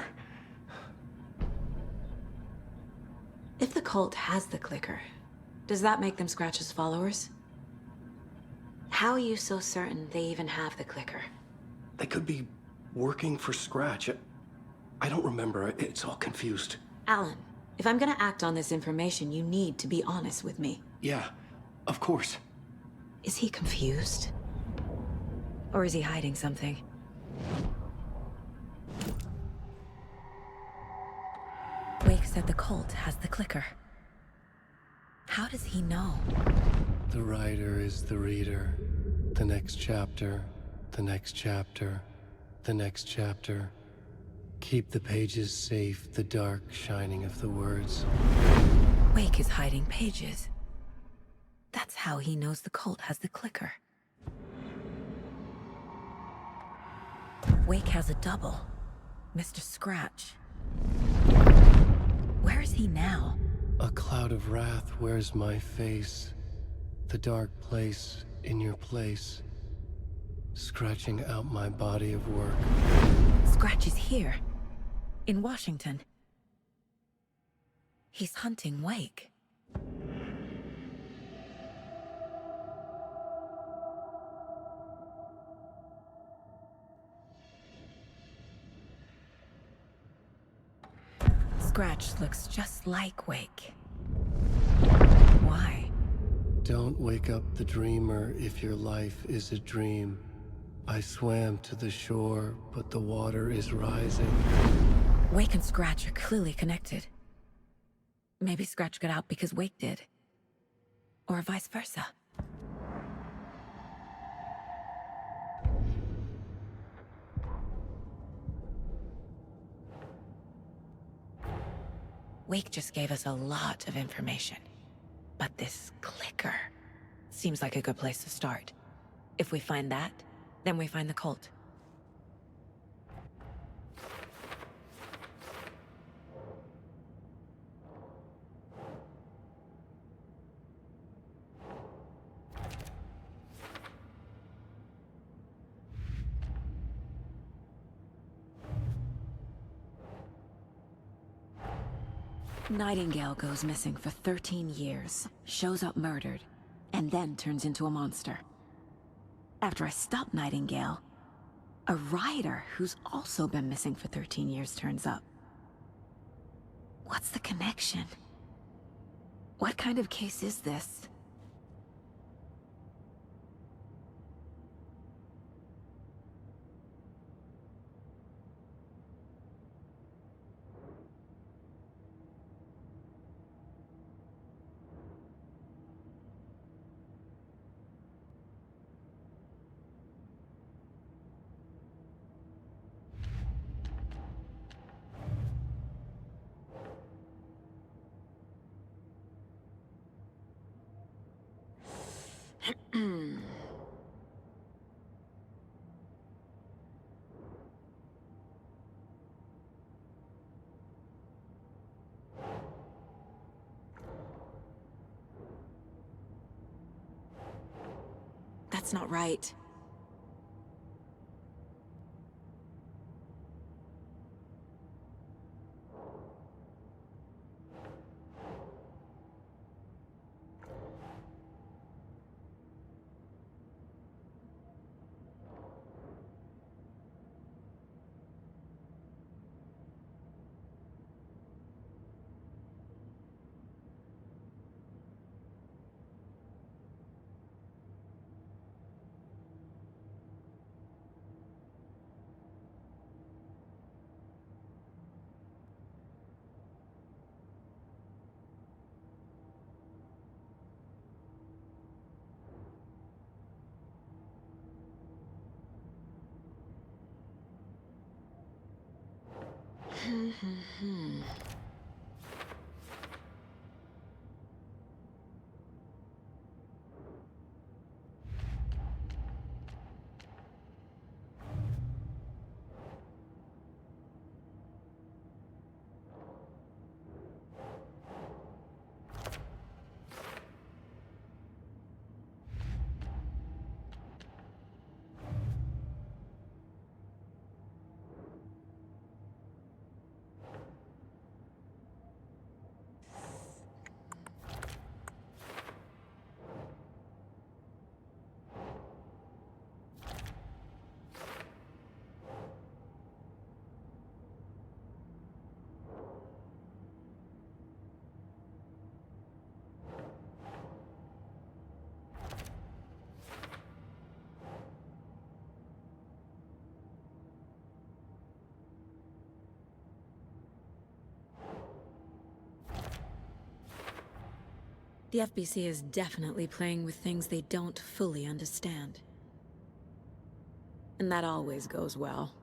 If the cult has the clicker, does that make them Scratch's followers? How are you so certain they even have the clicker? They could be working for Scratch. I don't remember. It's all confused. Alan, if I'm gonna act on this information, you need to be honest with me. Yeah, of course. Is he confused? Or is he hiding something? Wake said the cult has the clicker. How does he know? The writer is the reader. The next chapter, the next chapter, the next chapter. Keep the pages safe, the dark shining of the words. Wake is hiding pages. That's how he knows the cult has the clicker. Wake has a double. Mr. Scratch. Where is he now? A cloud of wrath wears my face. The dark place in your place. Scratching out my body of work. Scratch is here. In Washington. He's hunting Wake. Scratch looks just like Wake. Why? Don't wake up the dreamer if your life is a dream. I swam to the shore, but the water is rising. Wake and Scratch are clearly connected. Maybe Scratch got out because Wake did. Or vice versa. Wake just gave us a lot of information. But this clicker seems like a good place to start. If we find that, then we find the cult. Nightingale goes missing for 13 years, shows up murdered, and then turns into a monster. After I stop Nightingale, a rider who's also been missing for 13 years turns up. What's the connection? What kind of case is this? That's not right. The FBC is definitely playing with things they don't fully understand. And that always goes well.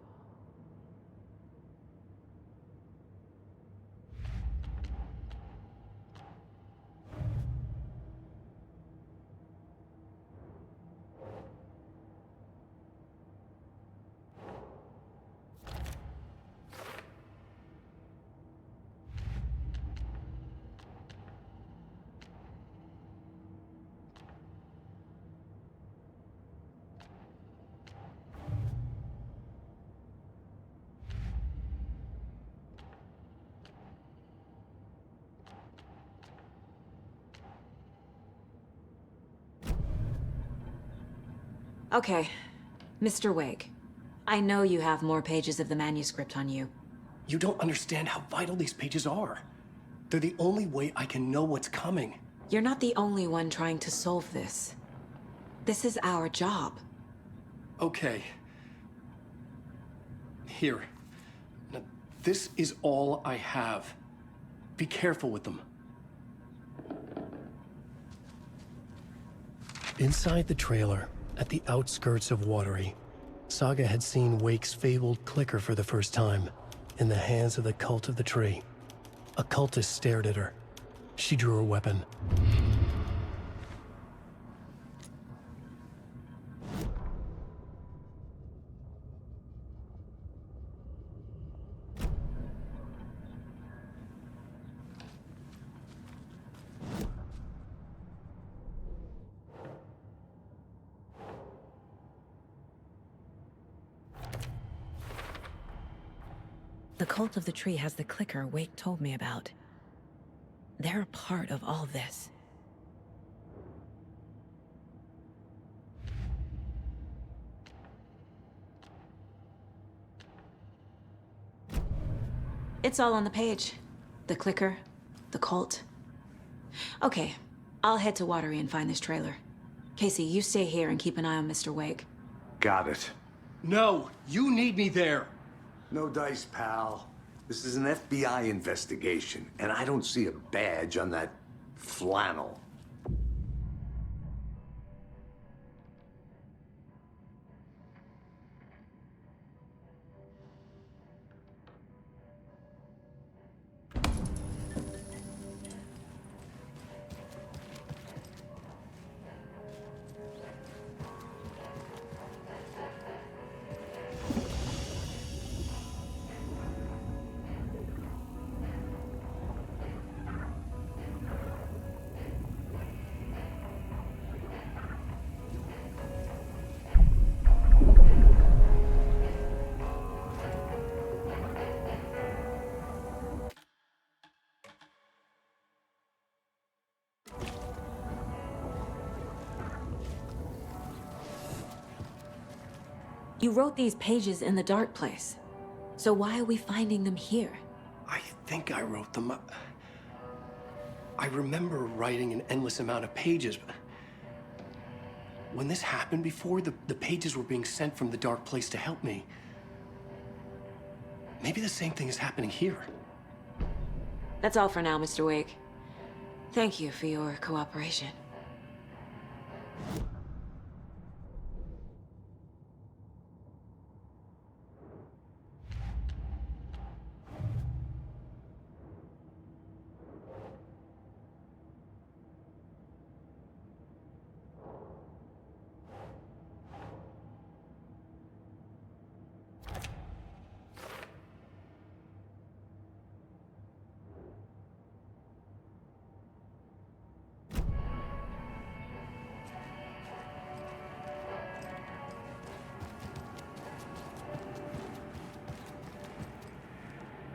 Okay, Mr. Wake. I know you have more pages of the manuscript on you. You don't understand how vital these pages are. They're the only way I can know what's coming. You're not the only one trying to solve this. This is our job. Okay. Here. Now, This is all I have. Be careful with them. Inside the trailer, at the outskirts of Watery, Saga had seen Wake's fabled clicker for the first time, in the hands of the Cult of the Tree. A cultist stared at her. She drew her weapon. The Cult of the Tree has the clicker Wake told me about. They're a part of all this. It's all on the page. The clicker, the cult. Okay, I'll head to Watery and find this trailer. Casey, you stay here and keep an eye on Mr. Wake. Got it. No, you need me there. No dice, pal. This is an FBI investigation, and I don't see a badge on that flannel. You wrote these pages in the Dark Place. So why are we finding them here? I think I wrote them. I remember writing an endless amount of pages, but when this happened before, the pages were being sent from the Dark Place to help me. Maybe the same thing is happening here. That's all for now, Mr. Wake. Thank you for your cooperation.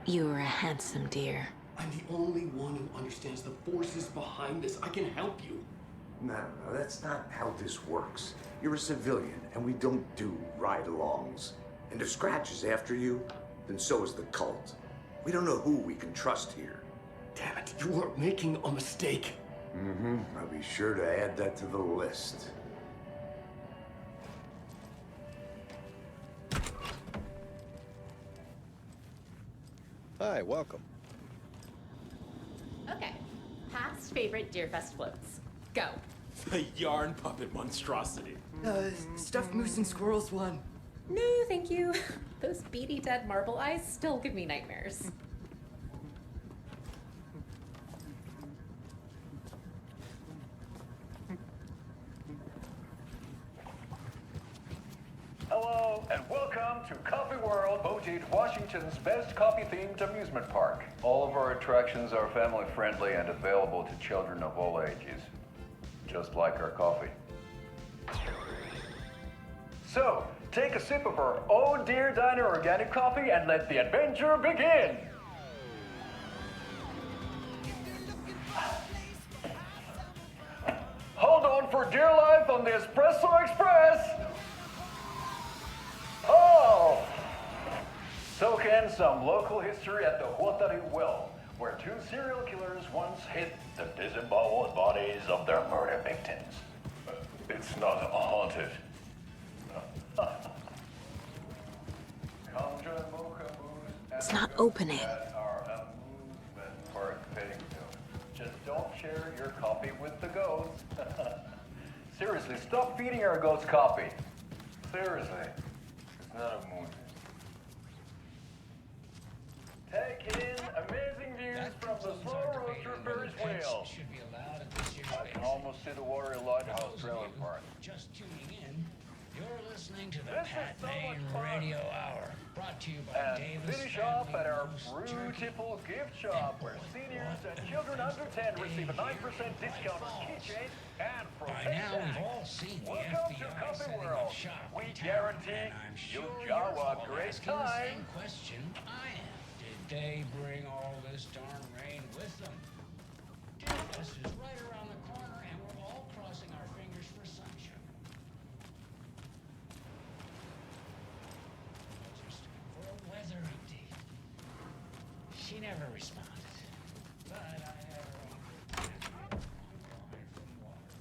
You're a handsome deer. I'm the only one who understands the forces behind this. I can help you. No, that's not how this works. You're a civilian, and we don't do ride-alongs. And if Scratch is after you, then so is the cult. We don't know who we can trust here. Damn it, you are making a mistake. Mm-hmm. I'll be sure to add that to the list. Hi, welcome. Okay. Past favorite Deerfest floats. Go. The yarn puppet monstrosity. Stuffed moose and squirrels one. No, thank you. Those beady dead marble eyes still give me nightmares. Hello, and welcome to Coffee World, voted Washington's best coffee-themed amusement park. All of our attractions are family-friendly and available to children of all ages, just like our coffee. So, take a sip of our Oh Dear Diner organic coffee and let the adventure begin! Hold on for dear life on the Espresso Express! Oh! Soak in some local history at the Huatari Well, where two serial killers once hid the disemboweled bodies of their murder victims. It's not haunted. It's not opening. Just don't share your copy with the goats. Seriously, stop feeding our goats copy. Seriously. It's not a movie. Take in amazing views from the slow roaster Ferris wheel. I can almost see the Warrior Lighthouse trailer park. Just tuning in, you're listening to the Pat Payne Radio Hour, brought to you by Davis. Finish off at our beautiful gift shop where seniors and children under 10 receive a 9% discount on keychains and By now, we've all seen the Welcome to FBI Coffee setting World. up shop We in town, guarantee and I'm sure you'll you're jaw all a great asking the time. same question I am. Did they bring all this darn rain with them? Davis is right around the corner, and we're all crossing our fingers for sunshine. Just for a weather update. She never responded, but I have her on good memory. Line from water.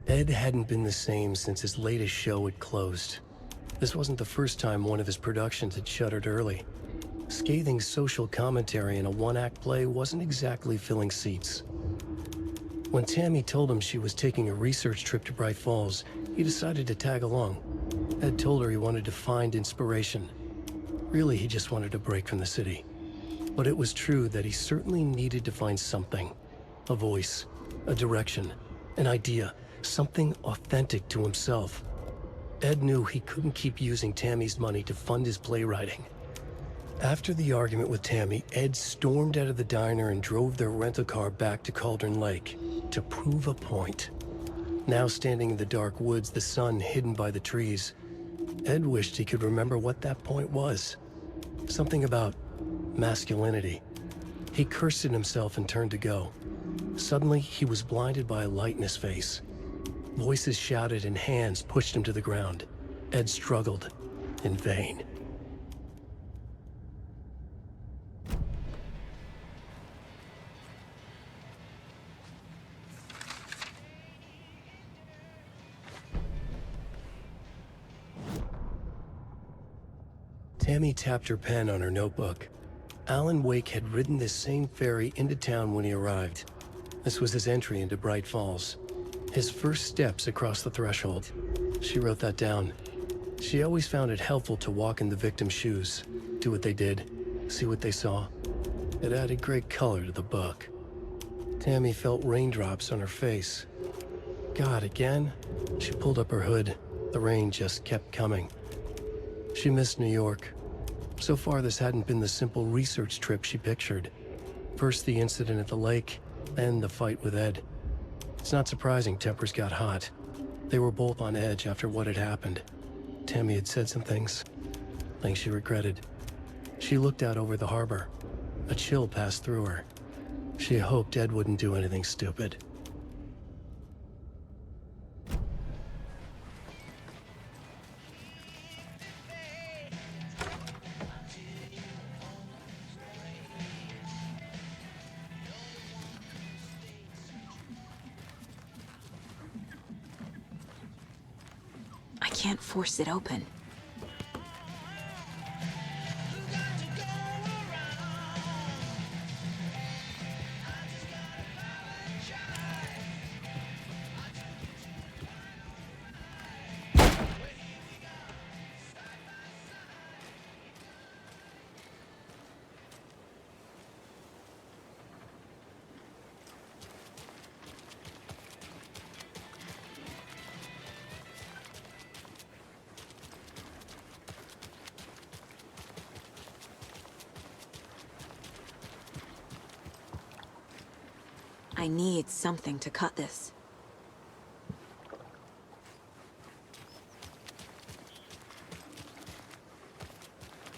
Ed hadn't been the same since his latest show had closed. This wasn't the first time one of his productions had shuttered early. Scathing social commentary in a one-act play wasn't exactly filling seats. When Tammy told him she was taking a research trip to Bright Falls, he decided to tag along. Ed told her he wanted to find inspiration. Really, he just wanted a break from the city. But it was true that he certainly needed to find something. A voice, a direction, an idea, something authentic to himself. Ed knew he couldn't keep using Tammy's money to fund his playwriting. After the argument with Tammy, Ed stormed out of the diner and drove their rental car back to Cauldron Lake to prove a point. Now standing in the dark woods, the sun hidden by the trees, Ed wished he could remember what that point was. Something about masculinity. He cursed at himself and turned to go. Suddenly, he was blinded by a light in his face. Voices shouted and hands pushed him to the ground. Ed struggled, in vain. Tammy tapped her pen on her notebook. Alan Wake had ridden this same ferry into town when he arrived. This was his entry into Bright Falls. His first steps across the threshold. She wrote that down. She always found it helpful to walk in the victim's shoes, do what they did, see what they saw. It added great color to the book. Tammy felt raindrops on her face. God, again? She pulled up her hood. The rain just kept coming. She missed New York. So far, this hadn't been the simple research trip she pictured. First the incident at the lake, then the fight with Ed. It's not surprising tempers got hot. They were both on edge after what had happened. Tammy had said some things she regretted. She looked out over the harbor. A chill passed through her. She hoped Ed wouldn't do anything stupid. I can't force it open. I need something to cut this.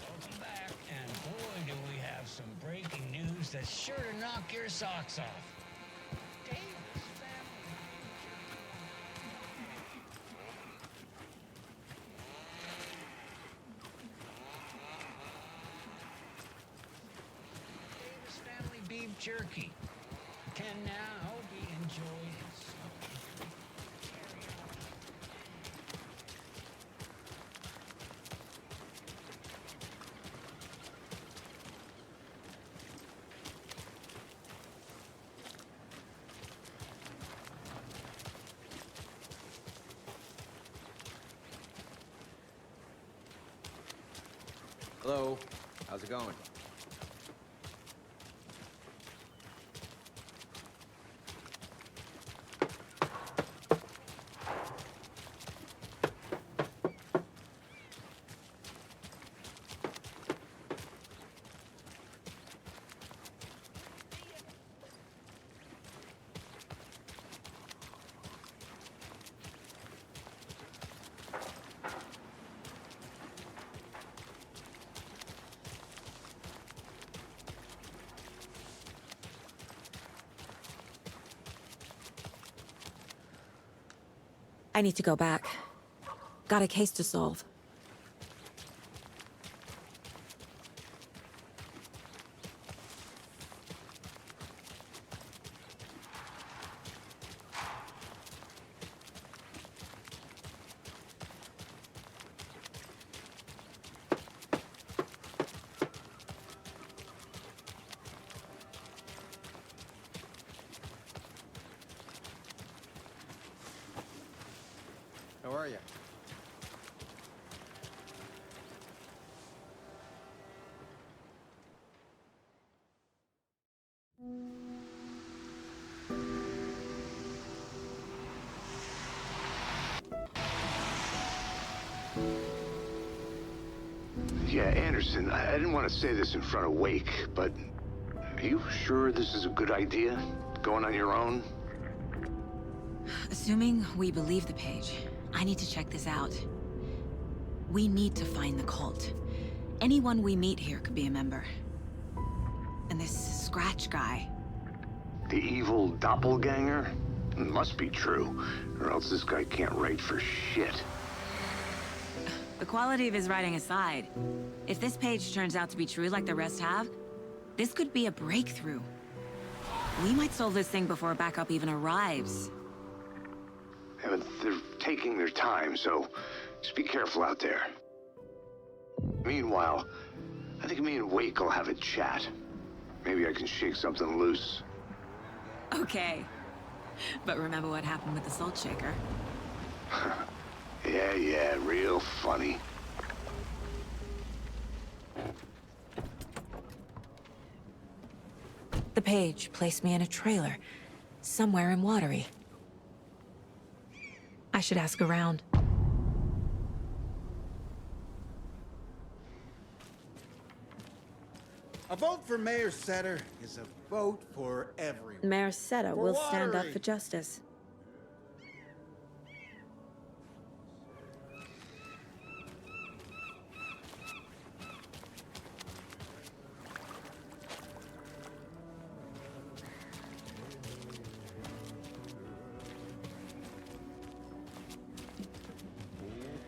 Welcome back, and boy, do we have some breaking news that's sure to knock your socks off. Davis family. Davis family beef jerky can now be enjoyed in smoky carry-on. Hello, how's it going? I need to go back. Got a case to solve. How are you? Yeah, Anderson, I didn't want to say this in front of Wake, but are you sure this is a good idea? Going on your own? Assuming we believe the page, I need to check this out. We need to find the cult. Anyone we meet here could be a member. And this Scratch guy. The evil doppelganger? It must be true, or else this guy can't write for shit. The quality of his writing aside, if this page turns out to be true like the rest have, this could be a breakthrough. We might solve this thing before backup even arrives. Yeah, but they're taking their time, so just be careful out there. Meanwhile, I think me and Wake will have a chat. Maybe I can shake something loose. Okay. But remember what happened with the Salt Shaker? Yeah, real funny. The page placed me in a trailer, somewhere in Watery. I should ask around. A vote for Mayor Setter is a vote for everyone. Mayor Seta For will stand up Watery. for justice.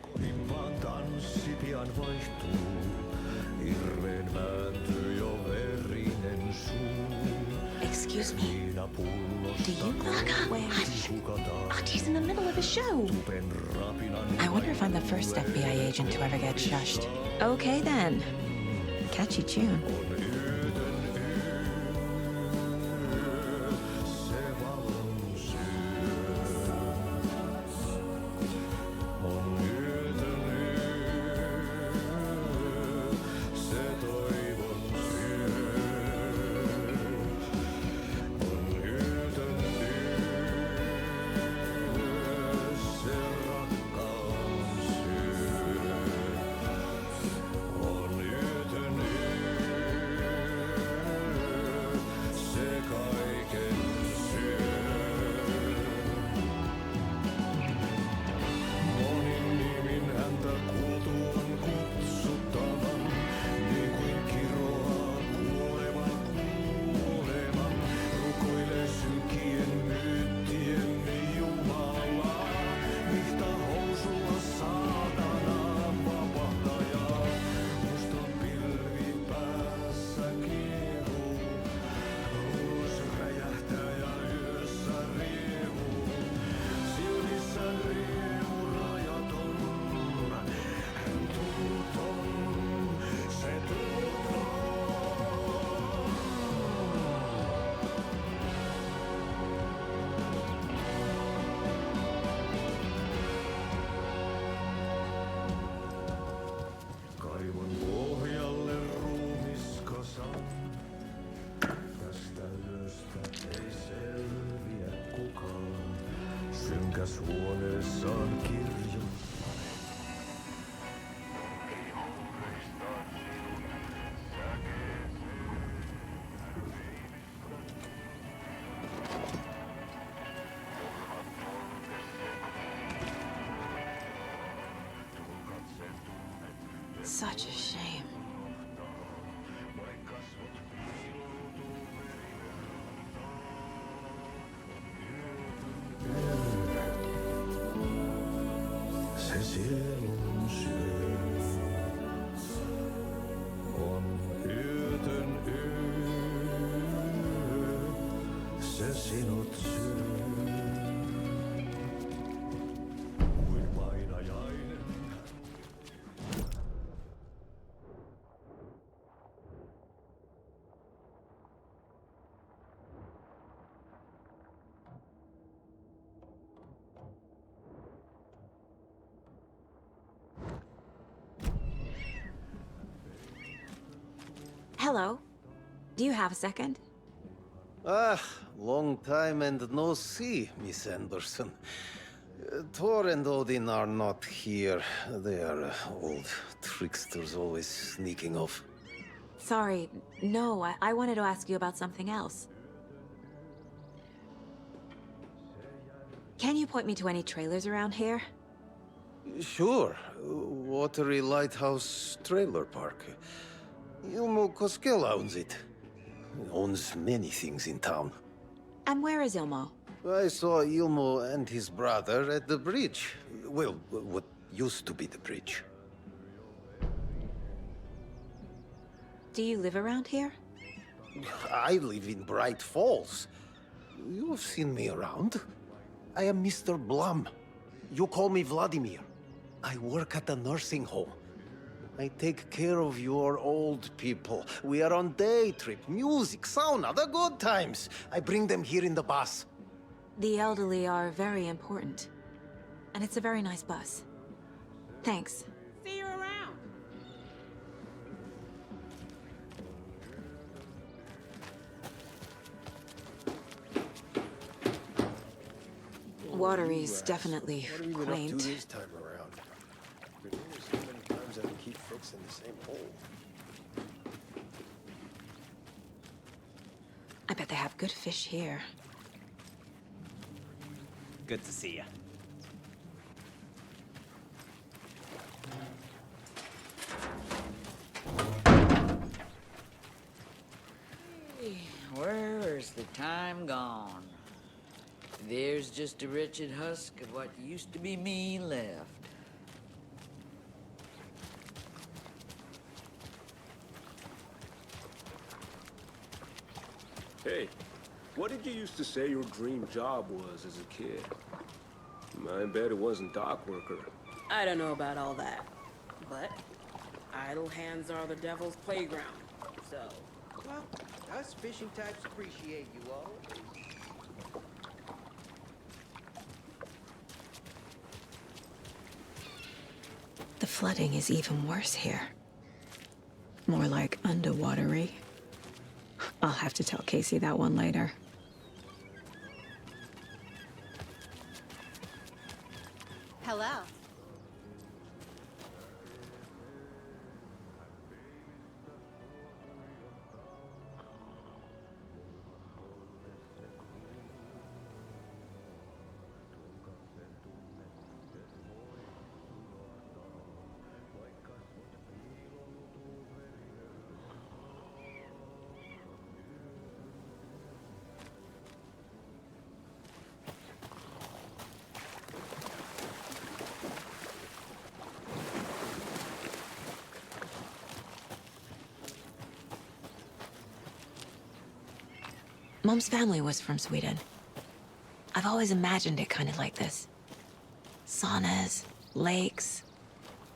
Kohimpaan tanssi pian vaihtuu, hirveen vääntyy jo verinen suu. Excuse me. Do you knock up? Hush. Archie's in the middle of a show. I wonder if I'm the first FBI agent to ever get shushed. Okay then. Catchy tune. Paljashuoneessaan kirjo. Such a shame. Se sielun syö on yötön yö. Se sinut syö kuin painajainen. Hello. Do you have a second? Ah, long time and no see, Miss Anderson. Thor and Odin are not here. They are old tricksters always sneaking off. Sorry. No, I wanted to ask you about something else. Can you point me to any trailers around here? Sure. Watery Lighthouse Trailer Park. Ilmo Koskela owns it. He owns many things in town. And where is Ilmo? I saw Ilmo and his brother at the bridge. Well, what used to be the bridge. Do you live around here? I live in Bright Falls. You have seen me around. I am Mr. Blum. You call me Vladimir. I work at a nursing home. I take care of your old people. We are on day trip, music, sauna, the good times. I bring them here in the bus. The elderly are very important. And it's a very nice bus. Thanks. See you around. Watery's definitely What have you been up to quaint. this time around? Been here so many times I can keep fixing the same hole. I bet they have good fish here. Good to see you. Hey, where's the time gone? There's just a wretched husk of what used to be me left. Hey, what did you used to say your dream job was as a kid? I bet it wasn't dock worker. I don't know about all that, but idle hands are the devil's playground, so... Well, us fishing types appreciate you all. The flooding is even worse here. More like underwatery. I'll have to tell Casey that one later. Hello. Mom's family was from Sweden. I've always imagined it kind of like this. Saunas, lakes.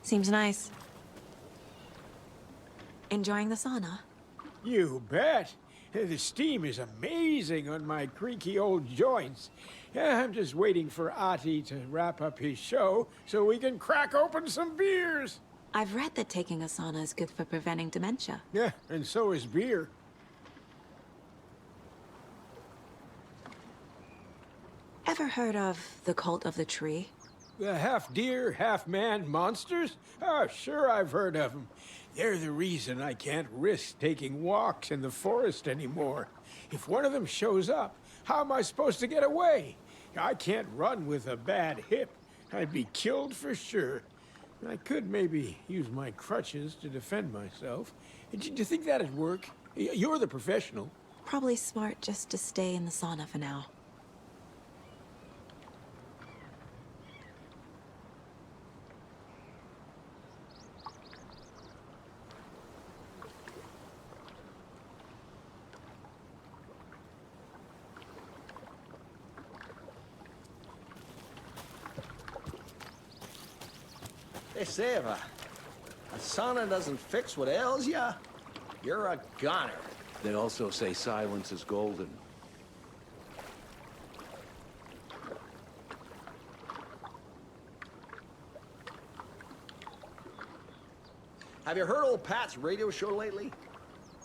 Seems nice. Enjoying the sauna? You bet. The steam is amazing on my creaky old joints. I'm just waiting for Ati to wrap up his show so we can crack open some beers. I've read that taking a sauna is good for preventing dementia. Yeah, and so is beer. Ever heard of the Cult of the Tree? The half-deer, half-man monsters? Oh, sure I've heard of them. They're the reason I can't risk taking walks in the forest anymore. If one of them shows up, how am I supposed to get away? I can't run with a bad hip. I'd be killed for sure. I could maybe use my crutches to defend myself. Do you think that'd work? You're the professional. Probably smart just to stay in the sauna for now. They say if a sauna doesn't fix what ails ya, you're a goner. They also say silence is golden. Have you heard old Pat's radio show lately?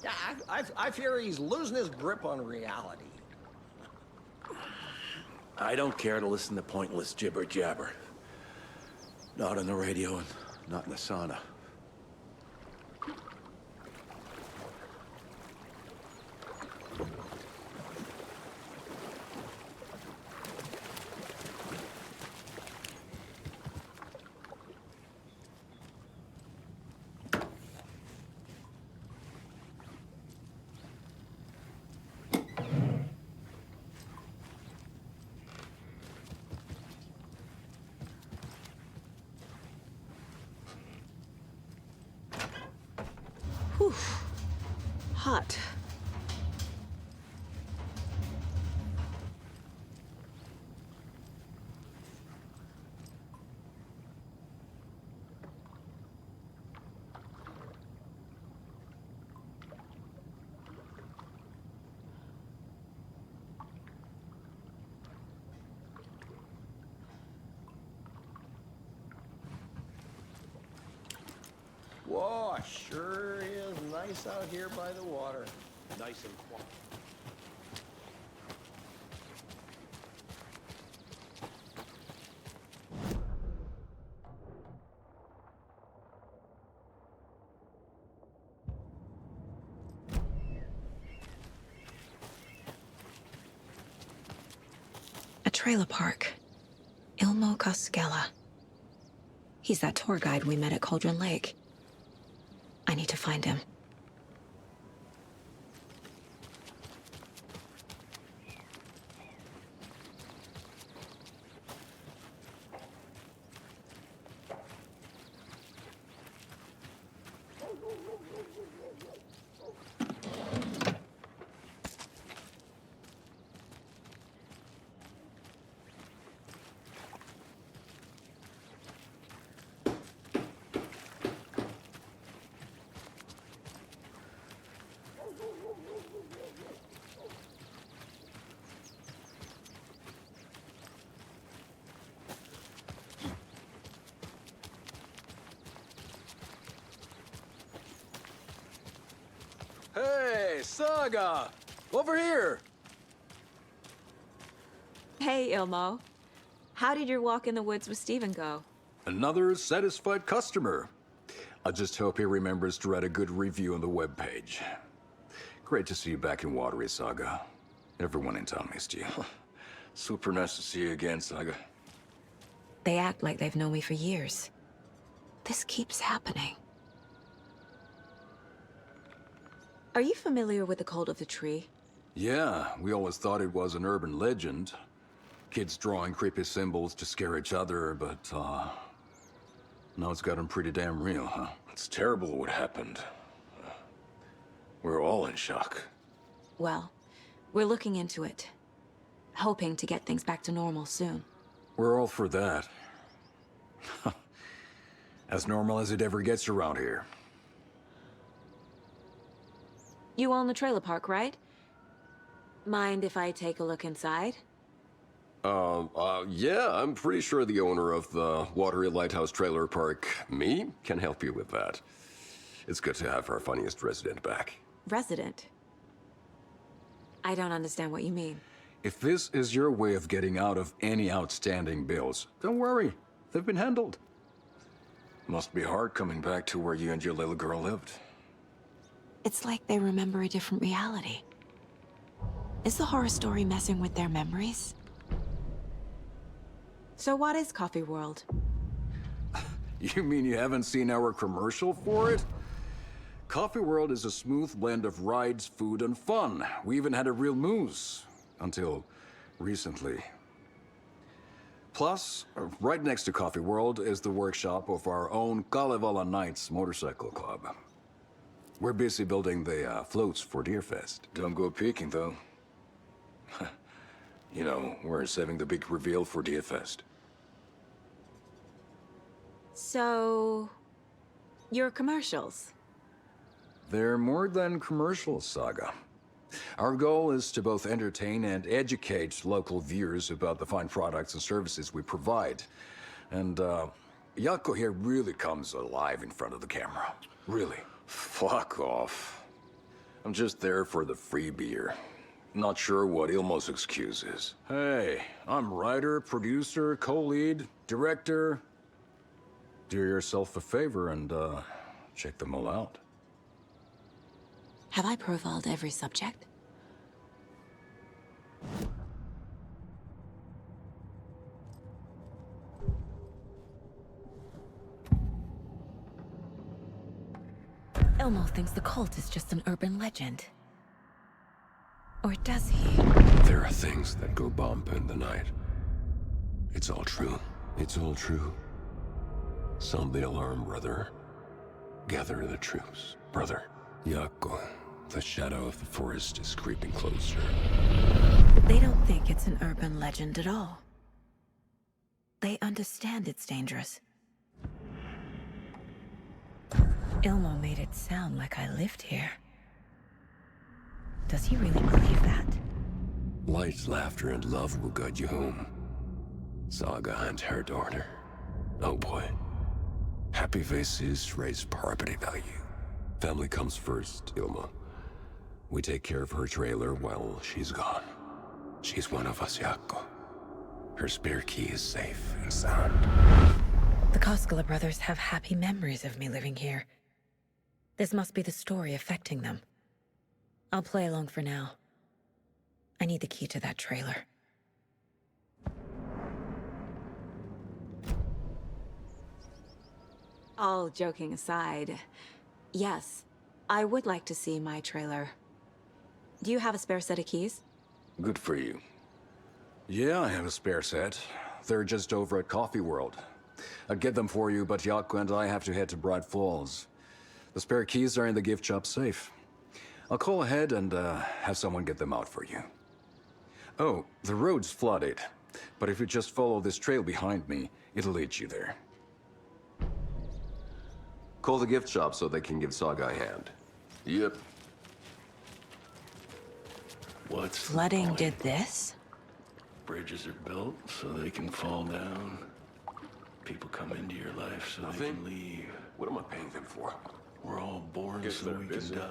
Yeah, I fear he's losing his grip on reality. I don't care to listen to pointless jibber-jabber. Not on the radio and not in the sauna. Whew. Hot. Whoa, sure is nice out here by the water. Nice and quiet. A trailer park. Ilmo Koskela. He's that tour guide we met at Cauldron Lake. I need to find him. Hey, Saga! Over here! Hey, Ilmo. How did your walk in the woods with Steven go? Another satisfied customer. I just hope he remembers to write a good review on the webpage. Great to see you back in Watery, Saga. Everyone in town missed you. Super nice to see you again, Saga. They act like they've known me for years. This keeps happening. Are you familiar with the Cult of the Tree? Yeah, we always thought it was an urban legend. Kids drawing creepy symbols to scare each other, but, now it's gotten pretty damn real, huh? It's terrible what happened. We're all in shock. Well, we're looking into it. Hoping to get things back to normal soon. We're all for that. As normal as it ever gets around here. You own the trailer park, right? Mind if I take a look inside? Yeah, I'm pretty sure the owner of the Watery Lighthouse Trailer Park, me, can help you with that. It's good to have our funniest resident back. Resident? I don't understand what you mean. If this is your way of getting out of any outstanding bills, don't worry. They've been handled. Must be hard coming back to where you and your little girl lived. It's like they remember a different reality. Is the horror story messing with their memories? So what is Coffee World? You mean you haven't seen our commercial for it? Coffee World is a smooth blend of rides, food, and fun. We even had a real moose. Until recently. Plus, right next to Coffee World is the workshop of our own Kalevala Knights Motorcycle Club. We're busy building the floats for Deerfest. Don't go peeking, though. You know, we're saving the big reveal for Deerfest. So... your commercials? They're more than commercials, Saga. Our goal is to both entertain and educate local viewers about the fine products and services we provide. And, Jaakko here really comes alive in front of the camera. Really. Fuck off. I'm just there for the free beer. Not sure what Ilmo's excuse is. Hey, I'm writer, producer, co-lead, director. Do yourself a favor and, check them all out. Have I profiled every subject? Ilmo thinks the cult is just an urban legend. Or does he? There are things that go bump in the night. It's all true. It's all true. Sound the alarm, brother. Gather the troops, brother. Jaakko, the shadow of the forest is creeping closer. They don't think it's an urban legend at all. They understand it's dangerous. Ilmo made it sound like I lived here. Does he really believe that? Light, laughter, and love will guide you home. Saga and her daughter. Oh boy. Happy faces raise property value. Family comes first, Ilmo. We take care of her trailer while she's gone. She's one of us, Jaakko. Her spare key is safe and sound. The Koskela brothers have happy memories of me living here. This must be the story affecting them. I'll play along for now. I need the key to that trailer. All joking aside, yes, I would like to see my trailer. Do you have a spare set of keys? Good for you. Yeah, I have a spare set. They're just over at Coffee World. I'd get them for you, but Jaakko and I have to head to Bright Falls. The spare keys are in the gift shop safe. I'll call ahead and have someone get them out for you. Oh, the road's flooded, but if you just follow this trail behind me, it'll lead you there. Call the gift shop so they can give Saga a hand. Yep. What's Flooding did this? Bridges are built so they can fall down. People come into your life so they can leave. What am I paying them for? We're all born so we can die.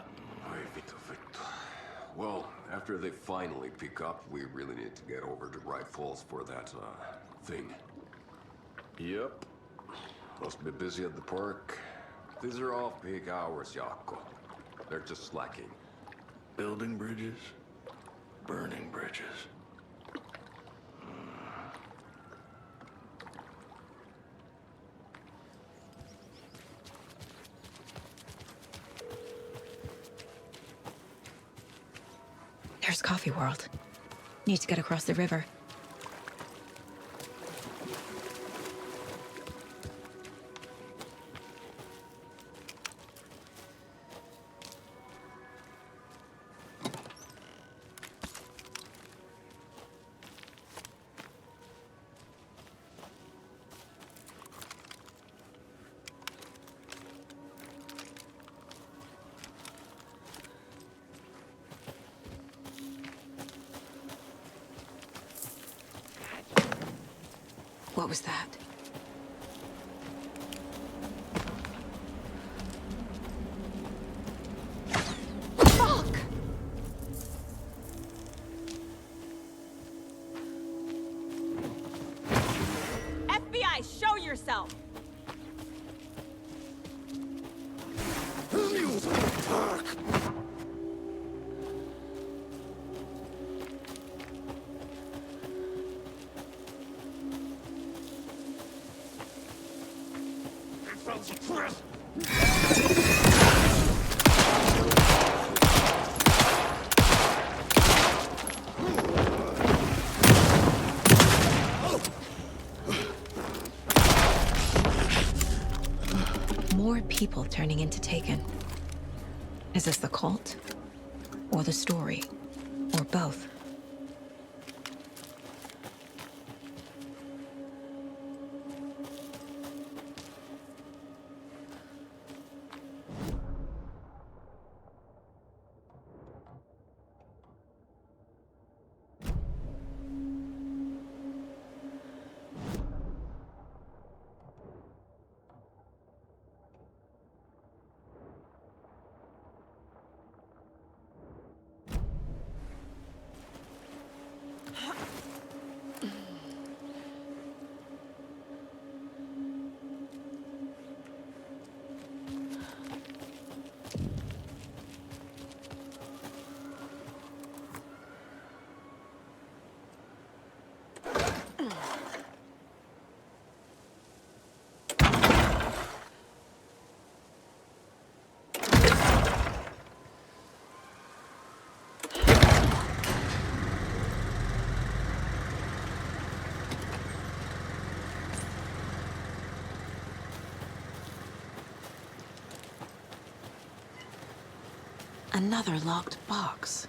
Well, after they finally pick up, we really need to get over to Bright Falls for that, thing. Yep. Must be busy at the park. These are off-peak hours, Jaakko. They're just slacking. Building bridges, burning bridges. There's Coffee World. Need to get across the river. What was that? Fuck! More people turning into Taken. Is this the cult? Or the story? Or both? Another locked box.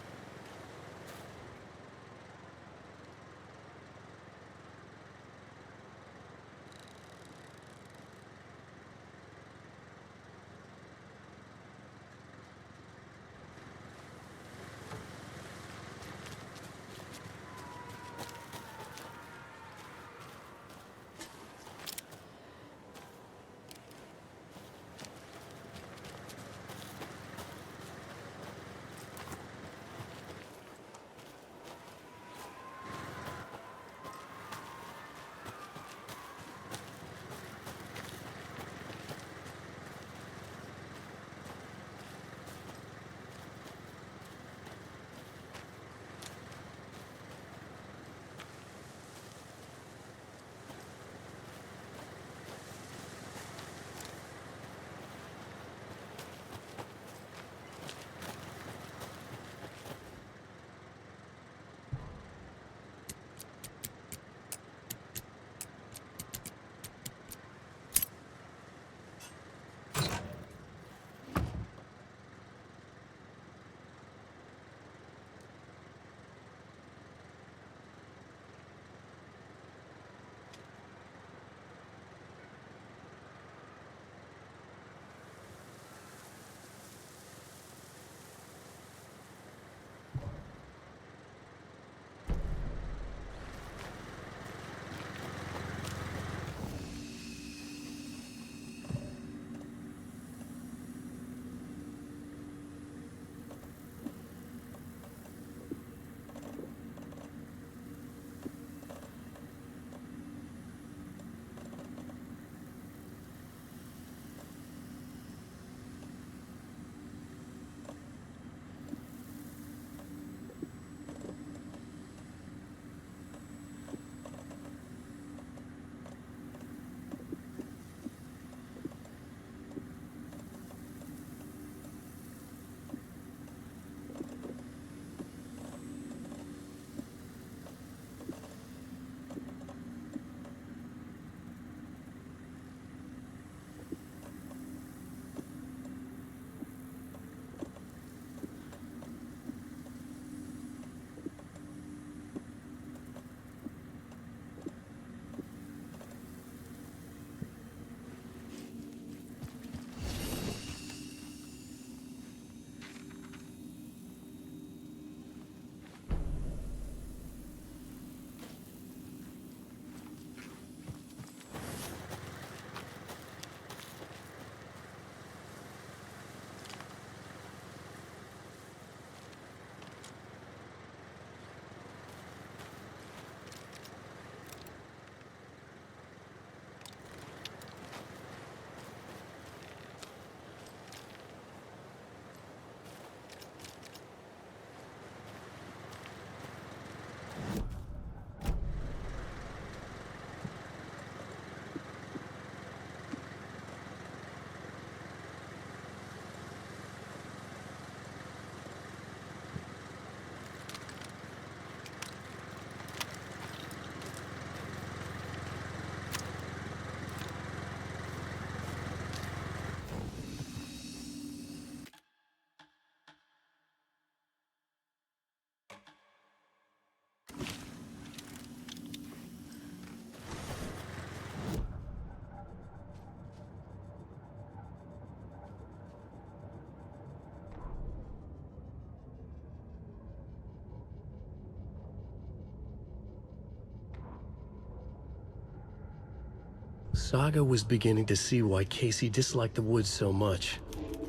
Saga was beginning to see why Casey disliked the woods so much.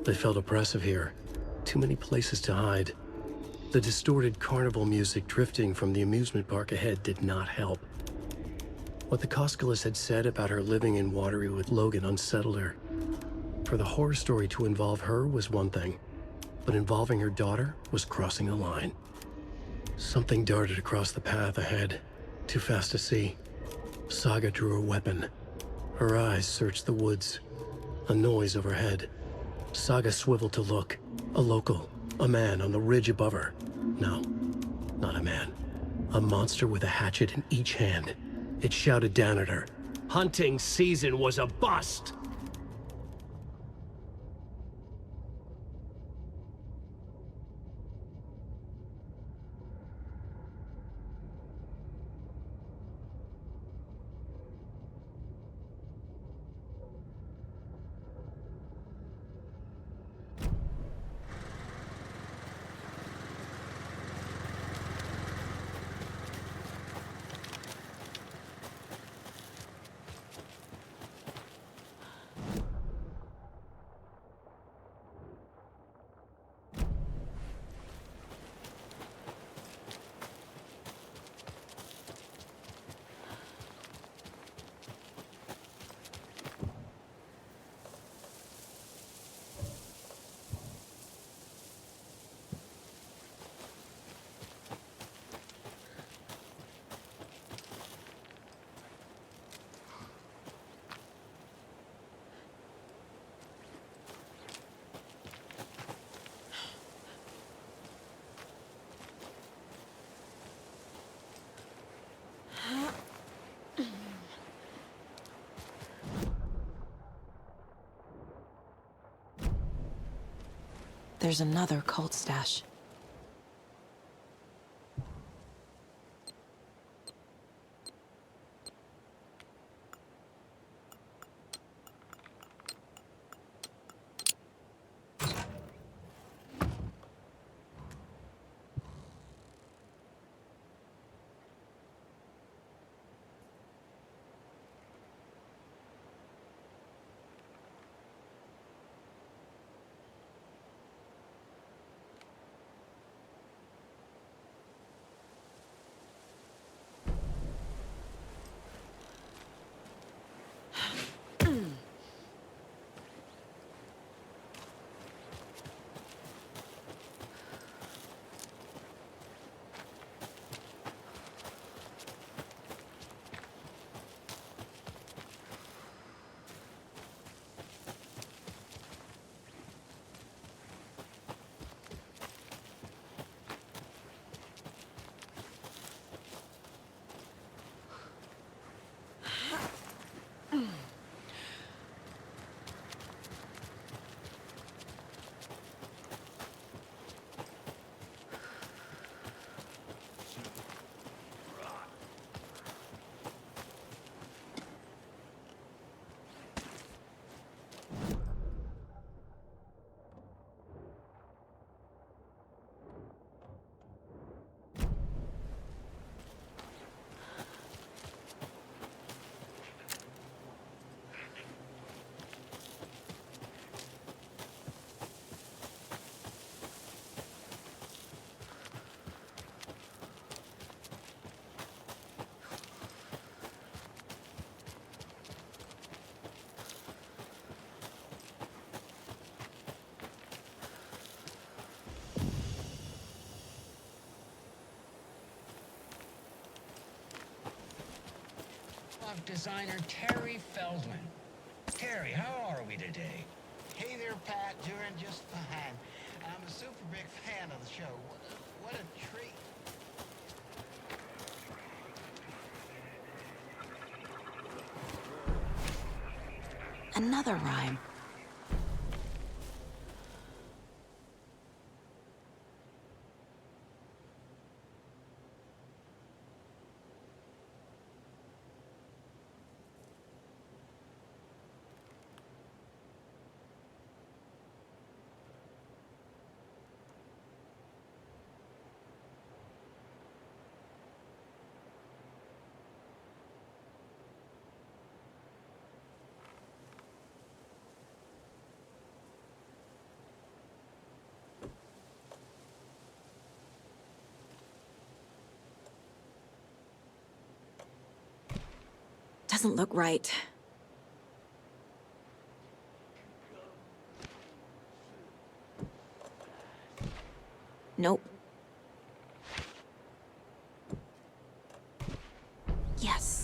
They felt oppressive here. Too many places to hide. The distorted carnival music drifting from the amusement park ahead did not help. What the Koskalas had said about her living in Watery with Logan unsettled her. For the horror story to involve her was one thing, but involving her daughter was crossing a line. Something darted across the path ahead, too fast to see. Saga drew her weapon. Her eyes searched the woods. A noise overhead. Saga swiveled to look. A local. A man on the ridge above her. No, not a man. A monster with a hatchet in each hand. It shouted down at her. Hunting season was a bust! There's another cult stash. Designer Terry Feldman. Terry, how are we today? Hey there, Pat. Doing just fine. I'm a super big fan of the show. What a treat. Another rhyme. doesn't look right. Nope. Yes.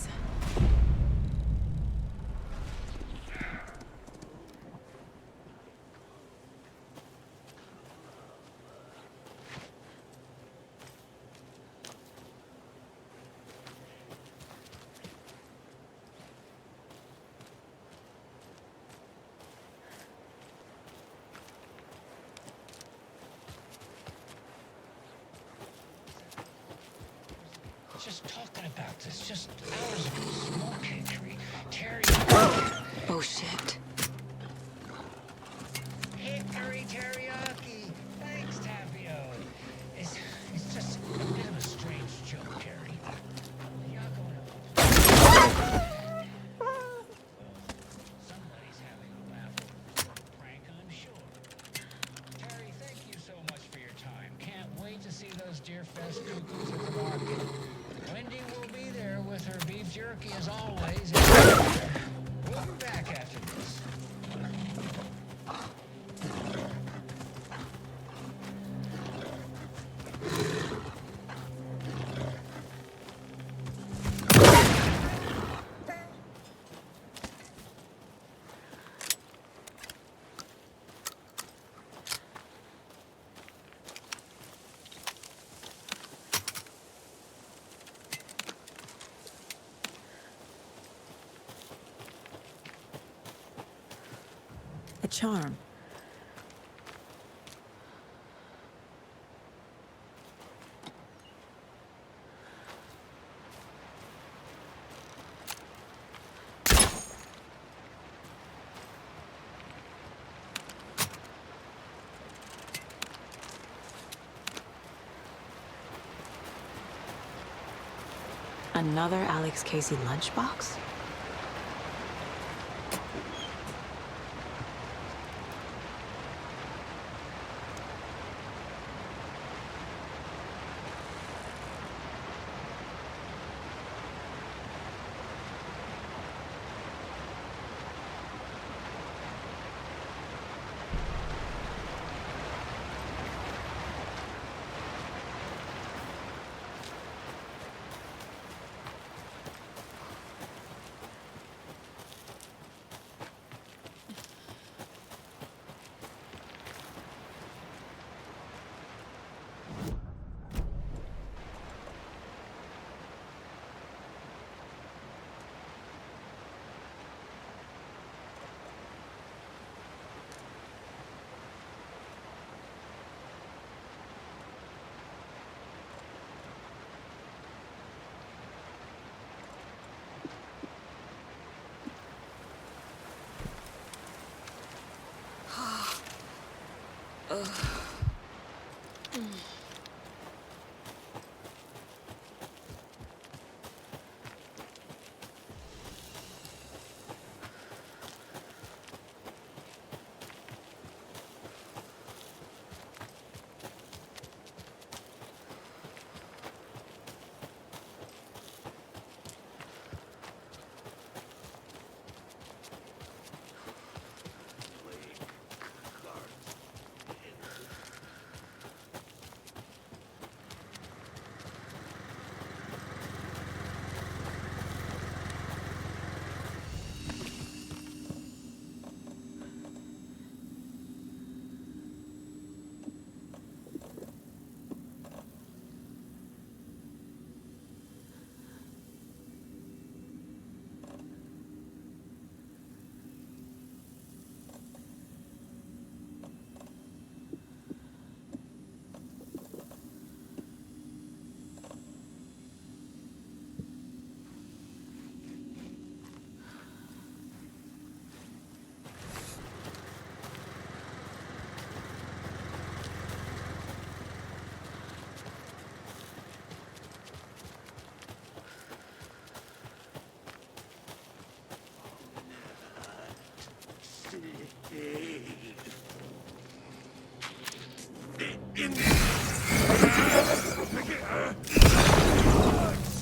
Just talking about this just hours ago. Smoke entry. Terry. Oh, shit. Hickory teriyaki. Thanks, Tapio. It's just a bit of a strange joke, Terry. You're going Somebody's having a laugh over a prank, I'm sure. Terry, thank you so much for your time. Can't wait to see those Deerfest cuckoos at the market. Wendy will be there with her beef jerky as always. We'll be back after this. A charm. Another Alex Casey lunchbox?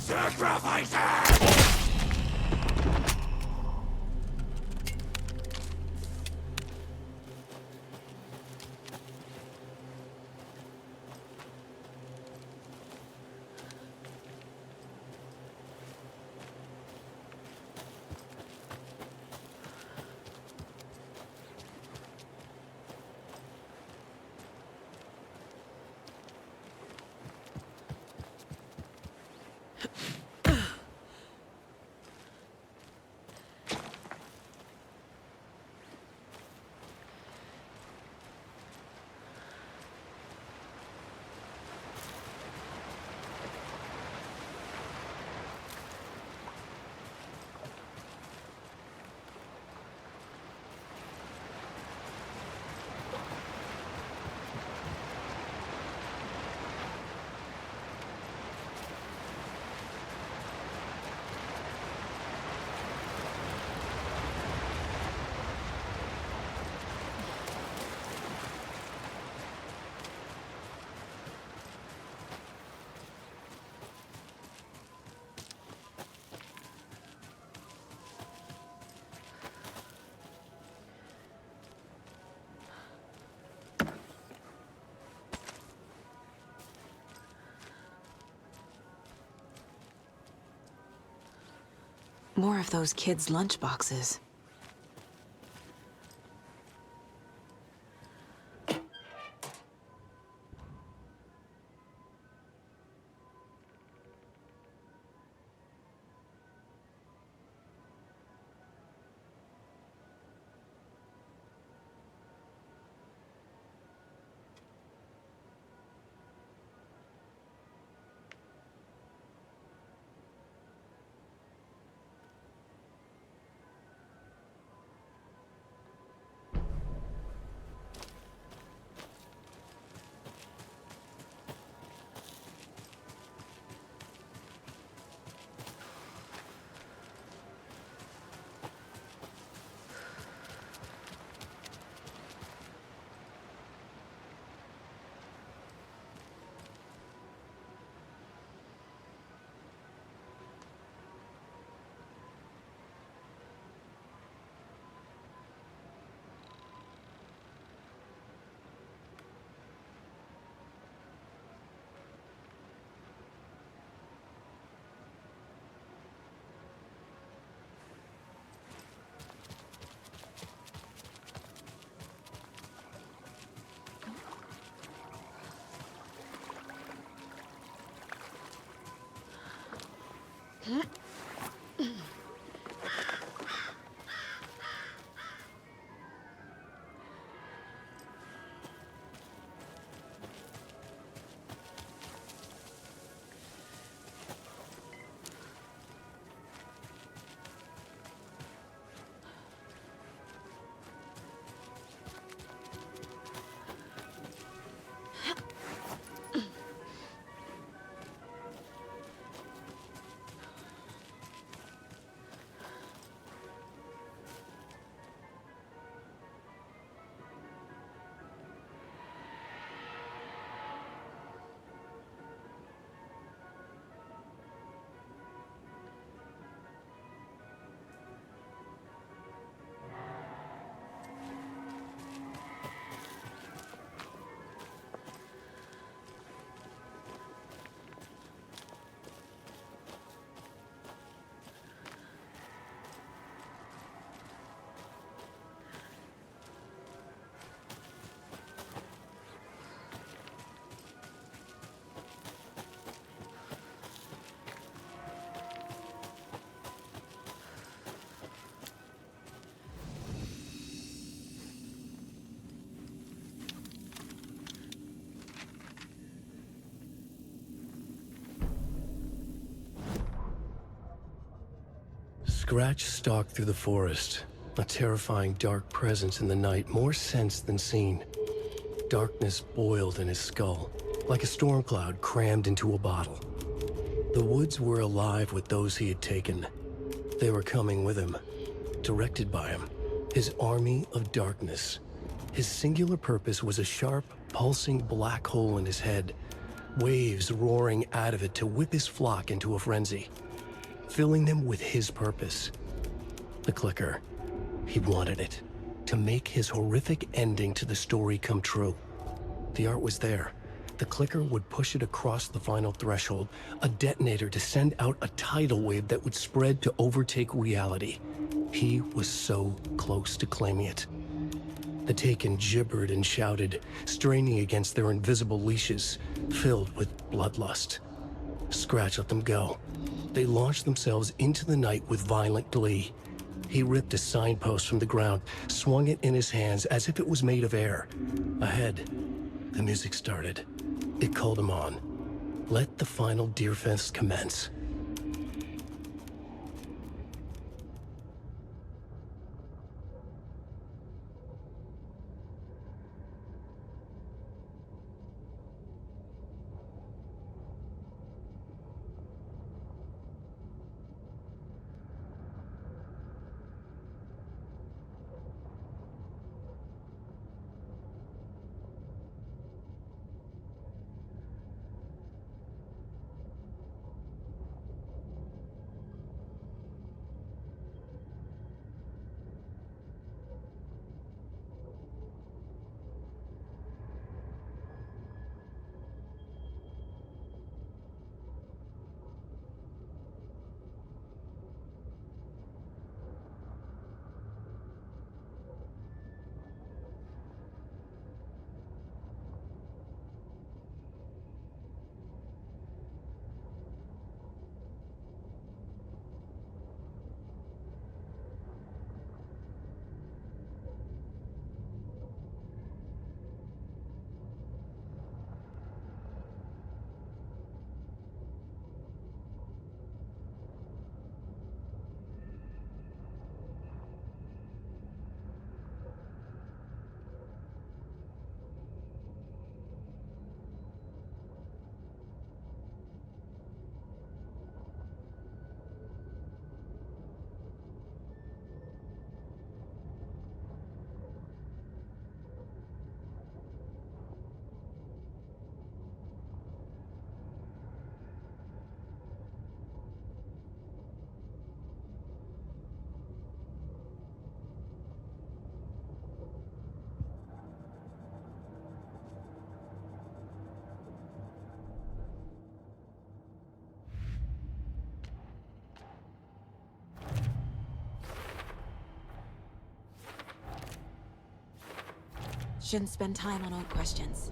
Sacrifice it! More of those kids' lunchboxes. Scratch stalked through the forest, a terrifying dark presence in the night, more sensed than seen. Darkness boiled in his skull, like a storm cloud crammed into a bottle. The woods were alive with those he had taken. They were coming with him, directed by him, his army of darkness. His singular purpose was a sharp, pulsing black hole in his head, waves roaring out of it to whip his flock into a frenzy, filling them with his purpose. The clicker. He wanted it, to make his horrific ending to the story come true. The art was there. The clicker would push it across the final threshold, a detonator to send out a tidal wave that would spread to overtake reality. He was so close to claiming it. The Taken gibbered and shouted, straining against their invisible leashes, filled with bloodlust. Scratch let them go. They launched themselves into the night with violent glee. He ripped a signpost from the ground, swung it in his hands as if it was made of air. Ahead, the music started. It called him on. Let the final Deerfest commence. Shouldn't spend time on old questions.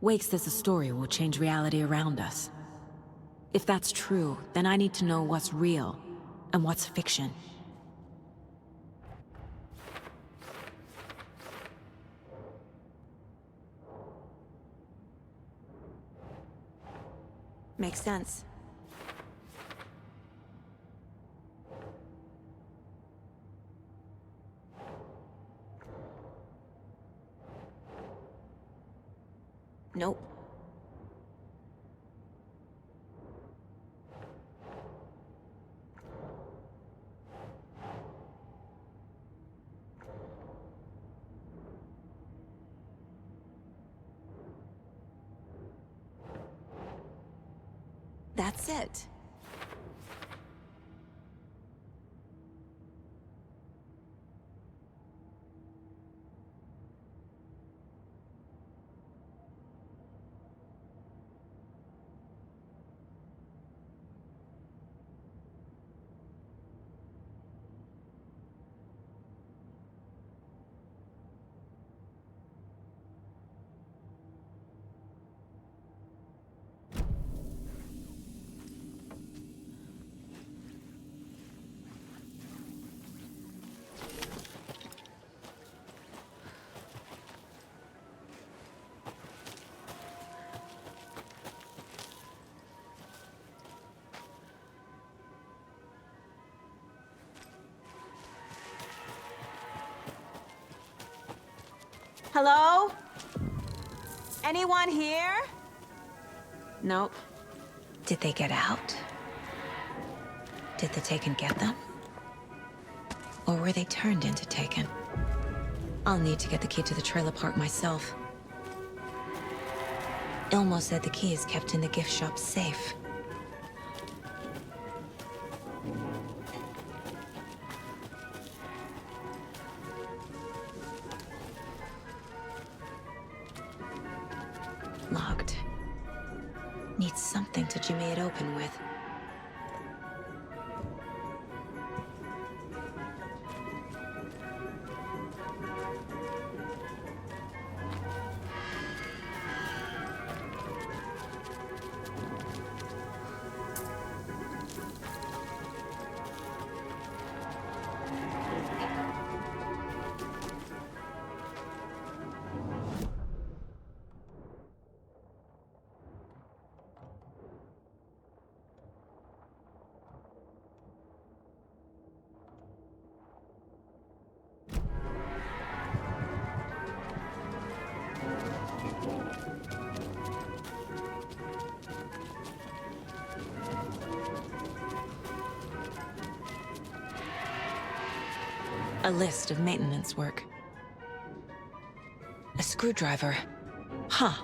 Wake says the story will change reality around us. If that's true, then I need to know what's real and what's fiction. Makes sense. Nope. That's it. Hello? Anyone here? Nope. Did they get out? Did the Taken get them? Or were they turned into Taken? I'll need to get the key to the trailer park myself. Ilmo said the key is kept in the gift shop safe. Locked. Needs something to jimmy it open with. A list of maintenance work. A screwdriver. Huh.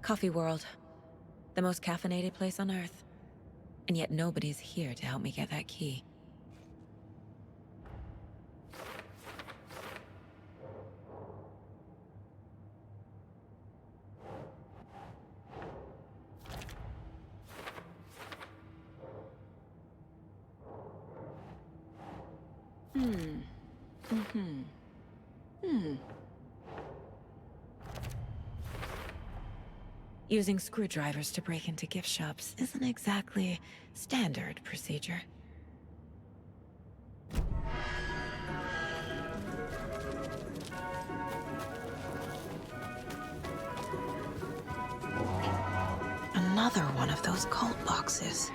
Coffee World. The most caffeinated place on Earth. And yet nobody's here to help me get that key. Using screwdrivers to break into gift shops isn't exactly standard procedure. Another one of those cult boxes.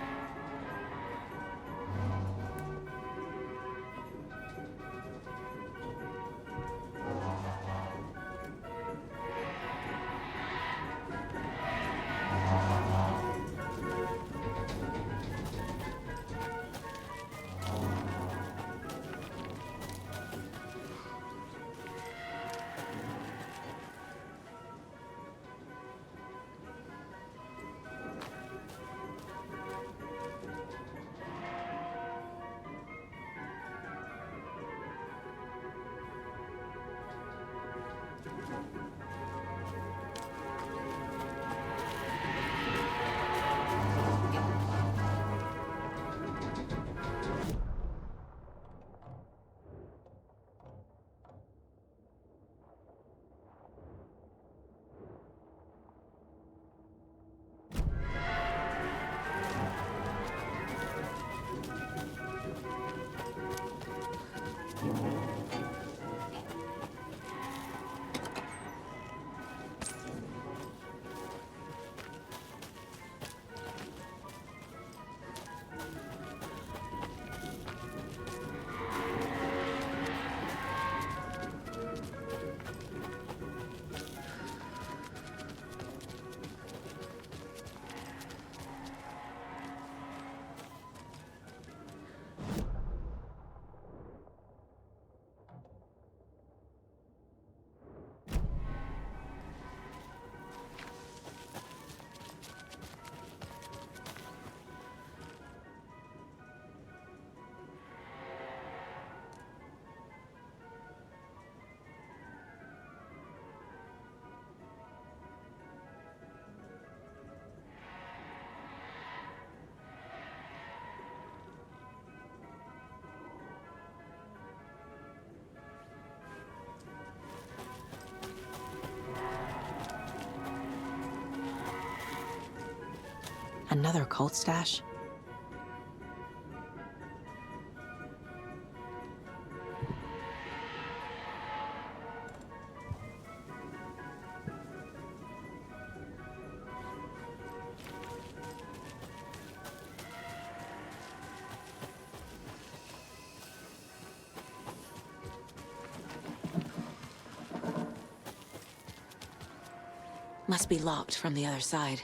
Another cult stash? Must be locked from the other side.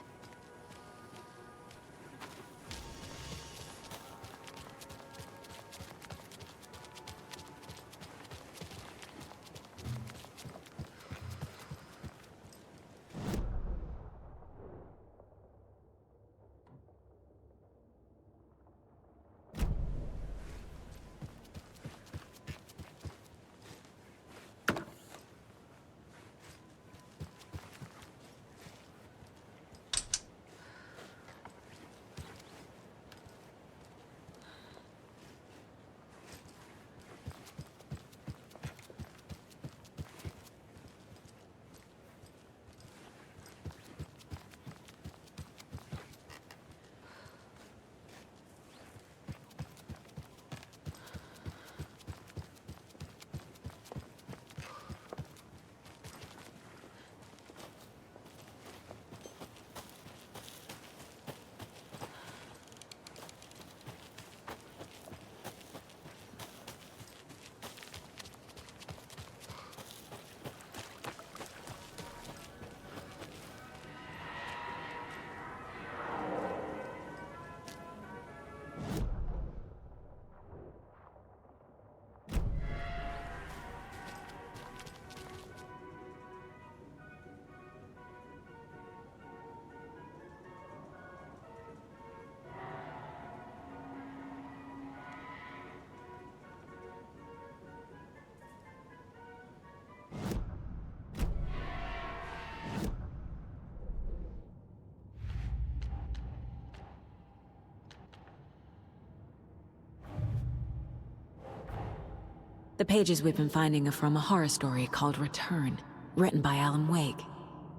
The pages we've been finding are from a horror story called Return, written by Alan Wake.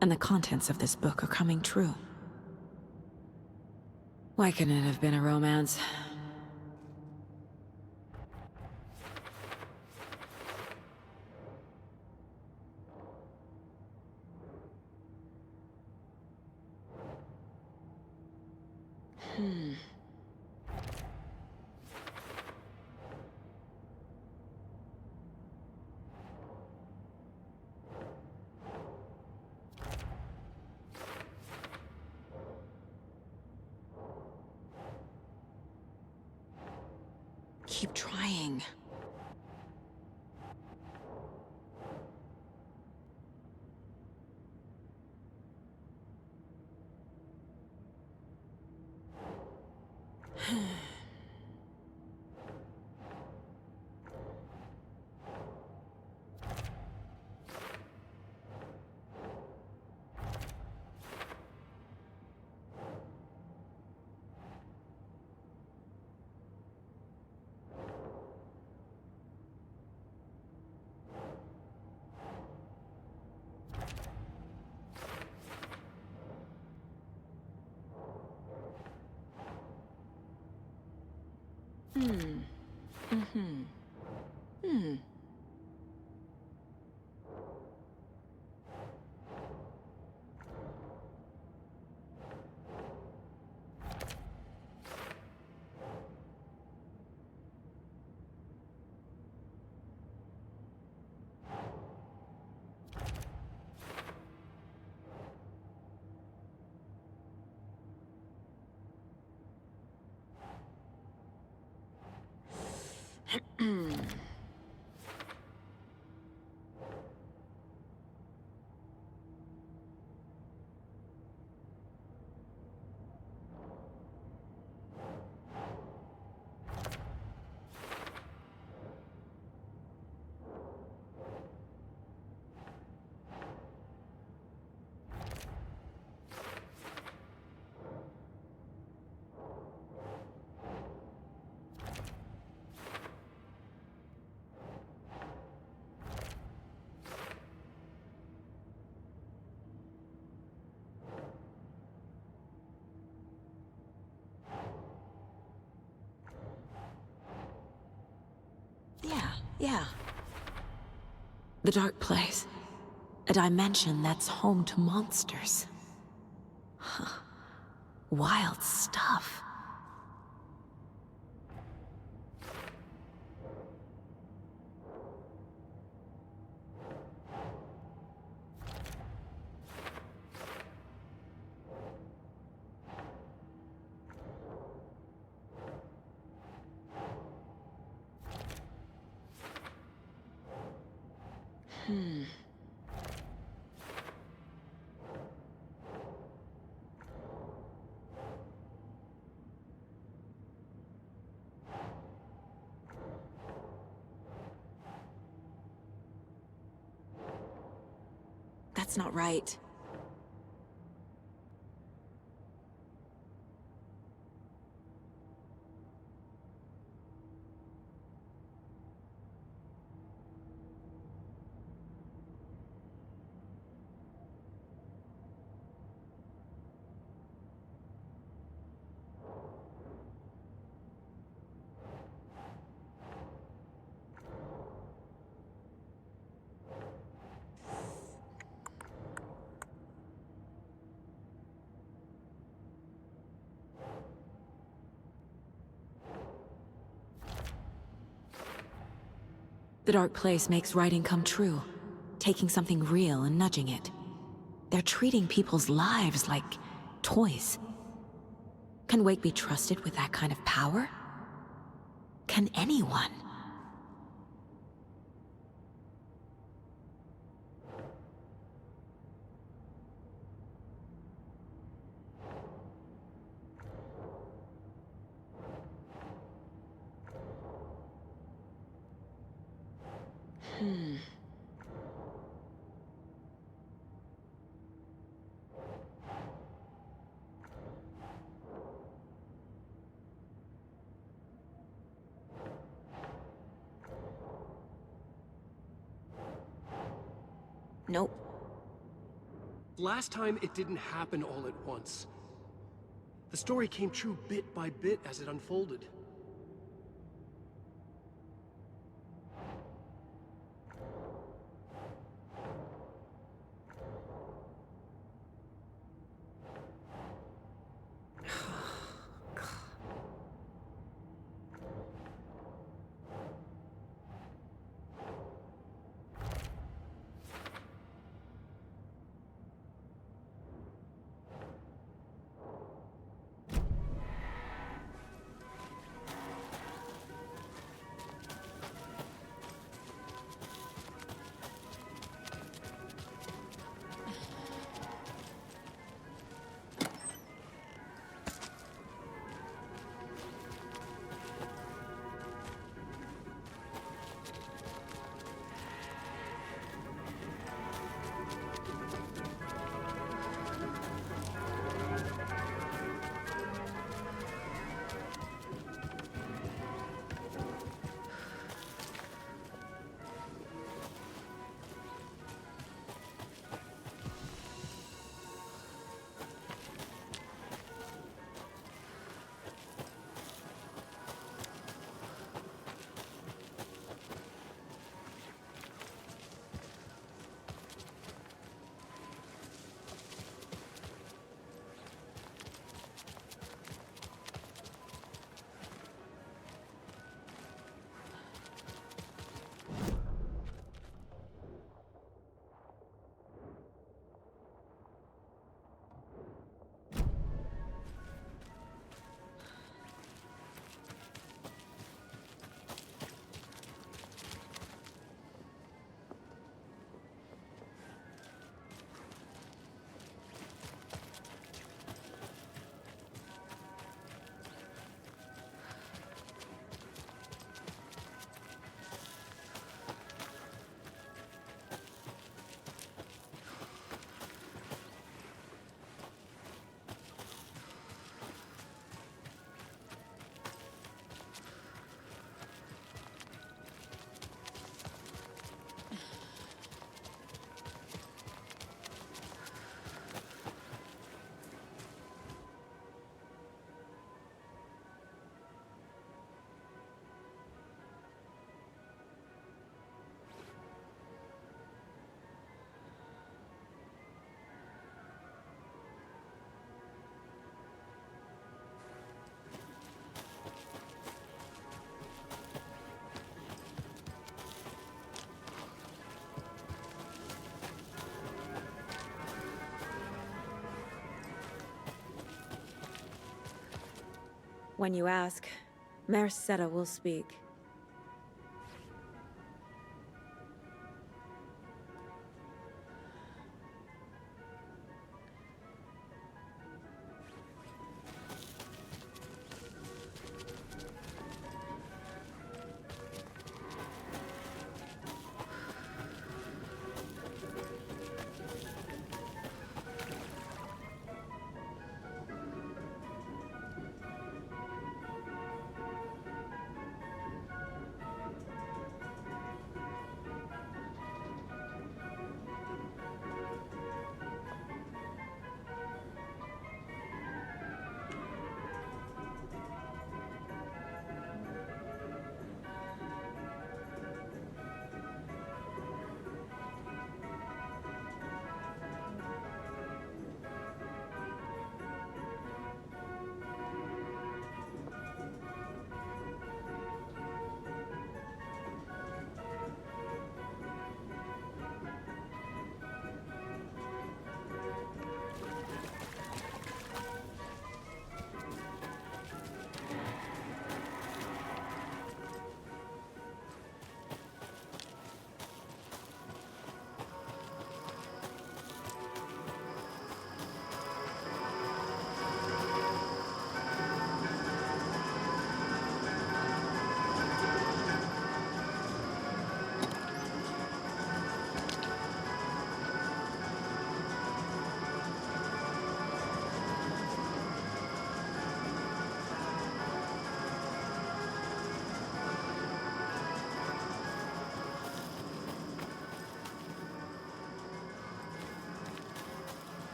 And the contents of this book are coming true. Why couldn't it have been a romance? Keep trying. Yeah. The Dark Place. A dimension that's home to monsters. Huh. Wild stuff. That's not right. The Dark Place makes writing come true, taking something real and nudging it. They're treating people's lives like toys. Can Wake be trusted with that kind of power? Can anyone? Nope. Last time, it didn't happen all at once. The story came true bit by bit as it unfolded. When you ask, Mayor Seta will speak.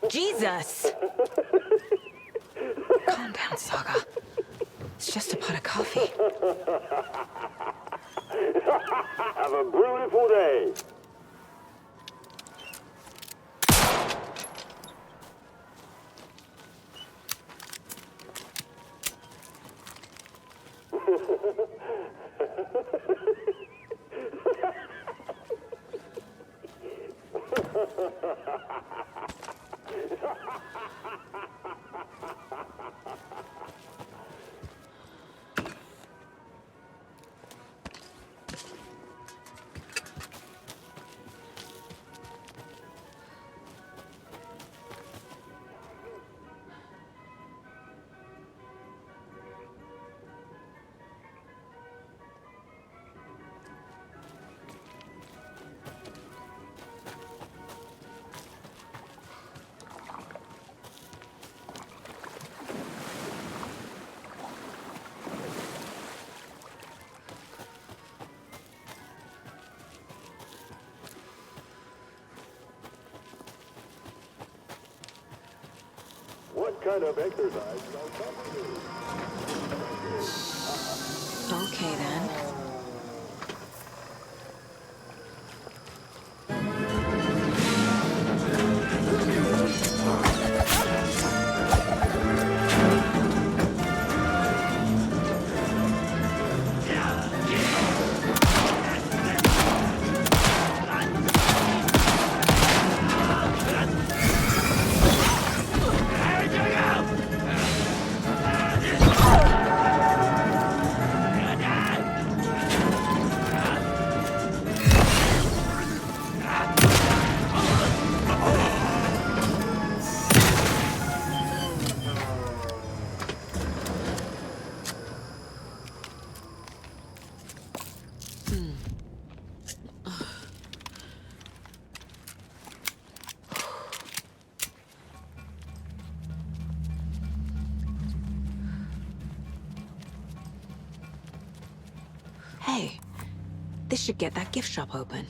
Jesus! Calm down, Saga. It's just a pot of coffee. Have a beautiful day. What kind of exercise does somebody do? Okay, then. Hey, this should get that gift shop open.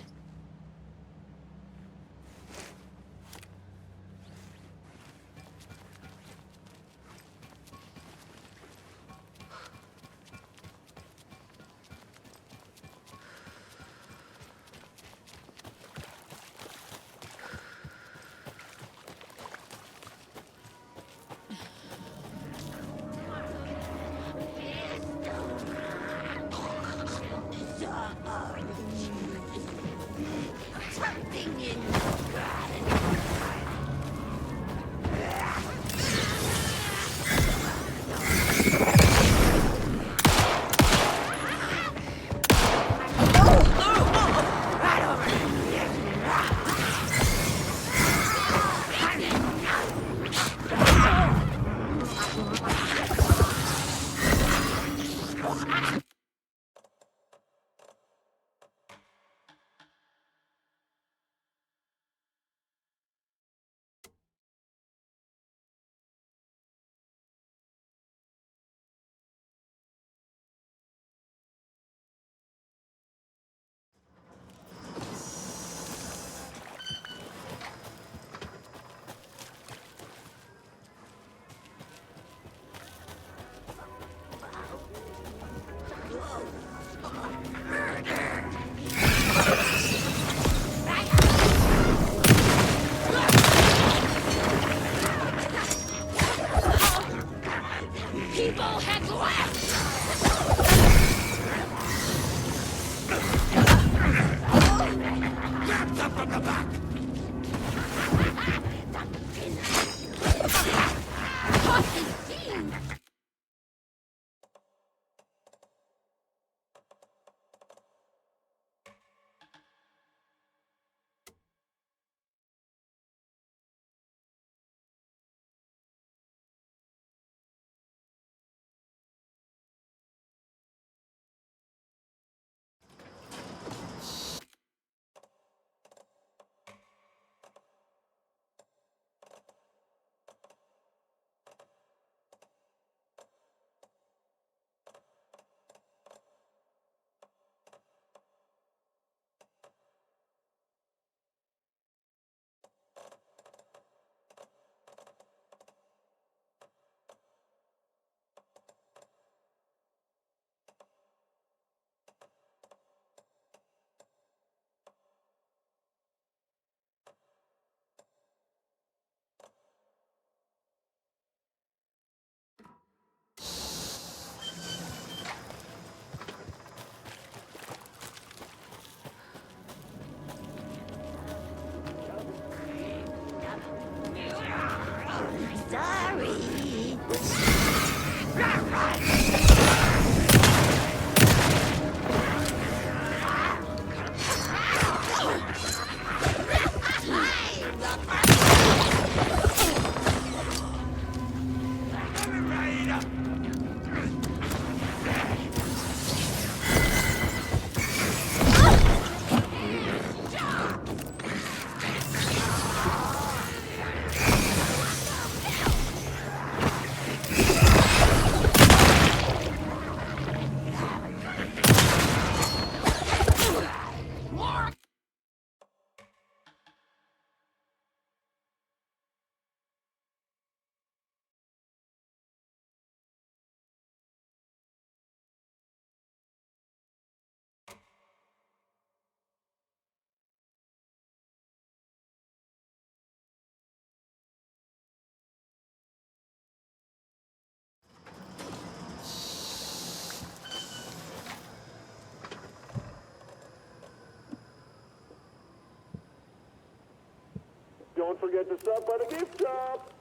Don't forget to stop by the gift shop.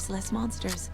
means less monsters.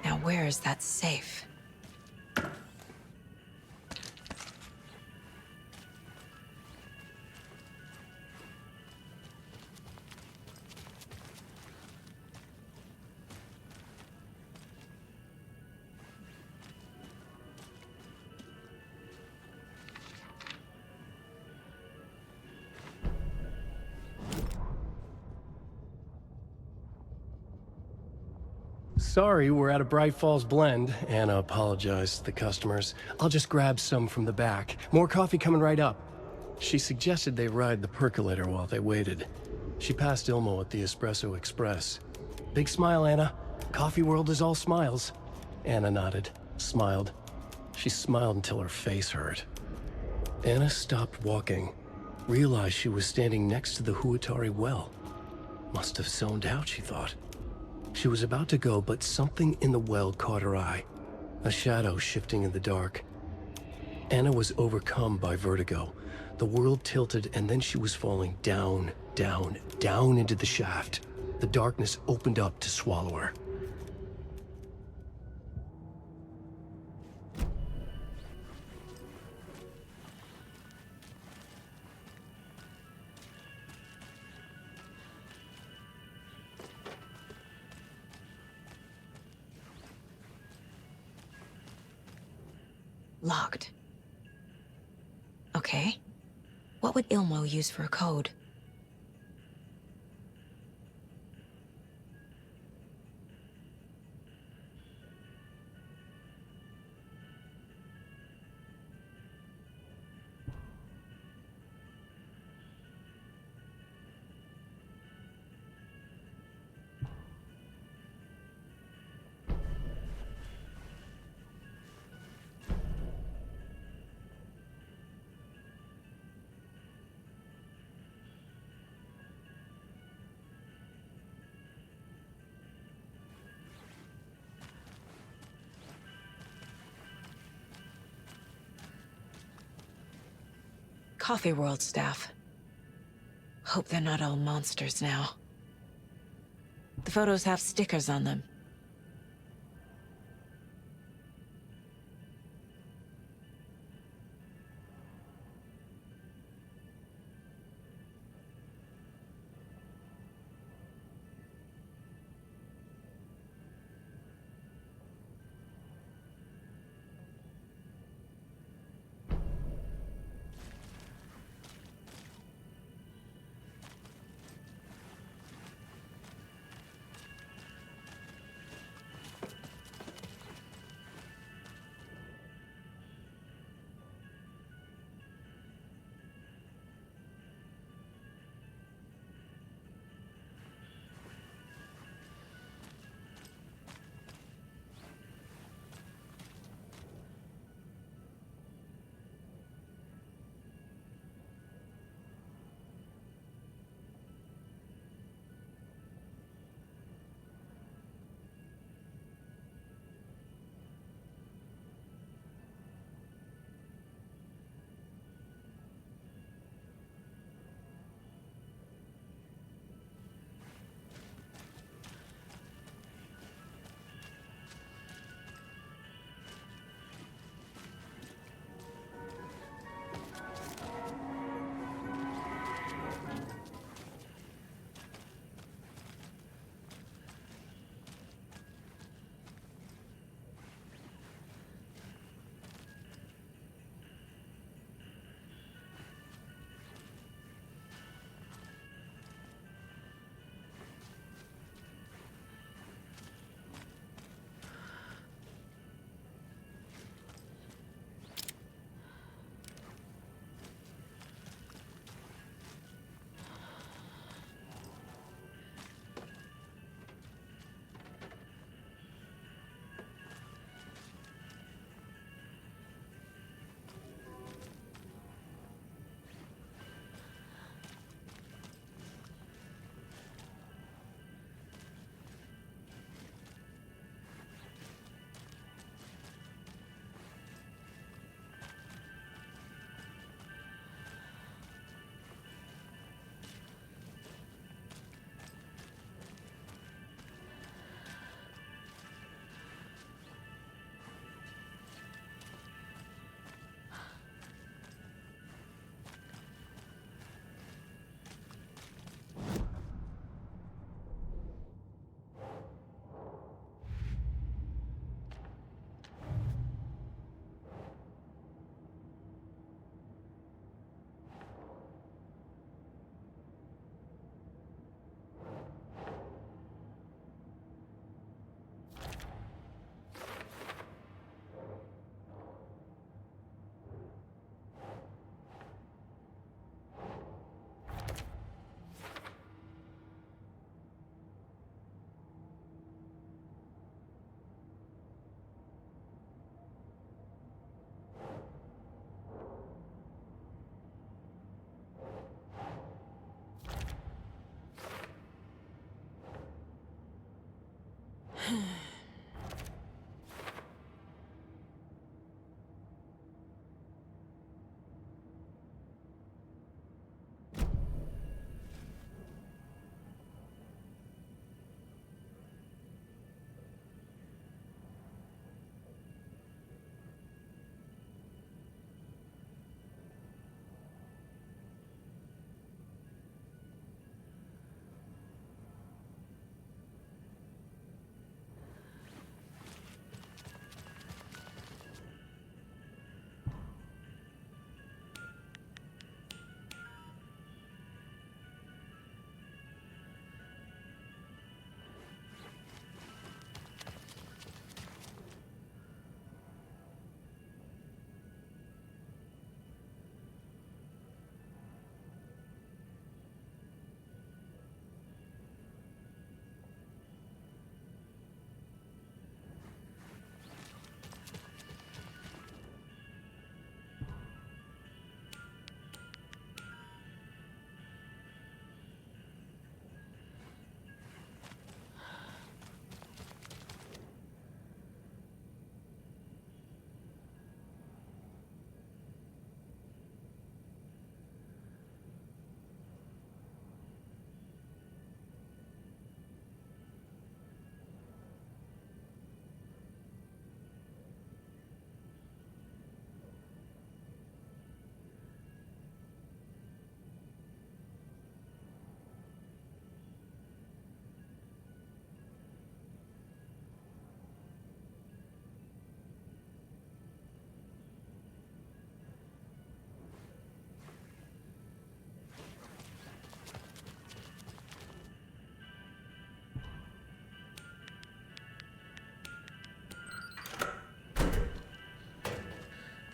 Now where is that safe? Sorry, we're at a Bright Falls blend. Anna apologized to the customers. I'll just grab some from the back. More coffee coming right up. She suggested they ride the percolator while they waited. She passed Ilmo at the Espresso Express. Big smile, Anna. Coffee world is all smiles. Anna nodded, smiled. She smiled until her face hurt. Anna stopped walking, realized she was standing next to the Huatari well. Must have zoned out, she thought. She was about to go, but something in the well caught her eye. A shadow shifting in the dark. Anna was overcome by vertigo. The world tilted, and then she was falling down, down, down into the shaft. The darkness opened up to swallow her. Locked. Okay. What would Ilmo use for a code? Coffee World staff. Hope they're not all monsters now. The photos have stickers on them.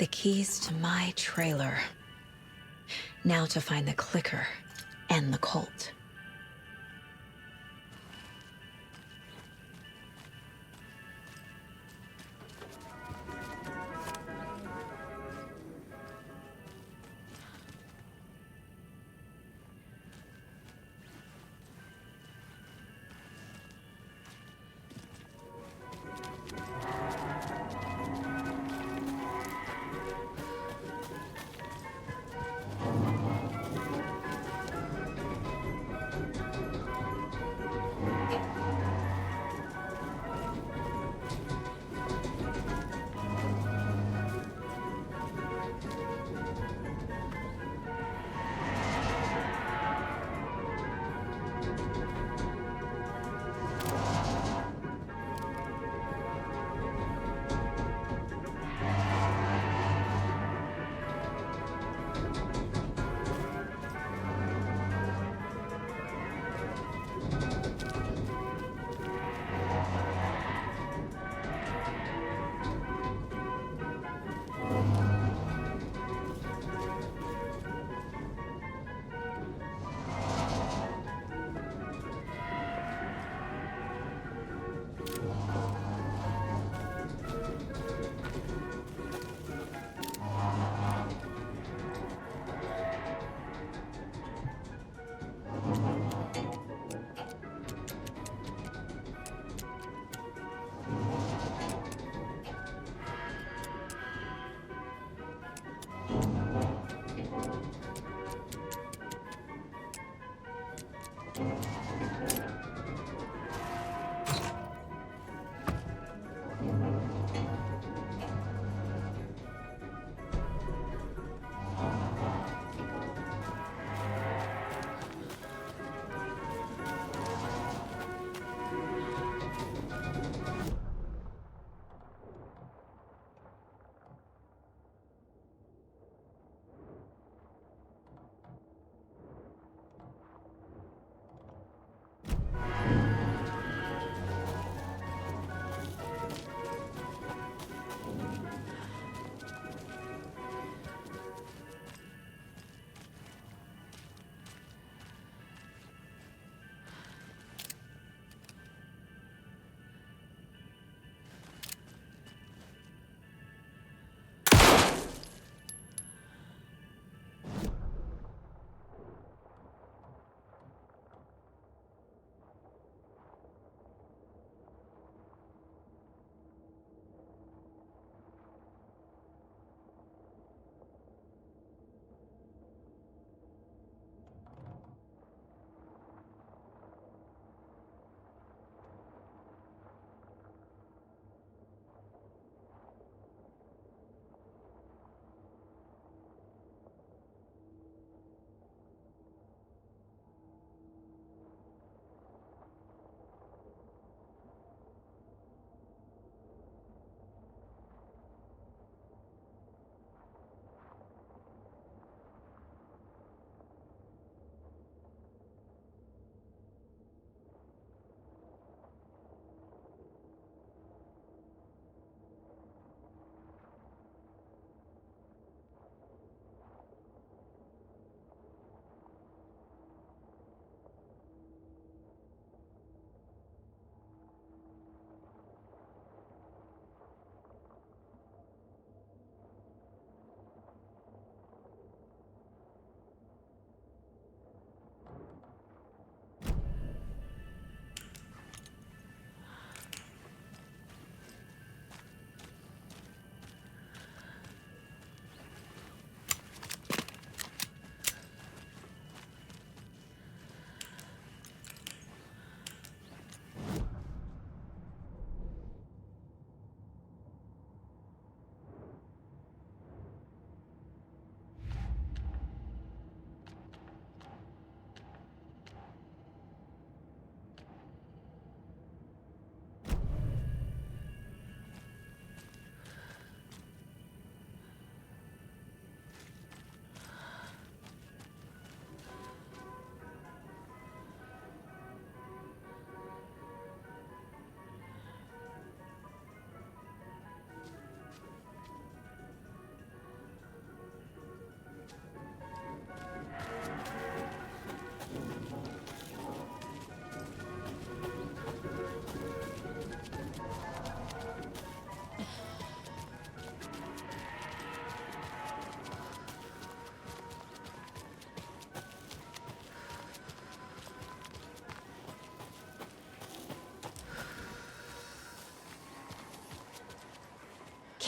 The keys to my trailer. Now to find the clicker and the Colt.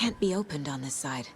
can't be opened on this side.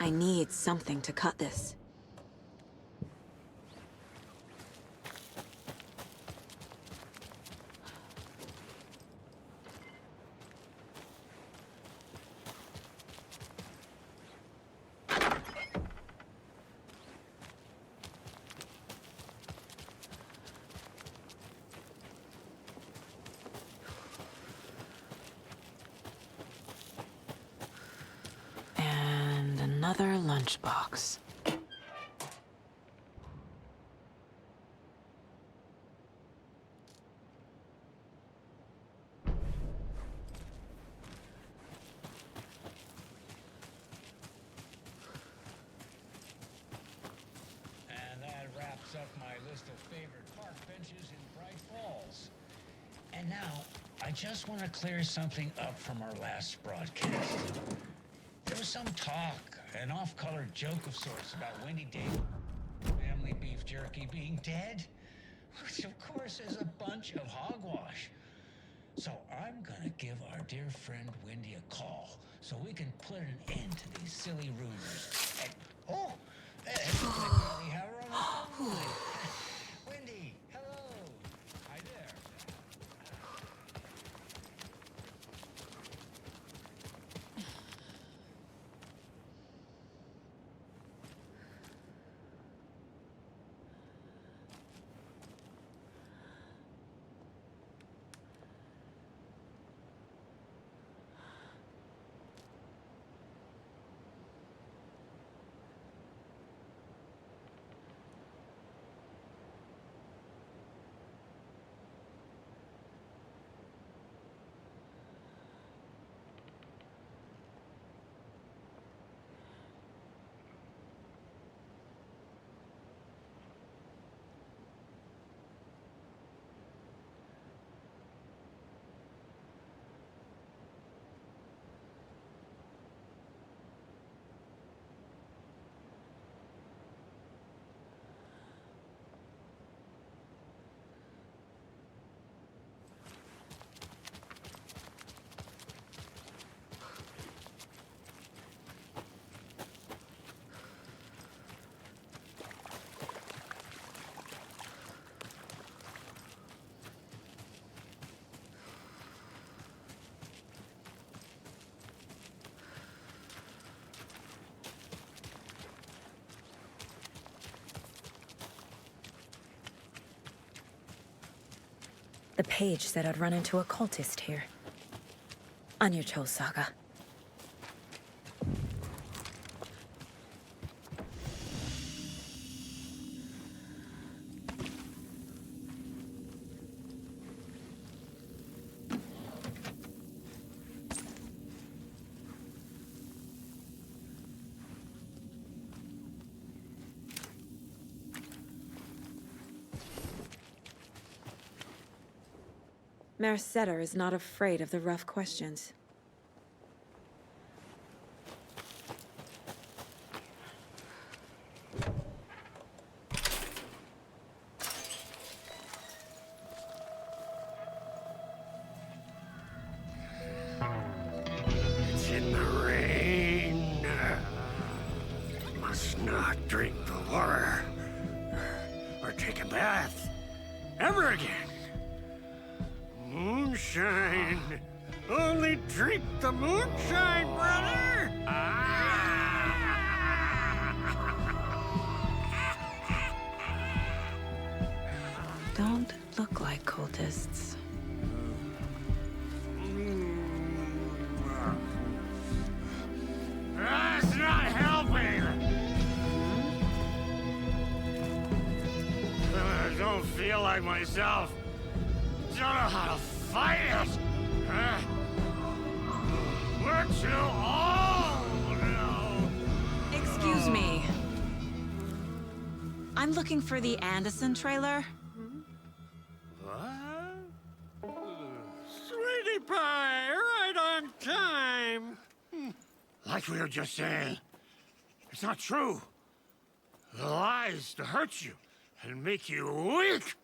I need something to cut this. Another lunchbox. And that wraps up my list of favorite park benches in Bright Falls. And now, I just want to clear something up from our last broadcast. There was some talk, an off-color joke of sorts about Wendy Davis, family beef jerky being dead, which of course is a bunch of hogwash. So I'm gonna give our dear friend Wendy a call so we can put an end to these silly rumors. And, we have her on the phone. Wendy, hello. Hi there. The page said I'd run into a cultist here. On your Cho saga. Mercetter is not afraid of the rough questions. It's in the rain. Must not drink the water or take a bath ever again. Moonshine. Only drink the moonshine, brother! Don't look like cultists. That's not helping! I don't feel like myself. Don't know how to fight it! We're too old now! Excuse me. I'm looking for the Anderson trailer. What? Sweetie pie, right on time! Like we were just saying, it's not true. The lies to hurt you and make you weak.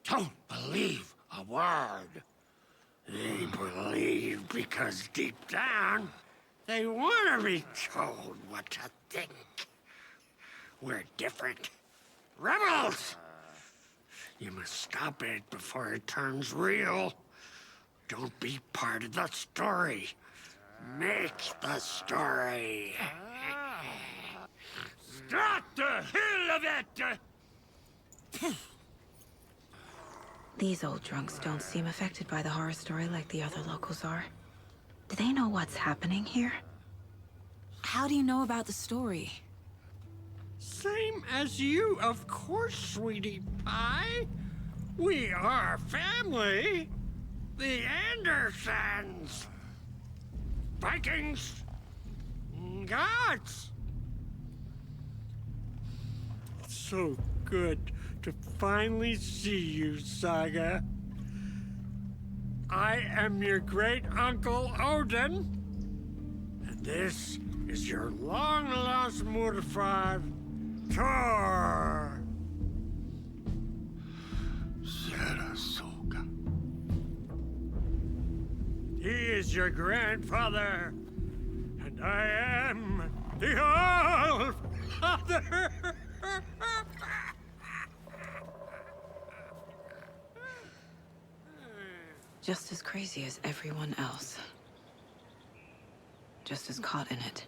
Don't believe a word. They believe because deep down, They want to be told what to think. We're different. Rebels! You must stop it before it turns real. Don't be part of the story. Make the story. Start the hell of it! These old drunks don't seem affected by the horror story like the other locals are. Do they know what's happening here? How do you know about the story? Same as you, of course, sweetie pie. We are family. The Andersons. Vikings. Gods. So good to finally see you, Saga. I am your great uncle Odin, and this is your long-lost Murfar, Thor. Sarasota. He is your grandfather, and I am the All-Father. Just as crazy as everyone else. Just as caught in it.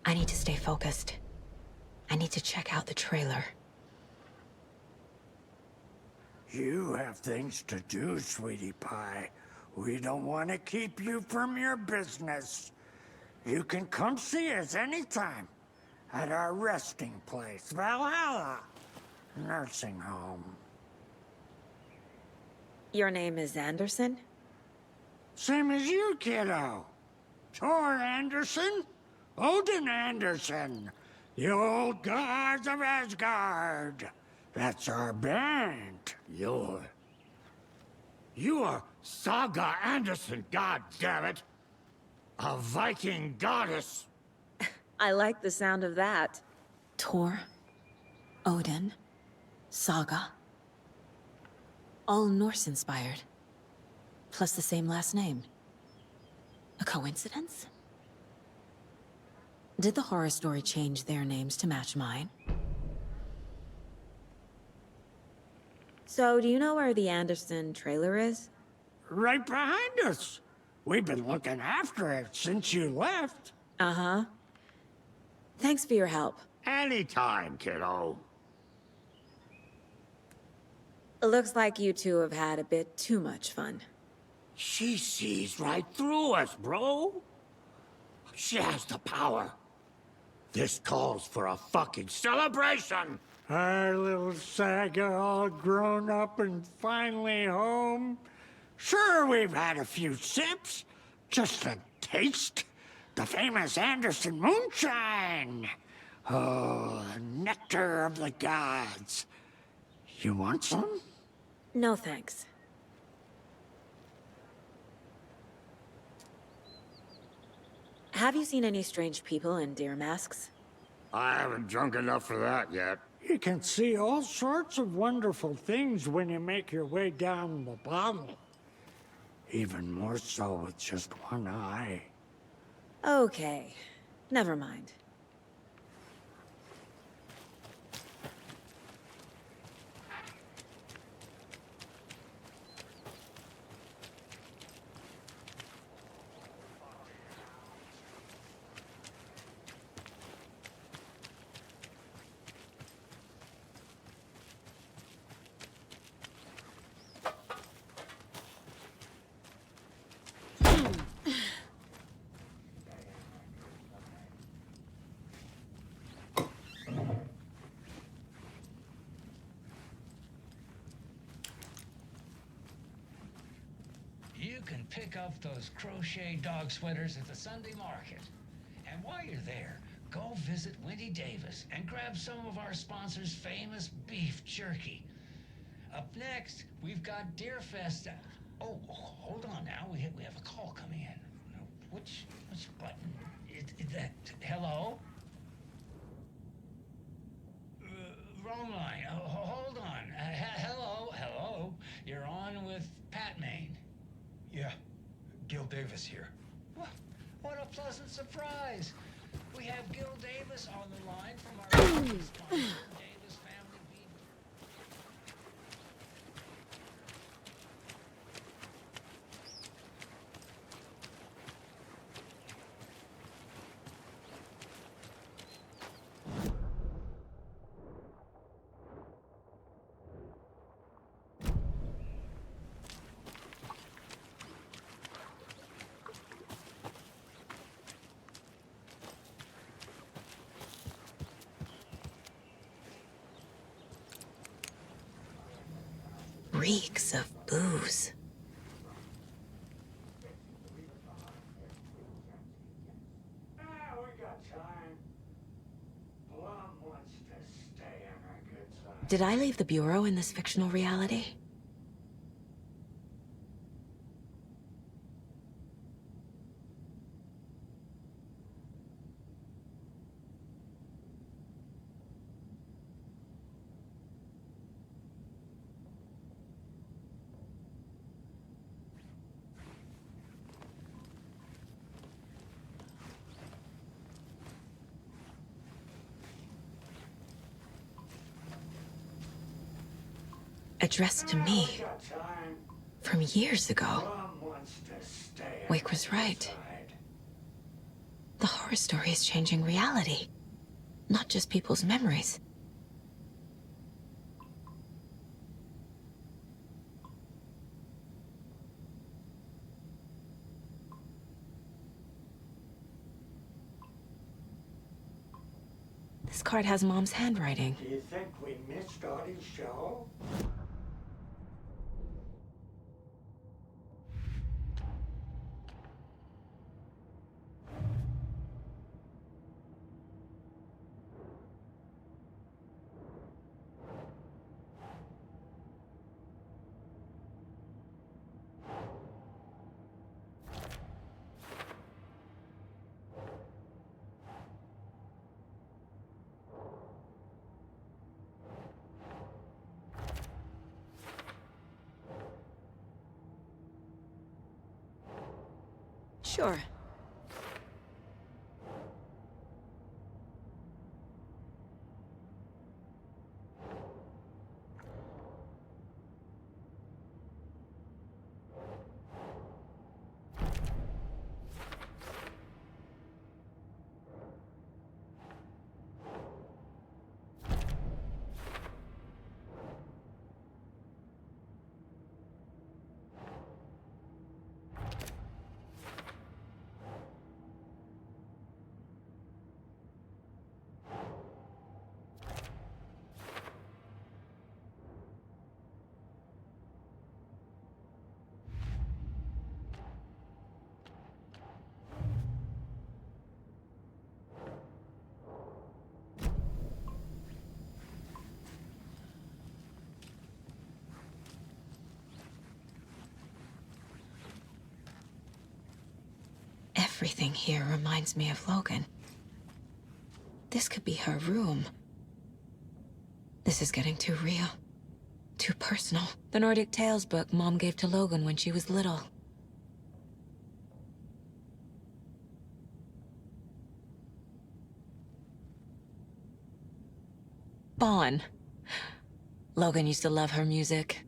I need to stay focused. I need to check out the trailer. You have things to do, sweetie pie. We don't want to keep you from your business. You can come see us anytime at our resting place, Valhalla Nursing Home. Your name is Anderson? Same as you, kiddo. Thor Anderson, Odin Anderson, the old gods of Asgard. That's our band. You are Saga Anderson, goddammit. A Viking goddess. I like the sound of that. Thor, Odin, Saga. All Norse-inspired. Plus the same last name. A coincidence? Did the horror story change their names to match mine? So, do you know where the Anderson trailer is? Right behind us. We've been looking after it since you left. Uh-huh. Thanks for your help. Anytime, kiddo. It looks like you two have had a bit too much fun. She sees right through us, bro. She has the power. This calls for a fucking celebration. Our little Saga all grown up and finally home. Sure, we've had a few sips. Just a taste. The famous Anderson moonshine. Oh, the nectar of the gods. You want some? No thanks. Have you seen any strange people in deer masks? I haven't drunk enough for that yet. You can see all sorts of wonderful things when you make your way down the bottle. Even more so with just one eye. Okay. Never mind. You can pick up those crochet dog sweaters at the Sunday market. And while you're there, go visit Windy Davis and grab some of our sponsor's famous beef jerky. Up next, we've got Deerfest. Oh, hold on now. We have a call coming in. Which button? Is that hello? Wrong line. Hold on. Hello. You're on with Pat Maine. Yeah, Gil Davis here. What a pleasant surprise. We have Gil Davis on the line from our Davis family beat. Reeks of booze. We got time. Plum wants to stay on our good side. Did I leave the Bureau in this fictional reality? Addressed to me from years ago. Wake was right. The horror story is changing reality, not just people's memories. This card has Mom's handwriting. Do you think we missed Audie's show? Sure. Everything here reminds me of Logan. This could be her room. This is getting too real. Too personal. The Nordic Tales book Mom gave to Logan when she was little. Bon. Logan used to love her music.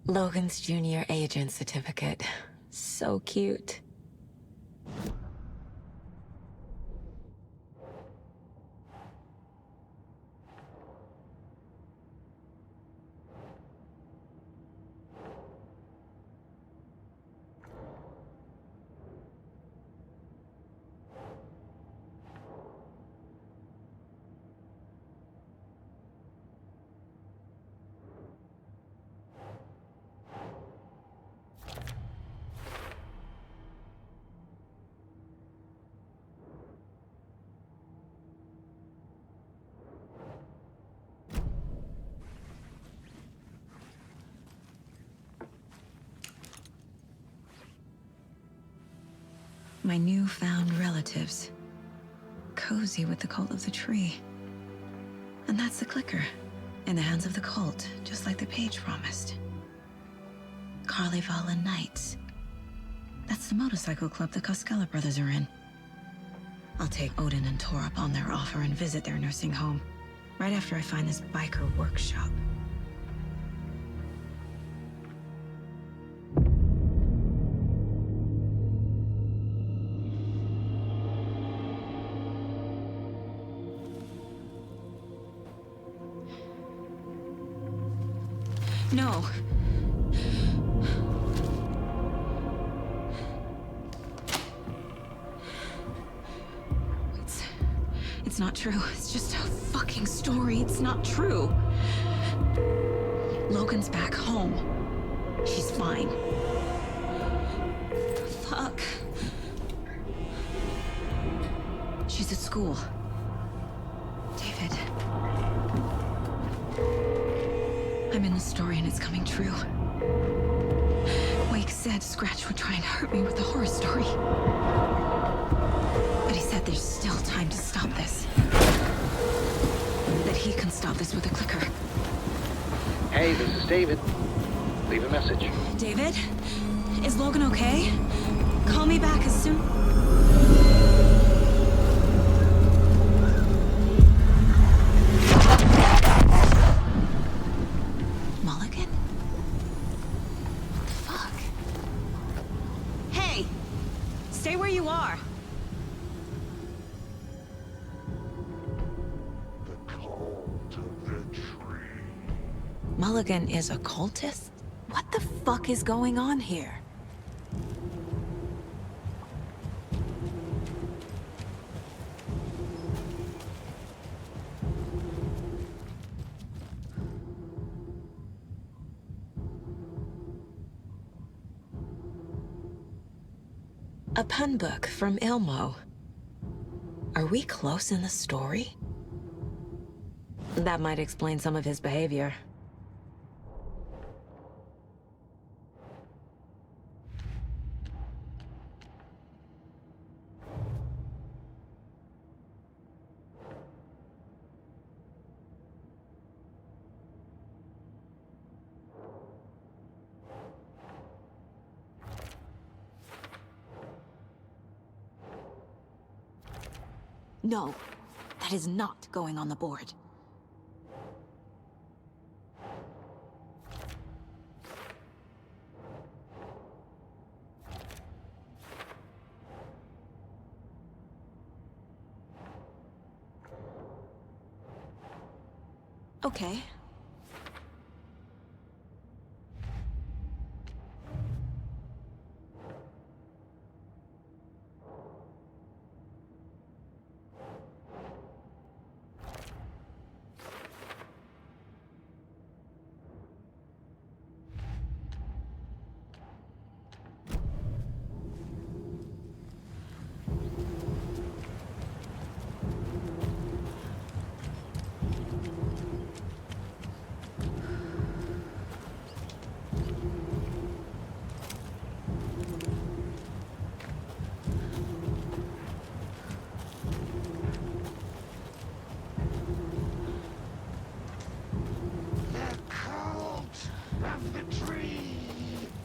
Logan's junior agent certificate. So cute. My newfound relatives. Cozy with the cult of the tree. And that's the clicker. In the hands of the cult, just like the page promised. Carly Knights. That's the motorcycle club the Koskela brothers are in. I'll take Odin and Tor up on their offer and visit their nursing home, right after I find this biker workshop. No. It's not true. It's just a fucking story. It's not true. Logan's back home. She's fine. Fuck. She's at school. David. I'm in the story and it's coming true. Wake said Scratch would try and hurt me with the horror story. But he said there's still time to stop this. That he can stop this with a clicker. Hey, this is David. Leave a message. David? Is Logan okay? Call me back as soon... Mulligan? Fuck. Hey! Stay where you are. Mulligan is a cultist? What the fuck is going on here? A pun book from Ilmo. Are we close in the story? That might explain some of his behavior. No, that is not going on the board. Okay.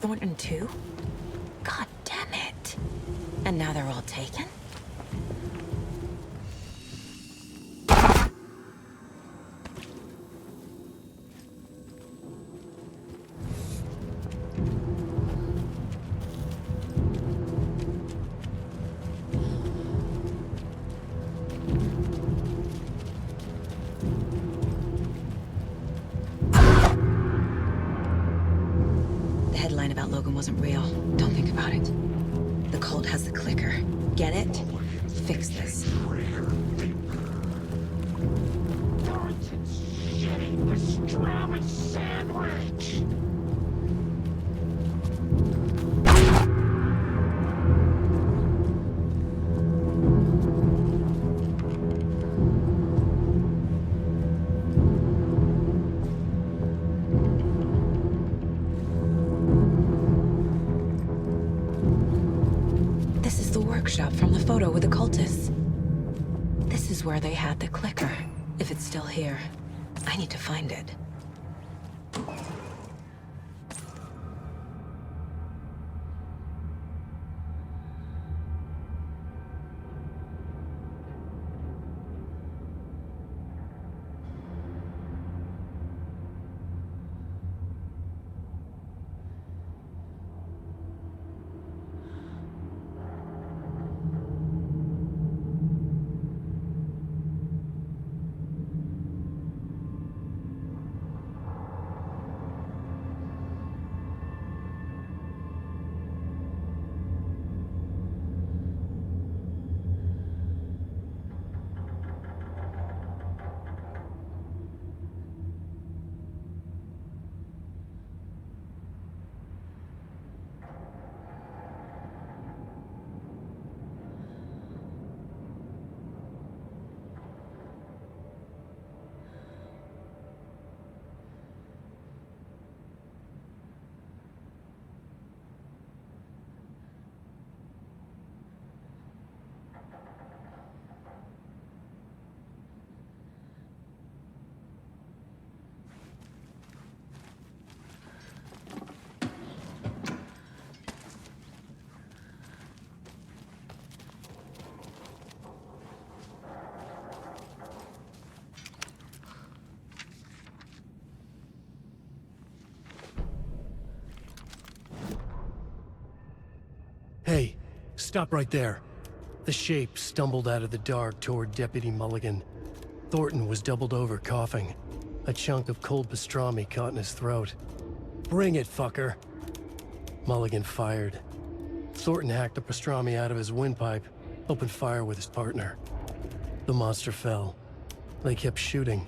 Thornton too? God damn it. And now they're all taken? Wasn't real. Don't think about it. The cult has the clicker. Get it? Fix this. Thornton's shitting the strawberry sandwich! Workshop from the photo with the cultists. This is where they had the clicker. If it's still here, I need to find it. Stop right there. The shape stumbled out of the dark toward Deputy Mulligan. Thornton was doubled over, coughing. A chunk of cold pastrami caught in his throat. Bring it, fucker! Mulligan fired. Thornton hacked the pastrami out of his windpipe, opened fire with his partner. The monster fell. They kept shooting.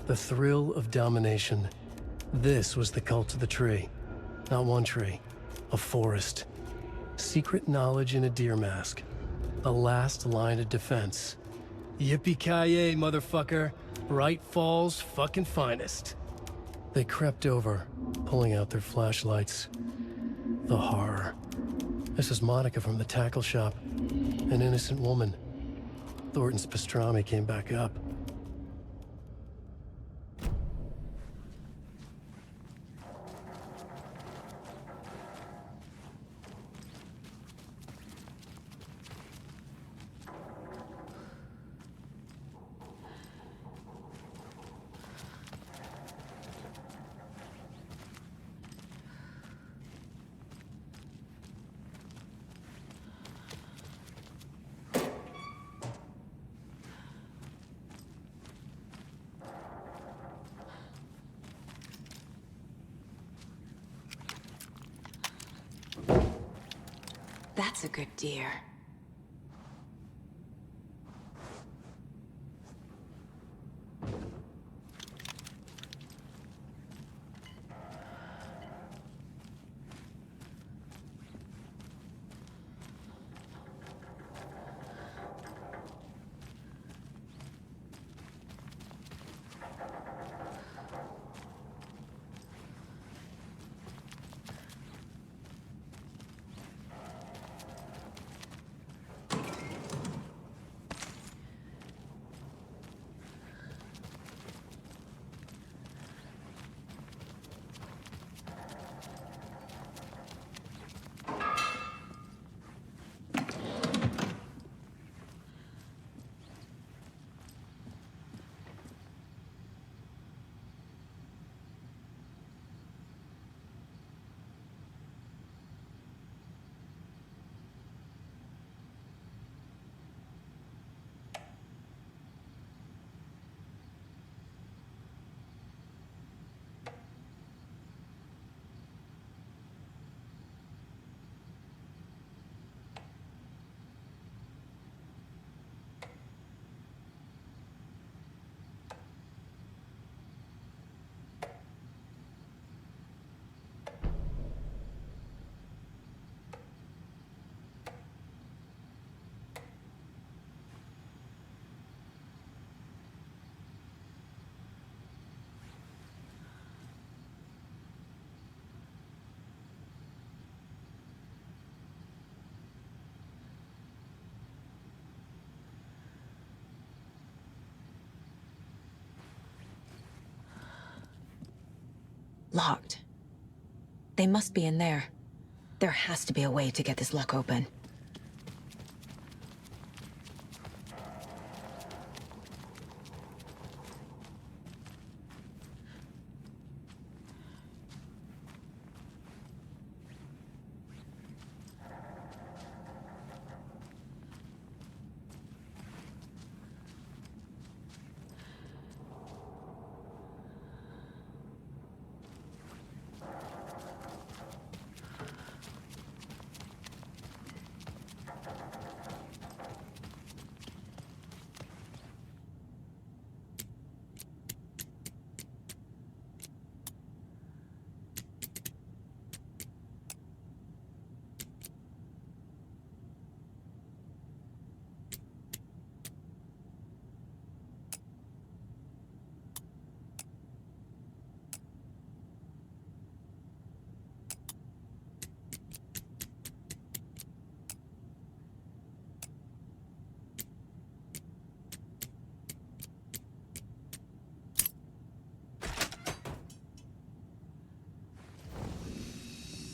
The thrill of domination. This was the cult of the tree. Not one tree. A forest. Secret knowledge in a deer mask. A last line of defense. Yippee-ki-yay, motherfucker. Bright Falls' fucking finest. They crept over, pulling out their flashlights. The horror. This is Monica from the tackle shop. An innocent woman. Thornton's pastrami came back up. That's a good deer. Locked. They must be in there. There has to be a way to get this lock open.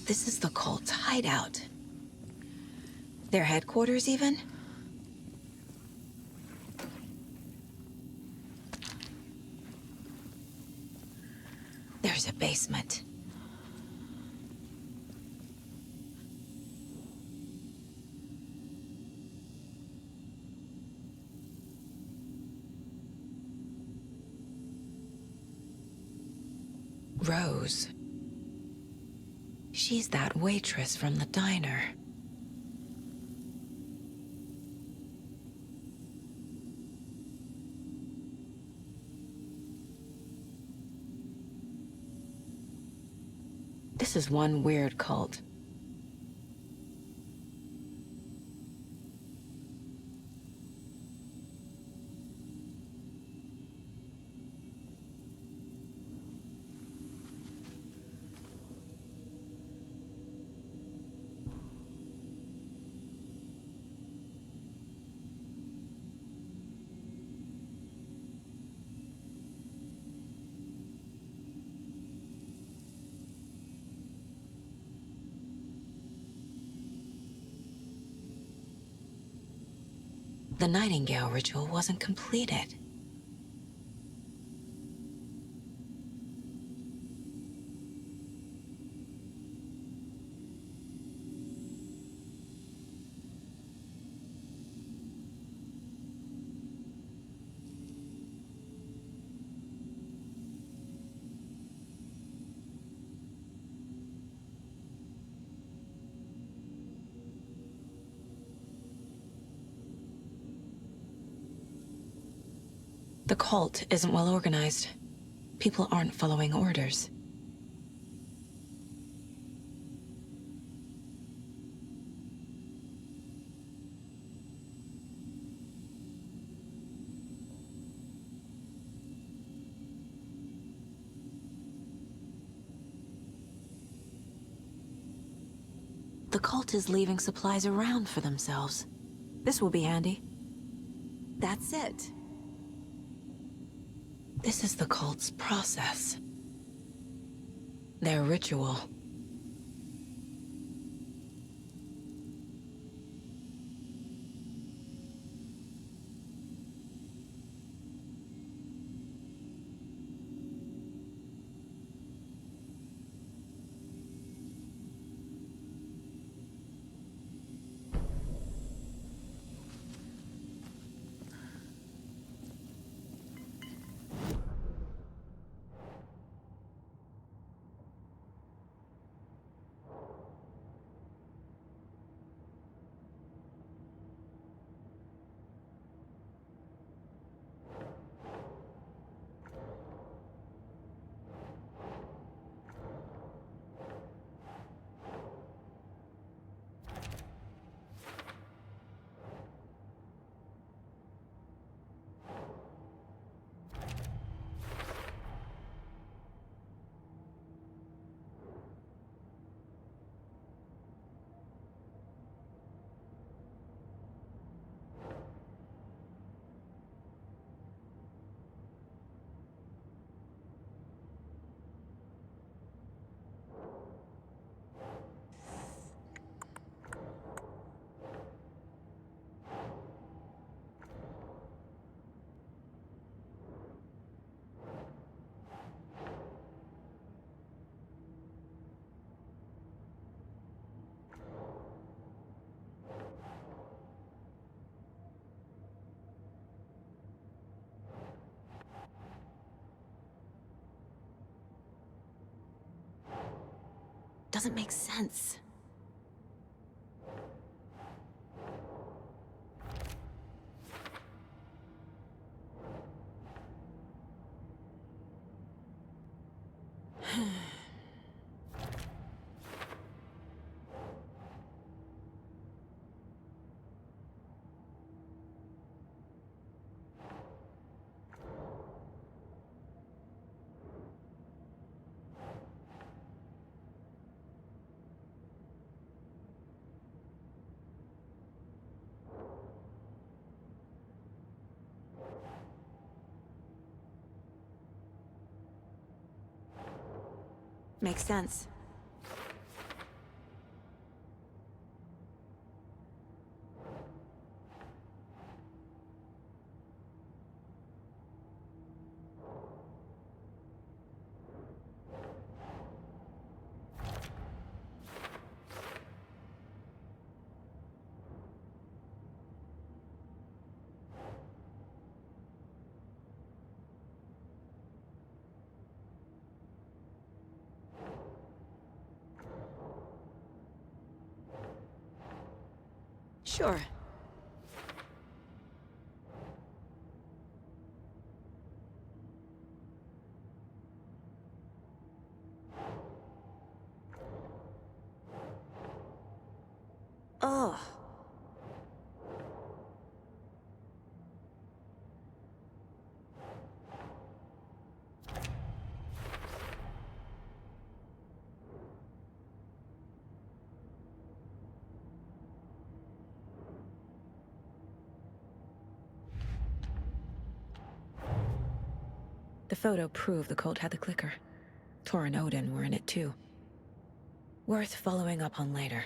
This is the cult's hideout. Their headquarters, even? There's a basement. Rose. She's that waitress from the diner. This is one weird cult. The Nightingale ritual wasn't completed. The cult isn't well organized. People aren't following orders. The cult is leaving supplies around for themselves. This will be handy. That's it. This is the cult's process. Their ritual. Doesn't make sense. Makes sense. Sure. Oh. The photo proved the cult had the clicker. Tor and Odin were in it too. Worth following up on later.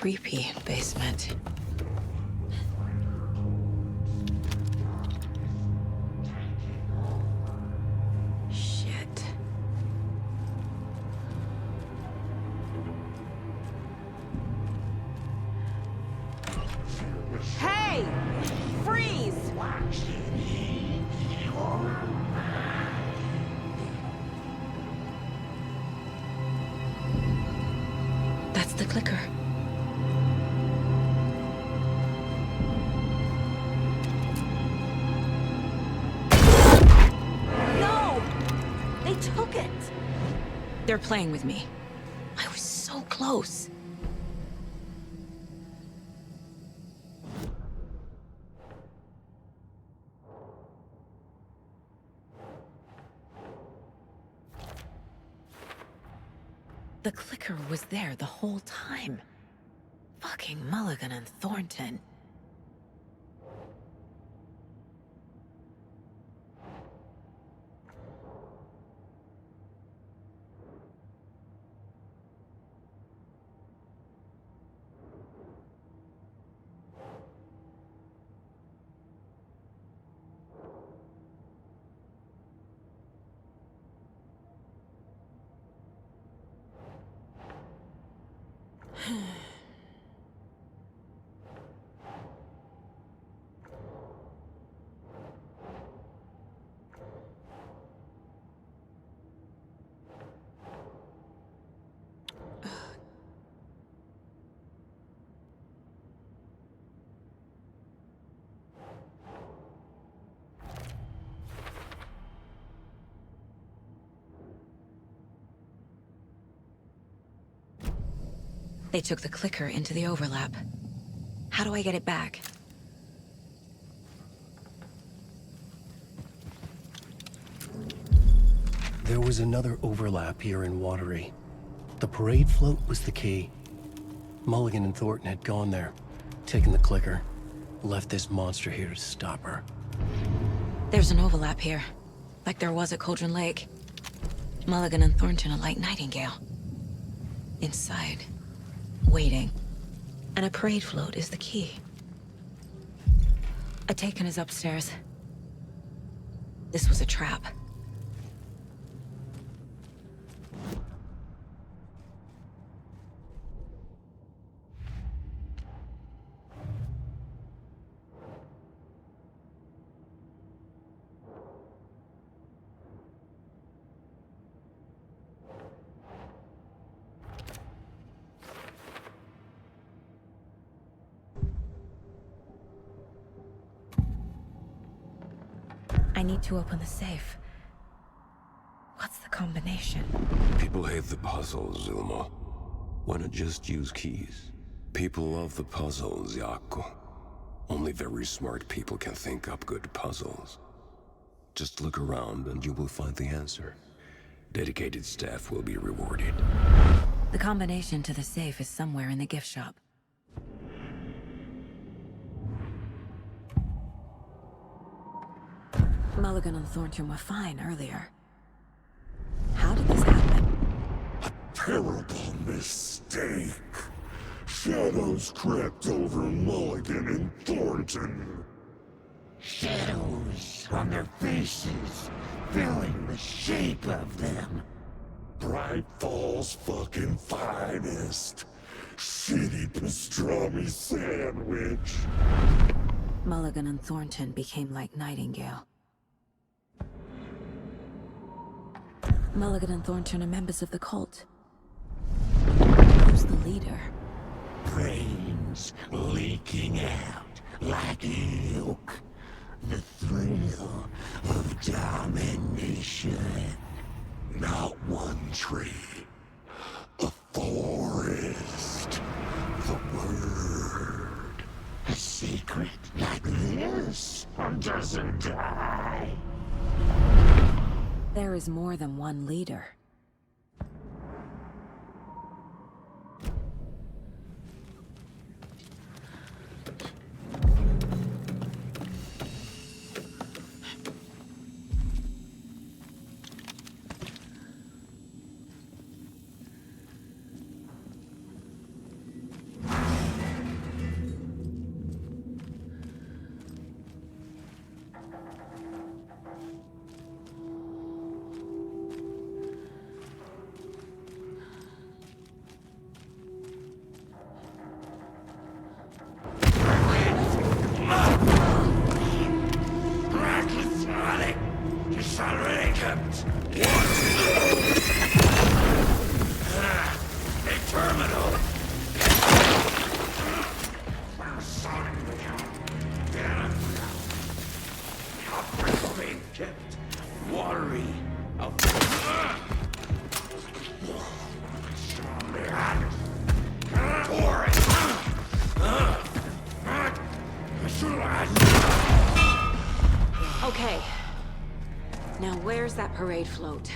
creepy basement. Shit. Hey! Freeze! That's the clicker. No! They took it! They're playing with me. I was so close. The clicker was there the whole time. Fucking Mulligan and Thornton. They took the clicker into the overlap. How do I get it back? There was another overlap here in Watery. The parade float was the key. Mulligan and Thornton had gone there, taken the clicker, left this monster here to stop her. There's an overlap here, like there was at Cauldron Lake. Mulligan and Thornton are like Nightingale. Inside, waiting. And a parade float is the key. Atakan is upstairs. This was a trap. I need to open the safe. What's the combination? People hate the puzzles, Zulmo. Why not just use keys? People love the puzzles, Yaku. Only very smart people can think up good puzzles. Just look around and you will find the answer. Dedicated staff will be rewarded. The combination to the safe is somewhere in the gift shop. Mulligan and Thornton were fine earlier. How did this happen? Terrible mistake. Shadows crept over Mulligan and Thornton. Shadows on their faces, filling the shape of them. Bright Falls fucking finest. Shitty pastrami sandwich. Mulligan and Thornton became like Nightingale. Mulligan and Thornton are members of the cult. Who's the leader? Brains leaking out like ilk. The thrill of domination. Not one tree. A forest. The word. A secret like this doesn't die. There is more than one leader. What? A terminal. Being kept watery. Okay. Now where's that parade float?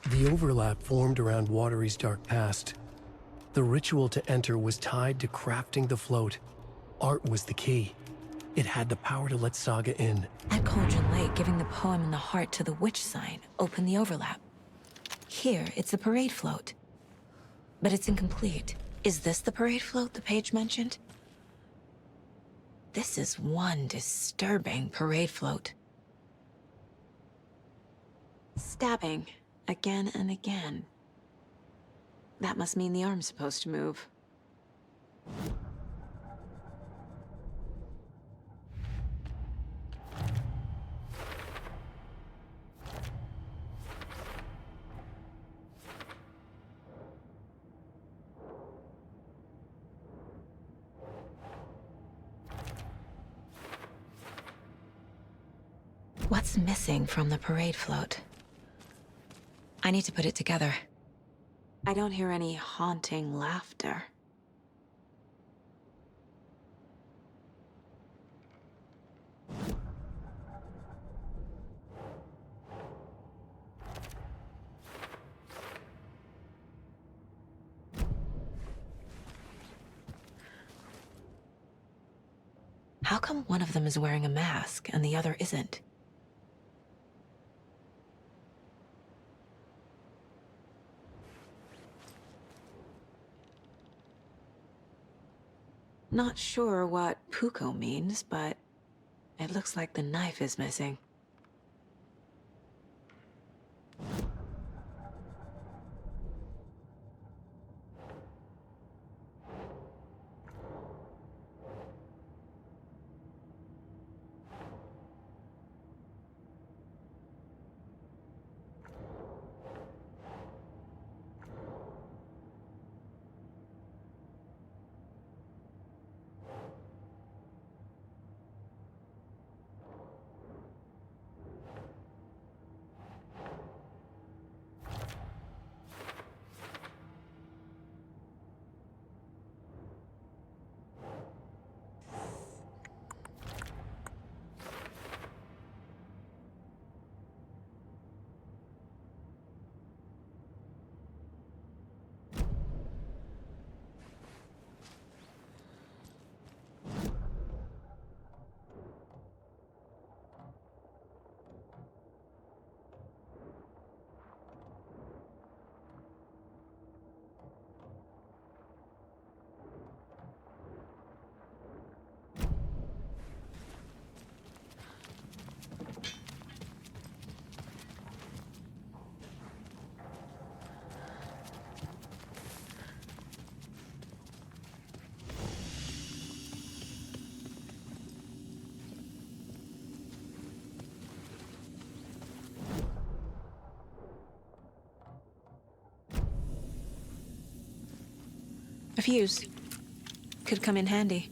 The overlap formed around Watery's dark past. The ritual to enter was tied to crafting the float. Art was the key. It had the power to let Saga in. At Cauldron Lake, giving the poem and the heart to the witch sign opened the overlap. Here, it's the parade float. But it's incomplete. Is this the parade float the page mentioned? This is one disturbing parade float. Stabbing. Again and again. That must mean the arm's supposed to move. What's missing from the parade float? I need to put it together. I don't hear any haunting laughter. How come one of them is wearing a mask and the other isn't? Not sure what Puko means, but it looks like the knife is missing. A fuse. Could come in handy.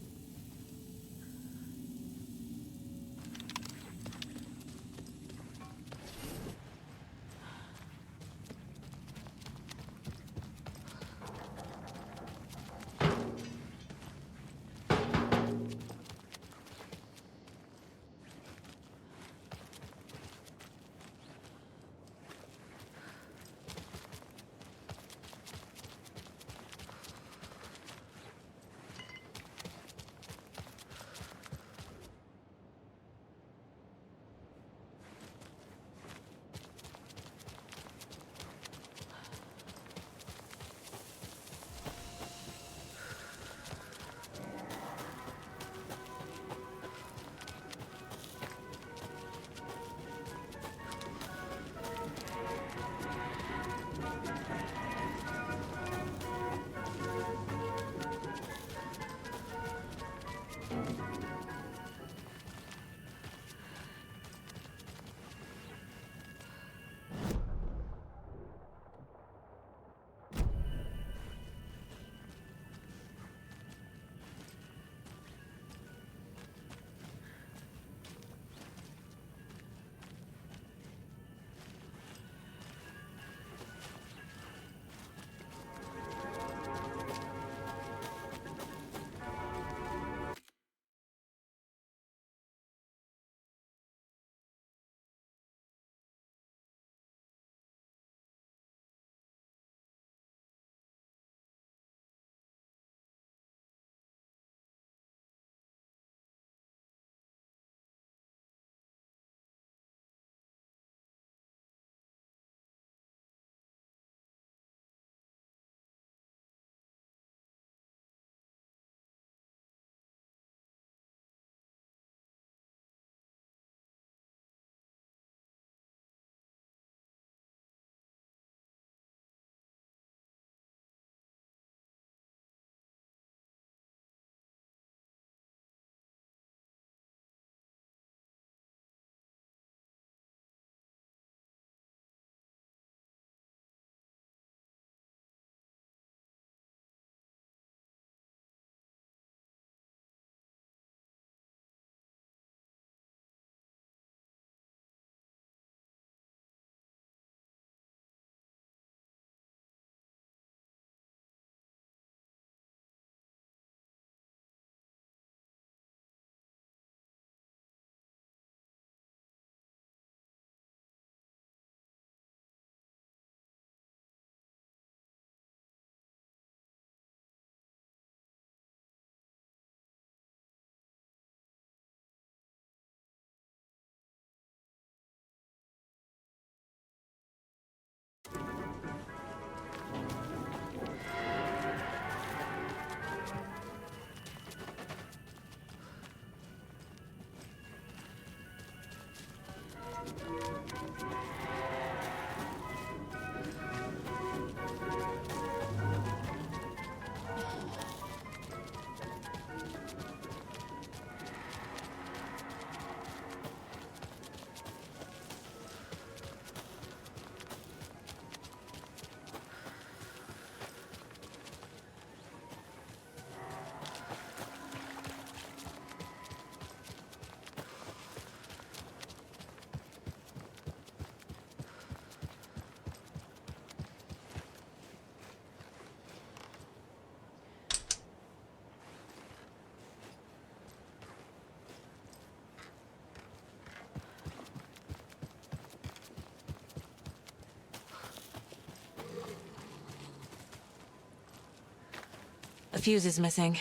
A fuse is missing.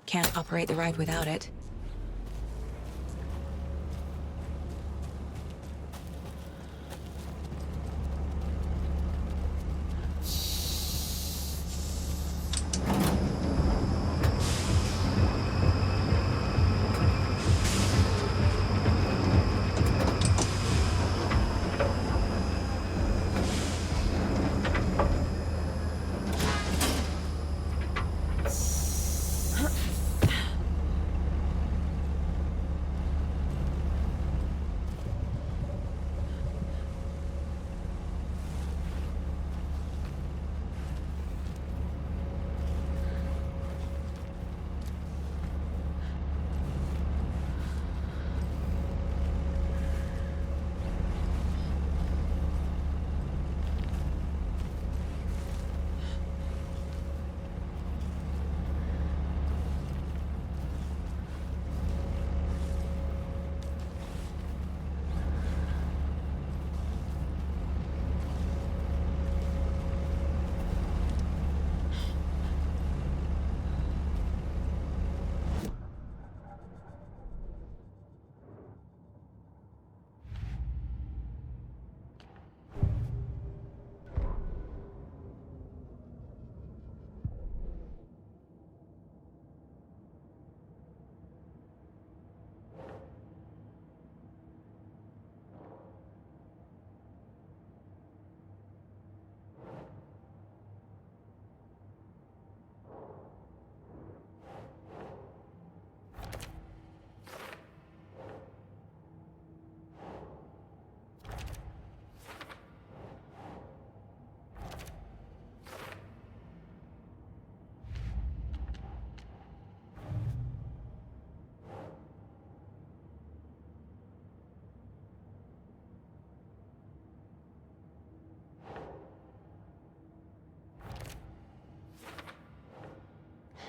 Can't operate the ride without it.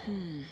Oh.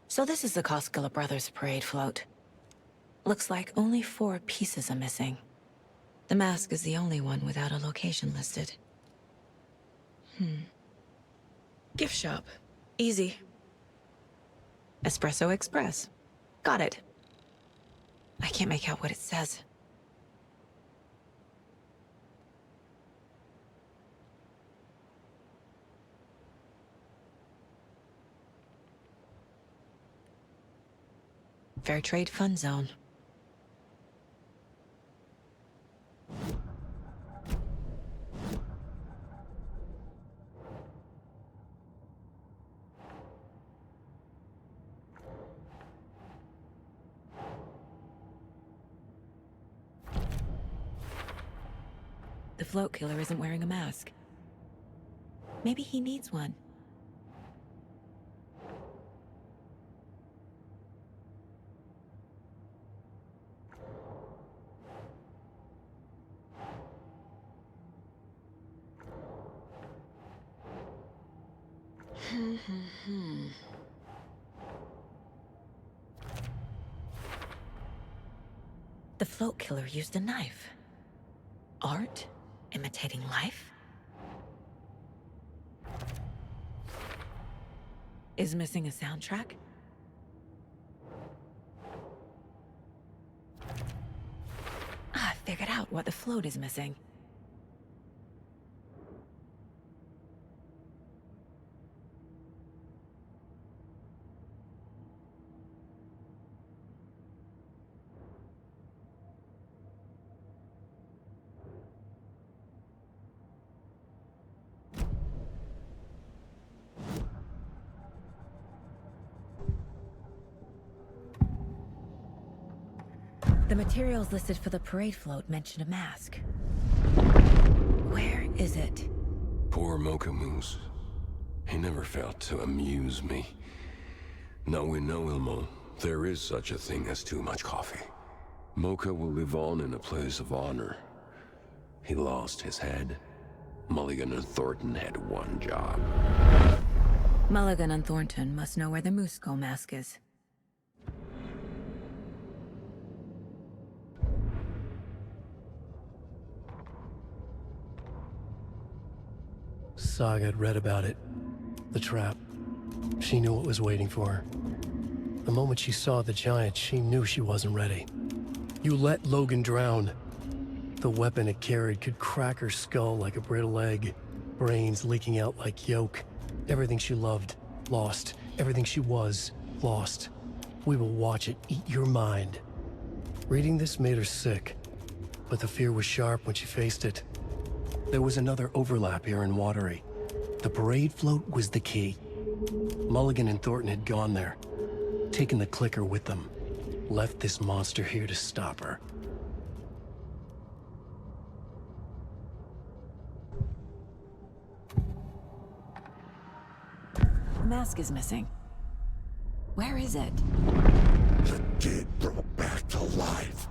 So this is the Koskela Brothers parade float. Looks like only 4 pieces are missing. The mask is the only one without a location listed. Gift shop. Easy. Espresso Express. Got it. I can't make out what it says. Fair Trade Fund Zone. The float killer isn't wearing a mask. Maybe he needs one. The float killer used a knife. Art? Imitating life? Is missing a soundtrack? I figured out what the float is missing. The materials listed for the parade float mention a mask. Where is it? Poor Mocha Moose. He never failed to amuse me. Now we know, Ilmo, there is such a thing as too much coffee. Mocha will live on in a place of honor. He lost his head. Mulligan and Thornton had one job. Mulligan and Thornton must know where the Moose Skull mask is. Saga had read about it. The trap. She knew what was waiting for her. The moment she saw the giant, she knew she wasn't ready. You let Logan drown. The weapon it carried could crack her skull like a brittle egg. Brains leaking out like yolk. Everything she loved, lost. Everything she was, lost. We will watch it eat your mind. Reading this made her sick, but the fear was sharp when she faced it. There was another overlap here in Watery. The parade float was the key. Mulligan and Thornton had gone there, taken the clicker with them, left this monster here to stop her. The mask is missing. Where is it? The dead brought back to life.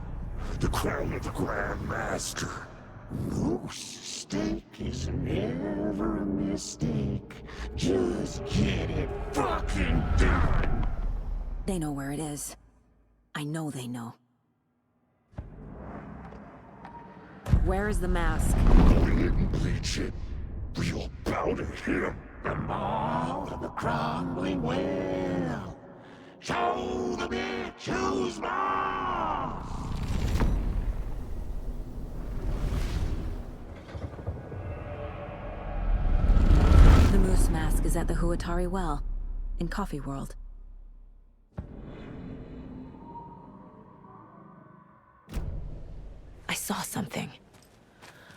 The crown of the Grand Master. Moose steak is never a mistake. Just get it fucking done. They know where it is. I know they know. Where is the mask? Go ahead and bleach it. Real bout at him. The maw of the crumbling well. Show the bitch who's boss. The moose mask is at the Huatari Well, in Coffee World. I saw something.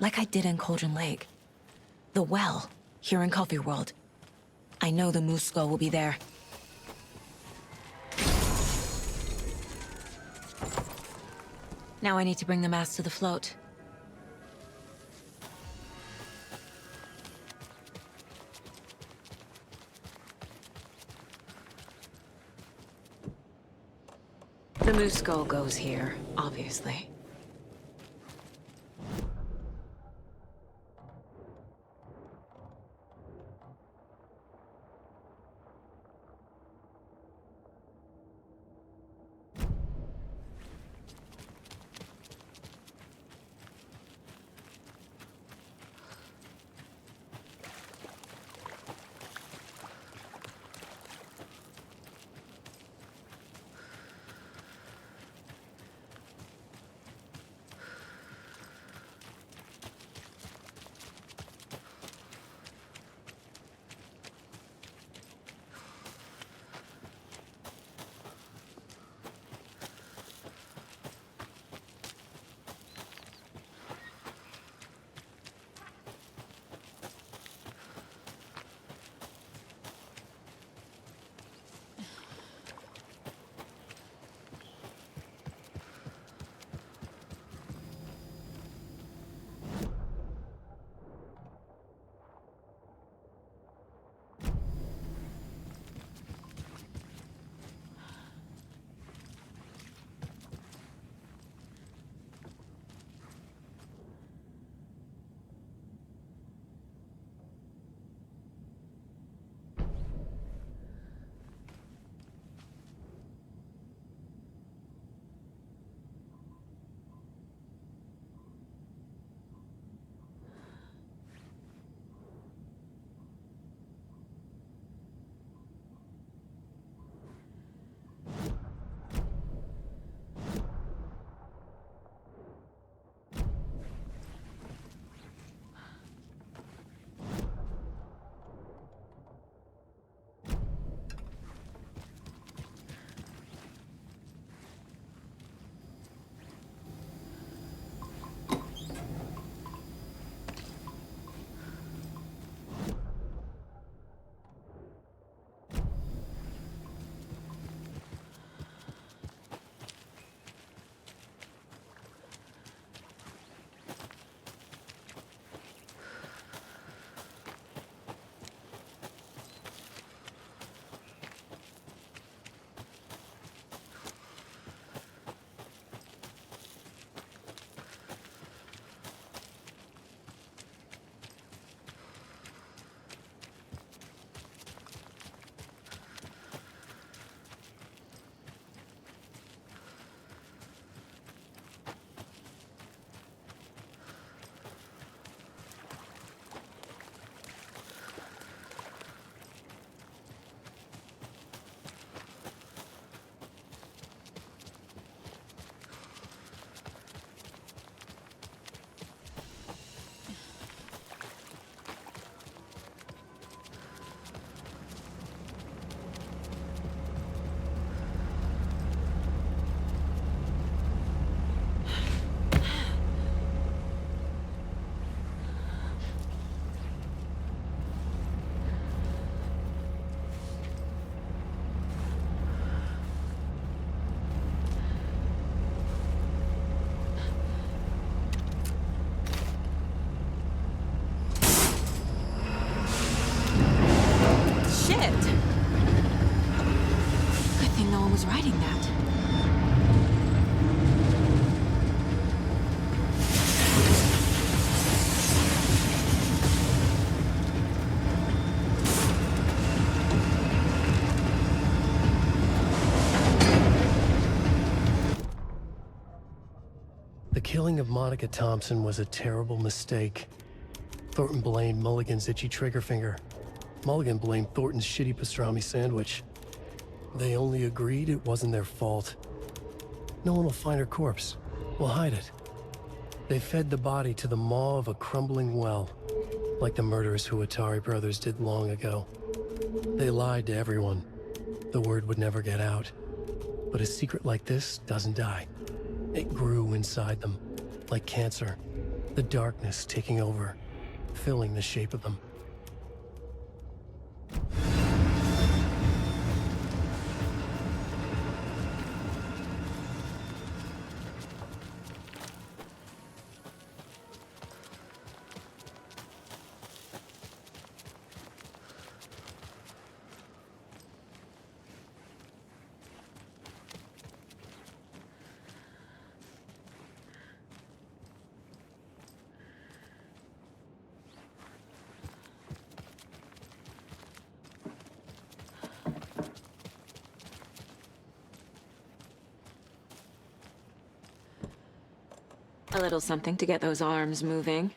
Like I did in Cauldron Lake. The well, here in Coffee World. I know the moose skull will be there. Now I need to bring the mask to the float. The moose skull goes here, obviously. Who's writing that? The killing of Monica Thompson was a terrible mistake. Thornton blamed Mulligan's itchy trigger finger. Mulligan blamed Thornton's shitty pastrami sandwich. They only agreed it wasn't their fault. No one will find her corpse. We'll hide it. They fed the body to the maw of a crumbling well, like the murderous Huatari brothers did long ago. They lied to everyone. The word would never get out. But a secret like this doesn't die. It grew inside them, like cancer, the darkness taking over, filling the shape of them. A little something to get those arms moving.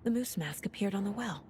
The moose mask appeared on the well.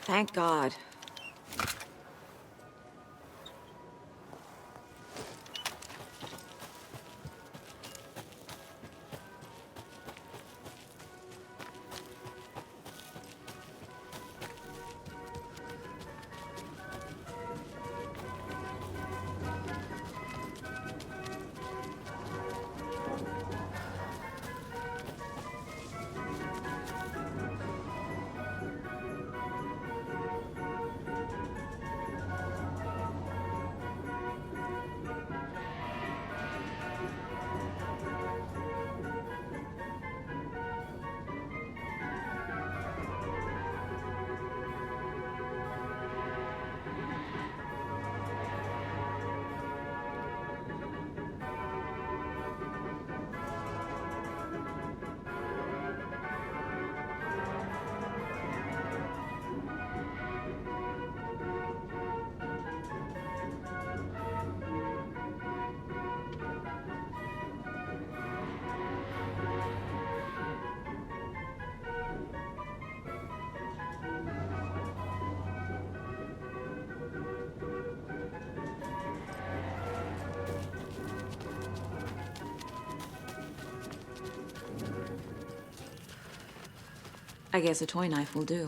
Thank God. I guess a toy knife will do.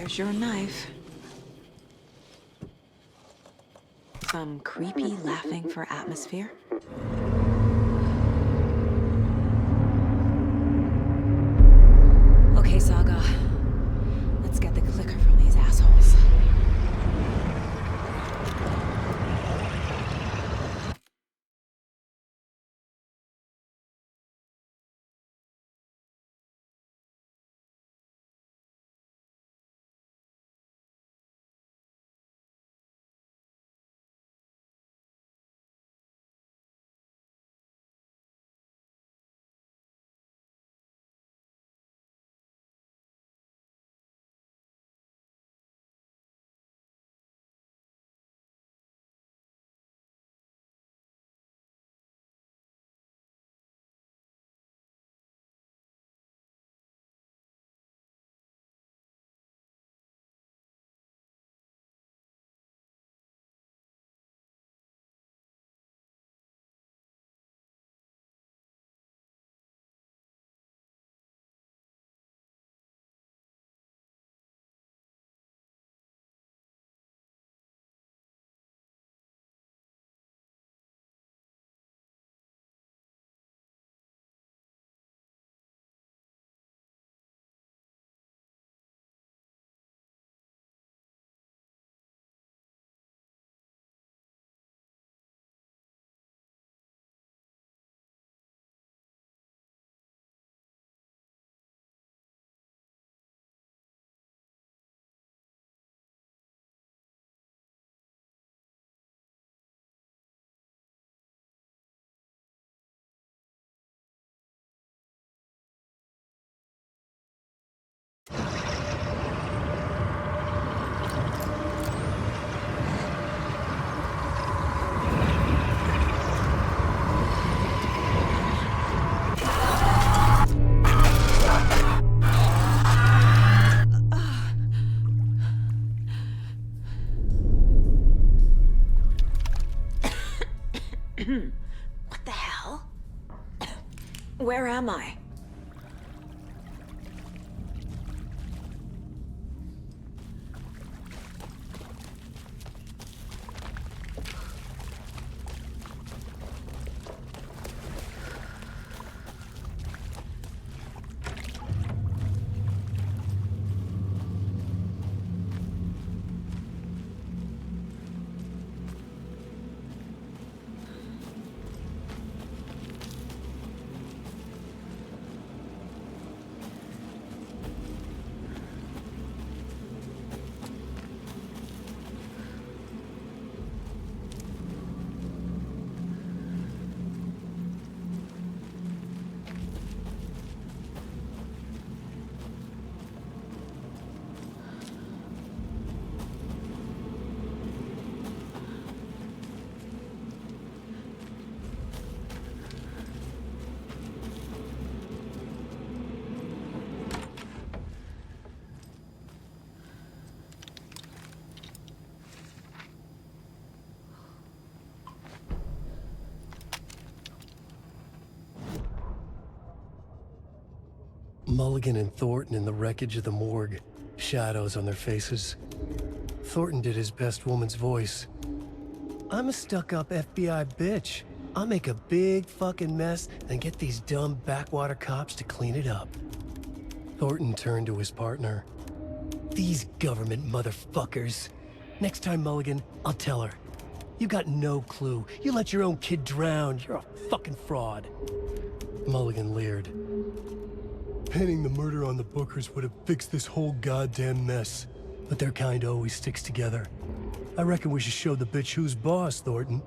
There's your knife. Some creepy laughing for atmosphere. Okay, Saga. Let's get the clicker from these assholes. What the hell? Where am I? Mulligan and Thornton in the wreckage of the morgue, shadows on their faces. Thornton did his best woman's voice. I'm a stuck-up FBI bitch. I'll make a big fucking mess and get these dumb backwater cops to clean it up. Thornton turned to his partner. These government motherfuckers. Next time, Mulligan, I'll tell her. You got no clue. You let your own kid drown. You're a fucking fraud. Mulligan leered. Pinning the murder on the Bookers would have fixed this whole goddamn mess. But their kind always sticks together. I reckon we should show the bitch who's boss, Thornton.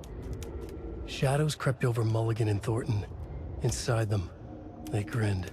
Shadows crept over Mulligan and Thornton. Inside them, they grinned.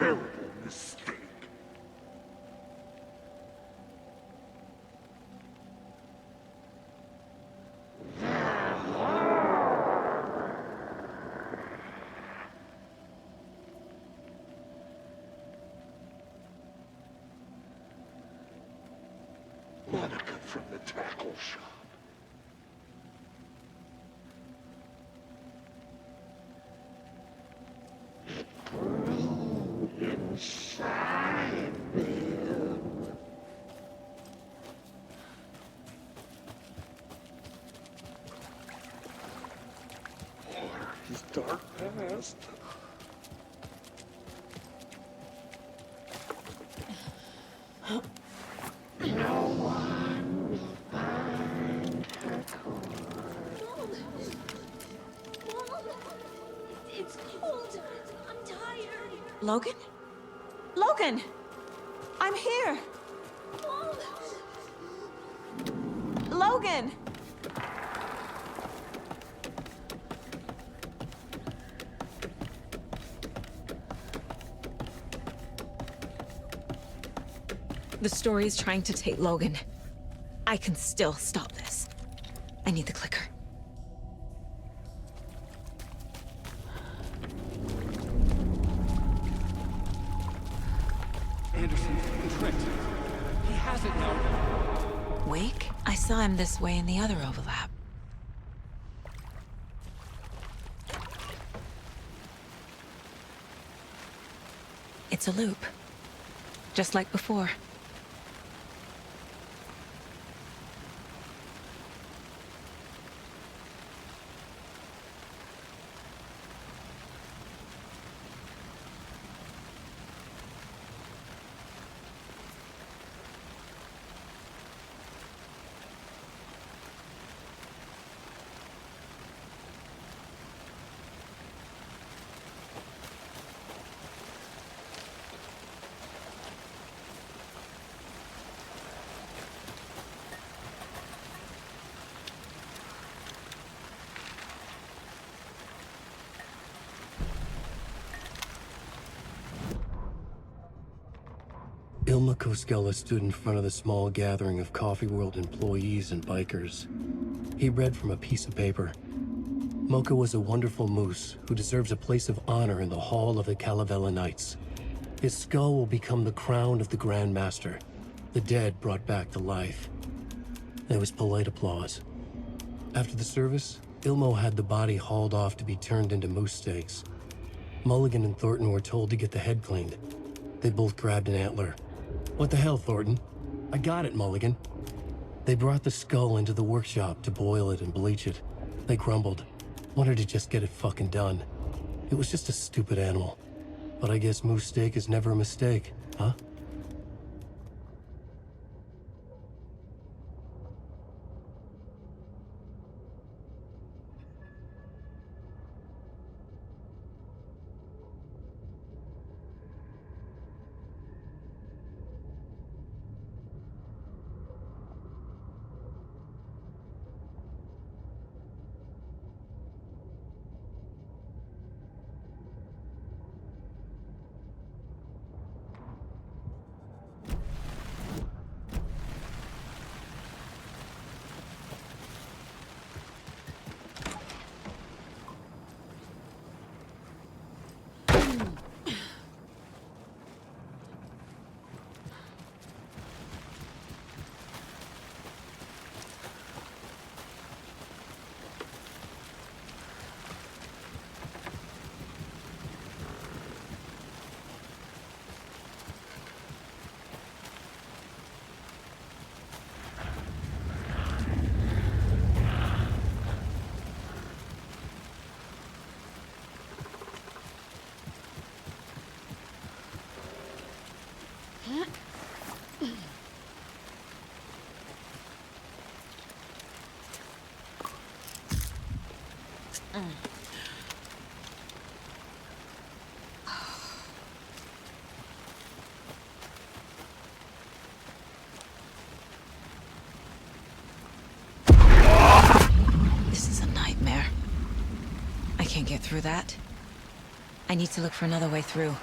terrible mistake. Monica from the tackle shop. It grew inside them. His dark past. No one will find her core. It's cold. I'm tired. Logan? Logan! I'm here! Logan! The story is trying to take Logan. I can still stop this. I need the clicker. Anderson's been tricked. He has it now. Wake? I saw him this way in the other overlap. It's a loop. Just like before. Ilma Koskela stood in front of the small gathering of Coffee World employees and bikers. He read from a piece of paper. Mocha was a wonderful moose who deserves a place of honor in the hall of the Calavella Knights. His skull will become the crown of the Grand Master, the dead brought back to life. There was polite applause. After the service, Ilmo had the body hauled off to be turned into moose steaks. Mulligan and Thornton were told to get the head cleaned. They both grabbed an antler. What the hell, Thornton? I got it, Mulligan. They brought the skull into the workshop to boil it and bleach it. They grumbled. Wanted to just get it fucking done. It was just a stupid animal. But I guess moose steak is never a mistake, huh? This is a nightmare. I can't get through that. I need to look for another way through.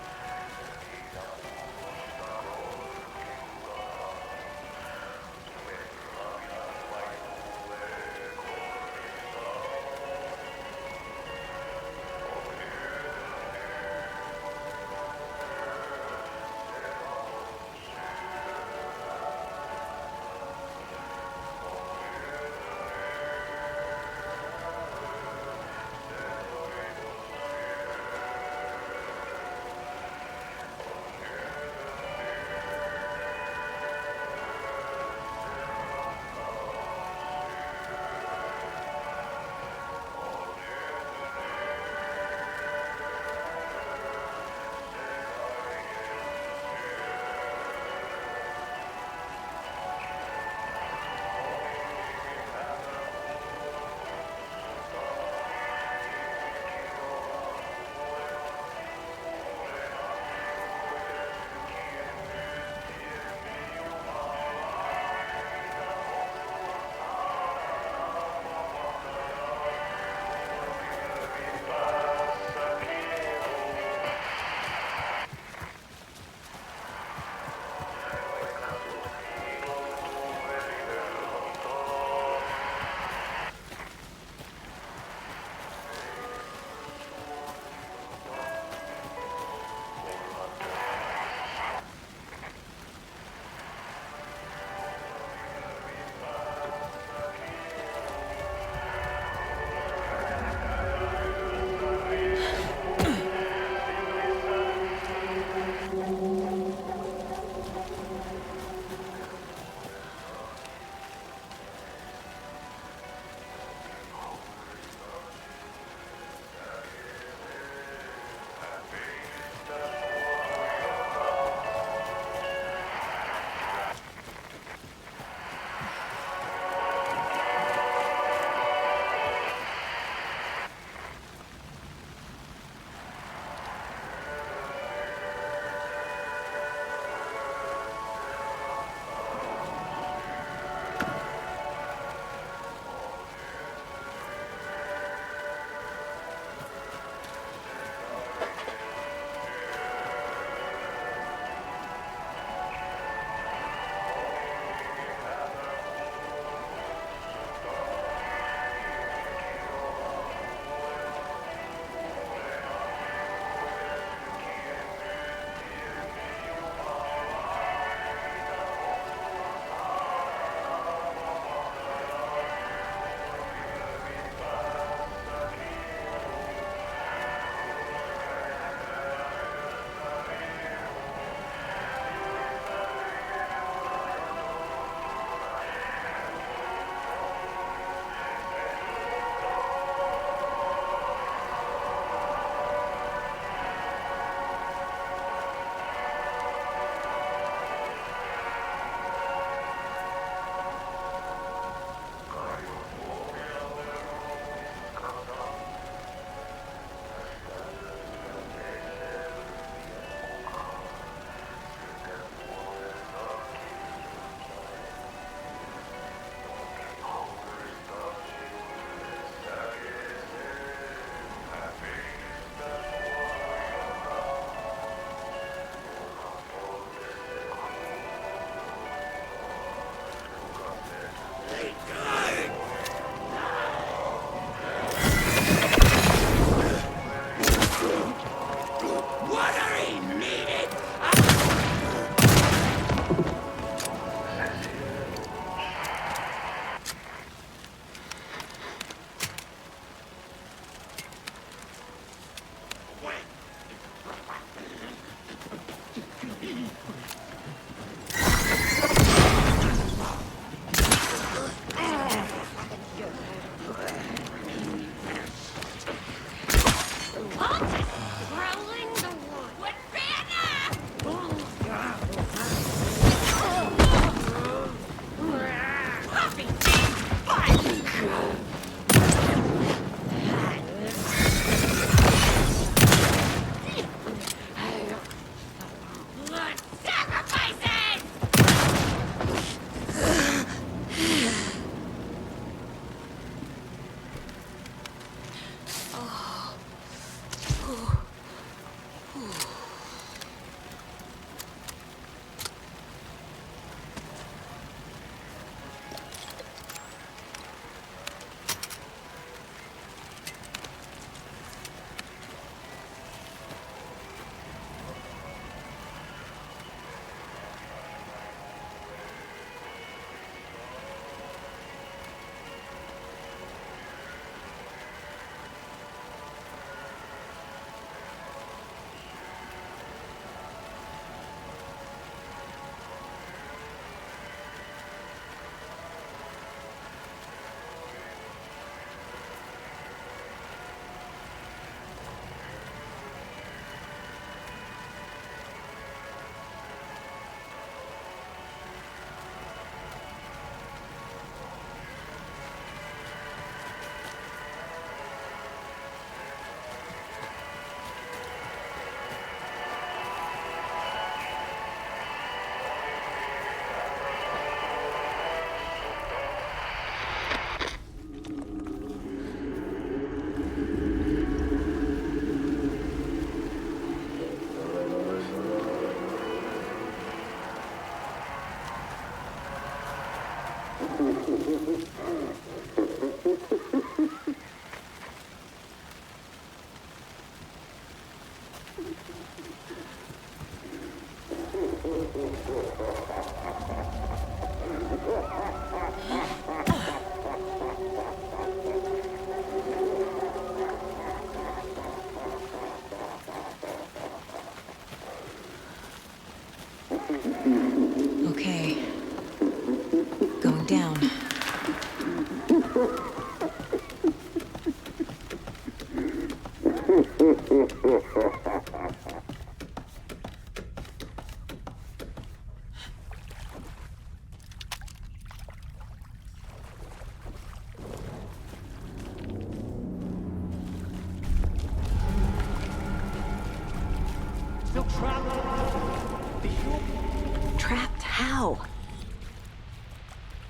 Trapped how?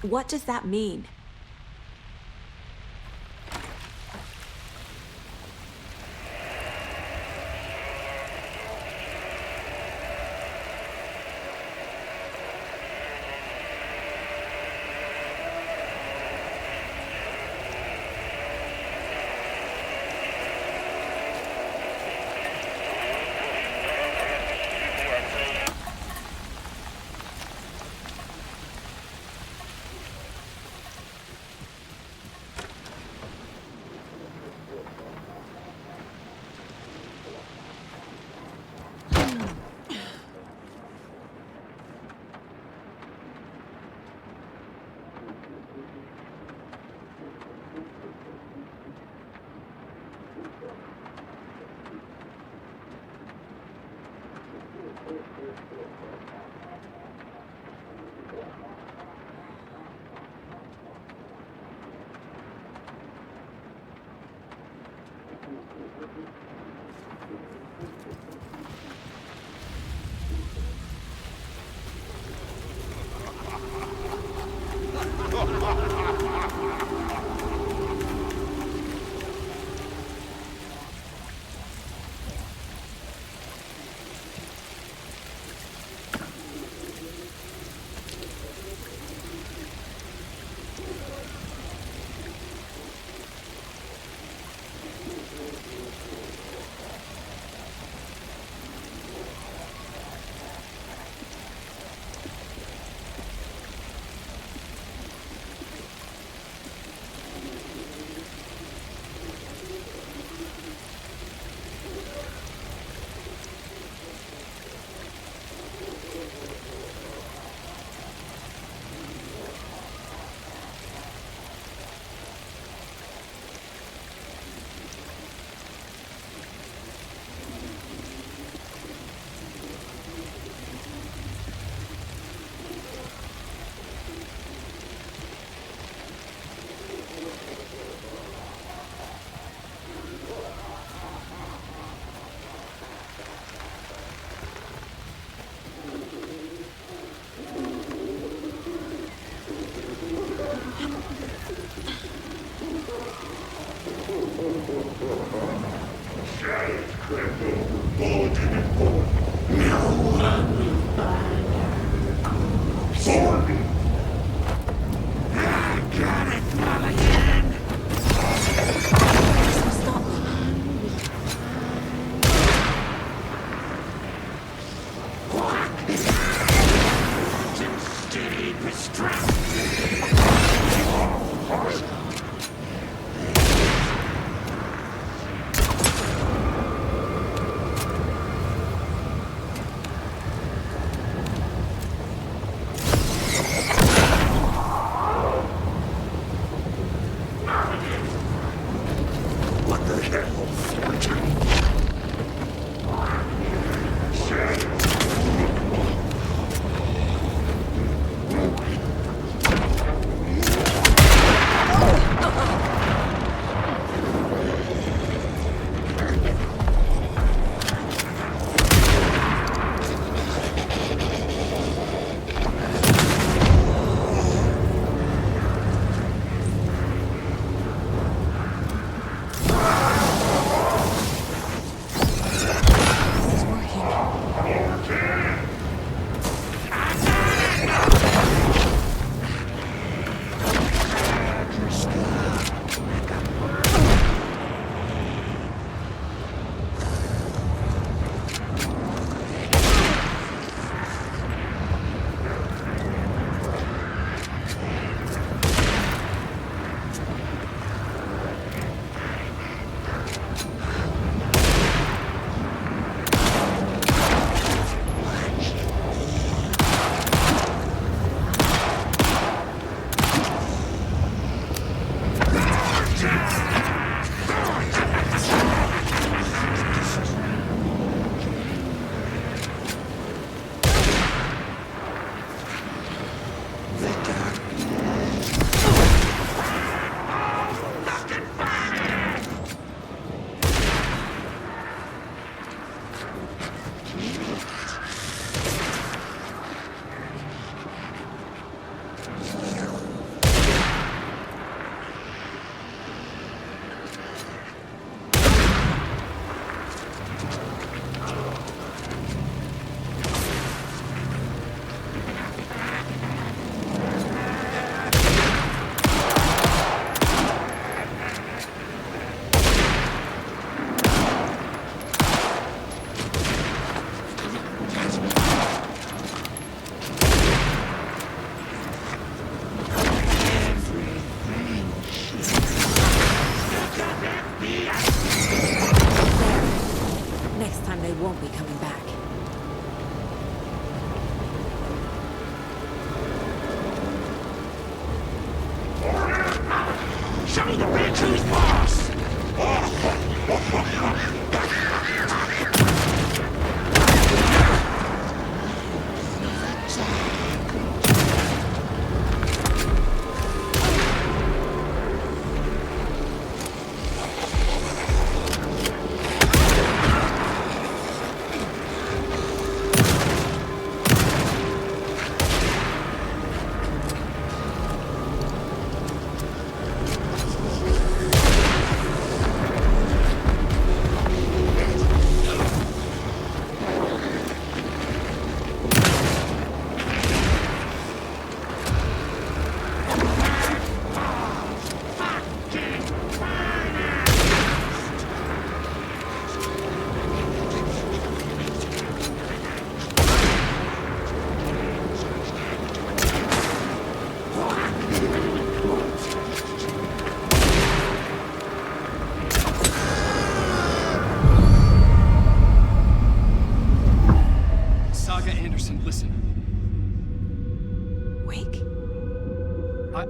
What does that mean?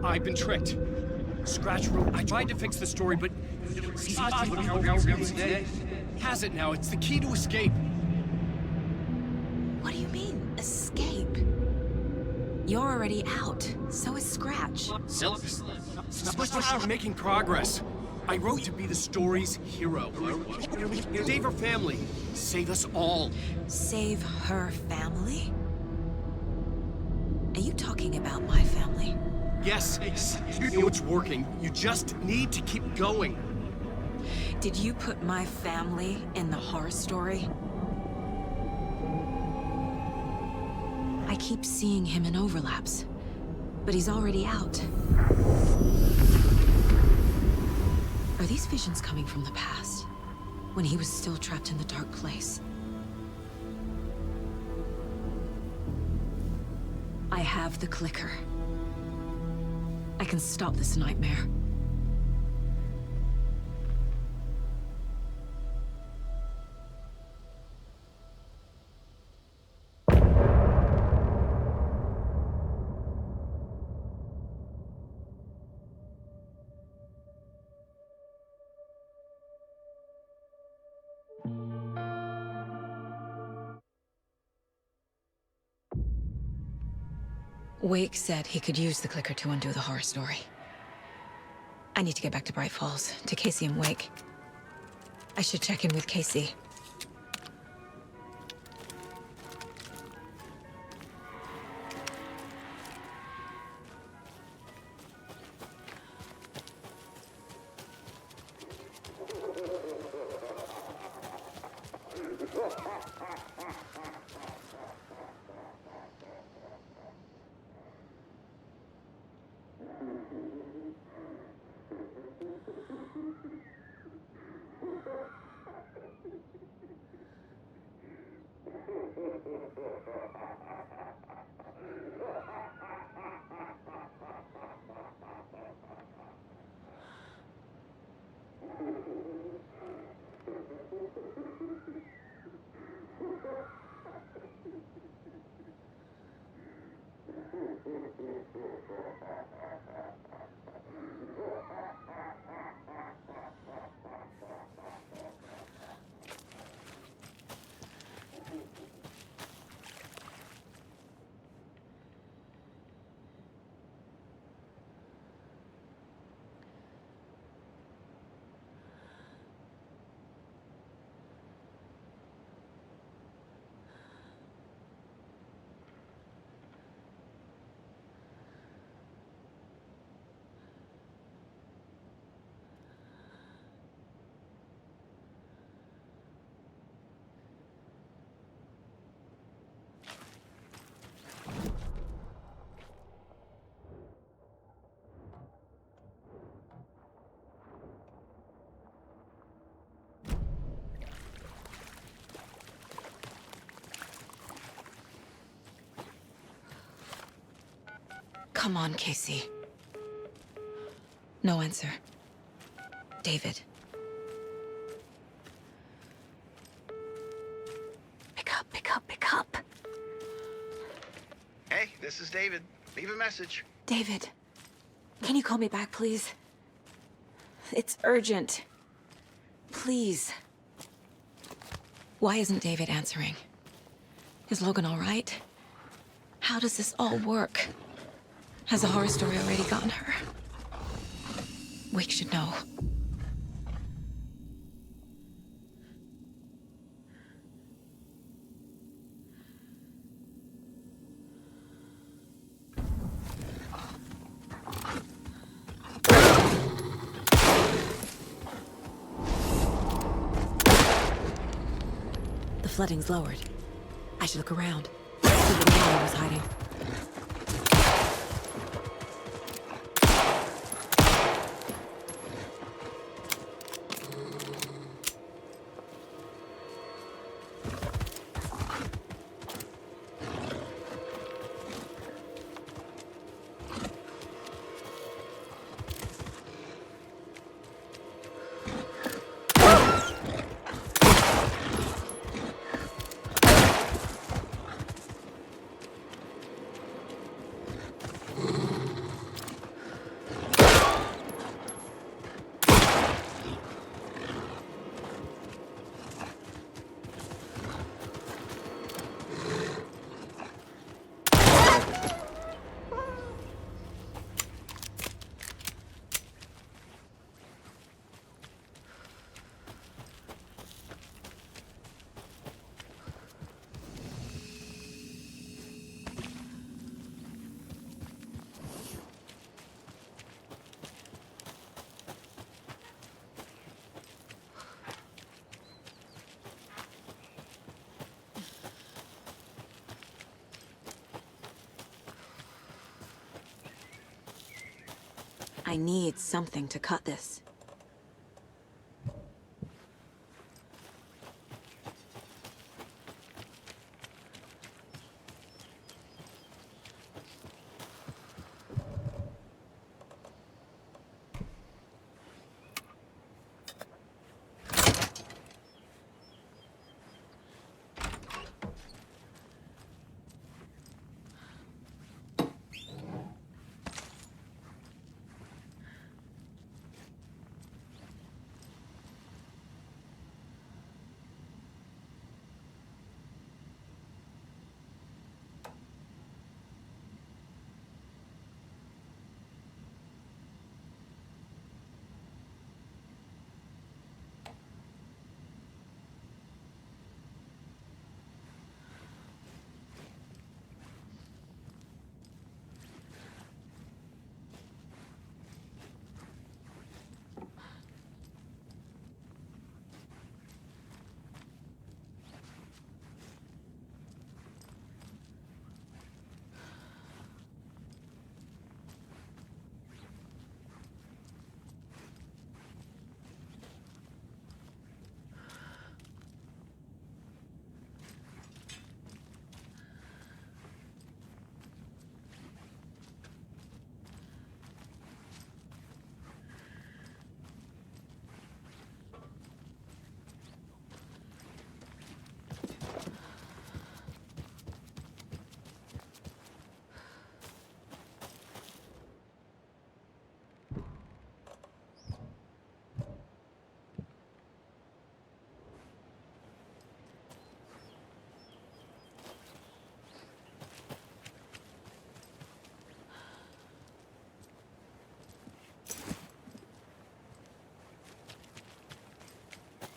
I've been tricked. Scratch wrote. I tried to fix the story, but has it now. It's the key to escape. What do you mean, escape? You're already out. So is Scratch. We're making progress. I wrote to be the story's hero. Save her family. Save us all. Save her family? Are you talking about my family? Yes, you know it's working. You just need to keep going. Did you put my family in the horror story? I keep seeing him in overlaps, but he's already out. Are these visions coming from the past, when he was still trapped in the dark place? I have the clicker. I can stop this nightmare. Wake said he could use the clicker to undo the horror story. I need to get back to Bright Falls, to Casey and Wake. I should check in with Casey. Come on, Casey. No answer. David. Pick up, pick up, pick up. Hey, this is David. Leave a message. David, can you call me back, please? It's urgent. Please. Why isn't David answering? Is Logan all right? How does this all work? Has the horror story already gotten her? Wake should know. The flooding's lowered. I should look around. See where the water was hiding. I need something to cut this.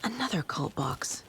Another cult box.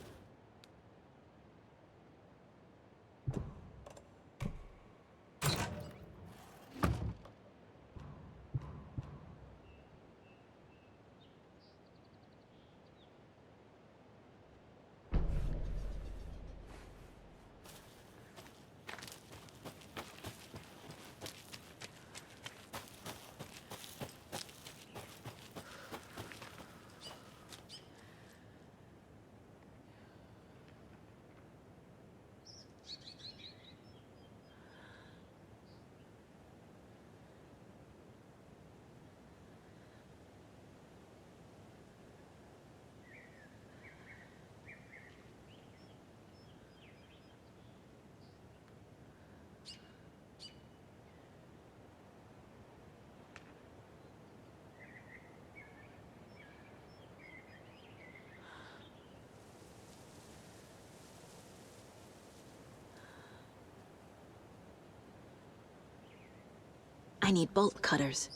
I need bolt cutters.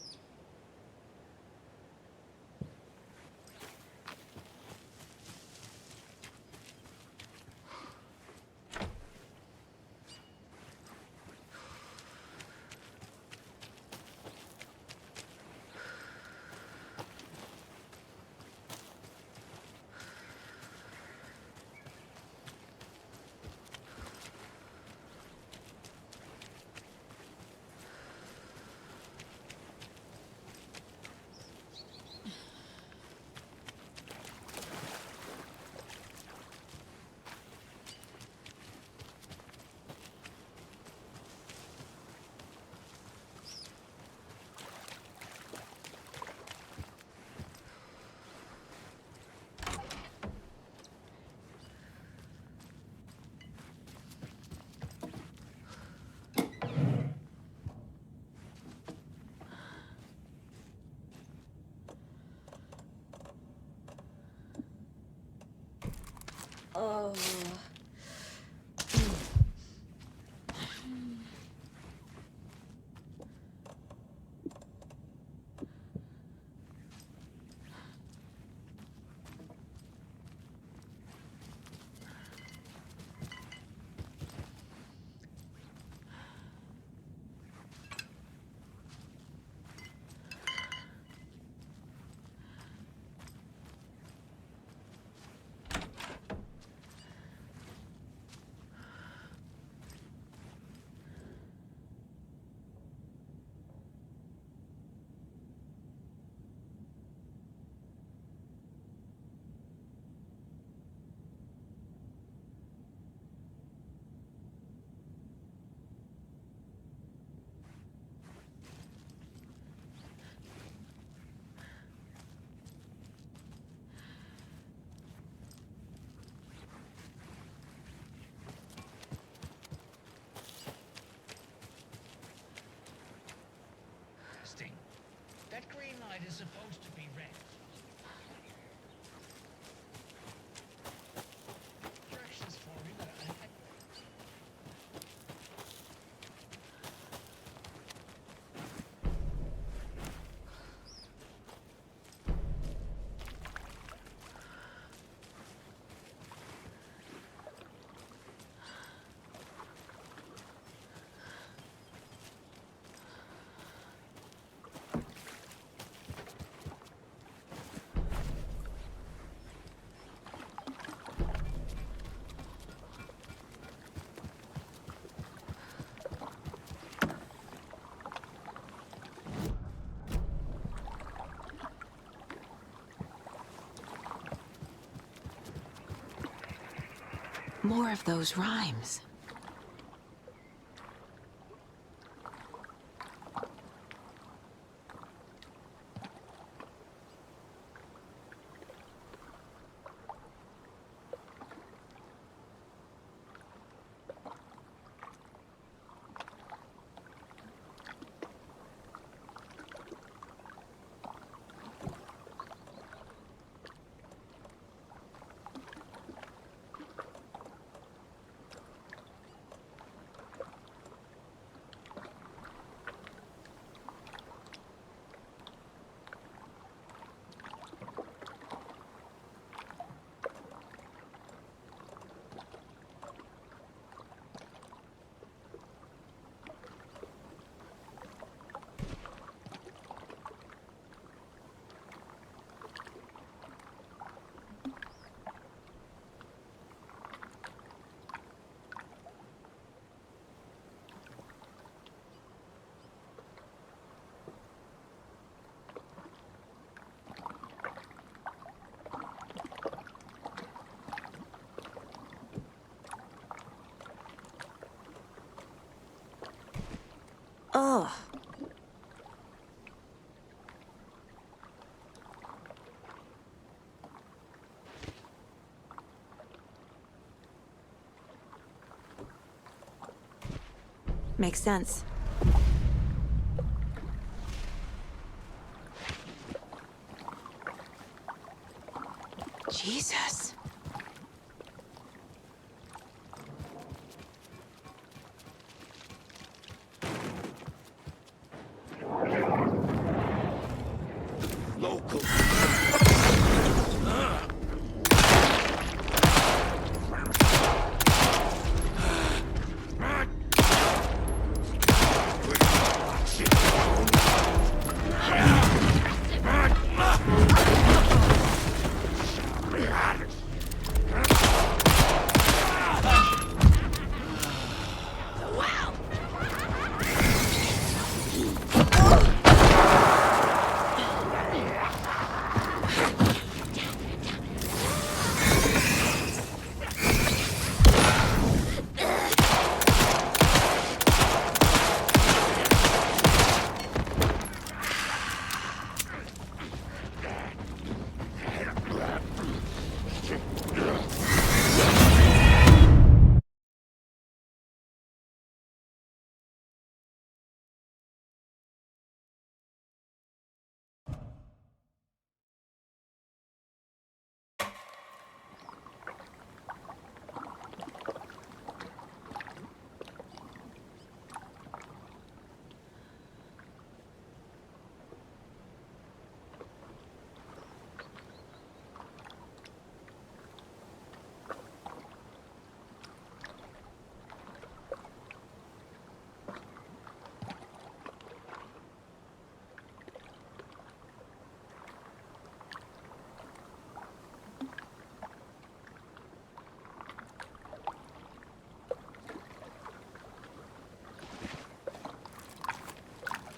Oh. light is supposed to be red. Directions for me, but More of those rhymes. Ugh. Makes sense. Jesus. Local.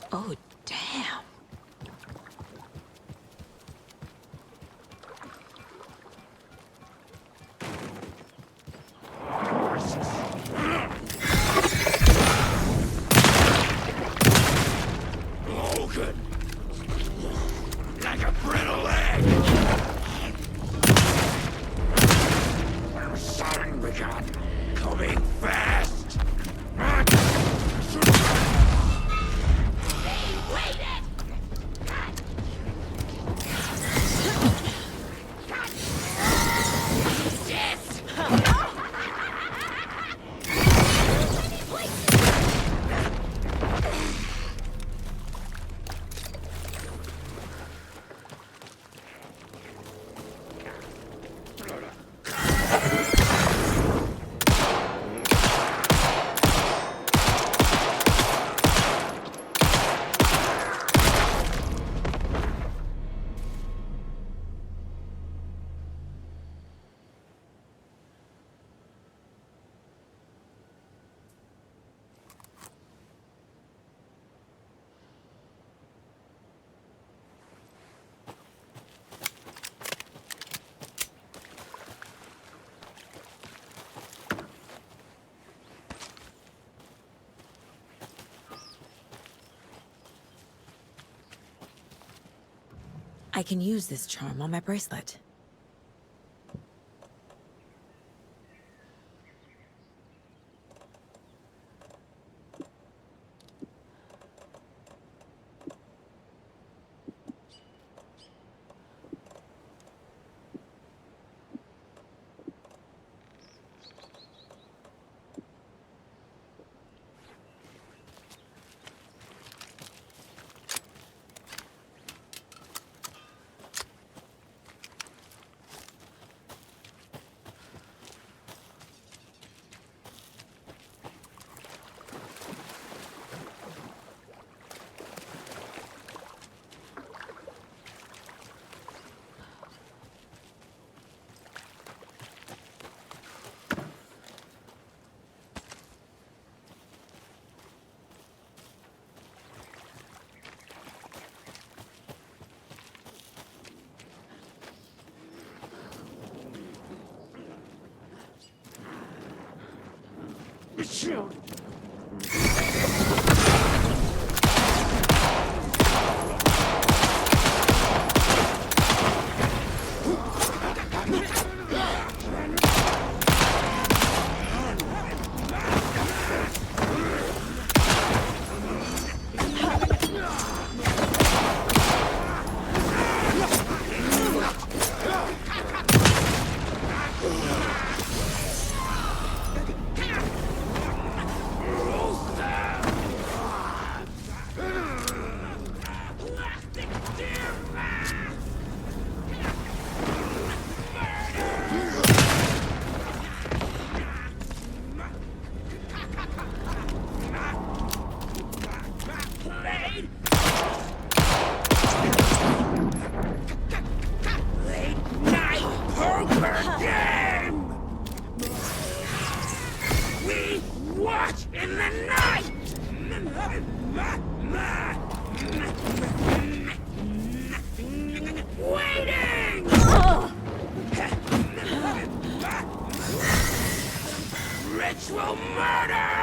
Oh, damn. Logan. Like a brittle egg. Son begun. Coming fast. I can use this charm on my bracelet. Shoot! Ritual murder!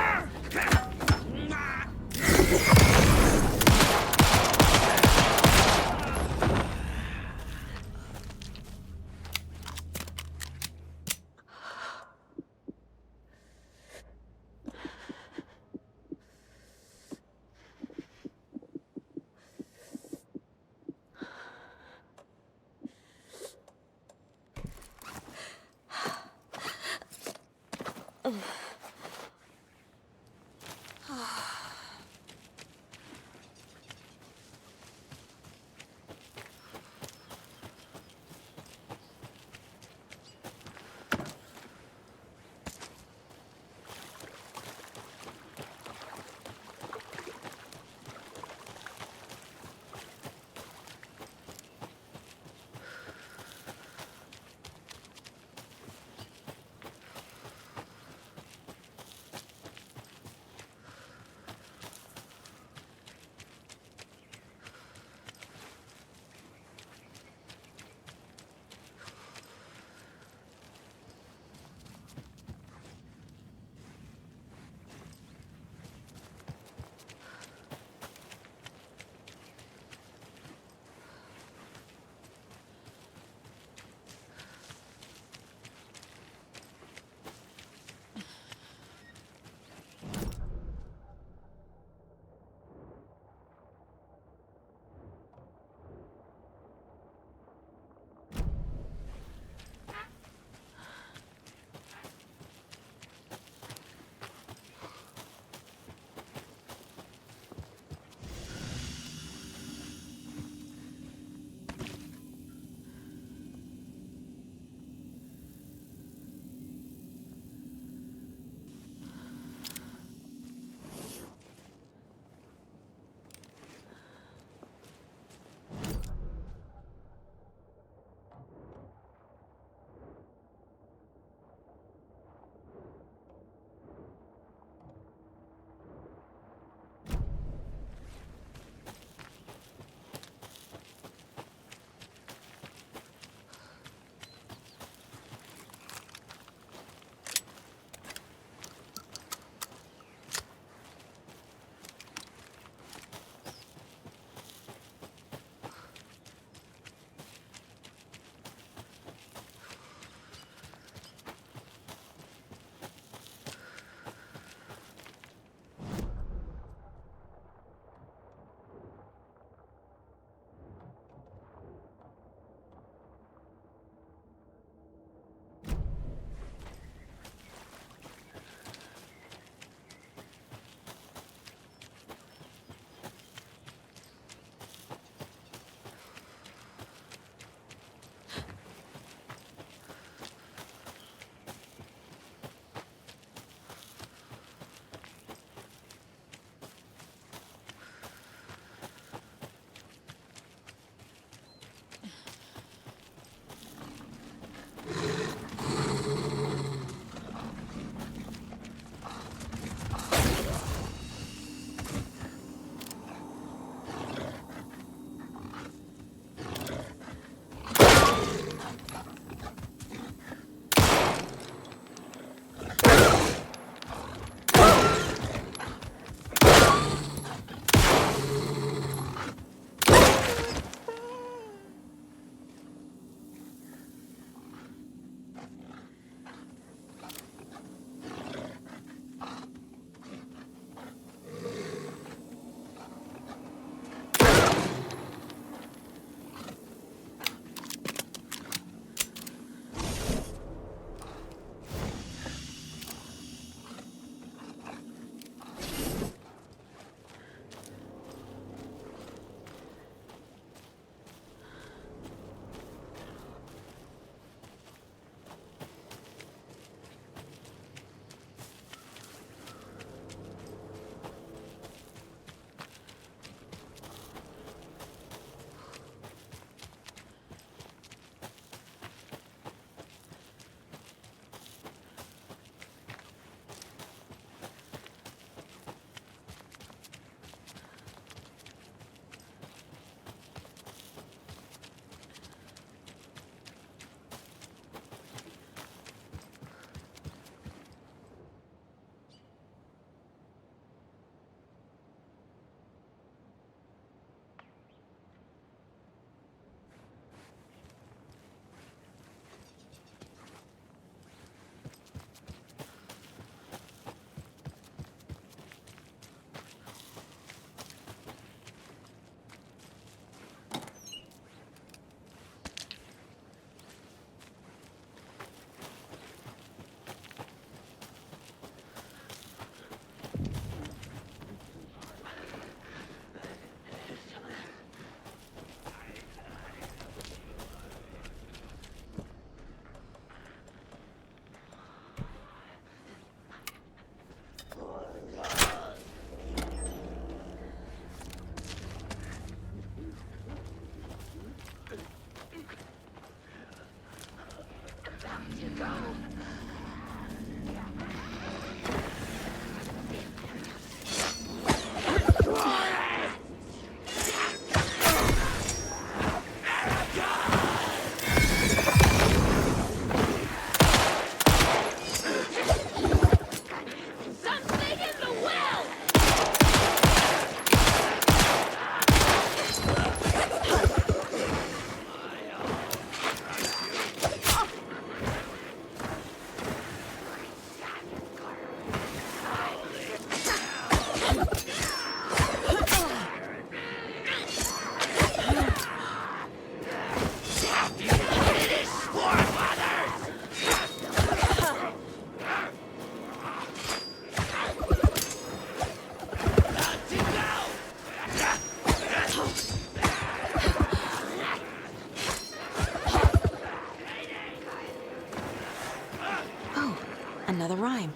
Another rhyme.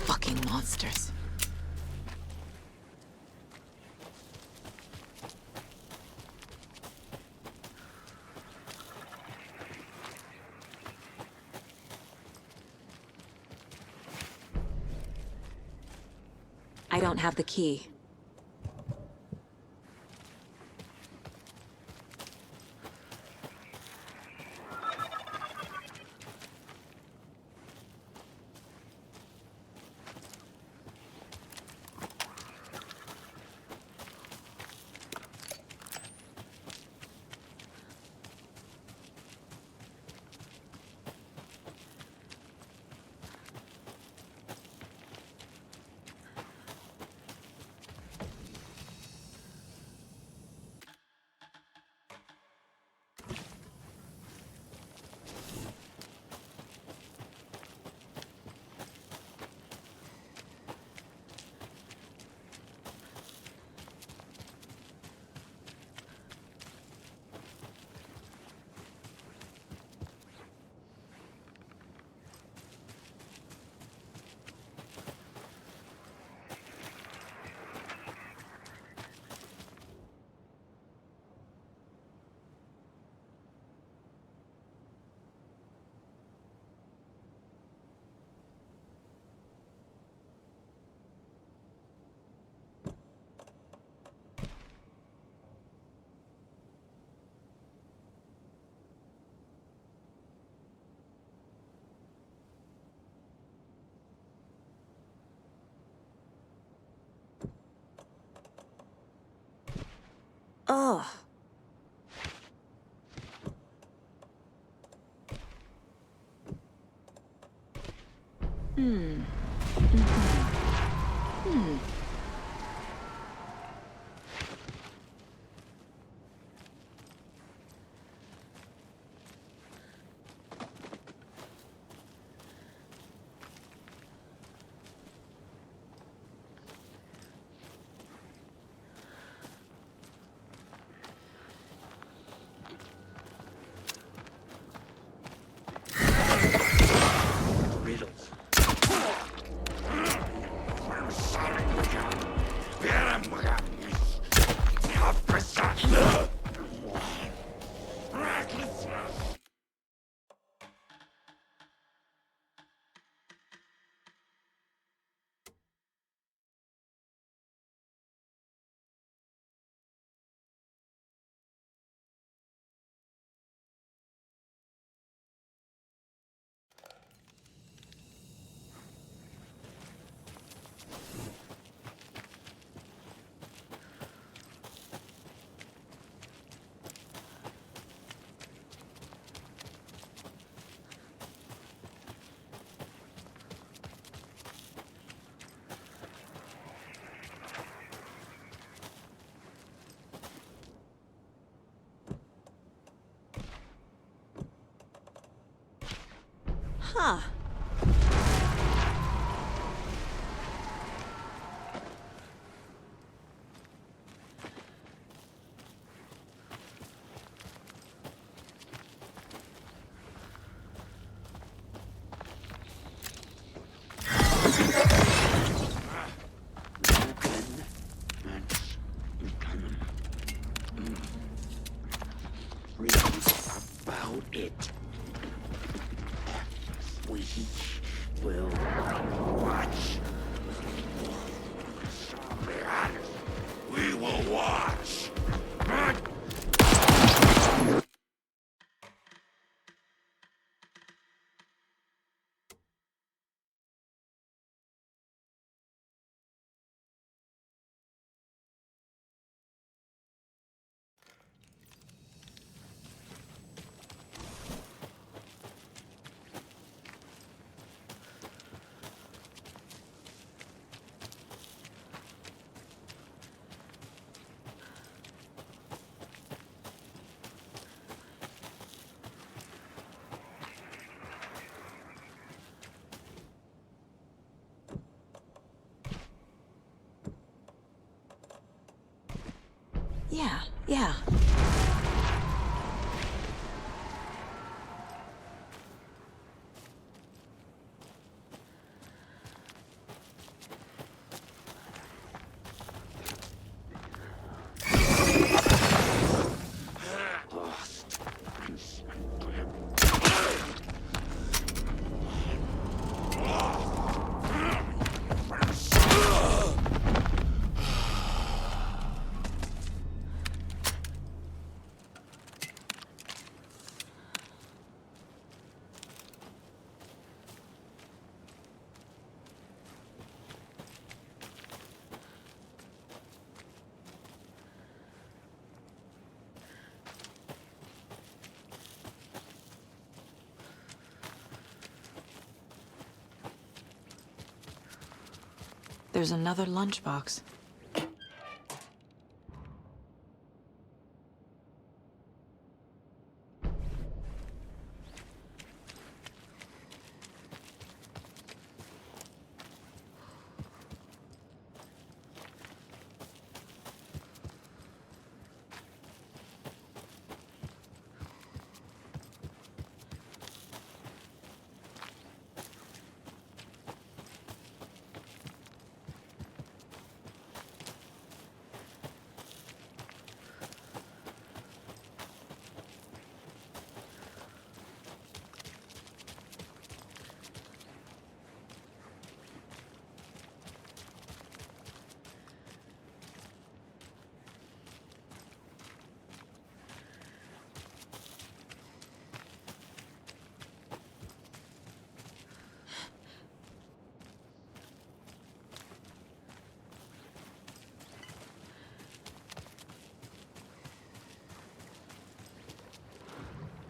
Fucking monsters. I don't have the key. Ugh. Riddles. Yeah. There's another lunchbox.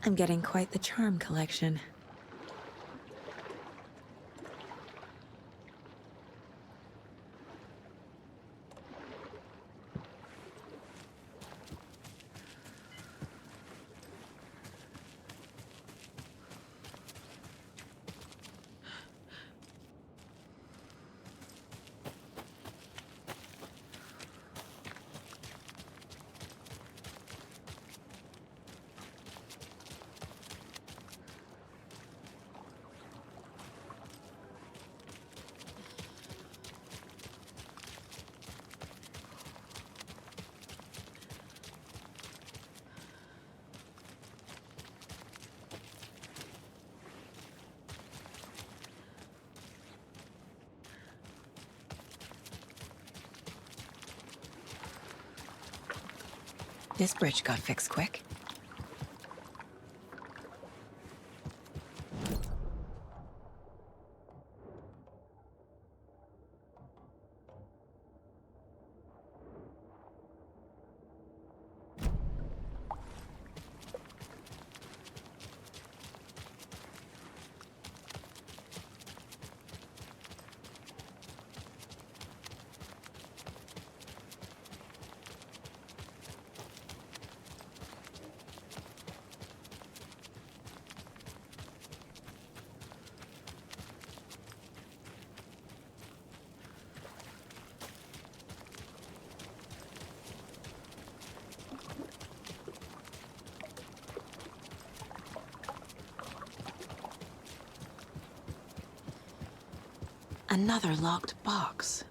I'm getting quite the charm collection. This bridge got fixed quick. Another locked box.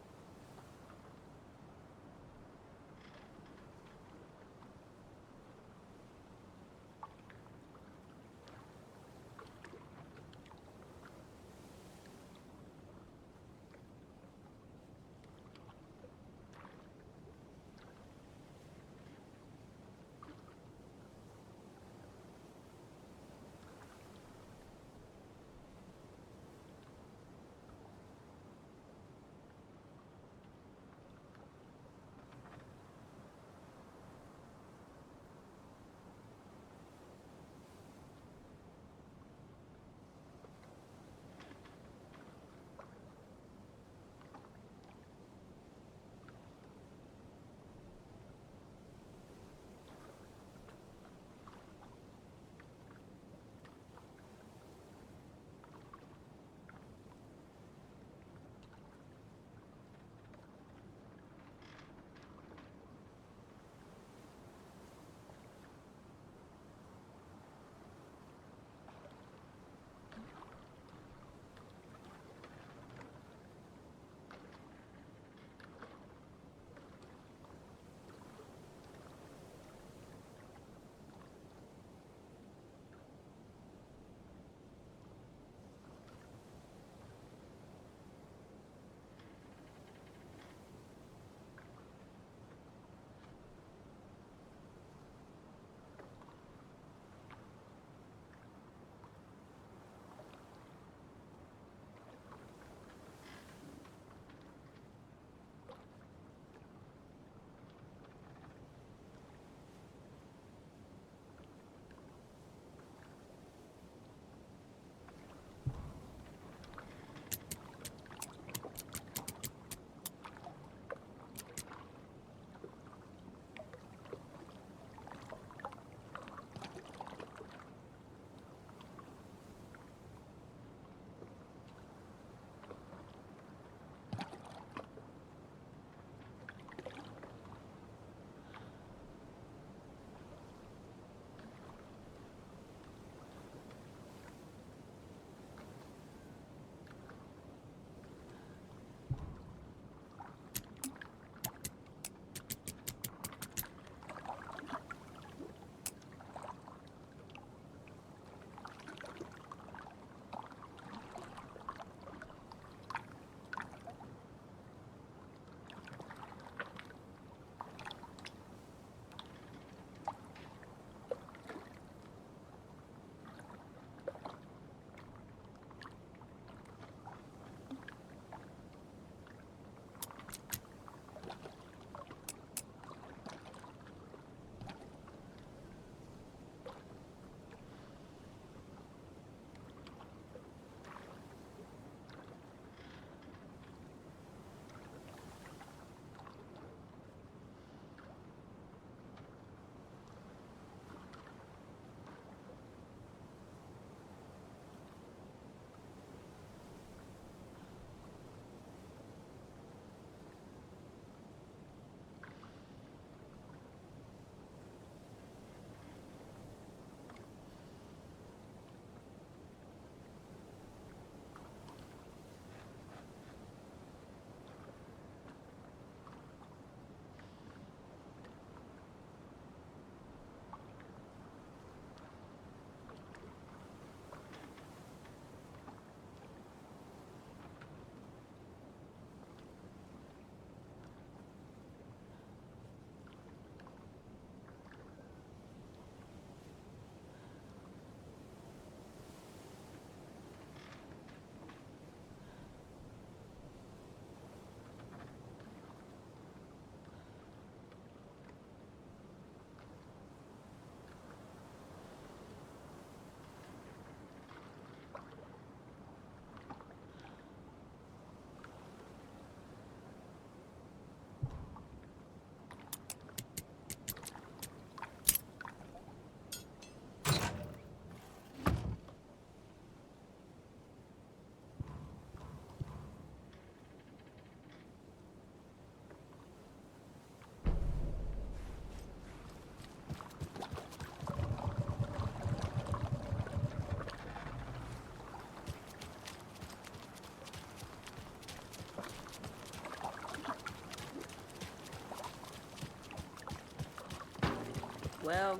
Well,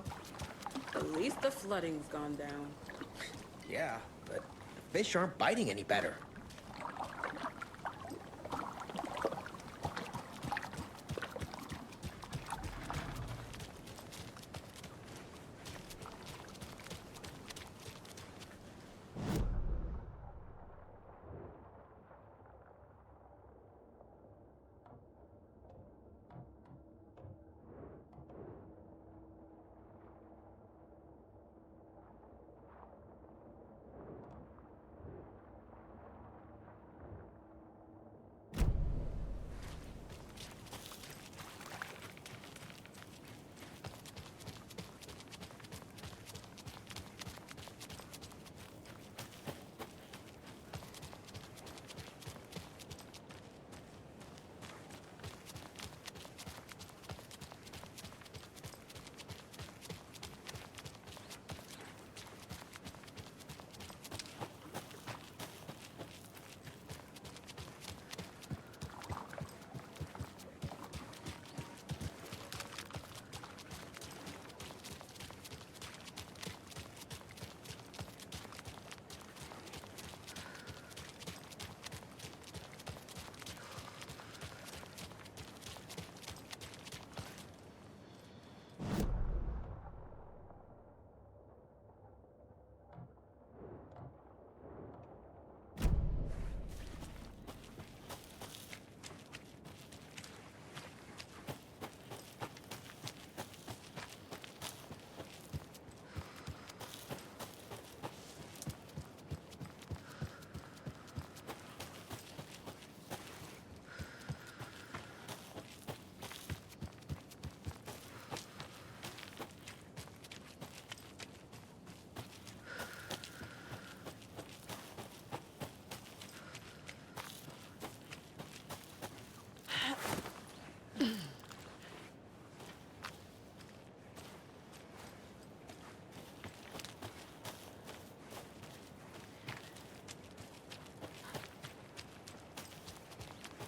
at least the flooding's gone down. Yeah, but the fish aren't biting any better.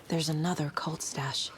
There's another cult stash.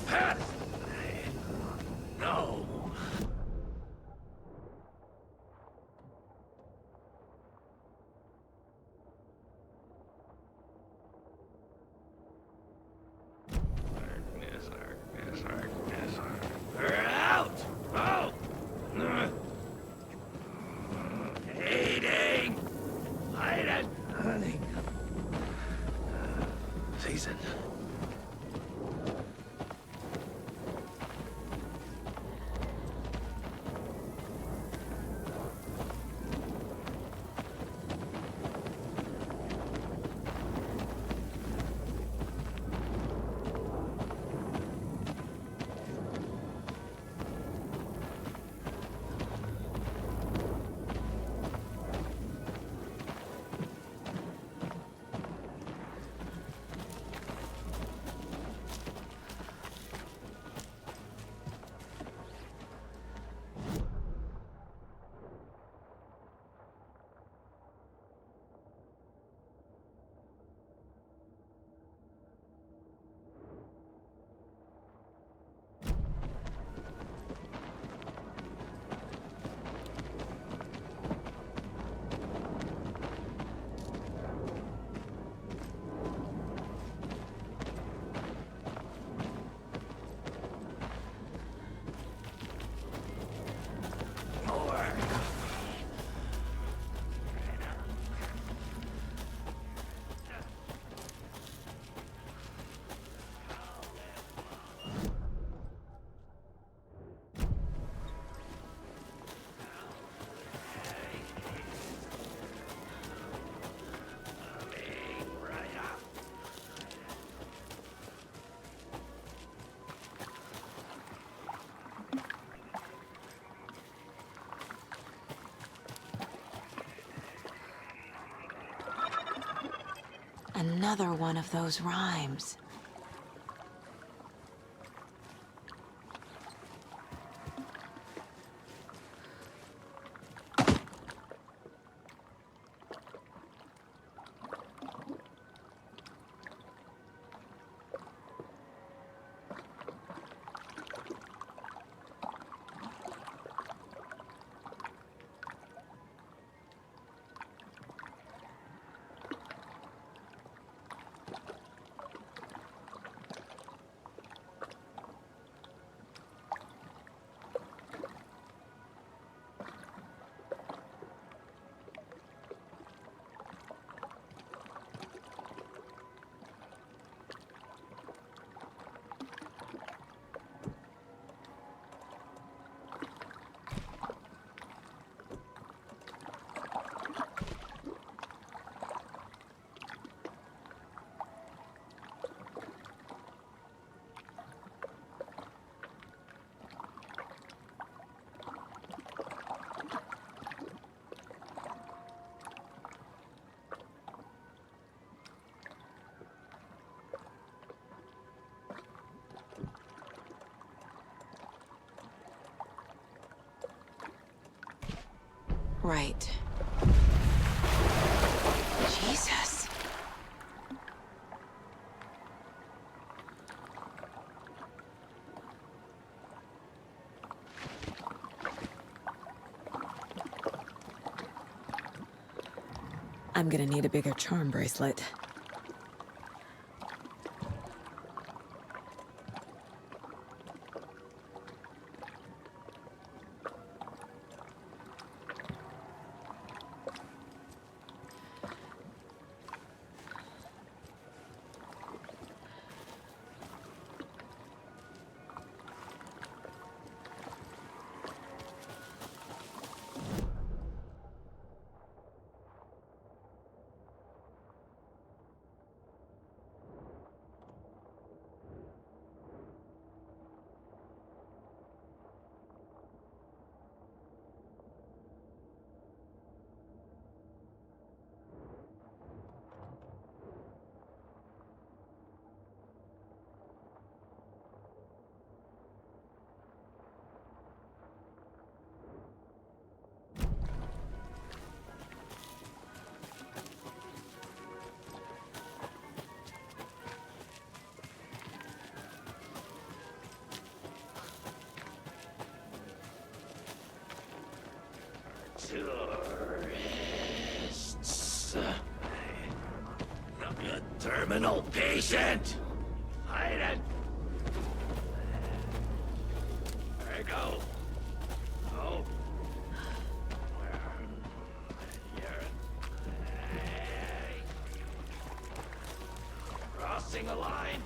Pat! No! We're out! Out! Hating! Hiding! Hunting! Season. Another one of those rhymes. Right. Jesus. I'm gonna need a bigger charm bracelet. Tourists. A terminal patient. Hide it. There you go. Oh. Crossing a line.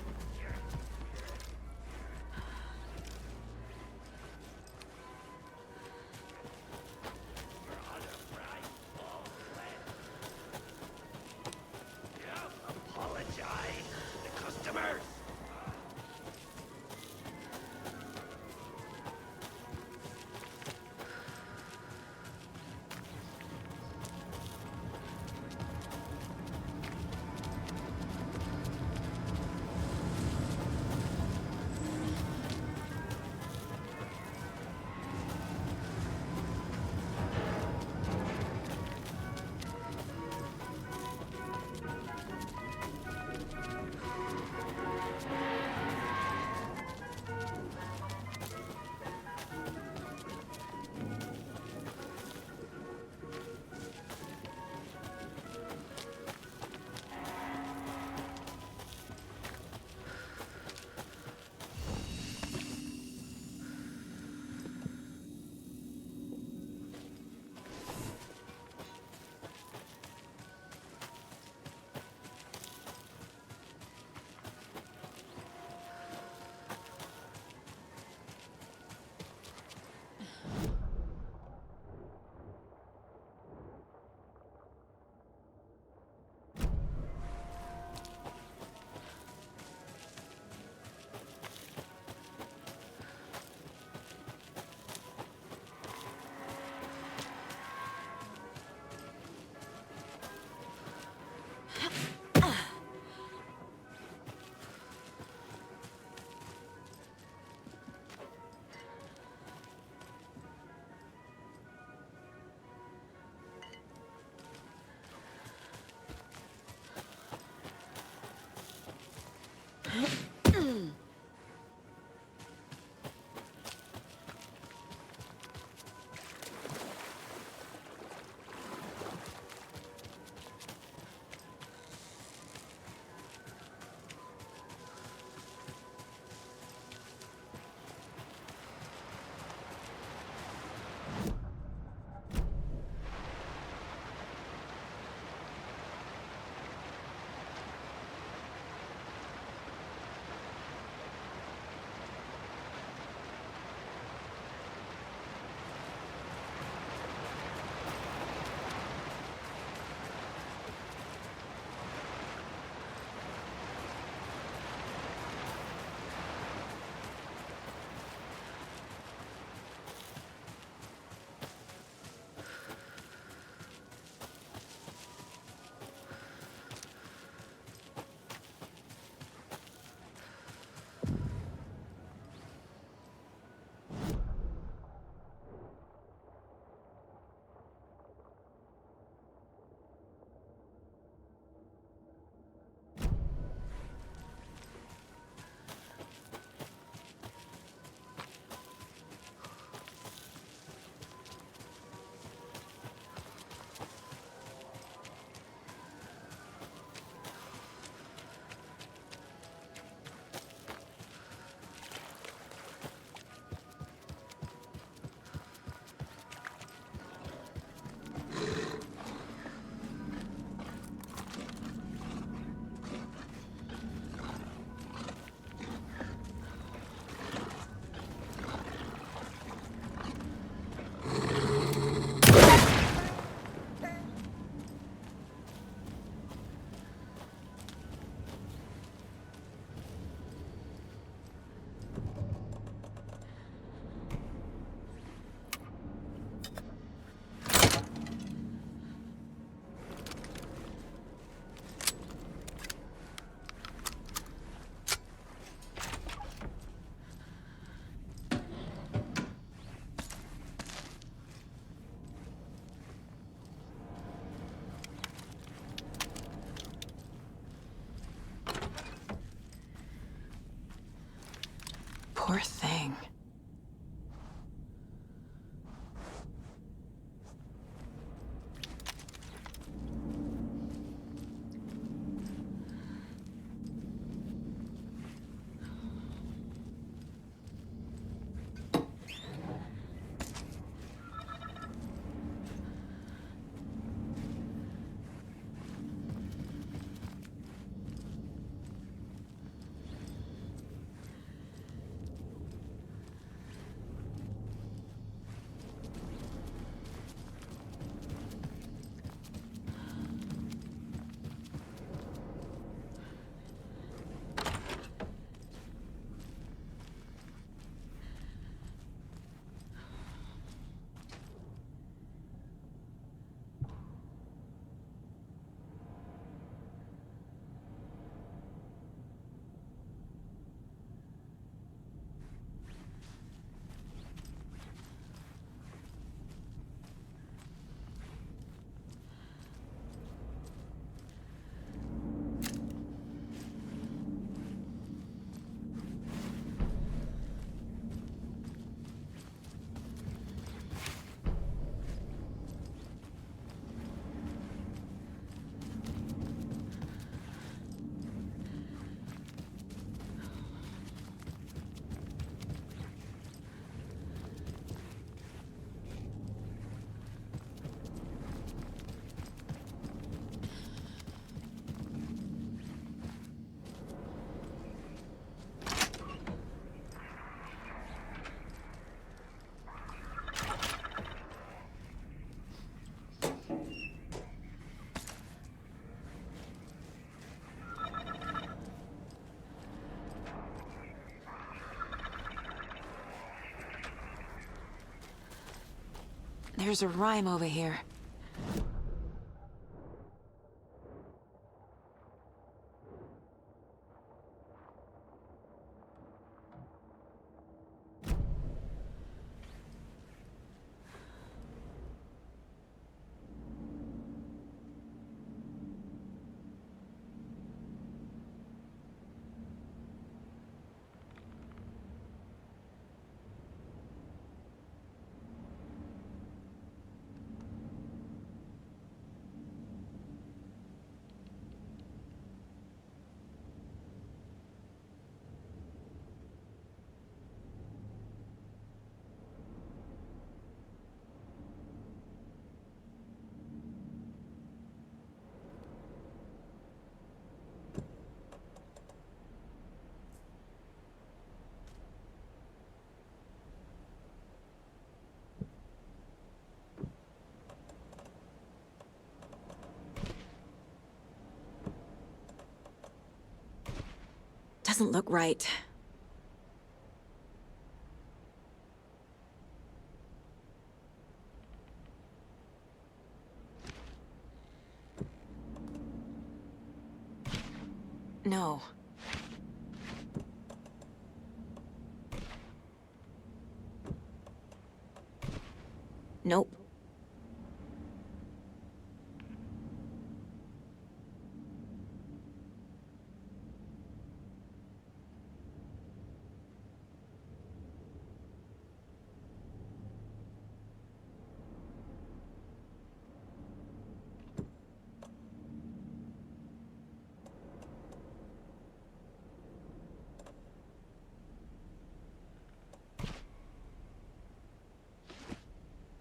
Poor thing. There's a rhyme over here. Doesn't look right. No. Nope.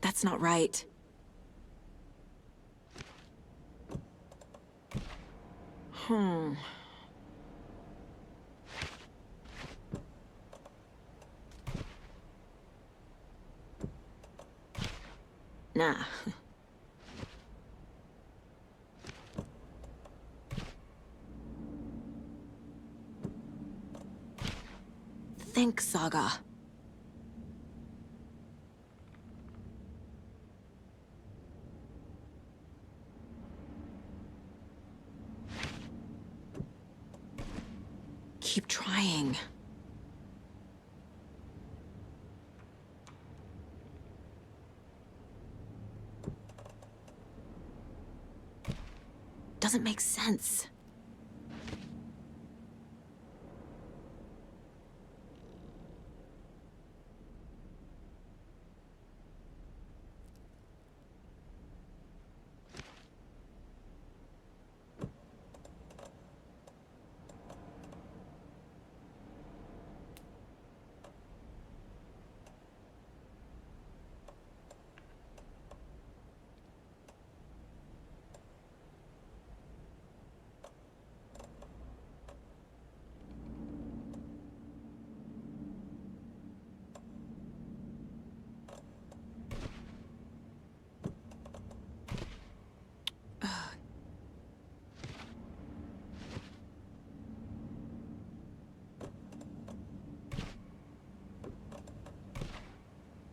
That's not right. Nah. Think, Saga. Keep trying. Doesn't make sense.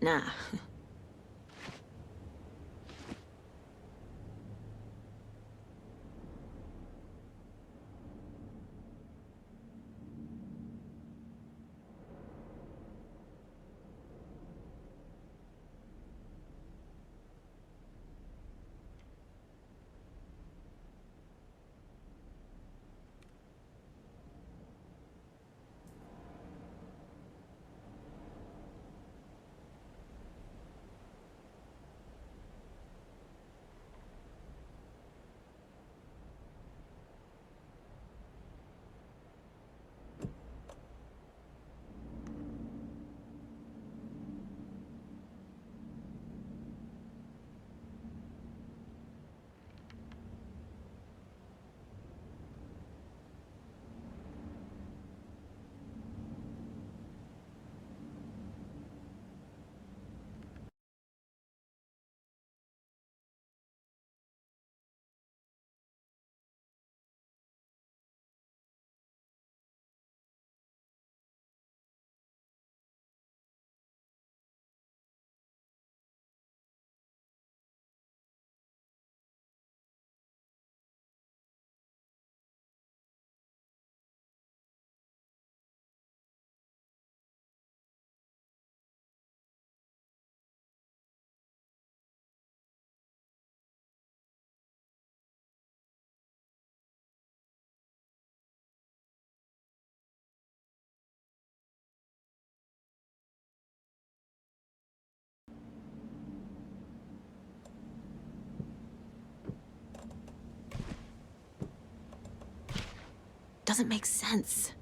Nah. Doesn't make sense.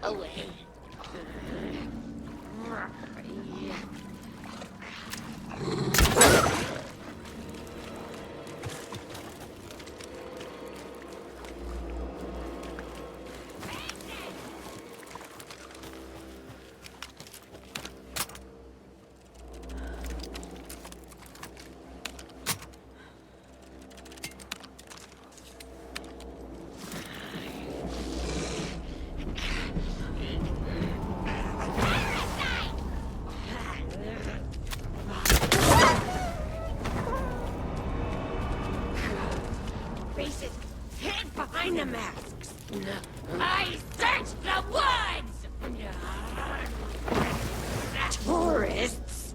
Away. faces hid behind the masks. I searched the woods! Tourists!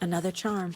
Another charm.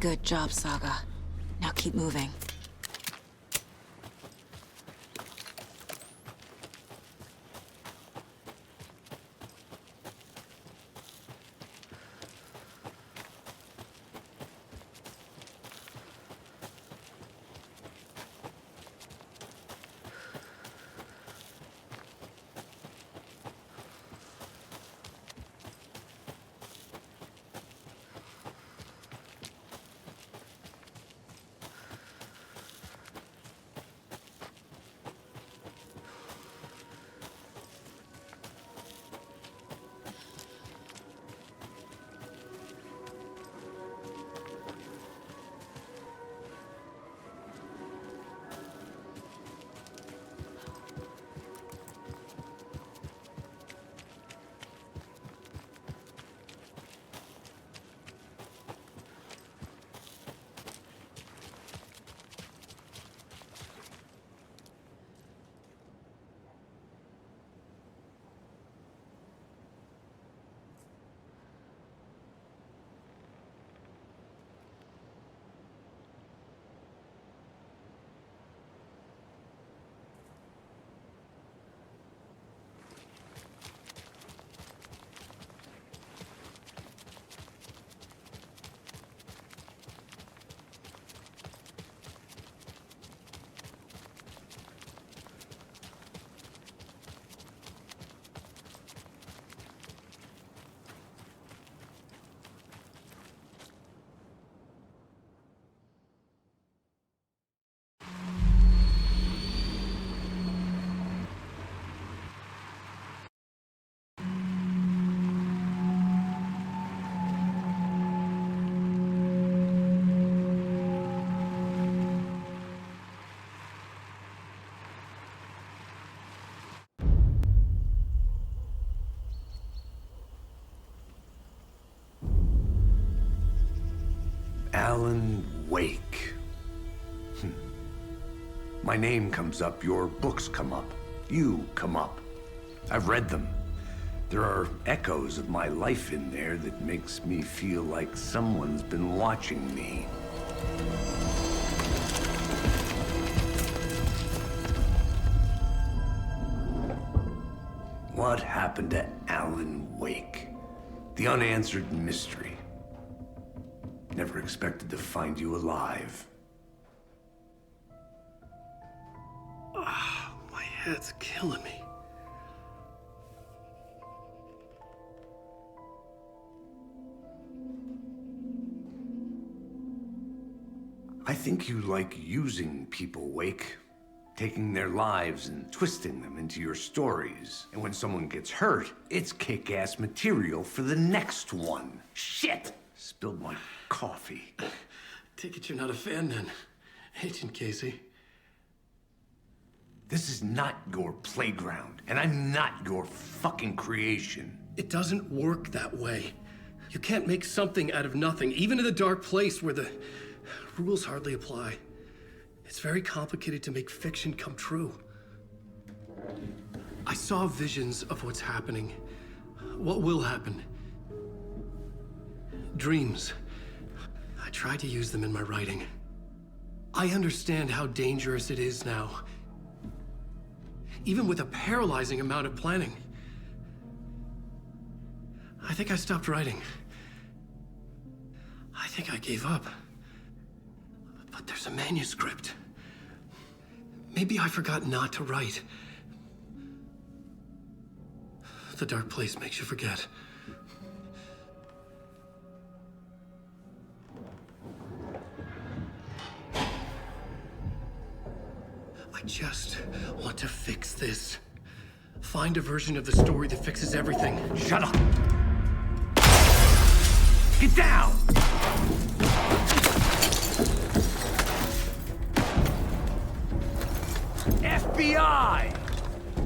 Good job, Saga. Now keep moving. Alan Wake. My name comes up, your books come up, you come up. I've read them. There are echoes of my life in there that makes me feel like someone's been watching me. What happened to Alan Wake? The unanswered mystery. Never expected to find you alive. My head's killing me. I think you like using people, Wake. Taking their lives and twisting them into your stories. And when someone gets hurt, it's kick-ass material for the next one. Shit! Spilled my coffee. Take it you're not a fan then, Agent Casey. This is not your playground, and I'm not your fucking creation. It doesn't work that way. You can't make something out of nothing, even in the dark place where the rules hardly apply. It's very complicated to make fiction come true. I saw visions of what's happening, what will happen. Dreams. I tried to use them in my writing. I understand how dangerous it is now. Even with a paralyzing amount of planning. I think I stopped writing. I think I gave up. But there's a manuscript. Maybe I forgot not to write. The dark place makes you forget. I just want to fix this. Find a version of the story that fixes everything. Shut up! Get down! FBI!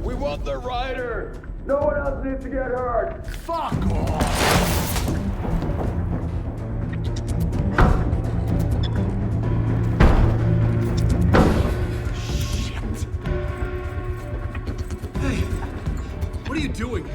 We want the rider! No one else needs to get hurt! Fuck off! Shit! Hey, what are you doing?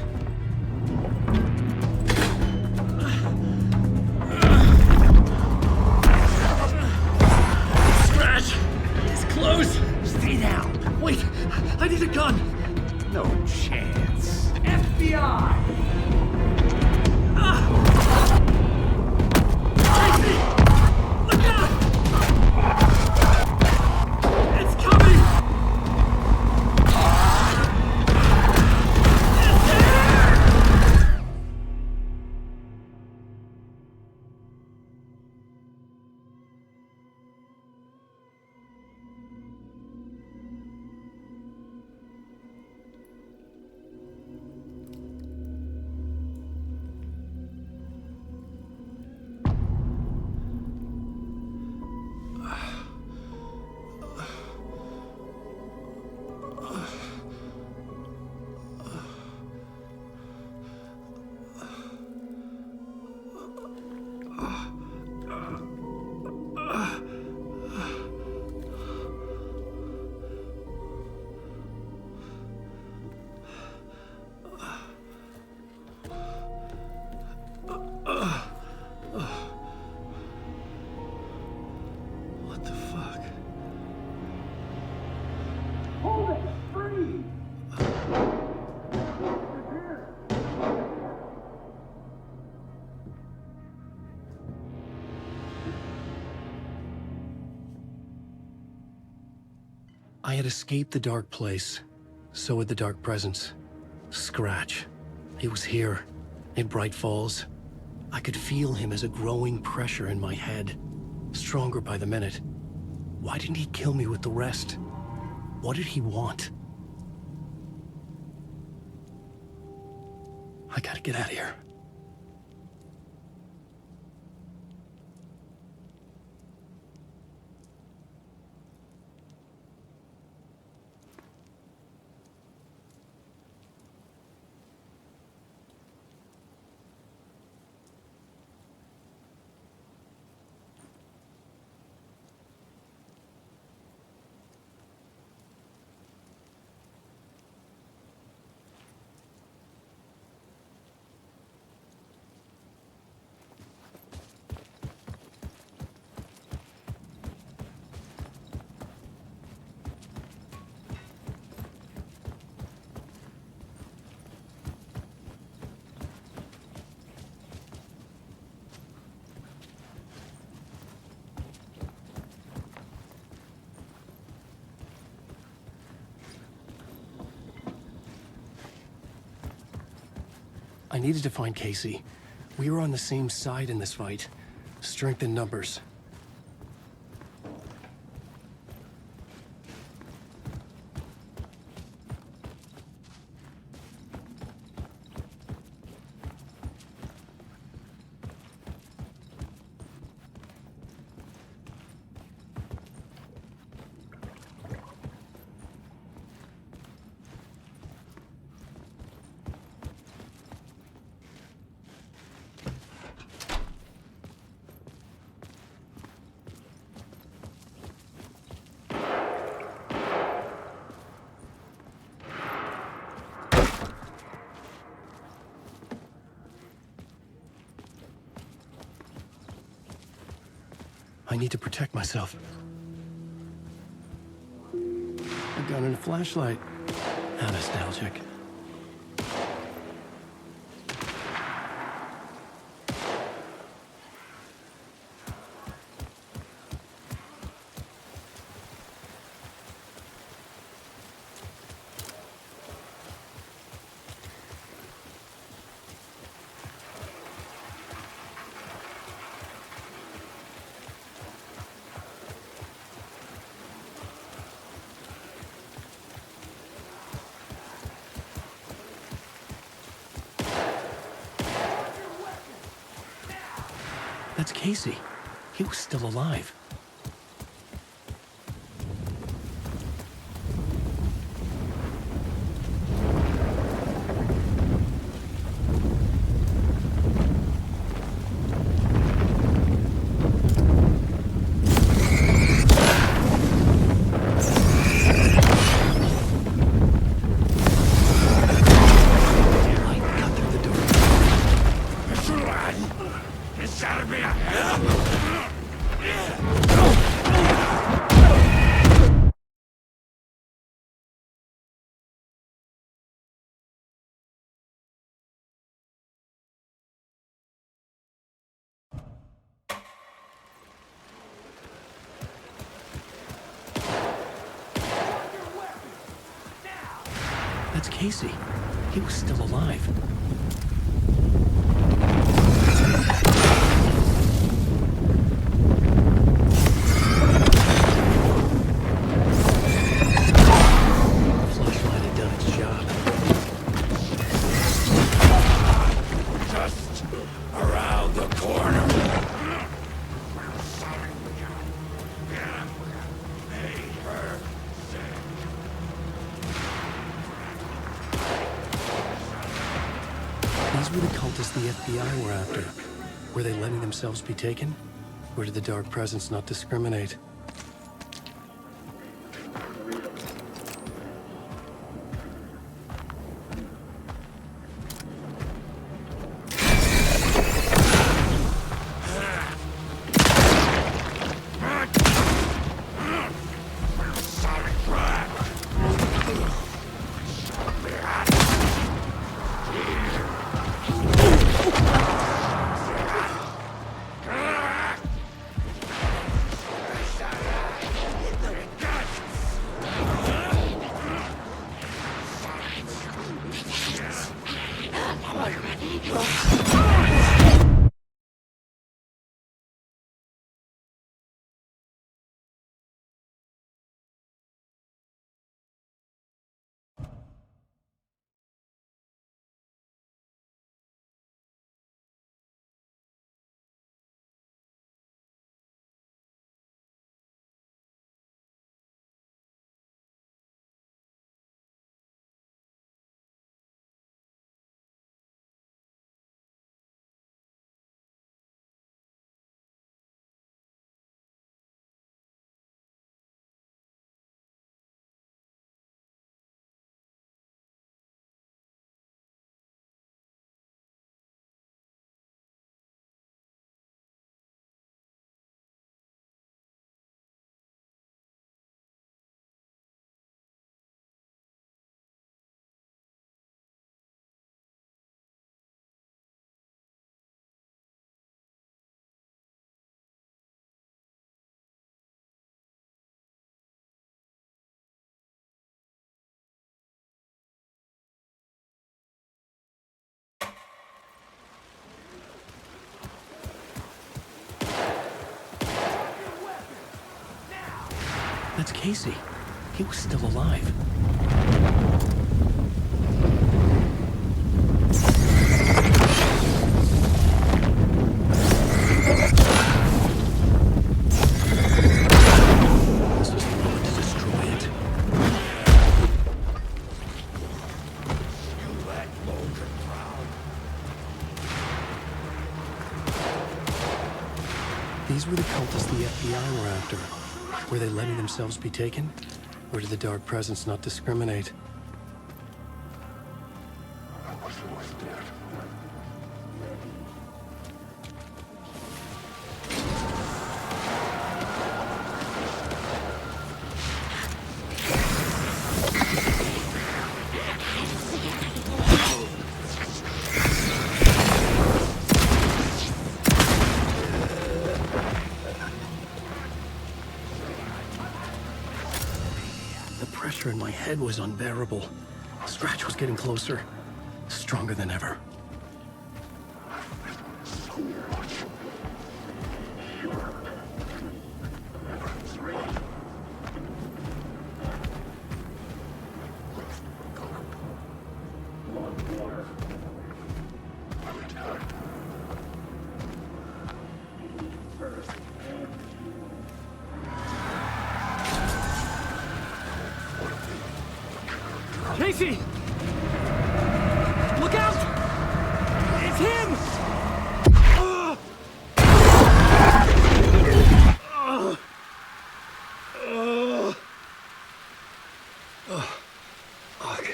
What the fuck? Hold it! Free! I had escaped the dark place. So had the dark presence. Scratch. He was here, in Bright Falls. I could feel him as a growing pressure in my head, stronger by the minute. Why didn't he kill me with the rest? What did he want? I gotta get out of here. I needed to find Casey. We were on the same side in this fight. Strength in numbers. I need to protect myself. A gun and a flashlight. How nostalgic. That's Casey. He was still alive. That's Casey. He was still alive. The flashlight had done its job. Just around the corner. These were the cultists the FBI were after. Were they letting themselves be taken? Or did the Dark Presence not discriminate? That's Casey. He was still alive. This was the moment to destroy it. You let Logan drown. These were the cultists the FBI were after. Were they letting themselves be taken? Or did the Dark Presence not discriminate? The pressure in my head was unbearable. Scratch was getting closer, stronger than ever. Casey! Look out! It's him! Fuck.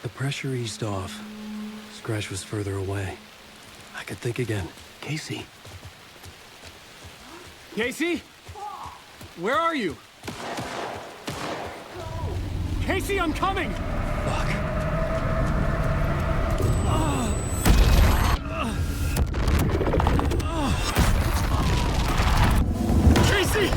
The pressure eased off. Scratch was further away. I could think again. Casey. Casey? Where are you? Casey, I'm coming! Fuck. Casey!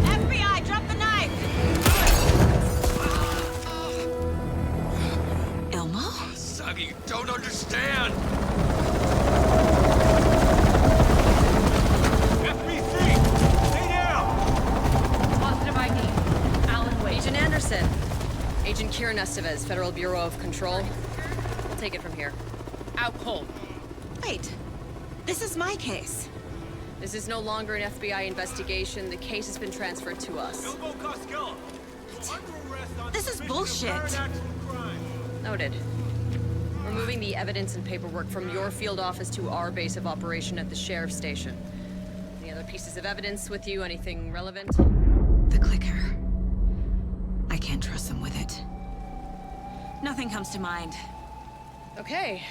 FBI, drop the knife! Elmo? Saga, you don't understand! FBC! Stay down! Positive ID. Alan Wade. Agent Anderson. Agent Kieran Estevez, Federal Bureau of Control. We'll take it from here. Out cold. Wait. This is my case. This is no longer an FBI investigation. The case has been transferred to us. Elmo Costello! You're under arrest on This is suspicion of bullshit. third action crime. Noted. We're moving the evidence and paperwork from your field office to our base of operation at the sheriff's station. Any other pieces of evidence with you? Anything relevant? The clicker. I can't trust them with it. Nothing comes to mind. Okay.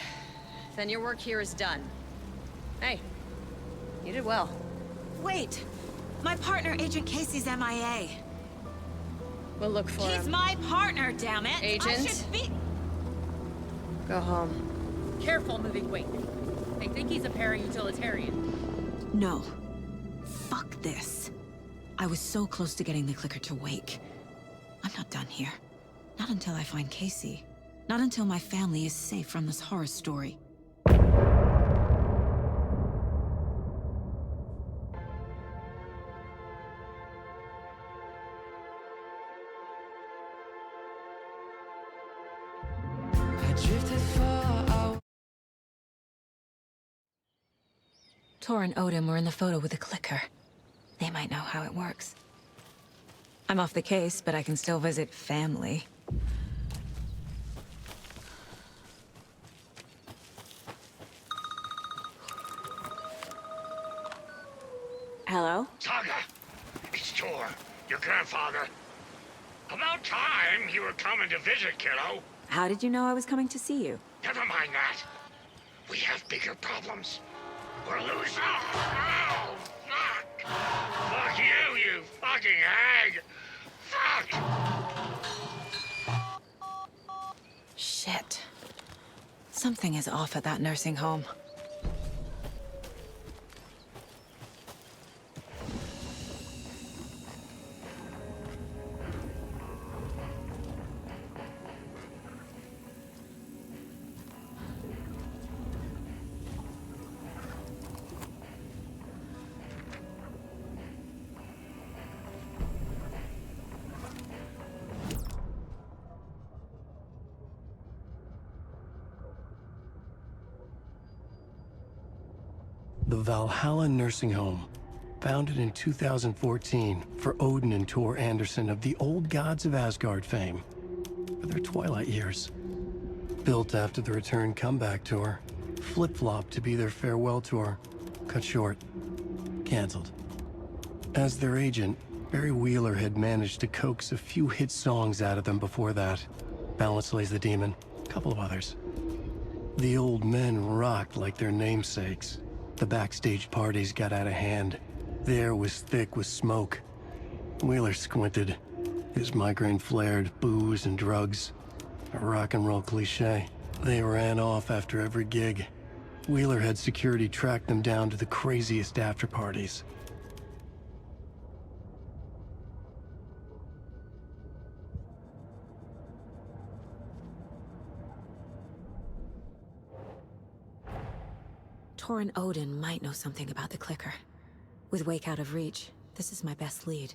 Then your work here is done. Hey, you did well. Wait! My partner, Agent Casey's MIA. We'll look for him. He's my partner, damn it! I Agent? should be... Go home. Careful moving weight. They think he's a para-utilitarian. No. Fuck this. I was so close to getting the clicker to wake. I'm not done here. Not until I find Casey. Not until my family is safe from this horror story. Tor and Odin were in the photo with the clicker. They might know how it works. I'm off the case, but I can still visit family. Hello? Saga, it's Tor, your grandfather. About time you were coming to visit, kiddo. How did you know I was coming to see you? Never mind that. We have bigger problems. We're losing. Oh, fuck! Fuck you, you fucking hag! Fuck! Shit. Something is off at that nursing home. The Valhalla Nursing Home, founded in 2014 for Odin and Tor Anderson of the Old Gods of Asgard fame for their twilight years. Built after the Return comeback tour, flip-flopped to be their farewell tour, cut short, canceled. As their agent, Barry Wheeler had managed to coax a few hit songs out of them before that. Balance Lays the Demon, a couple of others. The old men rocked like their namesakes. The backstage parties got out of hand. The air was thick with smoke. Wheeler squinted. His migraine flared, booze and drugs. A rock and roll cliche. They ran off after every gig. Wheeler had security track them down to the craziest after parties. Tor and Odin might know something about the clicker. With Wake out of reach, this is my best lead.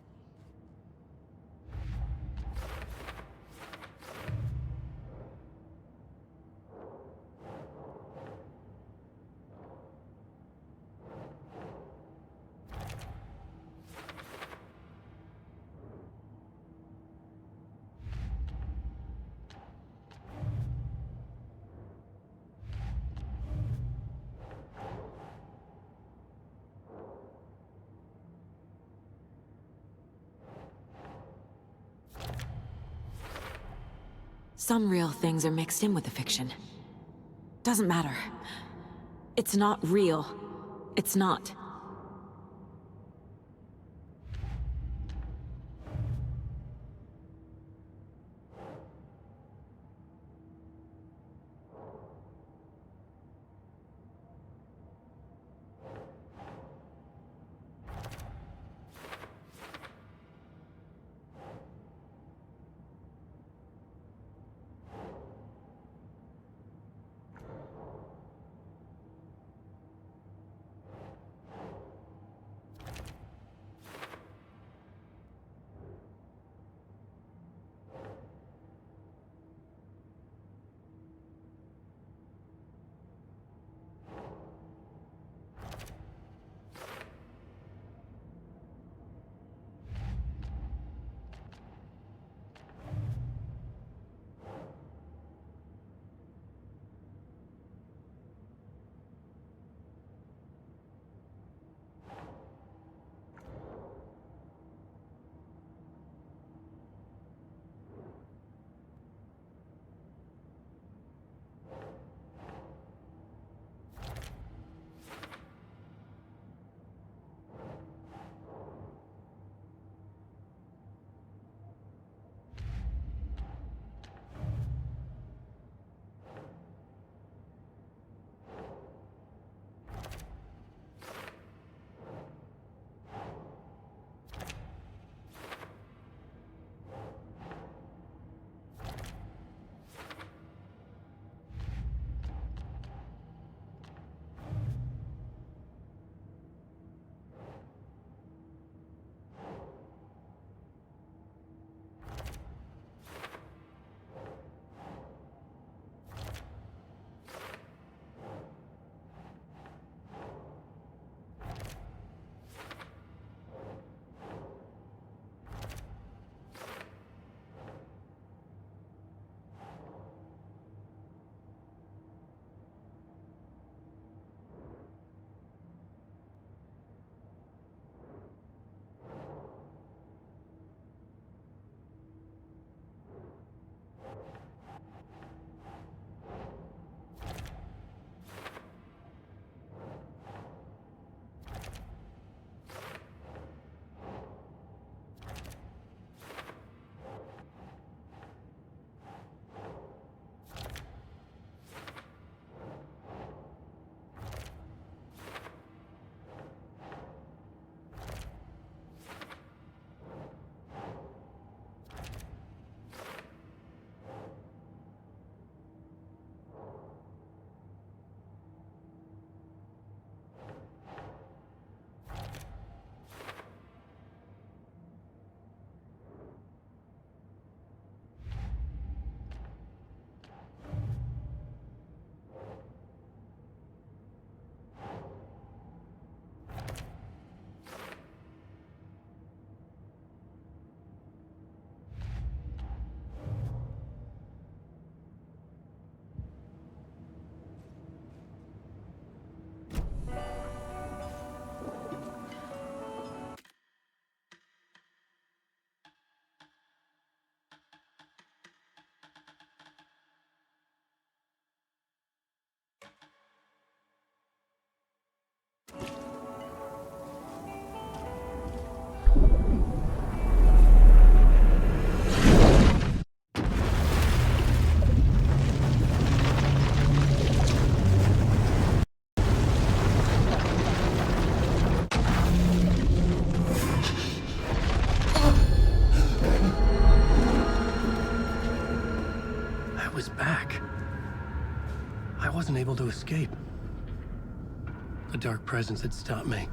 Some real things are mixed in with the fiction. Doesn't matter. It's not real. It's not. dark. I wasn't able to escape. A dark presence had stopped me.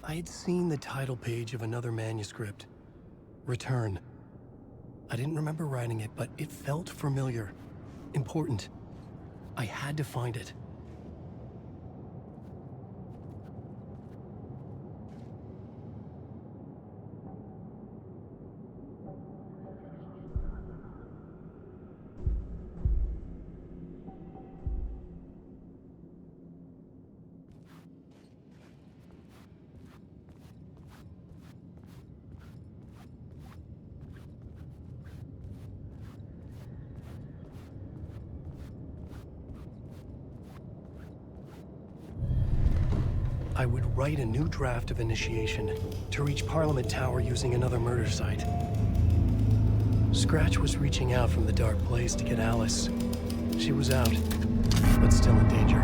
I had seen the title page of another manuscript. Return. I didn't remember writing it, but it felt familiar. Important. I had to find it. I would write a new draft of initiation to reach Parliament Tower using another murder site. Scratch was reaching out from the dark place to get Alice. She was out, but still in danger.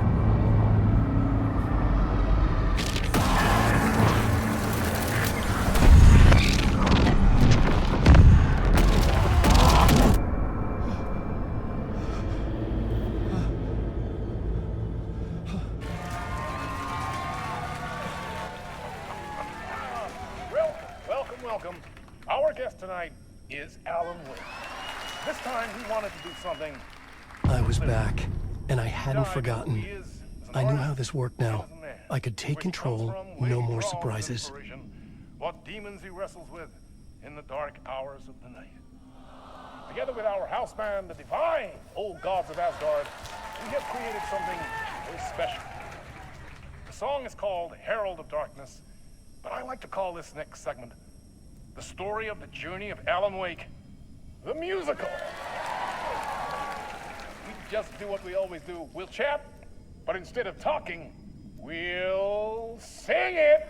Welcome. Our guest tonight is Alan Wake. This time he wanted to do something. I was back, and I hadn't forgotten. I knew how this worked now. I could take control, no more surprises. What demons he wrestles with in the dark hours of the night. Together with our house band, the Divine Old Gods of Asgard, we have created something very special. The song is called Herald of Darkness, but I like to call this next segment the story of the journey of Alan Wake, the musical. We just do what we always do. We'll chat, but instead of talking, we'll sing it.